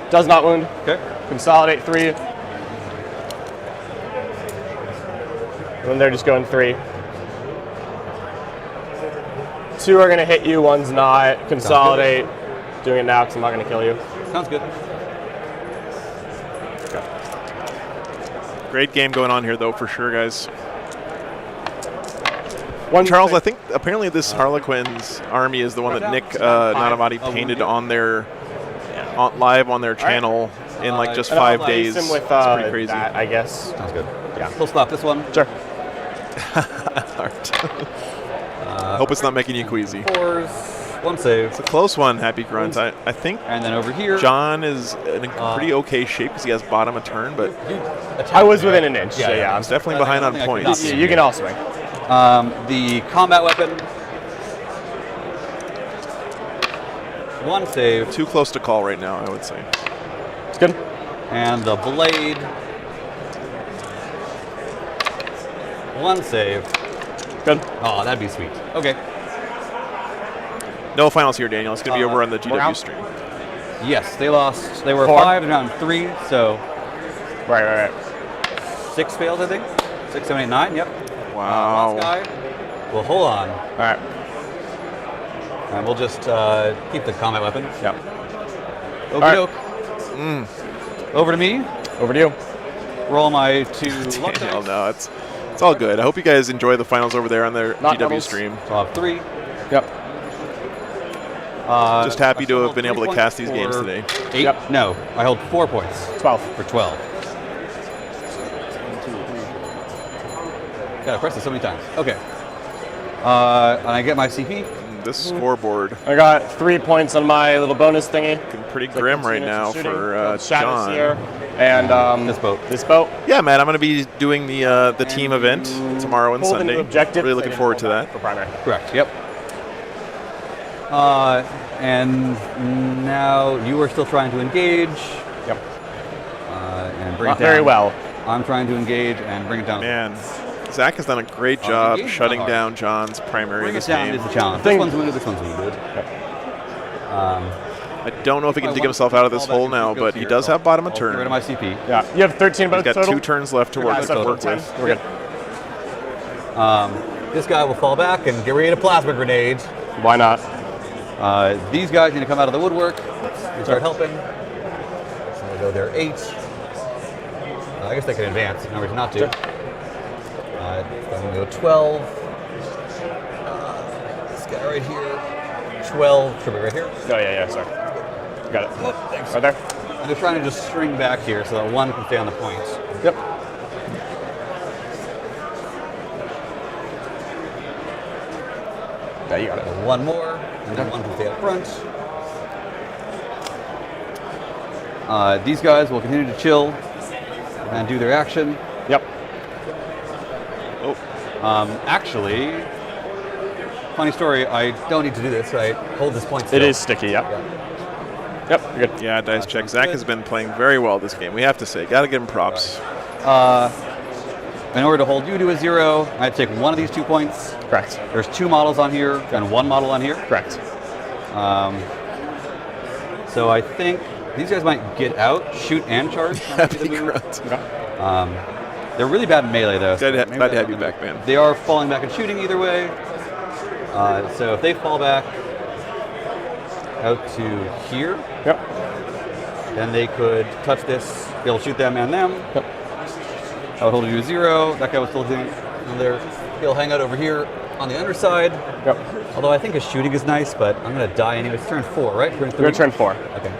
Does not wound. Okay. Consolidate 3. And then they're just going 3. 2 are going to hit you, 1's not. Consolidate. Doing it now because I'm not going to kill you. Sounds good. Great game going on here, though, for sure, guys. One Charles, I think apparently this Harlequins army is the one that Nick Nanavati painted on their live on their channel in like just 5 days. With, it's pretty crazy. That, I guess. Sounds good. Yeah. We'll stop this one. Sure. Hope it's not making you queasy. 4s. 1 save. It's a close one, Happy Grunt. I think And then over here. John is in a pretty okay shape because he has bottom a turn, but I was within an inch. Yeah, so yeah. I'm he's definitely behind on points. You can all swing. The combat weapon. 1 save. Too close to call right now, I would say. It's good. And the blade. 1 save. Good. Oh, that'd be sweet. Okay. No finals here, Daniel. It's going to be over on the we're GW out. stream. Yes, they lost. They were 4. 5 and now 3, so Right. 6 fails, I think. 6, 7, 8, 9. Yep. Wow. Last guy. Well, hold on. All right. And we'll just keep the combat weapon. Yep. Okie right. doke. Over to me. Over to you. Roll my 2 luck Daniel, dice. no, it's It's all good. I hope you guys enjoy the finals over there on their GW doubles. stream. So I'll have 3. Yep. Just happy to have been able to cast these games today. 8? Yep. No, I hold 4 points 12. for 12. Gotta press it so many times. Okay. And I get my CP. This scoreboard I got 3 points on my little bonus thingy. looking pretty grim right now for Shadows John. here. And This boat. This boat. Yeah, man, I'm going to be doing the team event tomorrow and Holding Sunday. objective. Really looking forward to that. For primary. Correct. Yep. And now you are still trying to engage. Yep. And bring Not it down. very well. I'm trying to engage and bring it down. Man, Zach has done a great job engage shutting hard. down John's primary Bring in it this down game. is the challenge. Thing- This one's wounded. This one's wounded. I don't know if he can dig himself out of this hole now, but he does have bottom of Get rid of turn. my CP. Yeah. You have 13 He's boats got total. 2 turns left to work So with. 10. We're good. This guy will fall back and get ready to plasma grenade. Why not? These guys need to come out of the woodwork and start helping. So we'll go there 8. I guess they can advance. No reason not to. Sure. I'm going to go 12. This guy right here. 12. Should be right here. Oh, yeah, sorry. Got it. Oh, thanks. Right there? And they're trying to just string back here so that one can stay on the point. Yep. Yeah, you got it. One more, and then one can stay up front. These guys will continue to chill and do their action. Yep. Actually, funny story, I don't need to do this. I hold this point still. It is sticky, yep. Yep, you're good. Yeah, dice check. Zach has been playing very well this game. We have to say, got to give him props. In order to hold you to a 0, I have to take one of these 2 points. Correct. There's 2 models on here and 1 model on here. Correct. So I think these guys might get out, shoot, and charge. Happy grunt. They're really bad in melee, though. Glad to maybe have that's you not gonna back, be- man. They are falling back and shooting either way. So if they fall back out to here, Yep. then they could touch this. They'll shoot them and them. Yep. I would hold you to 0. That guy was still doing there. He'll hang out over here on the underside. Yep. Although I think his shooting is nice, but I'm going to die anyway. It's turn 4, right? You're going to turn 4. Okay.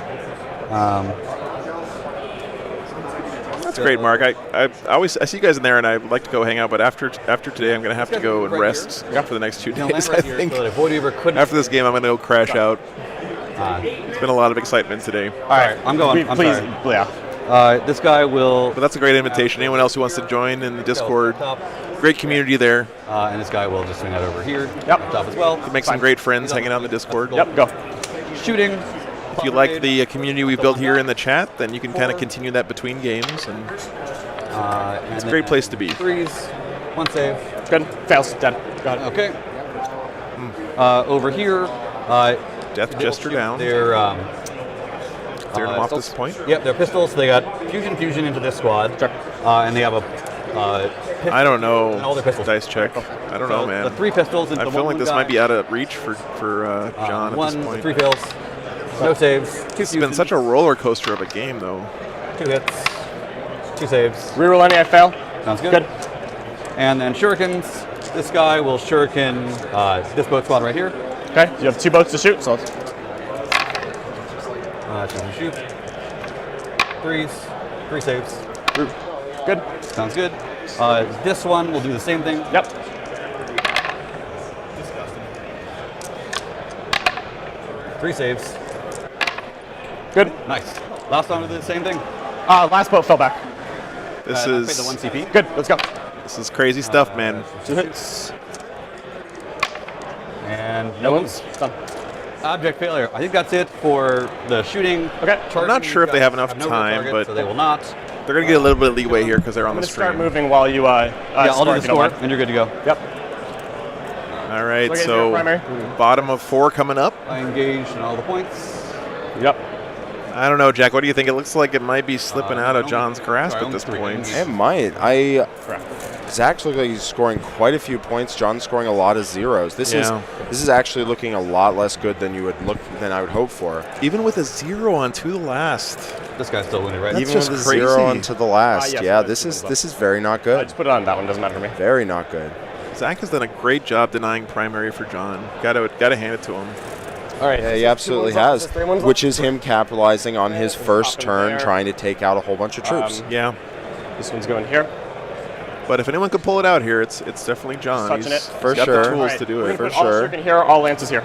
That's great, Mark. I see you guys in there, and I'd like to go hang out, but after today, I'm going to have to go and Right rest for the next 2 He'll days. land right I here think so that if Void Weaver couldn't. after this game, I'm going to go crash out. It's been a lot of excitement today. All right. I'm going. I'm Please, sorry. yeah. This guy will. But that's a great invitation. Anyone else who wants to join in the Discord, Top, great community there. and this guy will just swing out over here. Yep. Up top as well. Make some great friends hanging out in the Discord. Yep, go. Shooting. If you like the community we've built here in the chat, then you can kind of continue that between games, and It's a great place to be. 3s. 1 save. Good. Fails. Dead. Got it. Okay. Over here. Death Jester down. They're Cleared him off this point. Yep, they're pistols. They got fusion into this squad. Sure. And they have a. I don't know. And all their pistols. Dice check. I don't know, The man. 3 pistols. And I the feel one like this guy. might be out of reach for John at One, this point. 3 kills. No saves. It's been such a roller coaster of a game, though. 2 hits. 2 saves. Reroll any, I fail. Sounds good. Good. And then shurikens. This guy will shuriken this boat squad right here. Okay. You have 2 boats to shoot, so let's Shoot. 3s. 3 saves. good. Sounds good. This one will do the same thing. Yep. 3 saves. Good. Nice. Last one will do the same thing. Last boat fell back. This I paid is the 1 CP. Good. Let's go. this is crazy stuff, man. 2 hits. And No one's done. object failure. I think that's it for the shooting. Okay. I'm not sure if they have enough no real time, target, but so they will not. they're going to get a little bit of leeway here because they're on I'm the going to start stream. moving while you Yeah, I'll do the if you don't score, mind. and you're good to go. Yep. All right, Look at so your primary. bottom of 4 coming up. I engaged in all the points. Yep. I don't know, Jack. What do you think? It looks like it might be slipping out of no. John's grasp Sorry, at this only 3. point. It might. I Correct. Zach's looking like he's scoring quite a few points. John's scoring a lot of zeros. This is actually looking a lot less good than I would hope for. Even with a 0 on to the last. This guy's still winning, right? Even with a 0 on to the last. Yes, Yeah, this is very not good. Just put it on. That one doesn't matter to me. Very not good. Zach has done a great job denying primary for John. Gotta hand it to him. All right. Yeah, he absolutely has, which is him capitalizing on his first turn, trying to take out a whole bunch of troops. Yeah. This one's going here. But if anyone could pull it out here, it's definitely John. Touching it. For got sure. the tools Right, to do we're it. gonna For put all sure. Shuriken here, all lances here.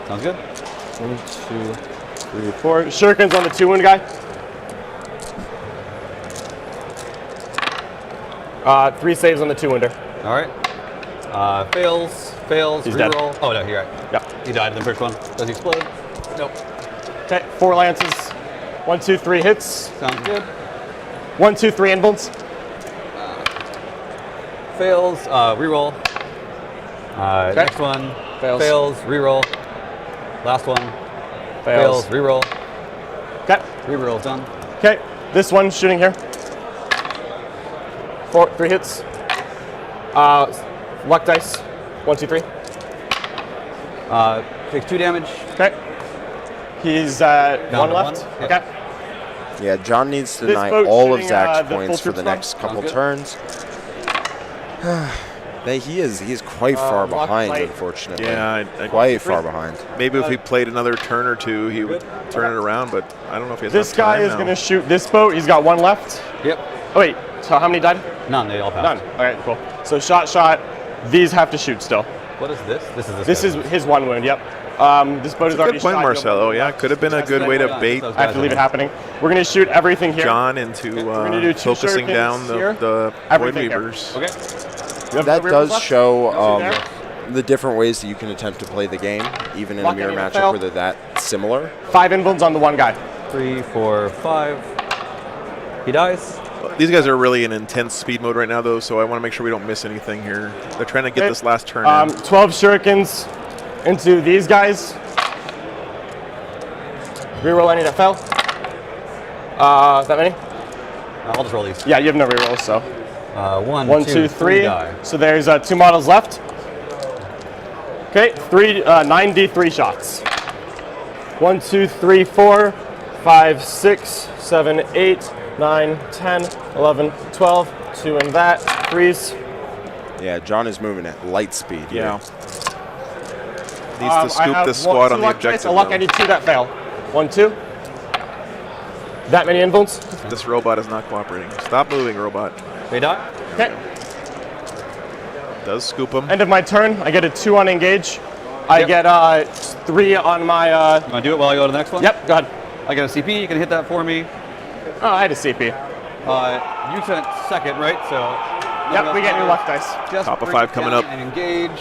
Sounds good. 1, 2, 3, 4. Shuriken's on the 2-wound guy. 3 saves on the 2-wounder. All right. Fails. He's dead. Reroll. Oh, no, you're right. Yeah. He died in the first one. Does he explode? Nope. Okay, 4 lances. 1, 2, 3 hits. Sounds good. 1, 2, 3 invulns. Fails. Reroll. Next one. Fails. Reroll. Last one. Fails. Reroll. Okay. Reroll. Done. Okay, this one shooting here. 3 hits. Luck dice. 1, 2, 3. Takes 2 damage. Okay. He's at Down 1 to left. 1. Okay. Yeah, John needs to This deny boat all of shooting, Zach's the full points for troop the squad? next couple Sounds good. turns. He is quite far lock behind, light. unfortunately. Yeah, Quite far behind. maybe if he played another turn or two, he would turn it around. But I don't know if he has This enough guy time is now. going to shoot this boat. He's got 1 left. Yep. Oh, wait. So how many died? None. They all passed. None. All right, cool. So shot. These have to shoot still. What is this? This is his 1 wound, yep. This boat is already Good point, shot. Marcelo. Yeah, could have been a good way to bait I have to leave it happening. We're going to shoot everything here. John into gonna do 2 focusing shurikens down here. the Void Everything here. Weavers. Okay. You have That no does reroll left? show there. the different ways that you can attempt to play the game, even in Lock a mirror any of the matchup fail. where they're that similar. 5 invulns on the 1 guy. 3, 4, 5. He dies. These guys are really in intense speed mode right now, though, so I want to make sure we don't miss anything here. They're trying to get Okay. this last turn in. 12 shurikens into these guys. Reroll any that fell. That many? I'll just roll these. Yeah, you have no rerolls, so. 1, 1, 2, 3. die. So there's 2 models left. Okay, 9d3 shots. 1, 2, 3, 4, 5, 6, 7, 8, 9, 10, 11, 12. 2 in that. Freeze. Yeah, John is moving at light speed. here. Yeah. Needs to scoop this squad on the objective. A luck, though. I need 2 that fail. 1, 2. That many invulns? This robot is not cooperating. Stop moving, robot. They die. Okay. Does scoop him. End of my turn. I get a 2 on engage. I Yep. get 3 on my. You want to do it while I go to the next one? Yep, go ahead. I get a CP. You can hit that for me. Oh, I had a CP. You sent second, right? So. Yep, we get new luck dice. Just Top of bring 5 it coming down up. And engage.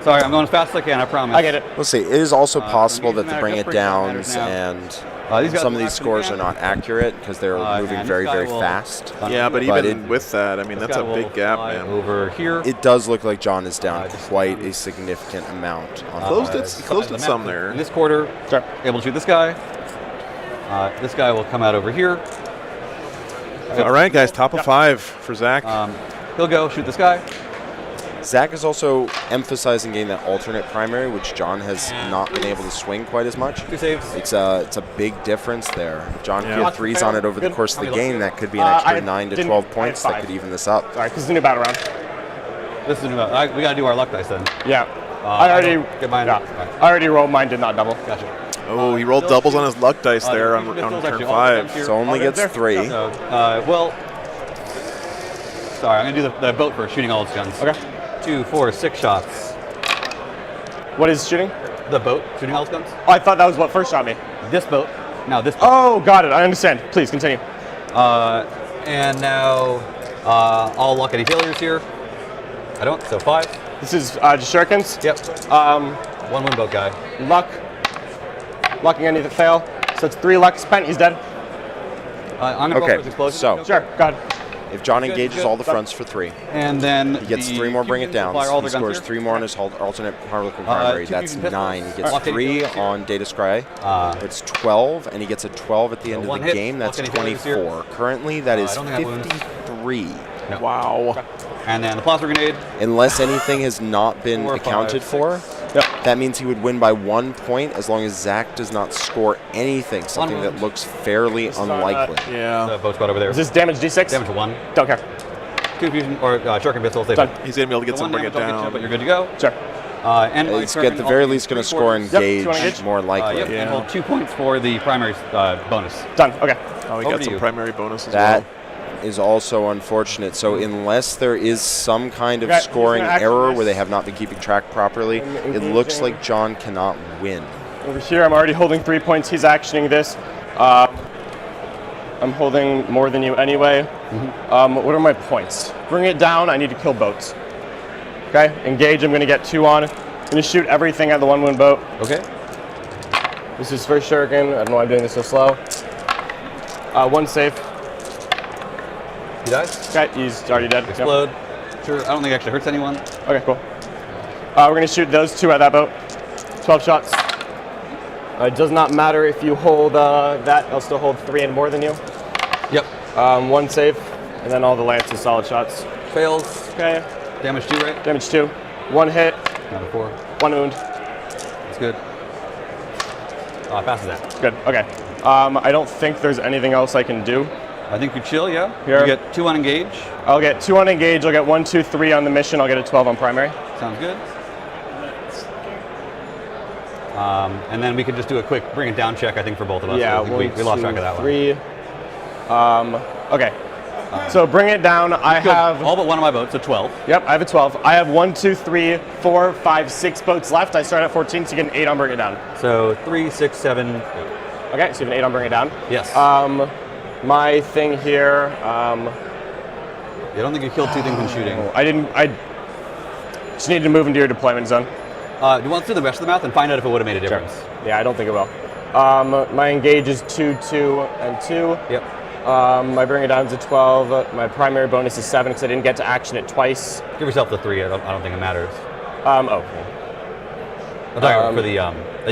Sorry, I'm going as fast as I can. I promise. I get it. Let's see. It is also possible that to engagement bring matter, it just down bring it down and These guys some will of these act scores are again. not accurate because they're moving and very, this guy very will- fast. Yeah, but But even with that, I mean, This that's guy a will big gap, fly man. Over here. It does look like John is down just- quite a significant amount. On Closed offense. it, closed the it map. some there. In this quarter, Sure. able to shoot this guy. This guy will come out over here. All right, guys, top of 5 for Zach. He'll go shoot this guy. Zach is also emphasizing getting that alternate primary, which John has not been able to swing quite as much. 2 saves. It's a big difference there. If John can Yeah. get 3s on it over the course of the game, that could be an I extra 9 to didn't- 12 I had points that 5. could even this up. Sorry, because it's a new battle round. This is we got to do our luck dice then. Yeah. I I already. don't get mine. Yeah. I already rolled mine, did not double. Gotcha. Oh, he rolled doubles on his luck dice there on Pistols turn actually all 5. guns here. So only Oh, gets there. 3. So, well, sorry, I'm gonna do the boat first, shooting all its guns. Okay. 2, 4, 6 shots. What is shooting? The boat, shooting all its guns. Oh, I thought that was what first shot me. This boat. Now this boat. Oh, got it. I understand. Please continue. And now all luck any failures here. I don't, so 5. This is just shurikens. Yep. 1 boat guy. Luck. Lucking any that fail. So it's 3 luck spent. He's dead. I'm gonna Okay, go for his explosion. so- Sure. Go ahead. If John Good, engages good. all the fronts for 3, And then he gets the 3 more, bring it cube down. fire all He their guns scores here. 3 more on his alternate Harlequin primary. 2 That's fusion 9. He pistols. gets Okay, 3 go here. on Data Scry. It's 12, and he gets a 12 at the end of one the hit. game. That's What can he do this 24. Currently, that is I don't think that wounds. 53. No. Wow. And then the plasma grenade. Unless anything has not been 4, accounted 5, for, 6. that means he would win by 1 point as long as Zach does not score anything, something that wound. looks fairly unlikely. Yeah. The boat squad over there. Is this damage D6? Damage 1. Don't care. 2 fusion or shuriken pistols. They Done. He's going to be able to get some, one bring it damage, I'll get you, down. but you're good to go. Sure. And my It's shuriken at the very also least going to 3/4. score Yep, 2 engage engage. more likely. Yep, Yeah. and hold 2 points for the primary bonus. Done. Okay. Oh, he Over got to some you. primary bonus as That well. is also unfortunate. So unless there is some kind of Okay, he's scoring gonna action error this. where they have not been keeping track properly, it looks like John cannot win. Over here, I'm already holding 3 points. He's actioning this. I'm holding more than you anyway. What are my points? Bring it down. I need to kill boats. Okay. Engage. I'm going to get 2 on. I'm going to shoot everything at the 1 wound boat. Okay. This is first shuriken. I don't know why I'm doing this so slow. 1 save. He dies. Okay. He's already dead. Yep. Explode. Sure. I don't think it actually hurts anyone. Okay. Cool. We're going to shoot those 2 at that boat. 12 shots. It does not matter if you hold that. I'll still hold 3 and more than you. Yep. 1 save, and then all the lances solid shots. Fails. Okay. Damage 2, right? Damage 2. 1 hit. Number 4. 1 wound. That's good. Passes that. Good. Okay. I don't think there's anything else I can do. I think you chill, yeah? Here. You get 2 on engage. I'll get 2 on engage. I'll get 1, 2, 3 on the mission. I'll get a 12 on primary. Sounds good. And then we could just do a quick bring it down check, I think, for both of us. Yeah. I think we lost track of that 3. Okay. So bring it down. I have. all but one of my boats, so 12. Yep. I have a 12. I have 1, 2, 3, 4, 5, 6 boats left. I start at 14, so you get an 8 on bring it down. So 3, 6, 7, 8. Okay. So you have an 8 on bring it down. Yes. My thing here. I don't think you killed 2 things in shooting. I just needed to move into your deployment zone. Do you want to do the rest of the math and find out if it would have made a difference? Yeah, I don't think it will. My engage is 2, 2, and 2. Yep. My bring it down to 12. My primary bonus is 7 because I didn't get to action it twice. Give yourself the 3. I don't think it matters. Okay. I'm talking for the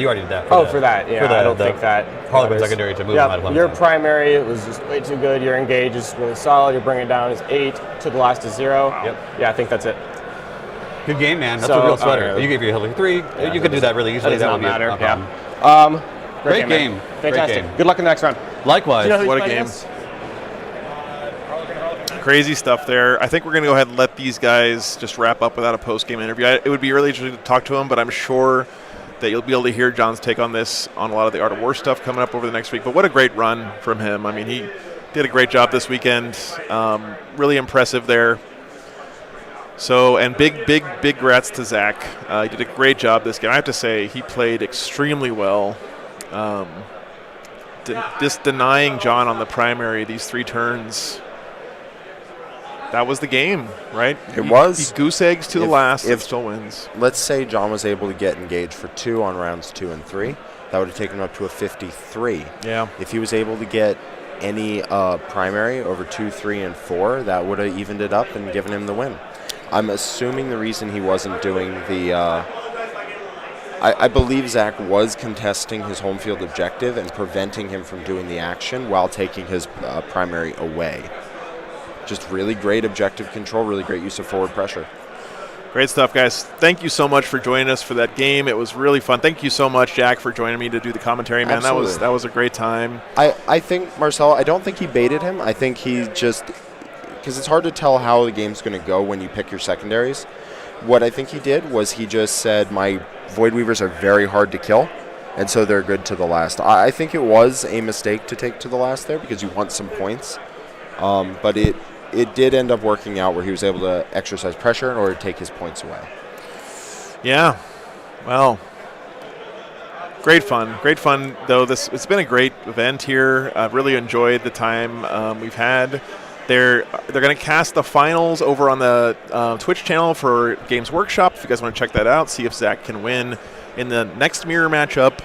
you already did that. For that, yeah. I don't think that. Harlequin matters. secondary to move Yeah, them out of limbo. your primary was just way too good. Your engage is really solid. Your bring it down is 8. To the last is 0. Yep. Yeah, I think that's it. Good game, man. That's So, a real sweater. alright. You gave your Hilly 3. You could do that really easily. That does not would be matter. a problem. Great game. man. Great Fantastic. game. Good luck in the next round. Likewise. Do you know who What he's a playing game. against? Crazy stuff there. I think we're going to go ahead and let these guys just wrap up without a post-game interview. It would be really interesting to talk to them, but I'm sure that you'll be able to hear John's take on this on a lot of the Art of War stuff coming up over the next week. But what a great run from him. I mean, he did a great job this weekend. Really impressive there. So, and big grats to Zach. He did a great job this game. I have to say, he played extremely well. Just denying John on the primary these 3 turns. That was the game, right? It was. He goose eggs to the last and if- still wins. Let's say John was able to get engaged for 2 on rounds 2 and 3. That would have taken him up to a 53. Yeah. If he was able to get any primary over 2, 3, and 4, that would have evened it up and given him the win. I'm assuming the reason he wasn't doing the... I believe Zach was contesting his home field objective and preventing him from doing the action while taking his primary away. Just really great objective control, really great use of forward pressure. Great stuff, guys. Thank you so much for joining us for that game. It was really fun. Thank you so much, Jack, for joining me to do the commentary, man. Absolutely. That was a great time. I think, Marcel, I don't think he baited him. I think he just... Because it's hard to tell how the game's going to go when you pick your secondaries. What I think he did was he just said, my Void Weavers are very hard to kill, and so they're good to the last. I think it was a mistake to take to the last there because you want some points. But it did end up working out where he was able to exercise pressure in order to take his points away. Yeah. Well, great fun. Great fun, though. It's been a great event here. I've really enjoyed the time we've had. They're going to cast the finals over on the Twitch channel for Games Workshop. If you guys want to check that out, see if Zach can win in the next mirror matchup.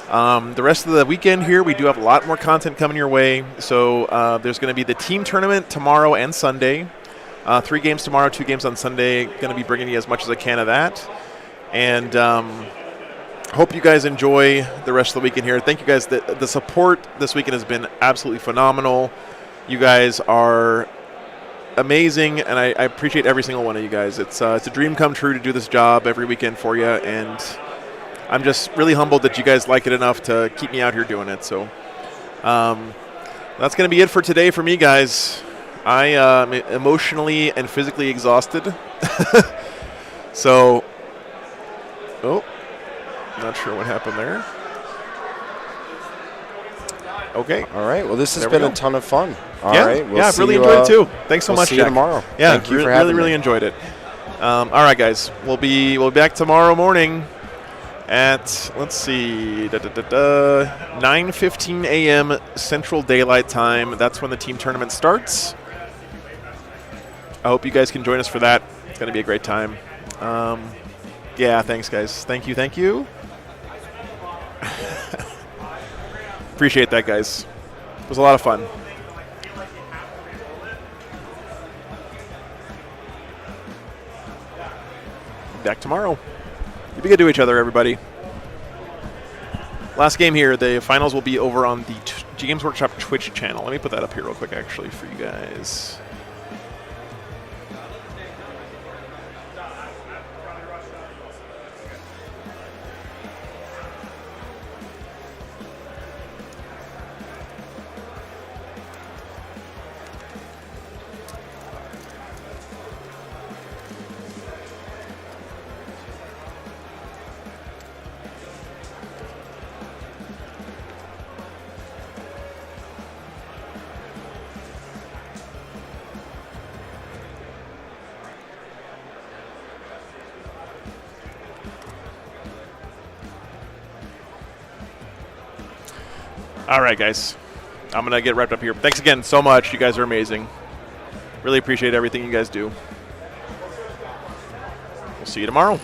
The rest of the weekend here, we do have a lot more content coming your way. So there's going to be the team tournament tomorrow and Sunday. 3 games tomorrow, 2 games on Sunday. Going to be bringing you as much as I can of that. And hope you guys enjoy the rest of the weekend here. Thank you guys. The support this weekend has been absolutely phenomenal. You guys are amazing, and I appreciate every single one of you guys. It's a dream come true to do this job every weekend for you, and I'm just really humbled that you guys like it enough to keep me out here doing it. So that's going to be it for today for me, guys. I am emotionally and physically exhausted. So, not sure what happened there. Okay. All right. Well, this has been a ton of fun. All right. We'll I've really enjoyed it too. Thanks so much, see Jack. you tomorrow. Yeah, Thank you for having me. Really enjoyed it. All right, guys. We'll be back tomorrow morning at, let's see, 9:15 a.m. Central Daylight Time. That's when the team tournament starts. I hope you guys can join us for that. It's going to be a great time. Yeah, thanks, guys. Thank you. Appreciate that, guys. It was a lot of fun. Back tomorrow. You be good to each other, everybody. Last game here. The finals will be over on the Games Workshop Twitch channel. Let me put that up here real quick, actually, for you guys. All right, guys. I'm going to get wrapped up here. Thanks again so much. You guys are amazing. Really appreciate everything you guys do. We'll see you tomorrow.